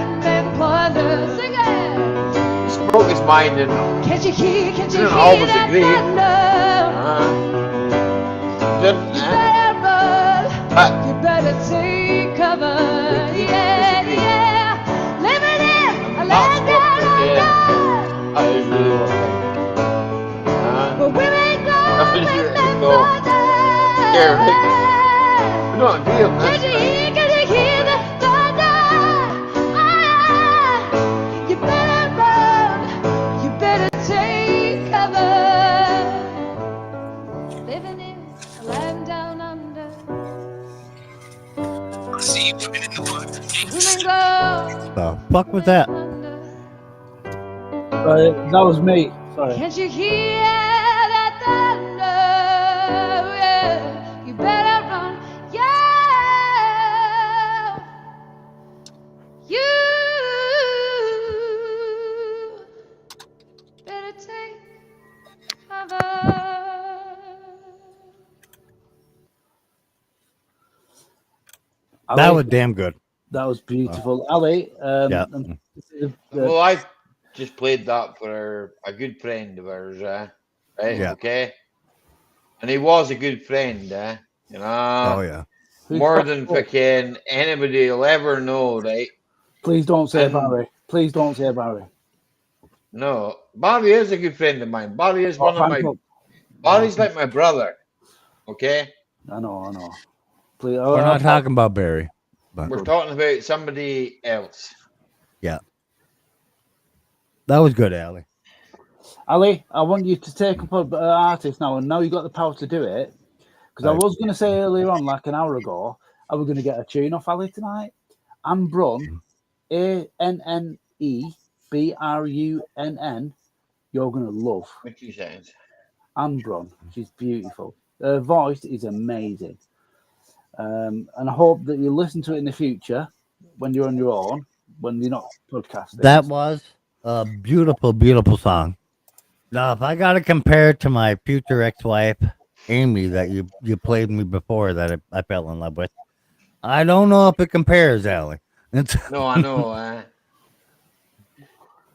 and men plunder. Sing it. He's broke his mind and Can't you hear didn't always that agree. thunder? Didn't, You better run, but you better take cover. we Yeah, disagree. yeah. Living in a That's land what down we under. that is really what I Where women go That's and what you men go. Here, Rick. plunder. We don't agree on Can't this. you hear the thunder? Ah, you better run, you better take cover. Living in a land down under. Women go. The fuck was that? That was me. Sorry. Can't you hear that thunder? Yeah, you better run. Yeah, you better take cover. That Ali, was damn good. that was beautiful. Ali, Yeah. Well, I just played that for a good friend of ours, right? Yeah. Okay. And he was a good friend, you know. Oh yeah. More than fucking anybody will ever know, right? Please don't say And- Barry. Please don't say Barry. No, Bobby is a good friend of mine. Bobby is one of thank my. you. Bobby's like my brother. Okay. I know. Please, We're not talking about Barry. But We're talking about somebody else. yeah. That was good, Ali. Ali, I want you to take up an artist now, and now you've got the power to do it. Because I was going to say earlier on, like an hour ago, I was going to get a tune off Ali tonight. Anne Brunn, ANNEBRUNN, you're going to love. What you saying? Anne Brunn, she's beautiful. Her voice is amazing. And I hope that you listen to it in the future when you're on your own, when you're not podcasting. That was a beautiful, beautiful song. Now, if I got to compare it to my future ex-wife, Amy, that you played me before, that I fell in love with, I don't know if it compares, Ali. No, I know.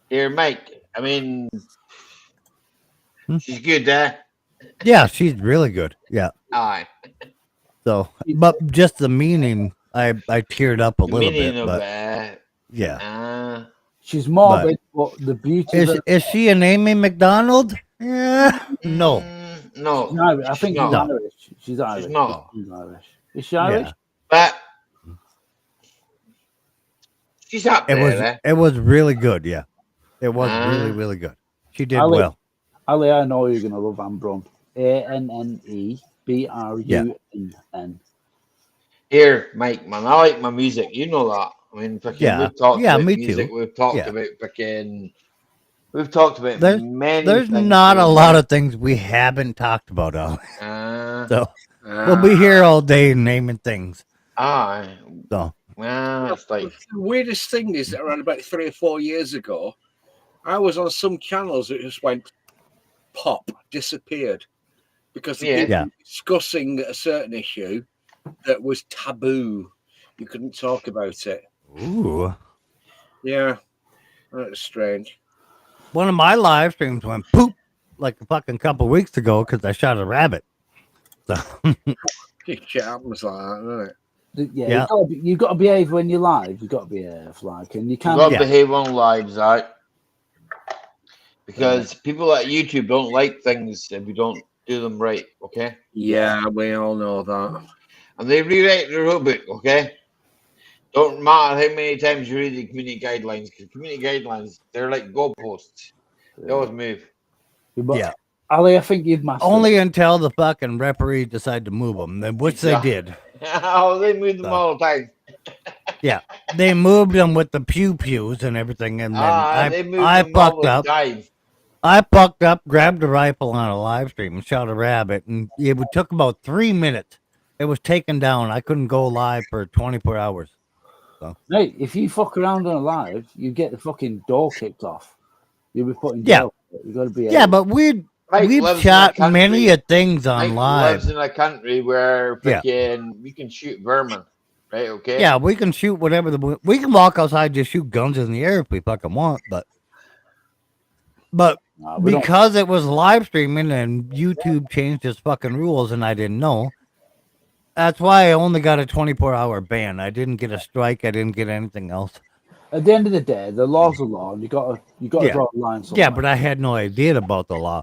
Here, Mike. I mean, she's good, Yeah, she's really good. Yeah. Aye. So, but just the meaning, I teared up a The little meaning bit. of But yeah. She's morbid, but the beauty of it. Is she an Amy McDonald? Yeah. No. No. She's Irish. I think she's not. Irish. She's Irish. She's not. She's Irish. Is she Irish? Yeah. But she's up there. It was really good. Yeah. It was really, really good. She did Ali, well. Ali, I know you're going to love Anne Brunn. ANNEBRUNN. Here, Mike, man, I like my music. You know that. I mean, fucking, Yeah. we've talked Yeah, about me music. too. We've talked Yeah. about fucking. We've talked about many. There's things not a going lot on. of things we haven't talked about, Ali. Uh, So we'll be here all day naming things. Aye. So Well, it's like The weirdest thing is that around about 3 or 4 years ago, I was on some channels that just went pop, disappeared, because the people were discussing a certain issue that was taboo. You couldn't talk about it. Ooh. Yeah, that was strange. One of my live streams went poop like a fucking couple weeks ago because I shot a rabbit. So Shit happens like that, doesn't it? Yeah, you got to behave when you're live. You got to behave, like, and you you can't. got to behave on live, Zach. Because people at YouTube don't like things if you don't do them right, okay? Yeah, we all know that. And they rewrite the rulebook, okay? Don't matter how many times you read the community guidelines, because community guidelines, they're like goalposts. They always move. Yeah. Ali, I think you've mastered only until the fucking referee decide to move them, which they did. Oh, they move them all the time. Yeah, they moved them with the pews and everything, and then they moved I them all fucked the up. time. I fucked up, grabbed a rifle on a live stream and shot a rabbit, and it took about 3 minutes. It was taken down. I couldn't go live for 24 hours. So. Mate, if you fuck around on a live, you get the fucking door kicked off. You'll be put in jail. You got to be. Yeah, but we've shot many of things on Mike live. lives in a country where freaking we can shoot vermin, right? Okay. Yeah, we can shoot whatever we can walk outside, just shoot guns in the air if we fucking want, but because it was live streaming and YouTube changed its fucking rules and I didn't know, that's why I only got a 24-hour ban. I didn't get a strike. I didn't get anything else. At the end of the day, the law's the law, and you got to draw a line somewhere. Yeah, but I had no idea about the law.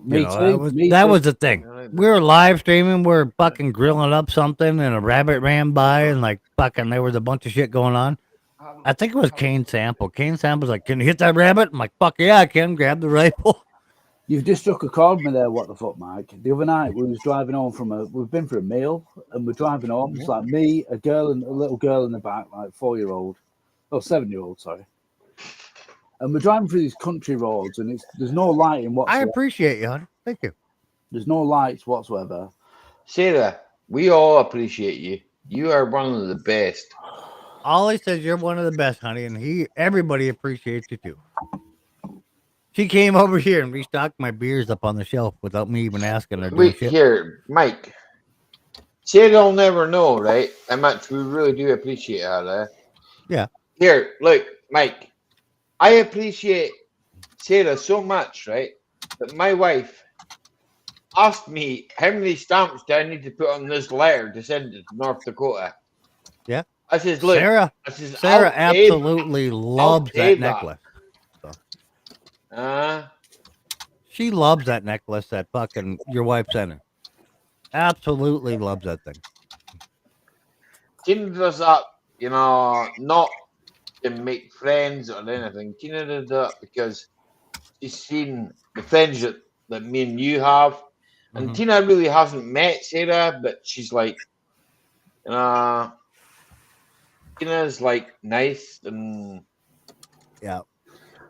Me too. That was the thing. We were live streaming. We were fucking grilling up something, and a rabbit ran by, and like fucking, there was a bunch of shit going on. I think it was Kane Sample. Kane Sample's like, "Can you hit that rabbit?" I'm like, "Fuck yeah, I can." Grab the rifle. You've just struck a chord with me there. What the fuck, Mike? The other night we was driving home we've been for a meal, and we're driving home. It's like me, a little girl in the back, like 4-year-old, 7-year-old, sorry. And we're driving through these country roads, and there's no lighting whatsoever. I appreciate you, honey. Thank you. There's no lights whatsoever. Sarah, we all appreciate you. You are one of the best. Ollie says you're one of the best, honey, and everybody appreciates you too. She came over here and restocked my beers up on the shelf without me even asking her. Wait, here, Mike. Sarah'll never know, right? How much we really do appreciate her. Yeah. Here, look, Mike. I appreciate Sarah so much, right? That my wife asked me how many stamps do I need to put on this letter to send it to North Dakota. Yeah. I says, look, Sarah absolutely loves that necklace. So. She loves that necklace that fucking your wife sent her. Absolutely loves that thing. Tina does that, not to make friends or anything. Tina did that because she's seen the friendship that me and you have. And Tina really hasn't met Sarah, but she's like, Tina's like nice and yeah.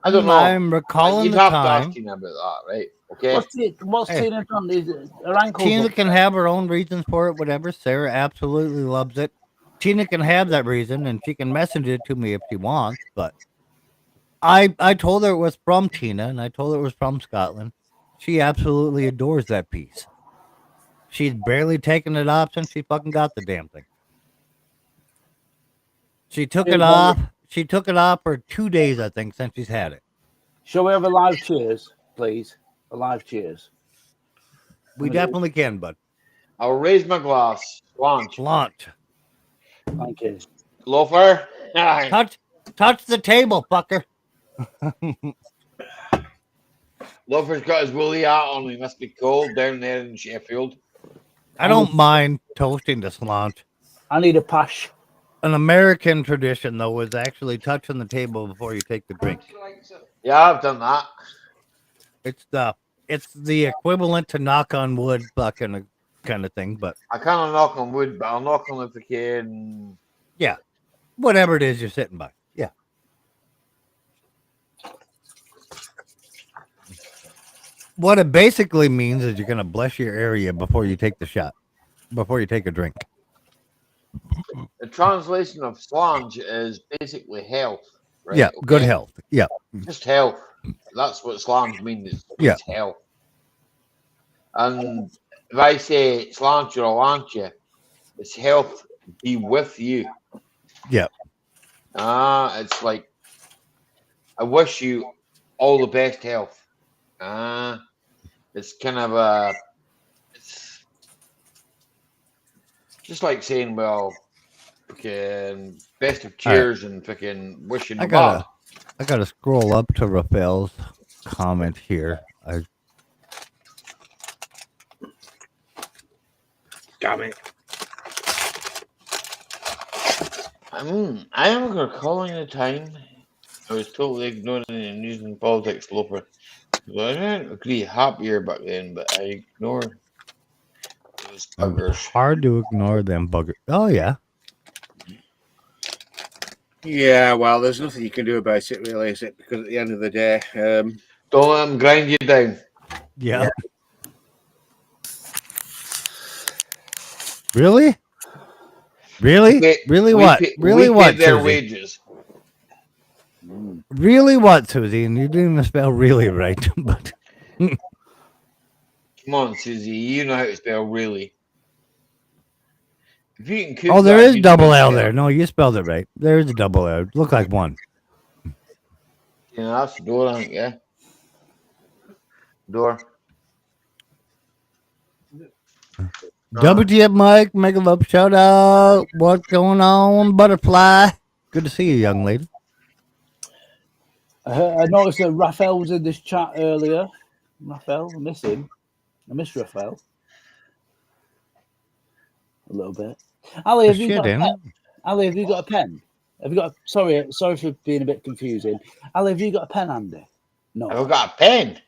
I don't know. I'm recalling You'd the have time. to ask Tina about that, right? Okay. What's Tina done? Her ankles. Tina can have her own reasons for it, whatever. Sarah absolutely loves it. Tina can have that reason, and she can message it to me if she wants. But I told her it was from Tina, and I told her it was from Scotland. She absolutely adores that piece. She's barely taken it off since she fucking got the damn thing. She took it off. She took it off for 2 days, I think, since she's had it. Shall we have a live cheers, please? A live cheers. We definitely can, bud. I'll raise my glass. Launch. Thank you. Loafer. Touch the table, fucker. Loafer's got his woolly hat on. He must be cold down there in Sheffield. I don't mind toasting the slant. I need a pash. An American tradition, though, is actually touching the table before you take the drink. Yeah, I've done that. It's the equivalent to knock on wood, fucking kind of thing. But I can't knock on wood, but I'll knock on the freaking. Yeah, whatever it is you're sitting by. Yeah. What it basically means is you're gonna bless your area before you take the shot, before you take a drink. The translation of slange is basically health, right? Yeah, good Okay? health. Yeah. Just health. That's what slange means. It Yeah. means health. And if I say slange or lanche, it's health be with you. Yeah. It's like I wish you all the best health. It's kind of it's just like saying, well, fucking best of All right. cheers and fucking wishing I the bad. gotta scroll up to Raphael's comment here. Damn it. I am recalling the time I was totally ignoring the news and politics loper. I didn't agree happier back then, but I ignore those It was buggers. hard to ignore them buggers. Oh yeah. Yeah, well, there's nothing you can do about it, really, is it? Because at the end of the day, don't let them grind you down. Yeah. Really? Really? Really what? Really what, Pay their Susie? wages. Really what, Susie? And you didn't even spell really right. But Come on, Susie, you know how to spell really. If you can cook oh, there that, is you double know L spell. there. No, you spelled it right. There is a double L. Look like one. You know, that's the door, I think, yeah. Door. WTF Mike, Mega Love shout out. What's going on, Butterfly? Good to see you, young lady. I noticed that Raphael was in this chat earlier. Raphael, I miss him. I miss Raphael a little bit. Ali, have you got a pen? Ali, have you got a pen? Have you got? Sorry for being a bit confusing. Ali, have you got a pen handy? No. Have I got a pen?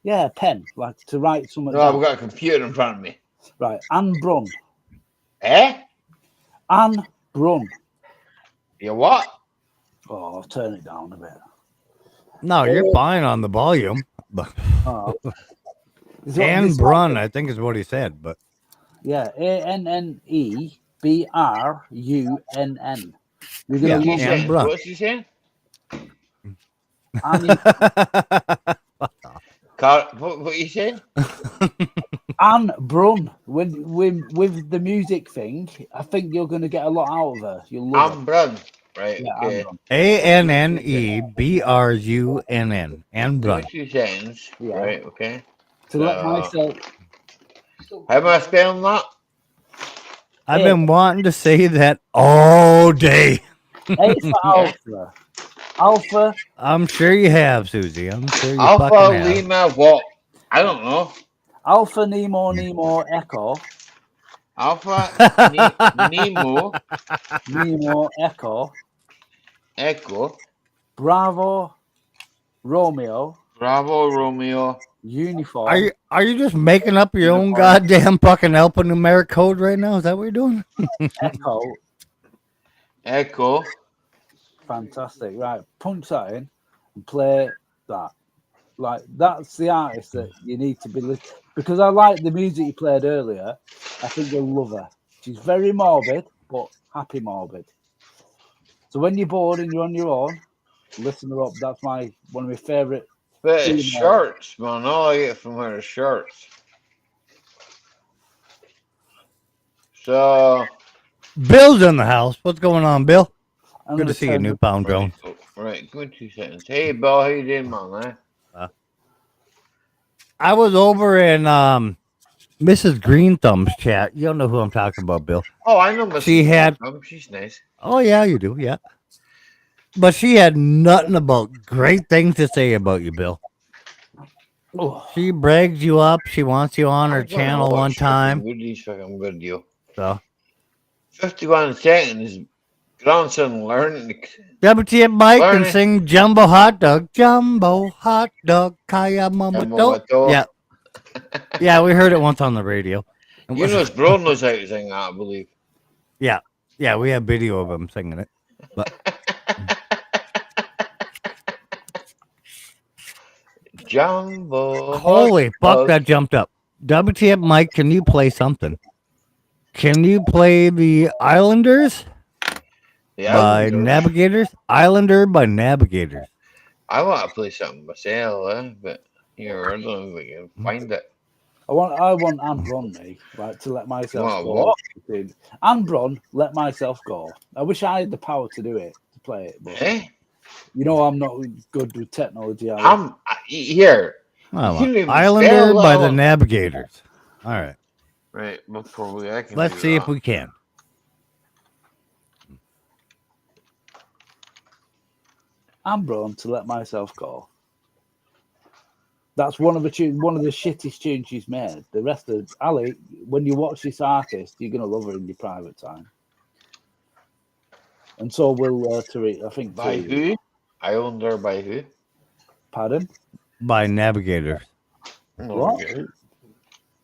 Yeah, a pen, like to write something. No, I've got a computer in front of me. Right, Anne Brun. Eh? Anne Brun. You what? Oh, I'll turn it down a bit. No, you're fine on the volume. Oh. Anne Brun, I think is what he said, but yeah, ANNEBRUNN. You're gonna love Anne Brun. What's he saying? What you saying? Anne Brun. With the music thing, I think you're going to get a lot out of her. You'll love Anne Brun. Right, yeah, okay. ANNEBRUNN. Anne Brun. 2 seconds. Yeah. Right, okay. To let myself. How am I spelling that? I've been wanting to say that all day. A for Alpha. Alpha. I'm sure you have, Susie. I'm sure you Alpha fucking have. Lima what? I don't know. Alpha Nemo Echo. Alpha Nemo Echo. Bravo Romeo. Uniform. Are you just making up your own goddamn fucking alphanumeric code right now? Is that what you're doing? Echo. Fantastic. Right. Punch that in and play that. Like, that's the artist that you need to be listening. Because I like the music you played earlier. I think you'll love her. She's very morbid, but happy morbid. So when you're bored and you're on your own, listen her up. That's one of my favourite. But it's shirts, man. All I get from her is shirts. So Bill's in the house. What's going on, Bill? I'm Good to see you, newfound drone. Right, give me 2 seconds. Hey, Bill, how you doing, man? I was over in Mrs. Green Thumb's chat. You don't know who I'm talking about, Bill. Oh, I know Mrs. She had. She's nice. Oh yeah, you do. Yeah. But she had nothing about great things to say about you, Bill. Oh. She brags you up. She wants you on her channel one time. Fucking good deal. So 51 seconds. Grandson learning. WTF Mike can sing Jumbo Hot Dog. Jumbo Hot Dog. Kaya Mamato. Yeah. Yeah, we heard it once on the radio. You know his bro knows how to sing that, I believe. Yeah. Yeah, we have video of him singing it. But Jumbo. holy fuck, that jumped up. WTF Mike, can you play something? Can you play the Islanders The by Islanders. Navigators? Islander by Navigators. I want to play something myself, but I don't know if we can find it. I want Ambron, me, like to let myself want go. what? Ambron, let myself go. I wish I had the power to do it, to play it, but you know I'm not good with technology. Here. Oh, You can Islander by the spell Navigators. All right. Right, before I can Let's do see that. if we can. Ambron to let myself go. That's one of the shittest tunes she's made. The rest of Ali, when you watch this artist, you're gonna love her in your private time. And so will Tariq. I think By who? Islander by who? Pardon? By Navigators. What?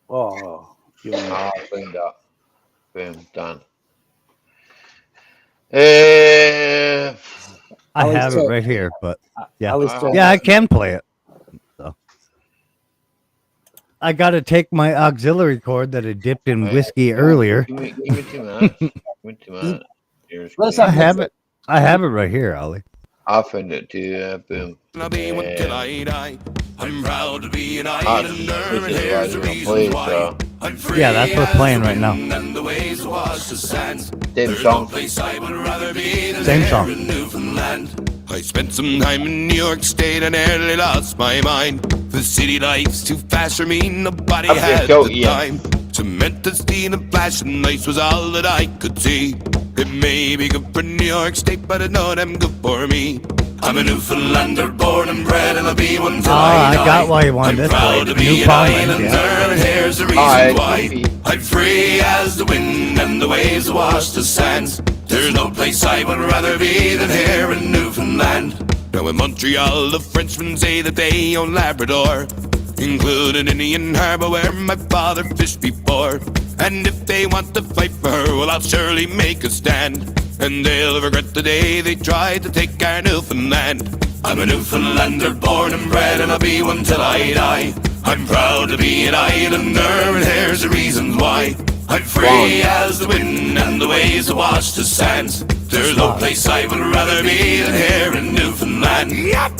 Oh, I'll find that. Boom, done. I have it right here, but yeah, yeah, I can play it. So I got to take my auxiliary cord that I dipped in whiskey earlier. Give me 2 minutes. Give me 2 minutes. I have it. I have it right here, Ollie. I'll find it too. Boom. I'll be until I die. I'm proud to be an Islander, and here's the reason why. I'm free. Yeah, that's what's playing right now. And the waves wash the sands. Same There's song. no place I would rather be than Same here song. in Newfoundland. I spent some time in New York State and nearly lost my mind. The city life's too fast for me, nobody Okay, had go, the Ian. time. Cement, the steel, and flashing lights was all that I could see. It may be good for New York State, but it's not damn good for me. I'm a Newfoundlander, born and bred, and I'll be one till I die. I got why you wanted I'm this proud played. to be an Newfoundland, islander, yeah. and here's the reason why. I'm free as the wind, and the waves wash the sands. There's no place I would rather be than here in Newfoundland. Now in Montreal, the Frenchmen say that they own Labrador, including Indian Harbor where my father fished before. And if they want to fight for her, well, I'll surely make a stand. And they'll regret the day they tried to take our Newfoundland. I'm a Newfoundlander, born and bred, and I'll be one till I die. I'm proud to be an islander, and here's the reasons why. I'm free as the wind, and the waves wash the sands. There's no place I would rather be than here in Newfoundland. Yep!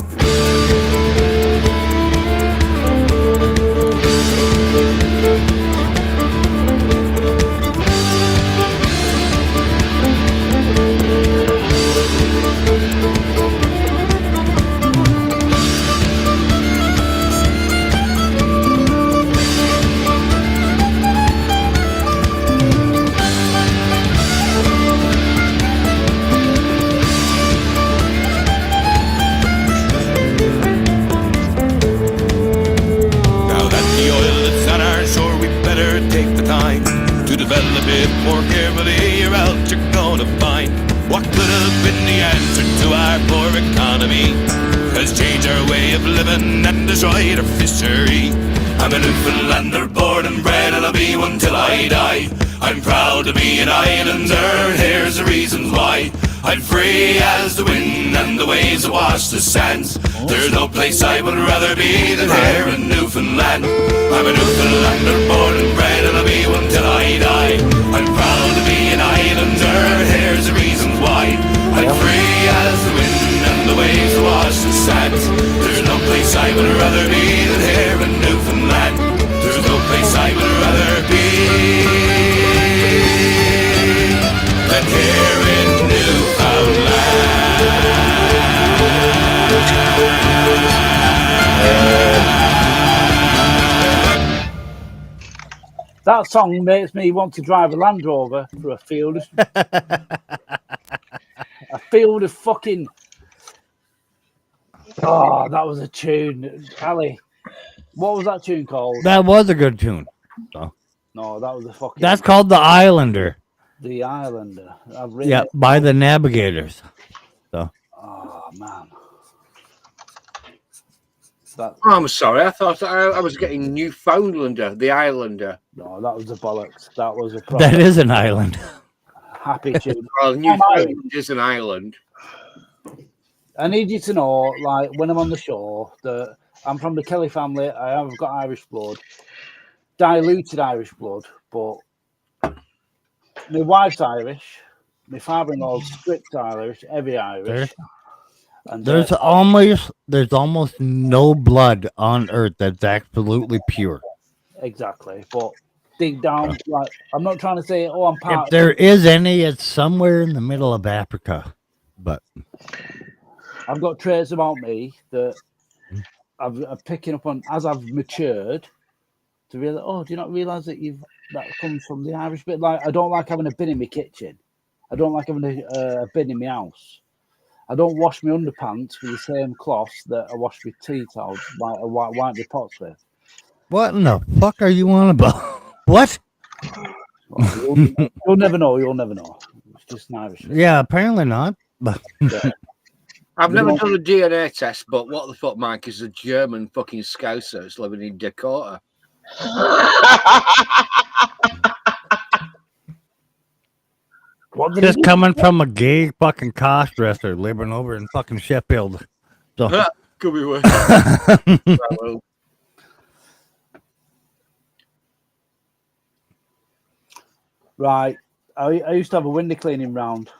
Develop it more carefully, or else you're gonna find what could have been the answer to our poor economy has changed our way of living and destroyed our fishery. I'm a Newfoundlander, born and bred, and I'll be one till I die. I'm proud to be an islander, and here's the reasons why. I'm free as the wind, and the waves wash the sands. There's no place I would rather be than here in Newfoundland. I'm a Newfoundlander, born and bred, and I'll be one till I die. I'm proud to be an islander, and here's the reasons why. I'm free as the wind, and the waves wash the sands. There's no place I would rather be than here in Newfoundland. There's no place I would rather be than here in That song makes me want to drive a Land Rover for a field of fucking. Oh, that was a tune, Ali. What was that tune called? That was a good tune. So. No, that was a fucking. That's called The Islander. The Islander. I've written Yeah, it. by the Navigators. So. Oh man. I'm sorry. I thought I was getting Newfoundlander, the Islander. No, that was a bollocks. That was a. That is an island. Happy tune. Well, Newfoundland is an island. I need you to know, like, when I'm on the show, that I'm from the Kelly family. I have got Irish blood, diluted Irish blood, but My wife's Irish. My father-in-law's strict Irish, heavy Irish. And There's almost no blood on earth that's absolutely pure. exactly, but deep down, like I'm not trying to say, oh, I'm part. If there is any, it's somewhere in the middle of Africa. But I've got traits about me that I'm picking up on as I've matured to realize. Oh, do you not realize that that comes from the Irish bit? Like, I don't like having a bin in my kitchen. I don't like having a bin in my house. I don't wash my underpants with the same cloths that I wash my tea towels, like I wipe my pots with. what in the fuck are you on about? What? Well, you'll never know. You'll never know. It's just an Irish thing. Yeah, apparently not. But Yeah. I've never done a DNA test, but what the fuck, Mike, is a German fucking scouser that's living in Dakota. Just coming from a gay fucking cross-dresser living over in fucking Sheffield. So. Could be worse. Right. I used to have a window cleaning round.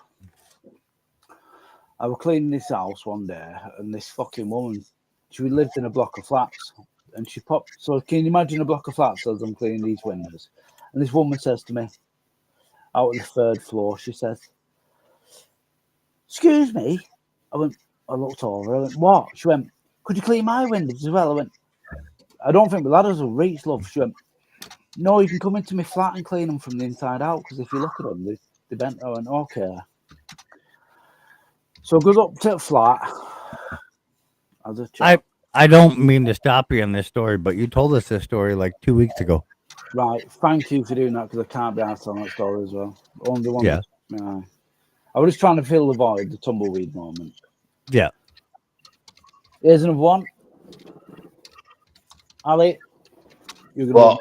I was cleaning this house one day, and this fucking woman, she lived in a block of flats, and she popped. So can you imagine a block of flats as I'm cleaning these windows? And this woman says to me, out on the third floor, she says, "Excuse me." I looked over. I went, "What?" She went, "Could you clean my windows as well?" I went, "I don't think the ladders will reach, love." She went, "No, you can come into my flat and clean them from the inside out, because if you look at them, they're bent." I went, "Okay." So I go up to the flat. I don't mean to stop you on this story, but you told us this story like 2 weeks ago. Right, thank you for doing that, because I can't be asked on that story as well. Only one. Yeah. I was just trying to fill the void, the tumbleweed moment. Yeah. Here's another one. Ali, you're gonna. What?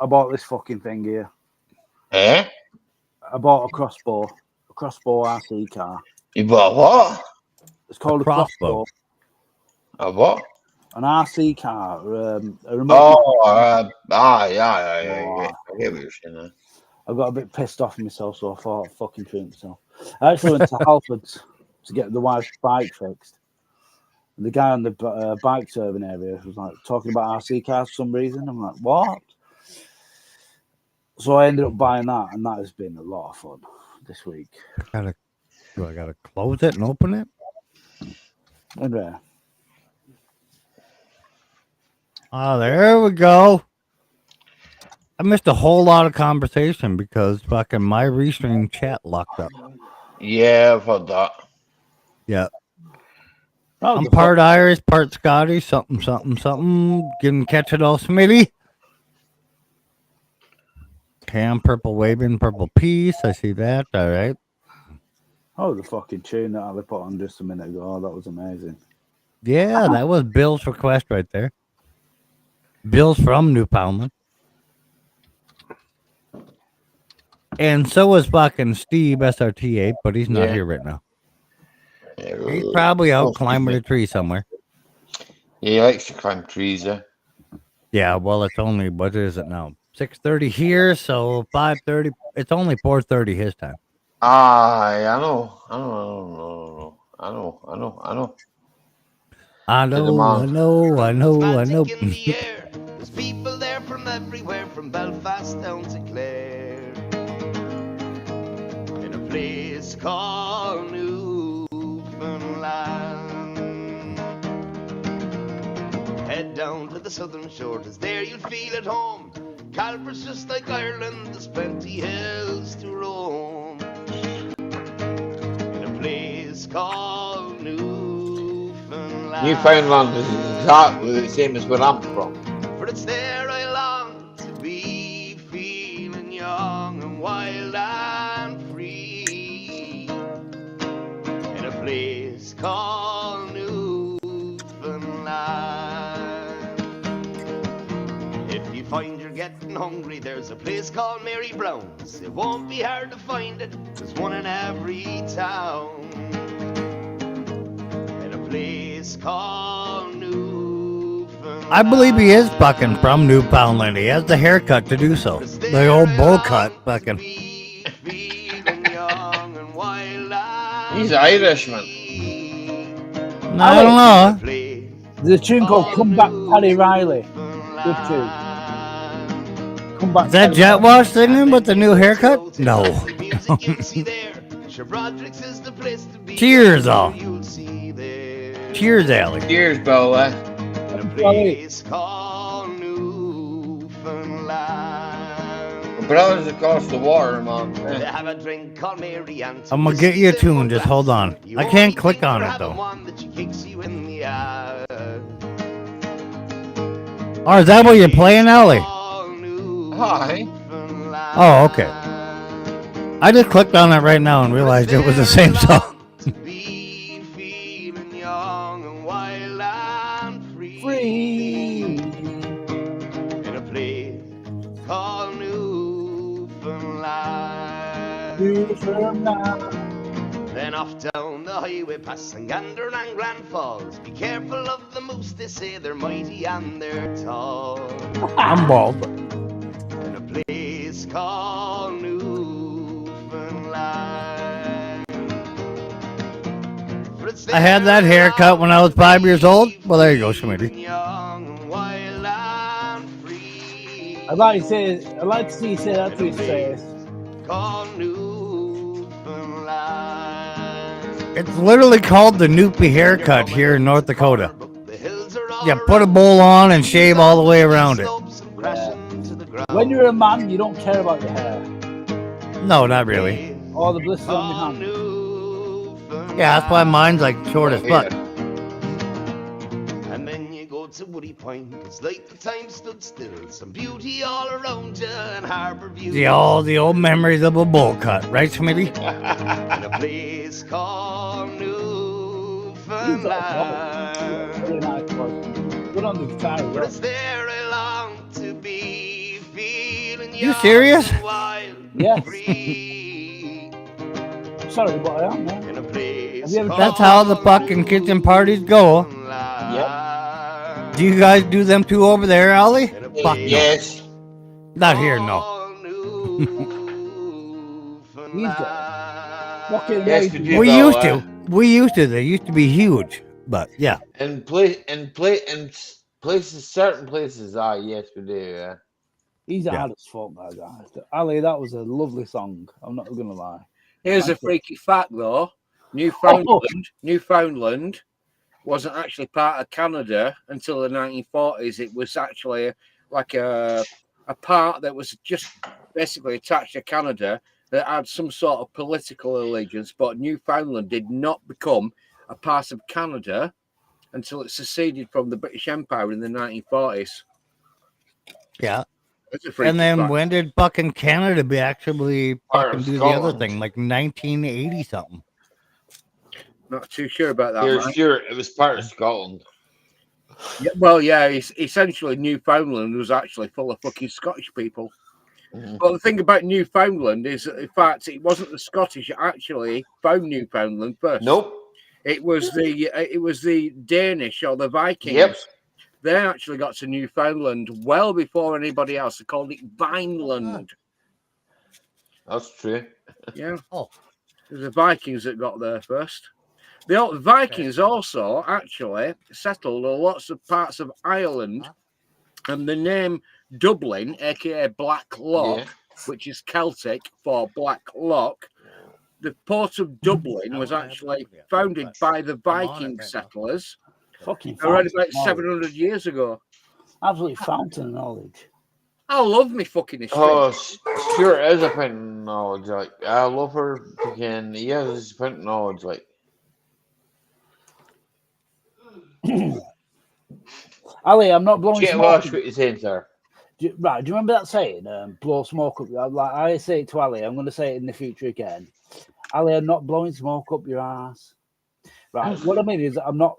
I bought this fucking thing here. Eh? I bought a crossbow RC car. You bought what? It's called a crossbow. A what? An RC car. A remote. Yeah. I get what you're saying now. I got a bit pissed off myself, so I thought I'd fucking treat myself. I actually went to Halfords to get the wife's bike fixed. And the guy on the bike serving area was like talking about RC cars for some reason. I'm like, what? So I ended up buying that, and that has been a lot of fun this week. Do I gotta close it and open it? And Oh, there we go. I missed a whole lot of conversation because fucking my restream chat locked up. Yeah, I've heard that. Yeah. I'm part Irish, part Scottish, something. Can catch it all, Smitty. Okay, I'm purple waving, purple peace. I see that. All right. Oh, the fucking tune that I put on just a minute ago. Oh, that was amazing. Yeah, that was Bill's request right there. Bill's from Newfoundland. And so was fucking Steve SRT8, but he's not here right now. He's probably out climbing a tree somewhere. Yeah, he likes to climb trees, yeah. Yeah, well, it's only, what is it now? 6:30 here, so 5:30. It's only 4:30 his time. I know. There's people there from everywhere, from Belfast down to Clare, in a place called Newfoundland. Head down to the southern shore, 'cause there you'll feel at home. Calvert's just like Ireland, there's plenty hills to roam, in a place called Newfoundland. Newfoundland is exactly the same as where I'm from. For it's there I long to be, feeling young and wild and free, in a place called Newfoundland. If you find you're getting hungry, there's a place called Mary Brown's. It won't be hard to find it, there's one in every town, in a place called Newfoundland. I believe he is fucking from Newfoundland. He has the haircut to do so. The old bowl cut, fucking. He's Irishman. I don't know. There's a tune called "Come Back, Paddy Riley." Good tune. Come back. Is that Paddy Jet Riley. Wash singing with the new haircut? No. Cheers, all. Cheers, Allie. Cheers, Bella. Brothers across the water, Mom. Have a drink called Mary and I'm gonna get you a tune. Just hold on. I can't click on it though. Oh, is that what you're playing, Allie? Hi. Oh, okay. I just clicked on it right now and realized it was the same song. Free. In a place called Newfoundland. Then off down the highway passing Gander and Grand Falls. Be careful of the moose, they say they're mighty and they're tall. I'm bald. In a place called Newfoundland. I had that haircut when I was 5 years old. Well, there you go, Schmitty. I'd like to see you say that to his face. It's literally called the Noopy haircut here in North Dakota. You put a bowl on and shave all the way around it. Yeah. When you're a man, you don't care about your hair. No, not really. Or the blisters on your hand. Yeah, that's why mine's like short as fuck. And then you go to Woody Point. It's like the time stood still. Some beauty all around you and Harbor View. The old memories of a bowl cut, right, Schmitty? In a place called Newfoundland. Really nice voice. Good on the guitar. But it's there I long to be, feeling You serious? Yes. Sorry, but I am, man. In a place That's how the fucking kitchen parties go. Yep. Do you guys do them two over there, Ollie? Fuck no. Yes. Not here, no. Yes, we do, We though, used to. We used to. They used to be huge. But yeah. And places, certain places, yes, we do. Yeah. He's hard as fuck, that guy. Ali, that was a lovely song. I'm not gonna lie. Here's a freaky fact, though. Newfoundland wasn't actually part of Canada until the 1940s. It was actually like a part that was just basically attached to Canada that had some sort of political allegiance, but Newfoundland did not become a part of Canada until it seceded from the British Empire in the 1940s. Yeah. That's a freaky And then fact. when did fucking Canada be actually fucking do the other Scotland. thing? Like 1980 something. Not too sure about that. You're Mike. sure it was part of Scotland. Yeah, well, yeah, essentially Newfoundland was actually full of fucking Scottish people. Mhm. But the thing about Newfoundland is that, in fact, it wasn't the Scottish that actually found Newfoundland first. Nope. It was the Danish or the Vikings. Yep. They actually got to Newfoundland well before anybody else. They called it Vineland. That's true. Yeah. Oh. It was the Vikings that got there first. The Vikings also actually settled on lots of parts of Ireland, and the name Dublin, aka Black Lock, which is Celtic for Black Lock, the port of Dublin was actually founded by the Viking settlers Fucking around fountain about of knowledge. 700 years ago. Absolutely fountain of knowledge. I love me fucking history. Oh, sure is a fountain of knowledge. Like, I love her again. Yeah, this is a fountain of knowledge. Like, Ali, I'm not blowing Jet smoke. Wash, what you saying, sir? Right, do you remember that saying? Blow smoke up. Like I say it to Ali, I'm going to say it in the future again. Ali, I'm not blowing smoke up your ass. Right. What I mean is, I'm not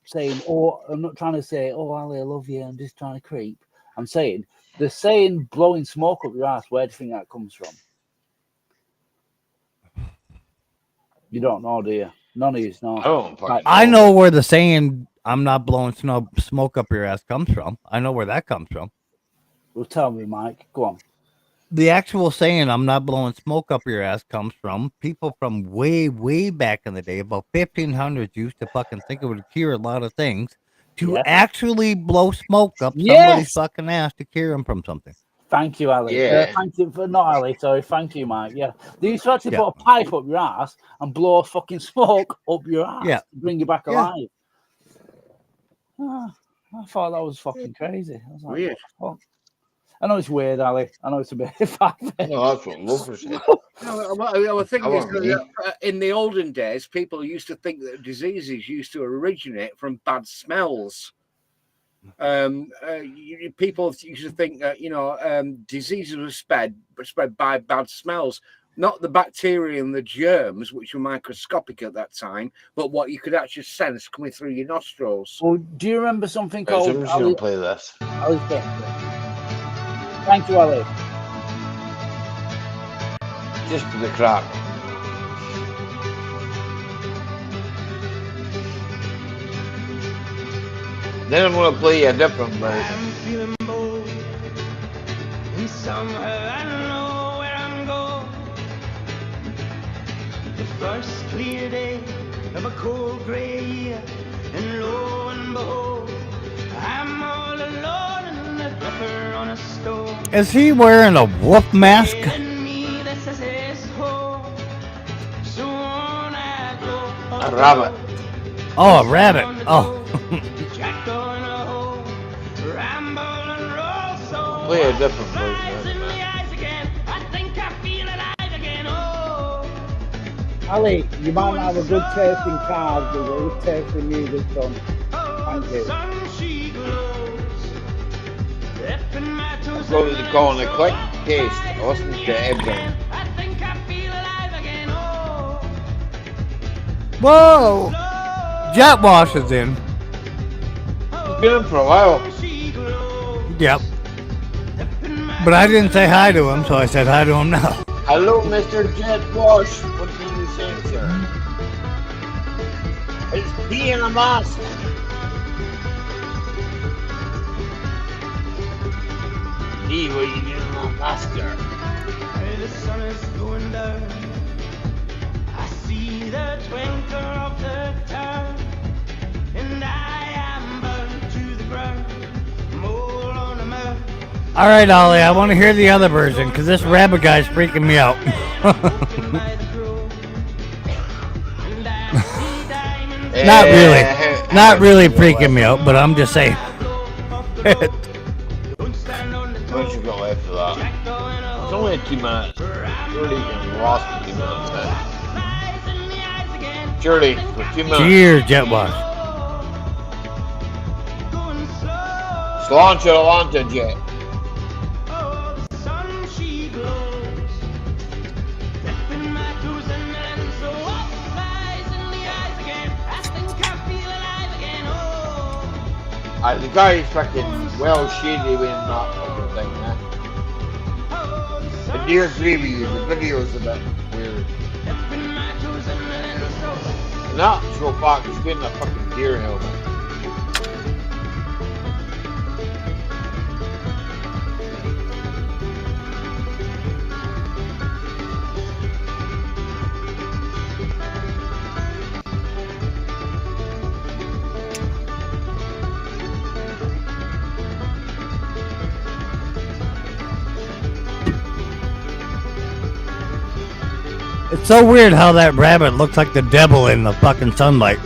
saying, I'm not trying to say, oh, Ali, I love you. I'm just trying to creep. I'm saying the saying blowing smoke up your ass. Where do you think that comes from? You don't know, do you? None of you know. I don't fucking I know where the saying "I'm not blowing smoke up your ass" comes from. I know where that comes from. Well, tell me, Mike. Go on. the actual saying "I'm not blowing smoke up your ass" comes from people from way, way back in the day, about 1500s, used to fucking think it would cure a lot of things to Yeah. actually blow smoke up somebody's Yes. fucking ass to cure them from something. Thank you, Ali. Yeah. Thank you for not Ali. Sorry, thank you, Mike. Yeah, they used to actually Yeah. put a pipe up your ass and blow fucking smoke up your ass Yeah. to bring you back Yeah. alive. Ah, I thought that was fucking crazy. I was like, Weird. what the fuck? I know it's weird, Ali. I know it's a bit far-fetched. No, that's what Lover said. No, the thing Come is, on, me. in the olden days, people used to think that diseases used to originate from bad smells. People used to think that diseases were spread by bad smells, not the bacteria and the germs, which were microscopic at that time, but what you could actually sense coming through your nostrils. Well, do you remember something Right, so called I'm just going to play this. Ali's bit? Thank you, Ali. Just for the crack. Then I'm going to play a different version. I'm feeling bold, and somehow I know where I'm going. The first clear day of a cold grey year, and lo and behold, I'm all alone in the pepper on a stone. Is he wearing a wolf mask? A rabbit. Oh, a rabbit. Oh. Play a different version. Ali, you might not have a good taste in cars, but a good taste in music, son. Thank you. That's what they're calling a quick taste. Listen to everything. Whoa! Jet Wash is in. He's been in for a while. Yep. But I didn't say hi to him, so I said hi to him now. Hello, Mr. Jet Wash. What do you say, sir? It's pee in a mask. Hey, what are you doing in a mask there? Hey, the sun is going down. I see the twinkle of the town, and I am burned to the ground. Mole on a mouth. All right, Ollie, I want to hear the other version because this rabbit guy's freaking me out. Not really. Not really freaking me out, but I'm just saying. What you got left for that? It's only 2 minutes. Surely you can lost for 2 minutes. Surely, for 2 minutes. Cheers, Jet Wash. Sláinte Atlanta, Jet. The guy's fucking well shady with that fucking thing, man. I do agree with you, the video's a bit weird. In actual fact, he's wearing a fucking deer helmet. It's so weird how that rabbit looks like the devil in the fucking sunlight.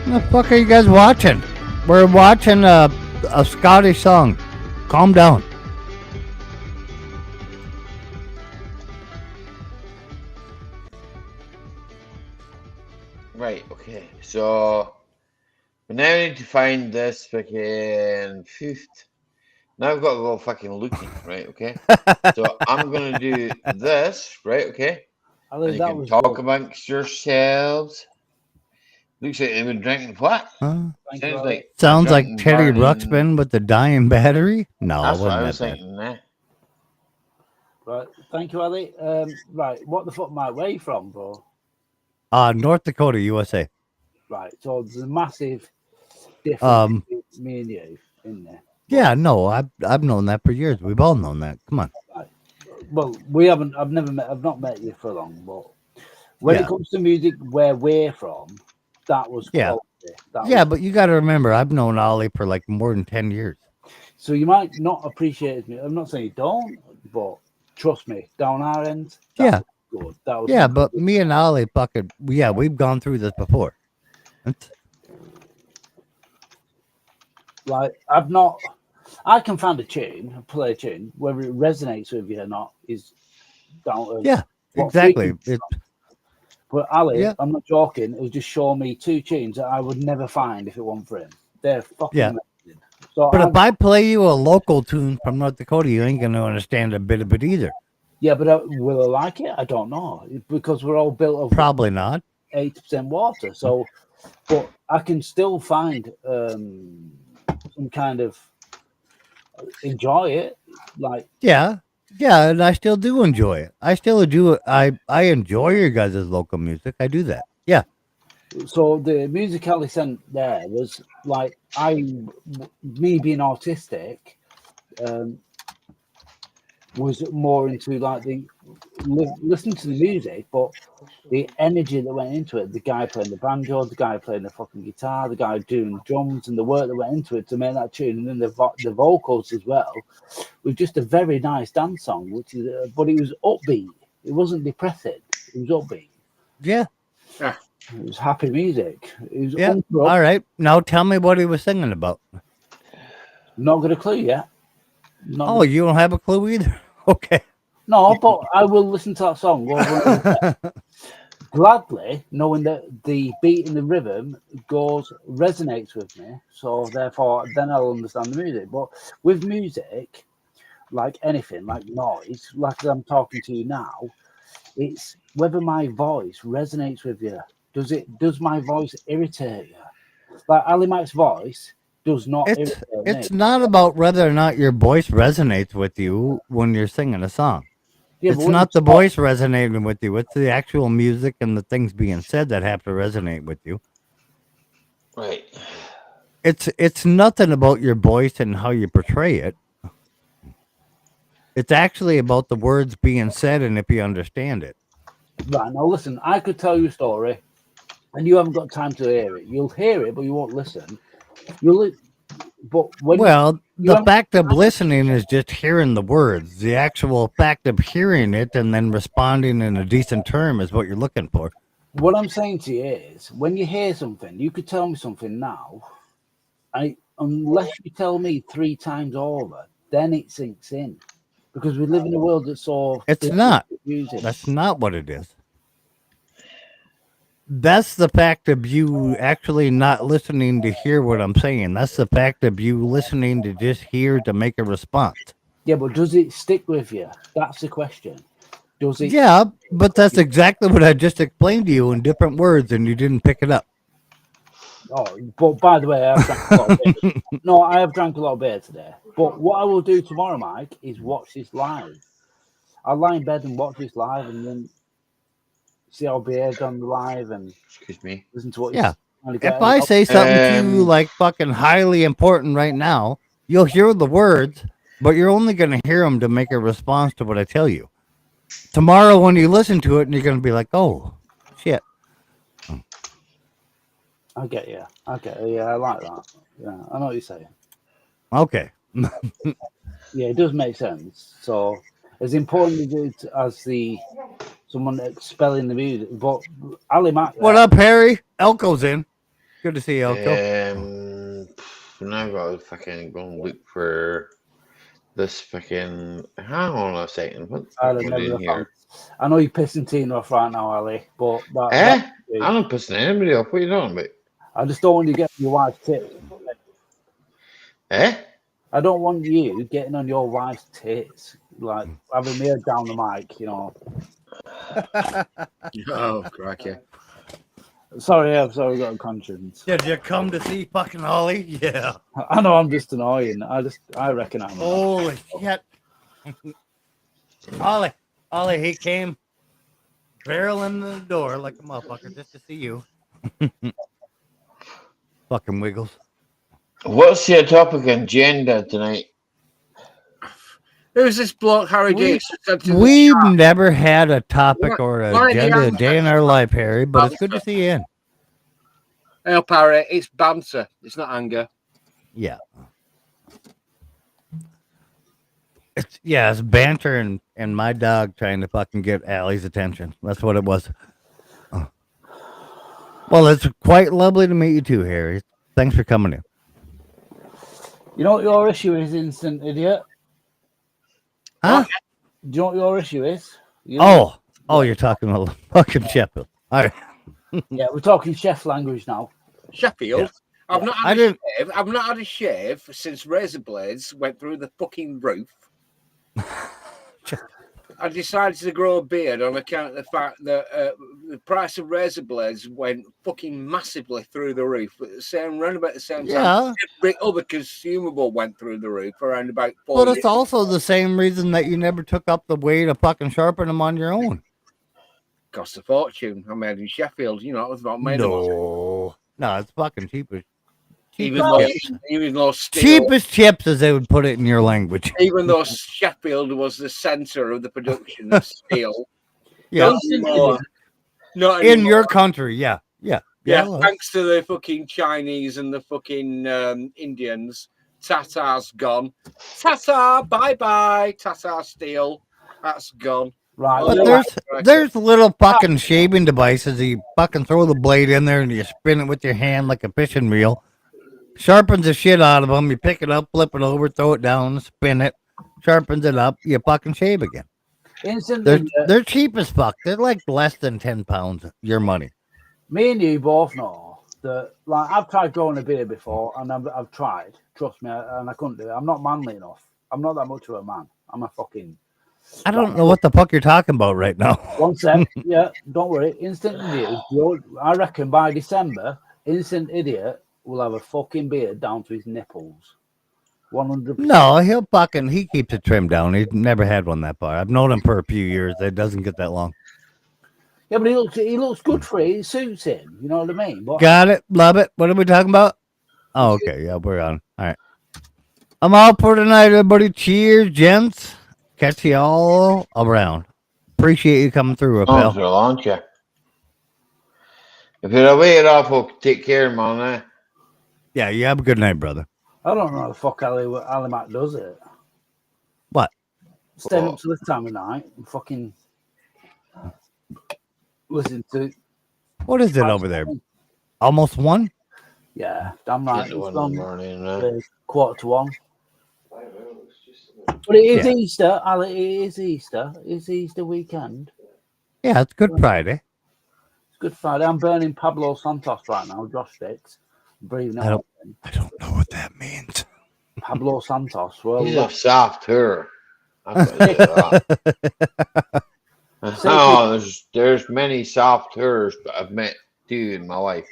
What the fuck are you guys watching? We're watching a Scottish song. Calm down. Right, okay, so We now need to find this fucking fifth. Now I've got to go fucking looking, right? Okay. So I'm gonna do this, right? Okay. I And think you that can was talk good. amongst yourselves. Looks like they've been drinking what? Huh? Thank you, Sounds Ali. like a Sounds like drunken Teddy burning. Ruxpin with the dying battery. No, it That's what wasn't I was that bad. thinking. That. Right. Thank you, Ali. Right. What the fuck am I away from, bro? North Dakota, USA. Right. So there's a massive difference Um, between me and you in there. yeah, no, I've known that for years. We've all known that. Come on. Right. Well, we haven't. I've not met you for long, but when Yeah. it comes to music, where we're from, that was Yeah. quality. That Yeah, was, but you got to remember, I've known Ollie for like more than 10 years. so you might not appreciate me. I'm not saying you don't, but trust me, down our end, that Yeah. was good. That was Yeah, but me and Ollie fucking, yeah, we've gone through this before. like I can find a tune, play a tune, whether it resonates with you or not is down to Yeah, what exactly. frequency it's on. But Ali, Yeah. I'm not joking. It was just show me two tunes that I would never find if it wasn't for him. They're fucking Yeah. amazing. So But if I play you a local tune from North Dakota, you ain't going to understand a bit of it either. yeah, but will I like it? I don't know because we're all built of Probably not. 80% water. So, but I can still find some kind of enjoy it. Like Yeah. Yeah, and I still do enjoy it. I still do. I enjoy your guys' local music. I do that. Yeah. so, the music Ali sent there was like me being autistic. Was more into like the listening to the music, but the energy that went into it. The guy playing the banjo, the guy playing the fucking guitar, the guy doing drums, and the work that went into it to make that tune, and then the vocals as well, was just a very nice dance song. Which is, but it was upbeat. It wasn't depressing. It was upbeat. Yeah. It was happy music. It was Yeah. uncorrupt. All right. Now tell me what he was singing about. Not got a clue yet. Oh, you don't have a clue either? Okay. No, but I will listen to that song over and over. Gladly, knowing that the beat and the rhythm resonates with me. So therefore, then I'll understand the music. But with music, like anything, like noise, like I'm talking to you now, it's whether my voice resonates with you. Does my voice irritate you? Like Ali Mack's voice does not irritate It's me. not about whether or not your voice resonates with you when you're singing a song. Yeah, but It's when not you the voice resonating with you. It's the actual music and the things being said that have to resonate with you. Right. It's nothing about your voice and how you portray it. It's actually about the words being said and if you understand it. Right, now listen, I could tell you a story and you haven't got time to hear it. You'll hear it, but you won't listen. But when the fact of listening is just hearing the words. The actual fact of hearing it and then responding in a decent term is what you're looking for. what I'm saying to you is, when you hear something, you could tell me something now. Unless you tell me 3 times over, then it sinks in. Because we live in a world that's so. It's not. Music. That's not what it is. That's the fact of you actually not listening to hear what I'm saying. That's the fact of you listening to just hear to make a response. Yeah, but does it stick with you? That's the question. Does it? Yeah, but that's exactly what I just explained to you in different words, and you didn't pick it up. Oh, but by the way, I have drank a lot of beer. No, I have drank a lot of beer today. But what I will do tomorrow, Mike, is watch this live. I'll lie in bed and watch this live, and then see how beer's on the live and excuse me. Listen to what. Yeah. If I say something to you like fucking highly important right now, you'll hear the words, but you're only going to hear them to make a response to what I tell you. Tomorrow, when you listen to it, and you're going to be like, "Oh, shit." I get you. Yeah, I like that. Yeah, I know what you're saying. Okay. Yeah, it does make sense. So, as important as someone expelling the music, but Ali Mack. What up, Harry? Elko's in. Good to see you, Elko. Now I've got to fucking go and look for this fucking. Hang on a second. What's in here? I know you're pissing Tina off right now, Ali, but I'm not pissing anybody off. What are you talking about? I just don't want you getting your wife's tits. Eh? I don't want you getting on your wife's tits, like having me down the mic, you know. Oh, crikey. Sorry, I've got a conscience. Did you come to see fucking Ollie? Yeah. I know I'm just annoying. I reckon I'm Holy shit. Ollie, he came barreling the door like a motherfucker just to see you. Fucking Wiggles. What's your topic agenda tonight? Who's this bloke, Harry We- Gates? We've never had a topic or Why an the agenda a answer? day in our life, Harry, but it's good to see you in. Hey, Harry, it's banter. It's not anger. Yeah. It's banter and my dog trying to fucking get Allie's attention. That's what it was. Oh. Well, it's quite lovely to meet you too, Harry. Thanks for coming in. You know what your issue is, instant idiot? Huh? Do you know what your issue is? Oh, you're talking about fucking Sheffield. All right. Yeah, we're talking chef language now. Sheffield. Yeah. I've not had a shave. I've not had a shave since razor blades went through the fucking roof. I decided to grow a beard on account of the fact that the price of razor blades went fucking massively through the roof. At the same, around about the same Yeah. time, every other consumable went through the roof around about 4 But years. it's also the same reason that you never took up the way to fucking sharpen them on your own. Cost a fortune. I made in Sheffield. You know, it was about made No, it's fucking cheapest. Even though steel, Cheapest chips, as they would put it in your language. even though Sheffield was the centre of the production of steel. Yeah. Not anymore. Not In anymore. your country, yeah. Yeah, well. thanks to the fucking Chinese and the fucking Indians. Tata's gone. Tata, bye-bye. Tata steel. That's gone. Right. But there's little fucking shaving devices. You fucking throw the blade in there and you spin it with your hand like a fishing reel. Sharpens the shit out of them. You pick it up, flip it over, throw it down, spin it, sharpens it up. You fucking shave again. They're cheap as fuck. They're like less than 10 pounds. Your money. Me and you both know that, like, I've tried growing a beard before, and I've tried. Trust me, and I couldn't do it. I'm not manly enough. I'm not that much of a man. I'm a fucking. I don't know what the fuck you're talking about right now. One sec. Yeah, don't worry. Instant idiot. I reckon by December, instant idiot will have a fucking beard down to his nipples. 100%. No, he keeps it trimmed down. He's never had one that far. I've known him for a few years. It doesn't get that long. Yeah, but he looks good for it. It suits him. You know what I mean? But Got it. Love it. What are we talking about? Oh, okay. Yeah, we're on. All right. I'm out for tonight, everybody. Cheers, gents. Catch you all around. Appreciate you coming through, Rappel. Oh, launch you. If you're away it off, we'll take care of him on that. Yeah, you have a good night, brother. I don't know how the fuck Ali Mac does it. What? Staying up to this time of night and fucking listen to. What is it over there? Almost 1? Yeah, damn right. It's It's 1 in gone, the morning, 1:15. But it is Easter, Ali. It is Easter. It's Easter weekend. Yeah, it's Good Friday. It's Good Friday. I'm burning Pablo Santos right now. Josh Sticks. Breathing I out. don't know what that means. Pablo Santos. Well, He's a soft her. Oh, there's many soft hers I've met too in my life,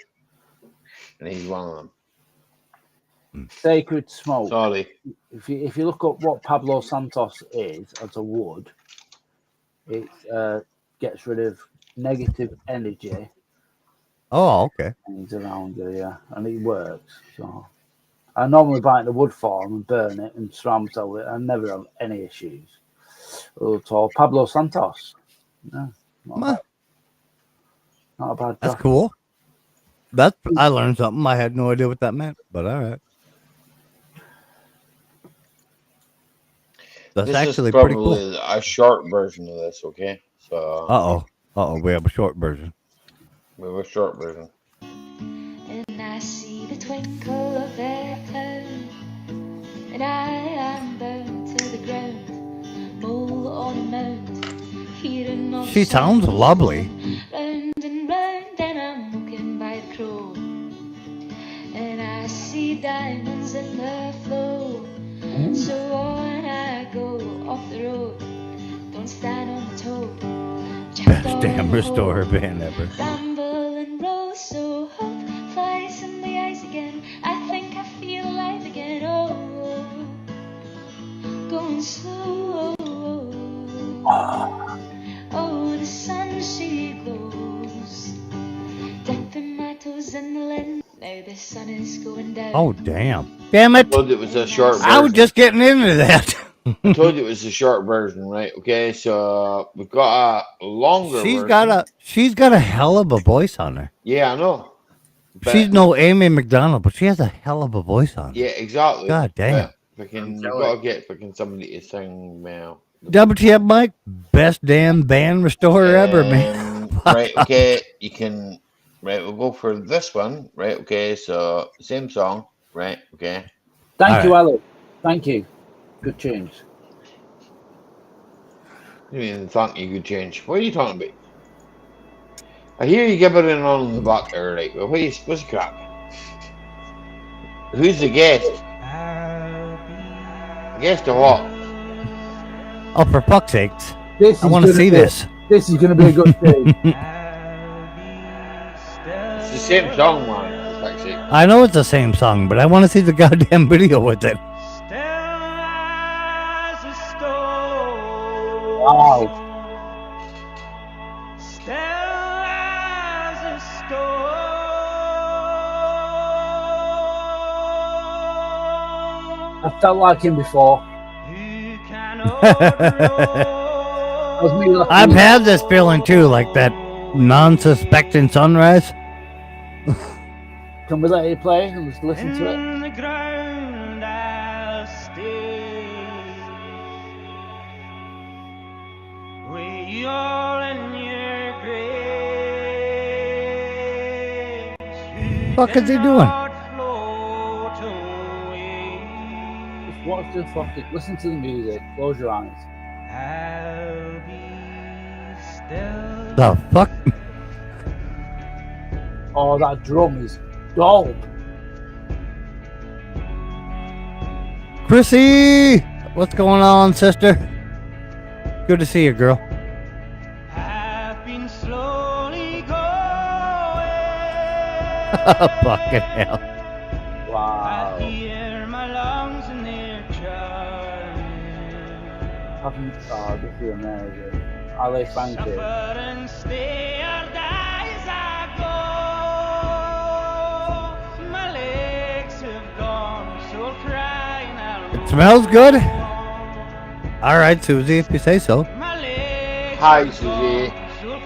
and he's one of them. Sacred smoke. Sorry. If you look up what Pablo Santos is as a wood, it gets rid of negative energy. Oh, okay. Things around you, yeah, and it works. So I normally buy it in the wood form and burn it and surround myself with it. I never have any issues. So Pablo Santos, yeah, not a bad. That's cool. I learned something. I had no idea what that meant, but all right. That's This actually is pretty probably cool. a short version of this, okay? So We have a short version. We have a short version. And I see the twinkle of their cloud, and I am burned to the ground, all on a mount, hearing no She sounds lovely. round and round, and I'm looking by the crow. damn restorer band ever. Ramble and roll, so hope flies in the eyes again. I think I feel alive again. Oh, going slow. Oh, the sun she glows. Dipping my toes in the lens. Now the sun is going down. Oh, damn. Damn it. I told you it was a short version. I was just getting into that. I told you it was a short version, right? Okay, so we've got a longer version. She's got a hell of a voice on her. Yeah, I know. She's no Amy McDonald, but she has a hell of a voice on her. Yeah, exactly. God damn. We've got to get somebody to sing now. WTF, Mike? Best damn band restorer ever, man. Right, okay, you can. Right, we'll go for this one. Right, okay, so same song. Right, okay. Thank you, Alex. Thank you. Good change. You mean thank you, good change? What are you talking about? I hear you gibbering on the back there, right? Well, what's the crap? Who's the guest? Guest or what? Oh, for fuck's sakes. This I is want to gonna see be- this. This is going to be a good thing. It's the same song, man. For fuck's sake. I know it's the same song, but I want to see the goddamn video with it. Wow. I felt like him before. I've had this feeling too, like that non-suspecting sunrise. Can we let it play and just listen to it? What is he doing? Just watch the fucking, listen to the music, close your eyes. The fuck? Oh, that drum is dope. Chrissy! What's going on, sister? Good to see you, girl. Fucking hell. Wow. This is amazing. Ale, thank you. It smells good? Alright, Susie, if you say so. Hi, Susie.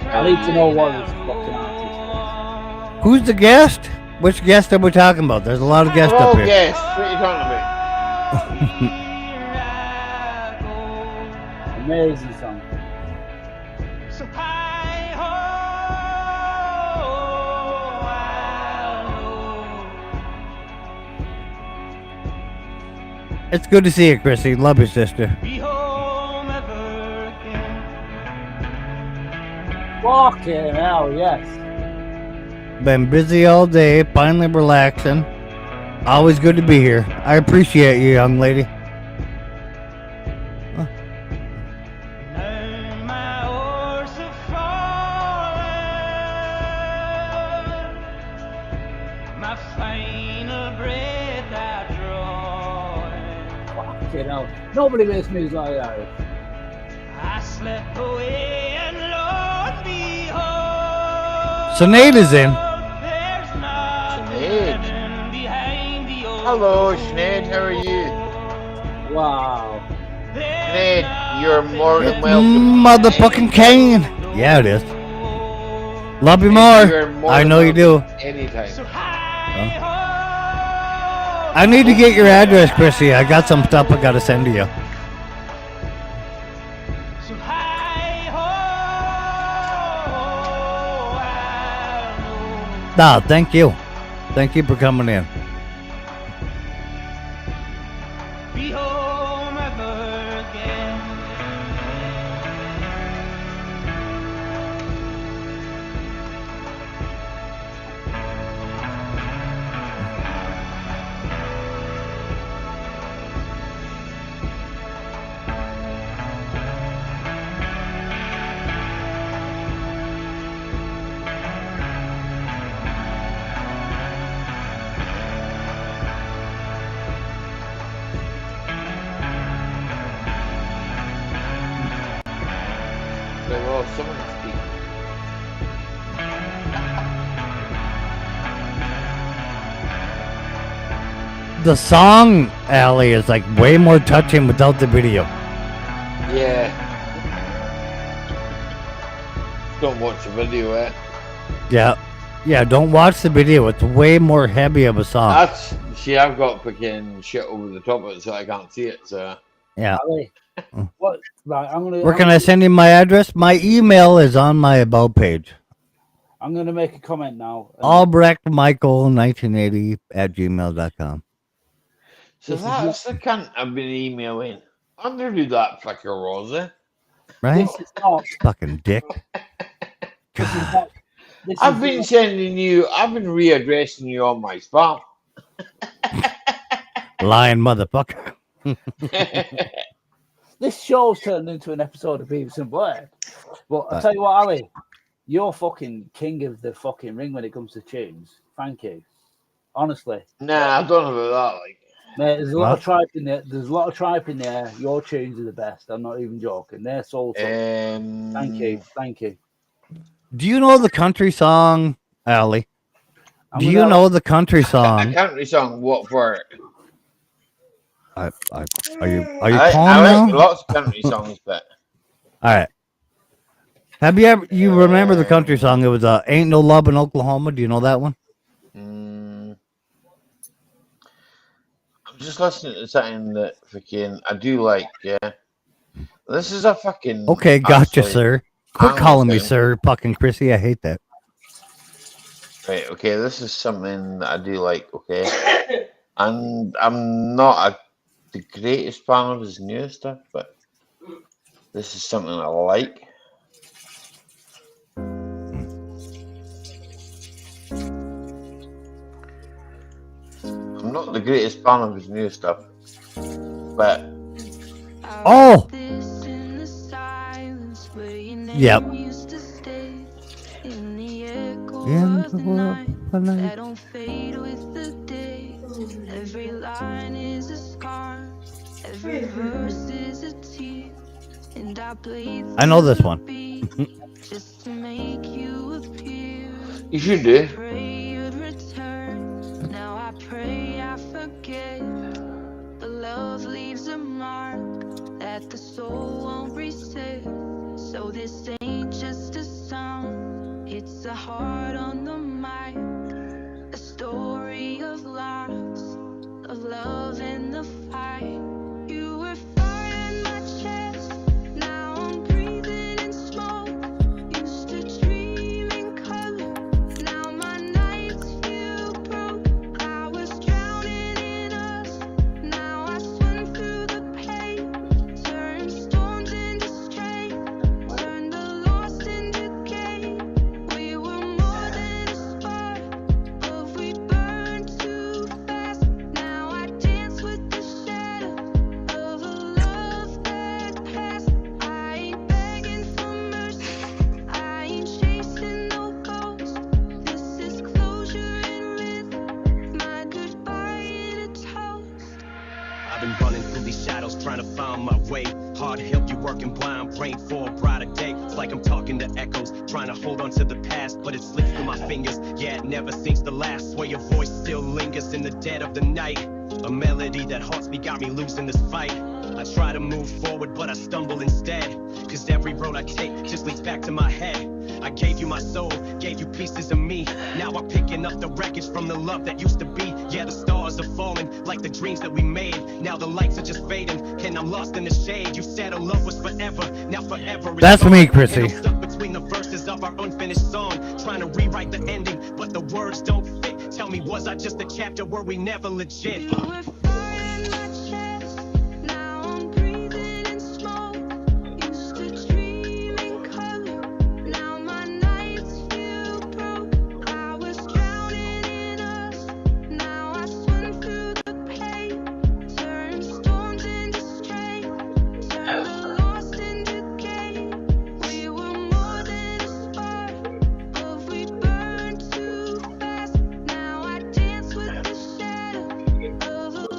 I need to know what this fucking artist Who's the guest? Which guest are we talking about? There's a lot of guests Oh, up here. guest. What are you talking about? is. Amazing song. It's good to see you, Chrissy. Love you, sister. Fucking hell, yes. Been busy all day, finally relaxing. Always good to be here. I appreciate you, young lady. Fucking hell. Nobody makes music like that. I slept away and lo and behold, Sinead is in. Sinead. Hello, Sinead. How are you? Wow. Sinead, you're more than welcome. Motherfucking Kane. Yeah, it is. Love you You're more. more I than know you do. welcome Anytime. I need to get your address, Chrissy. I got some stuff I gotta send to you. No, thank you. Thank you for coming in. be home ever again. someone speak. The song, Allie, is like way more touching without the video. Yeah. Don't watch the video, eh? Yeah. Yeah, don't watch the video. It's way more heavy of a song. See, I've got fucking shit over the top of it, so I can't see it. So Yeah. Ali, what? Right, Where can I send you my address? My email is on my about page. I'm gonna make a comment now. AlbrechtMichael1980 @gmail.com. So that's the cunt I've been emailing. I never do that, fucker Rosa. Right? This is not fucking dick. I've been readdressing you on my spam. Lying motherfucker. This show's turned into an episode of Beavis and Blair. But I'll tell you what, Ali, you're fucking king of the fucking ring when it comes to tunes. Thank you. Honestly. Nah, I don't know about that. Like, mate, there's a lot of tripe in there. There's a lot of tripe in there. Your tunes are the best. I'm not even joking. They're soul. Thank you. Thank you. Do you know the country song, Allie? Do you know the country song? A country song, what for? Are you I calm like now? lots of country songs, but All right. Have you ever? You remember the country song? It was "Ain't No Love in Oklahoma." Do you know that one? I'm just listening to something that fucking I do like. Yeah, this is a fucking Okay, gotcha, actually sir. Quit animal calling me thing. sir, fucking Chrissy. I hate that. Right, okay, this is something that I do like. Okay, and I'm not the greatest fan of his new stuff, but this is something I like. I'm not the greatest fan of his new stuff, but Oh. Yep. In the world of night. Every line is a scar, every verse is a tear, and I played I know this one. just to make you appear. you should do. Pray you'd return. Now I pray I forget. But love leaves a mark that the soul won't reset. So this ain't just a song, it's a heart on the mic, a story of loss, of love and the fight. You were fire in my chest, now I'm breathing in smoke. Used to dream in color, now my nights feel broke. I was drowning in us, now I swim through the pain. Turn storms into strength, turn the lost into gain. We were more than a spark, but we burned too fast. Now I dance with the shadow of a love that passed. I ain't begging for mercy, I ain't chasing no ghost. This is closure and rhythm, my goodbye in a toast. I've been running through these shadows trying to find my way. Hard help you working blind, praying for a brighter day. It's like I'm talking to echoes, trying to hold on to the past, but it slips through my fingers. Yeah, it never seems to last. Swear your voice still lingers in the dead of the night. A melody that haunts me got me losing this fight. I try to move forward, but I stumble instead. Cause every road I take just leads back to my head. I gave you my soul, gave you pieces of me. Now I'm picking up the wreckage from the love that used to be. Yeah, the stars are falling like the dreams that we made. Now the lights are just fading, and I'm lost in the shade. You said our love was forever, now forever is That's gone. me, Chrissy. And I'm stuck between the verses of our unfinished song, trying to rewrite the ending, but the words don't fit. Tell me, was I just a chapter? Were we never legit? You were fire in my chest, now I'm breathing in smoke. Used to dream in color, now my nights feel broke. I was drowning in us, now I swim through the pain. Turn storms into strength, turn the lost into gain. We were more than a spark, but we burned too fast. Now I dance with the shadow of a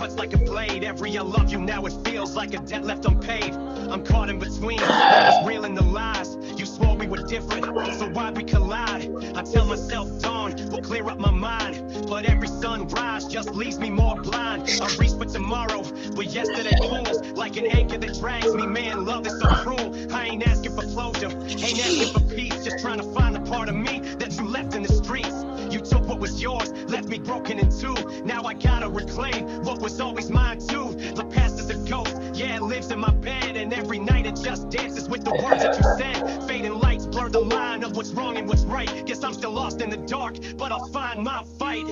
cuts like a blade. Every I love you now it feels like a debt left unpaid. I'm caught in between, it's real and the lies. You swore we were different, so why'd we collide? I tell myself dawn will clear up my mind, but every sunrise just leaves me more blind. I reach for tomorrow, but yesterday pulls like an anchor that drags me. Man, love is so cruel. I ain't asking for closure, ain't asking for peace, just trying to find the part of me that you left in the streets. You took what was yours, left me broken in two. Now I gotta reclaim what was always mine too. The past is a ghost, yeah, it lives in my bed, and every night it just dances with the words that you said. Fading lights blur the line of what's wrong and what's right. Guess I'm still lost in the dark, but I'll find my fight.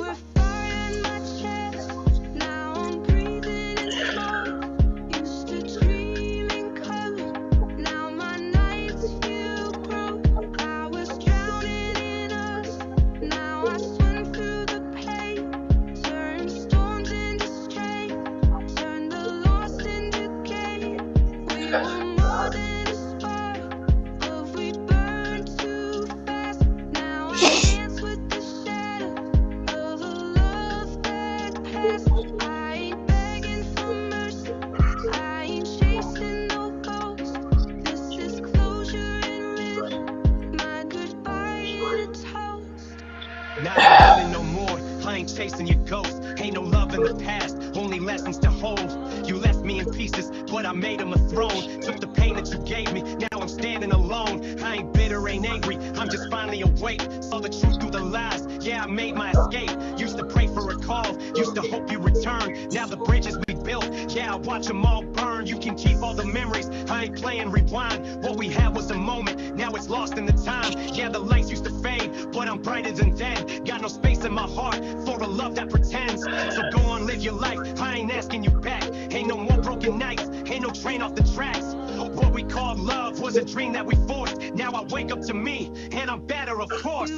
Now you're healing no more, I ain't chasing your ghost. Ain't no love in the past, only lessons to hold. You left me in pieces, but I made them a throne. Took the pain that you gave me, now I'm standing alone. I ain't bitter, ain't angry, I'm just finally awake. Saw the truth through the lies, yeah, I made my escape. Used to pray for a call, used to hope you return. Now the bridges we built, yeah, I watch them all burn. You can keep all the memories, I ain't playing rewind. What we had was a moment, now it's lost in the time. Yeah, the lights used to fade, but I'm brighter than then. Got no space in my heart for a love that pretends. So go on, live your life, I ain't asking you back. Ain't no more broken nights, ain't no train off the tracks. What we called love was a dream that we forced. Now I wake up to me, and I'm better, of course.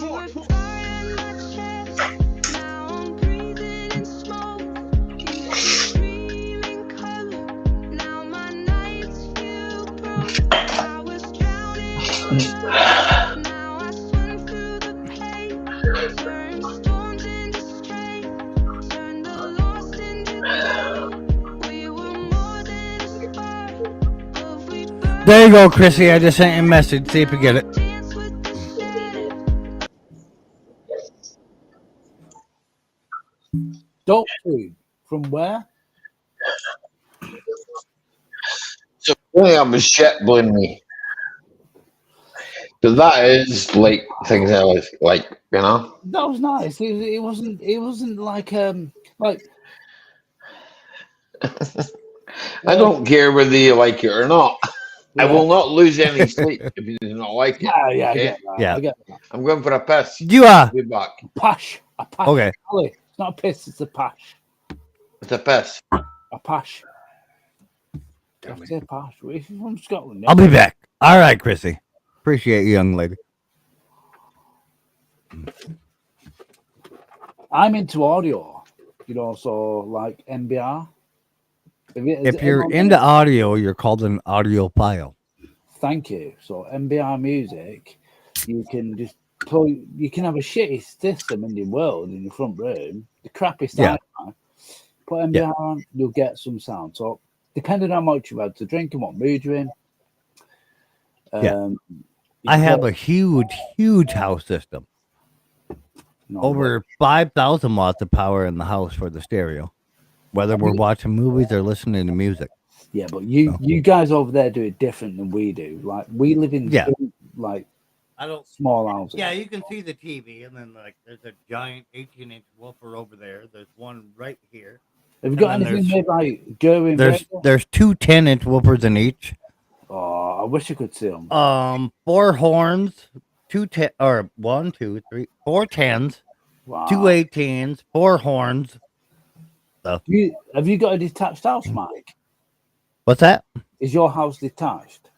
There you go, Chrissy. I just sent you a message. See if you get it. Dog food from where? So I was shit blowing me. So that is like things I was like, you know. That was nice. It wasn't. It wasn't like like. I don't care whether you like it or not. I will not lose any sleep if you do not like it. Yeah, I okay? get that. I get that. I'm going for a piss. You are. I'll be back. A pash. Okay. Ali, it's not a piss. It's a pash. It's a piss. A pash. I say pash. If you're from Scotland, I'll be back. All right, Chrissy. Appreciate you, young lady. I'm into audio. You know, so like NBR. If you're into audio, you're called an audiophile. Thank you. So NBR music, you can just play. You can have a shitty system in your world in your front room. The crappy sound. Put NBR on, you'll get some sound. So depending on how much you've had to drink and what mood you're in. I have a huge house system. Over 5,000 watts of power in the house for the stereo. Whether we're watching movies or listening to music. Yeah, but you guys over there do it different than we do. Like we live in like small houses. Yeah, you can see the TV, and then like there's a giant 18-inch woofer over there. There's one right here. Have you got anything made by Gerwin? There's two 10-inch woofers in each. Oh, I wish you could see them. 4 horns, 4 10s, Wow. 2 18s, 4 horns. So. Have you got a detached house, Mike? What's that? Is your house detached?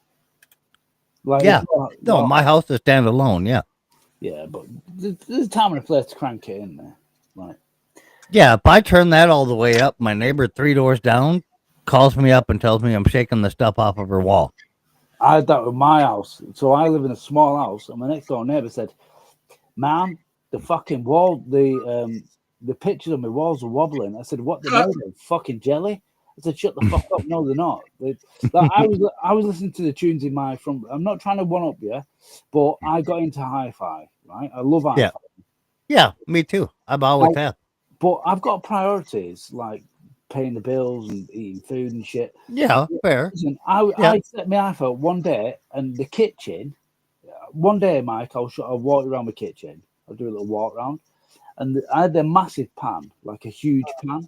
Like, yeah. No, my house is standalone. Yeah. Yeah, but there's a time and a place to crank it in there. Right. Yeah, if I turn that all the way up, my neighbor 3 doors down calls me up and tells me I'm shaking the stuff off of her wall. I had that with my house. So I live in a small house, and my next door neighbor said, "Man, the fucking wall, the the pictures on my walls were wobbling. I said, "What the hell? Fucking jelly?" I said, "Shut the fuck up." No, they're not. I was listening to the tunes in my front. I'm not trying to one up you, but I got into hi-fi. Right, I love hi-fi. Yeah. Yeah, me too. I've always had. But I've got priorities like paying the bills and eating food and shit. Yeah, fair. Listen, I set my iPhone one day and the kitchen. One day, Mike, I'll walk around my kitchen. I'll do a little walk around, and I had a massive pan, like a huge pan,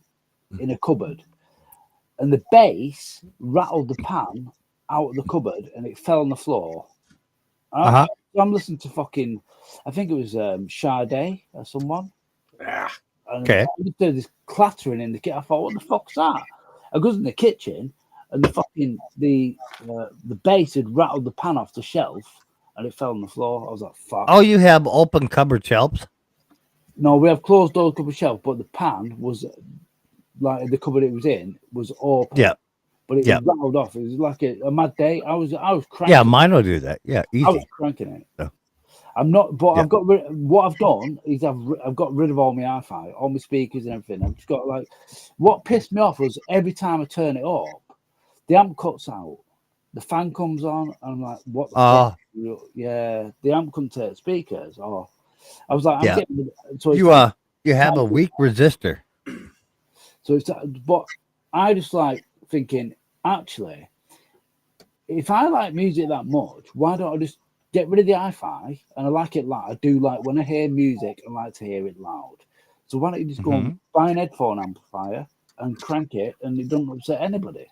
in a cupboard, and the base rattled the pan out of the cupboard and it fell on the floor. I'm listening to fucking, I think it was Sade or someone. And I just heard this clattering in the kitchen. I thought, what the fuck's that? I goes in the kitchen and the fucking the base had rattled the pan off the shelf and it fell on the floor. I was like, fuck. Oh, you have open cupboard shelves? No, we have closed door cupboard shelf, but the pan was like the cupboard it was in was open. Yeah. But it was rattled off. It was like a mad day. I was cranking. Yeah, mine will do that. Yeah, easy. I was cranking it. So. I'm not, but I've got what I've done is I've got rid of all my hi-fi, all my speakers and everything. I've just got like, what pissed me off was every time I turn it up, the amp cuts out, the fan comes on, and I'm like, what the fuck? Yeah, the amp couldn't take speakers. Oh, I was like, I'm getting. So you have a weak resistor. So it's, but I just like thinking, actually, if I like music that much, why don't I just get rid of the hi-fi? And I like it loud. I do like when I hear music, I like to hear it loud. So why don't you just go and buy an headphone amplifier and crank it, and it doesn't upset anybody?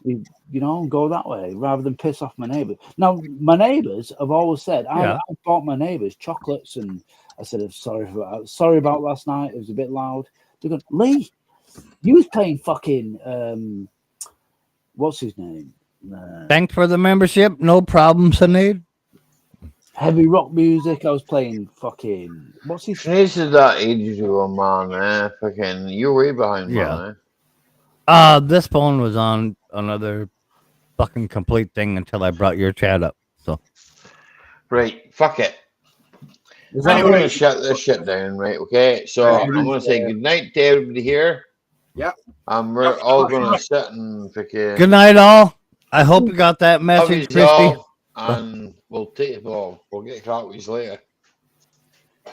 You know, go that way rather than piss off my neighbours. Now, my neighbours have always said, I bought my neighbours chocolates, and I said, sorry about last night. It was a bit loud. They go, Lee, you was playing fucking what's his name? Thanks for the membership. No problem, Sinead. Heavy rock music. I was playing fucking what's his name? This is that ages ago, man. Fucking, you're way behind, man. This phone was on another fucking complete thing until I brought your chat up. So, right, fuck it. I'm going to shut this shit down, right? Okay, so I'm going to say good night to everybody here. Yeah. We're all going to sit and fucking. Good night, all. I hope you got that message, Christy. And we'll get caught with later.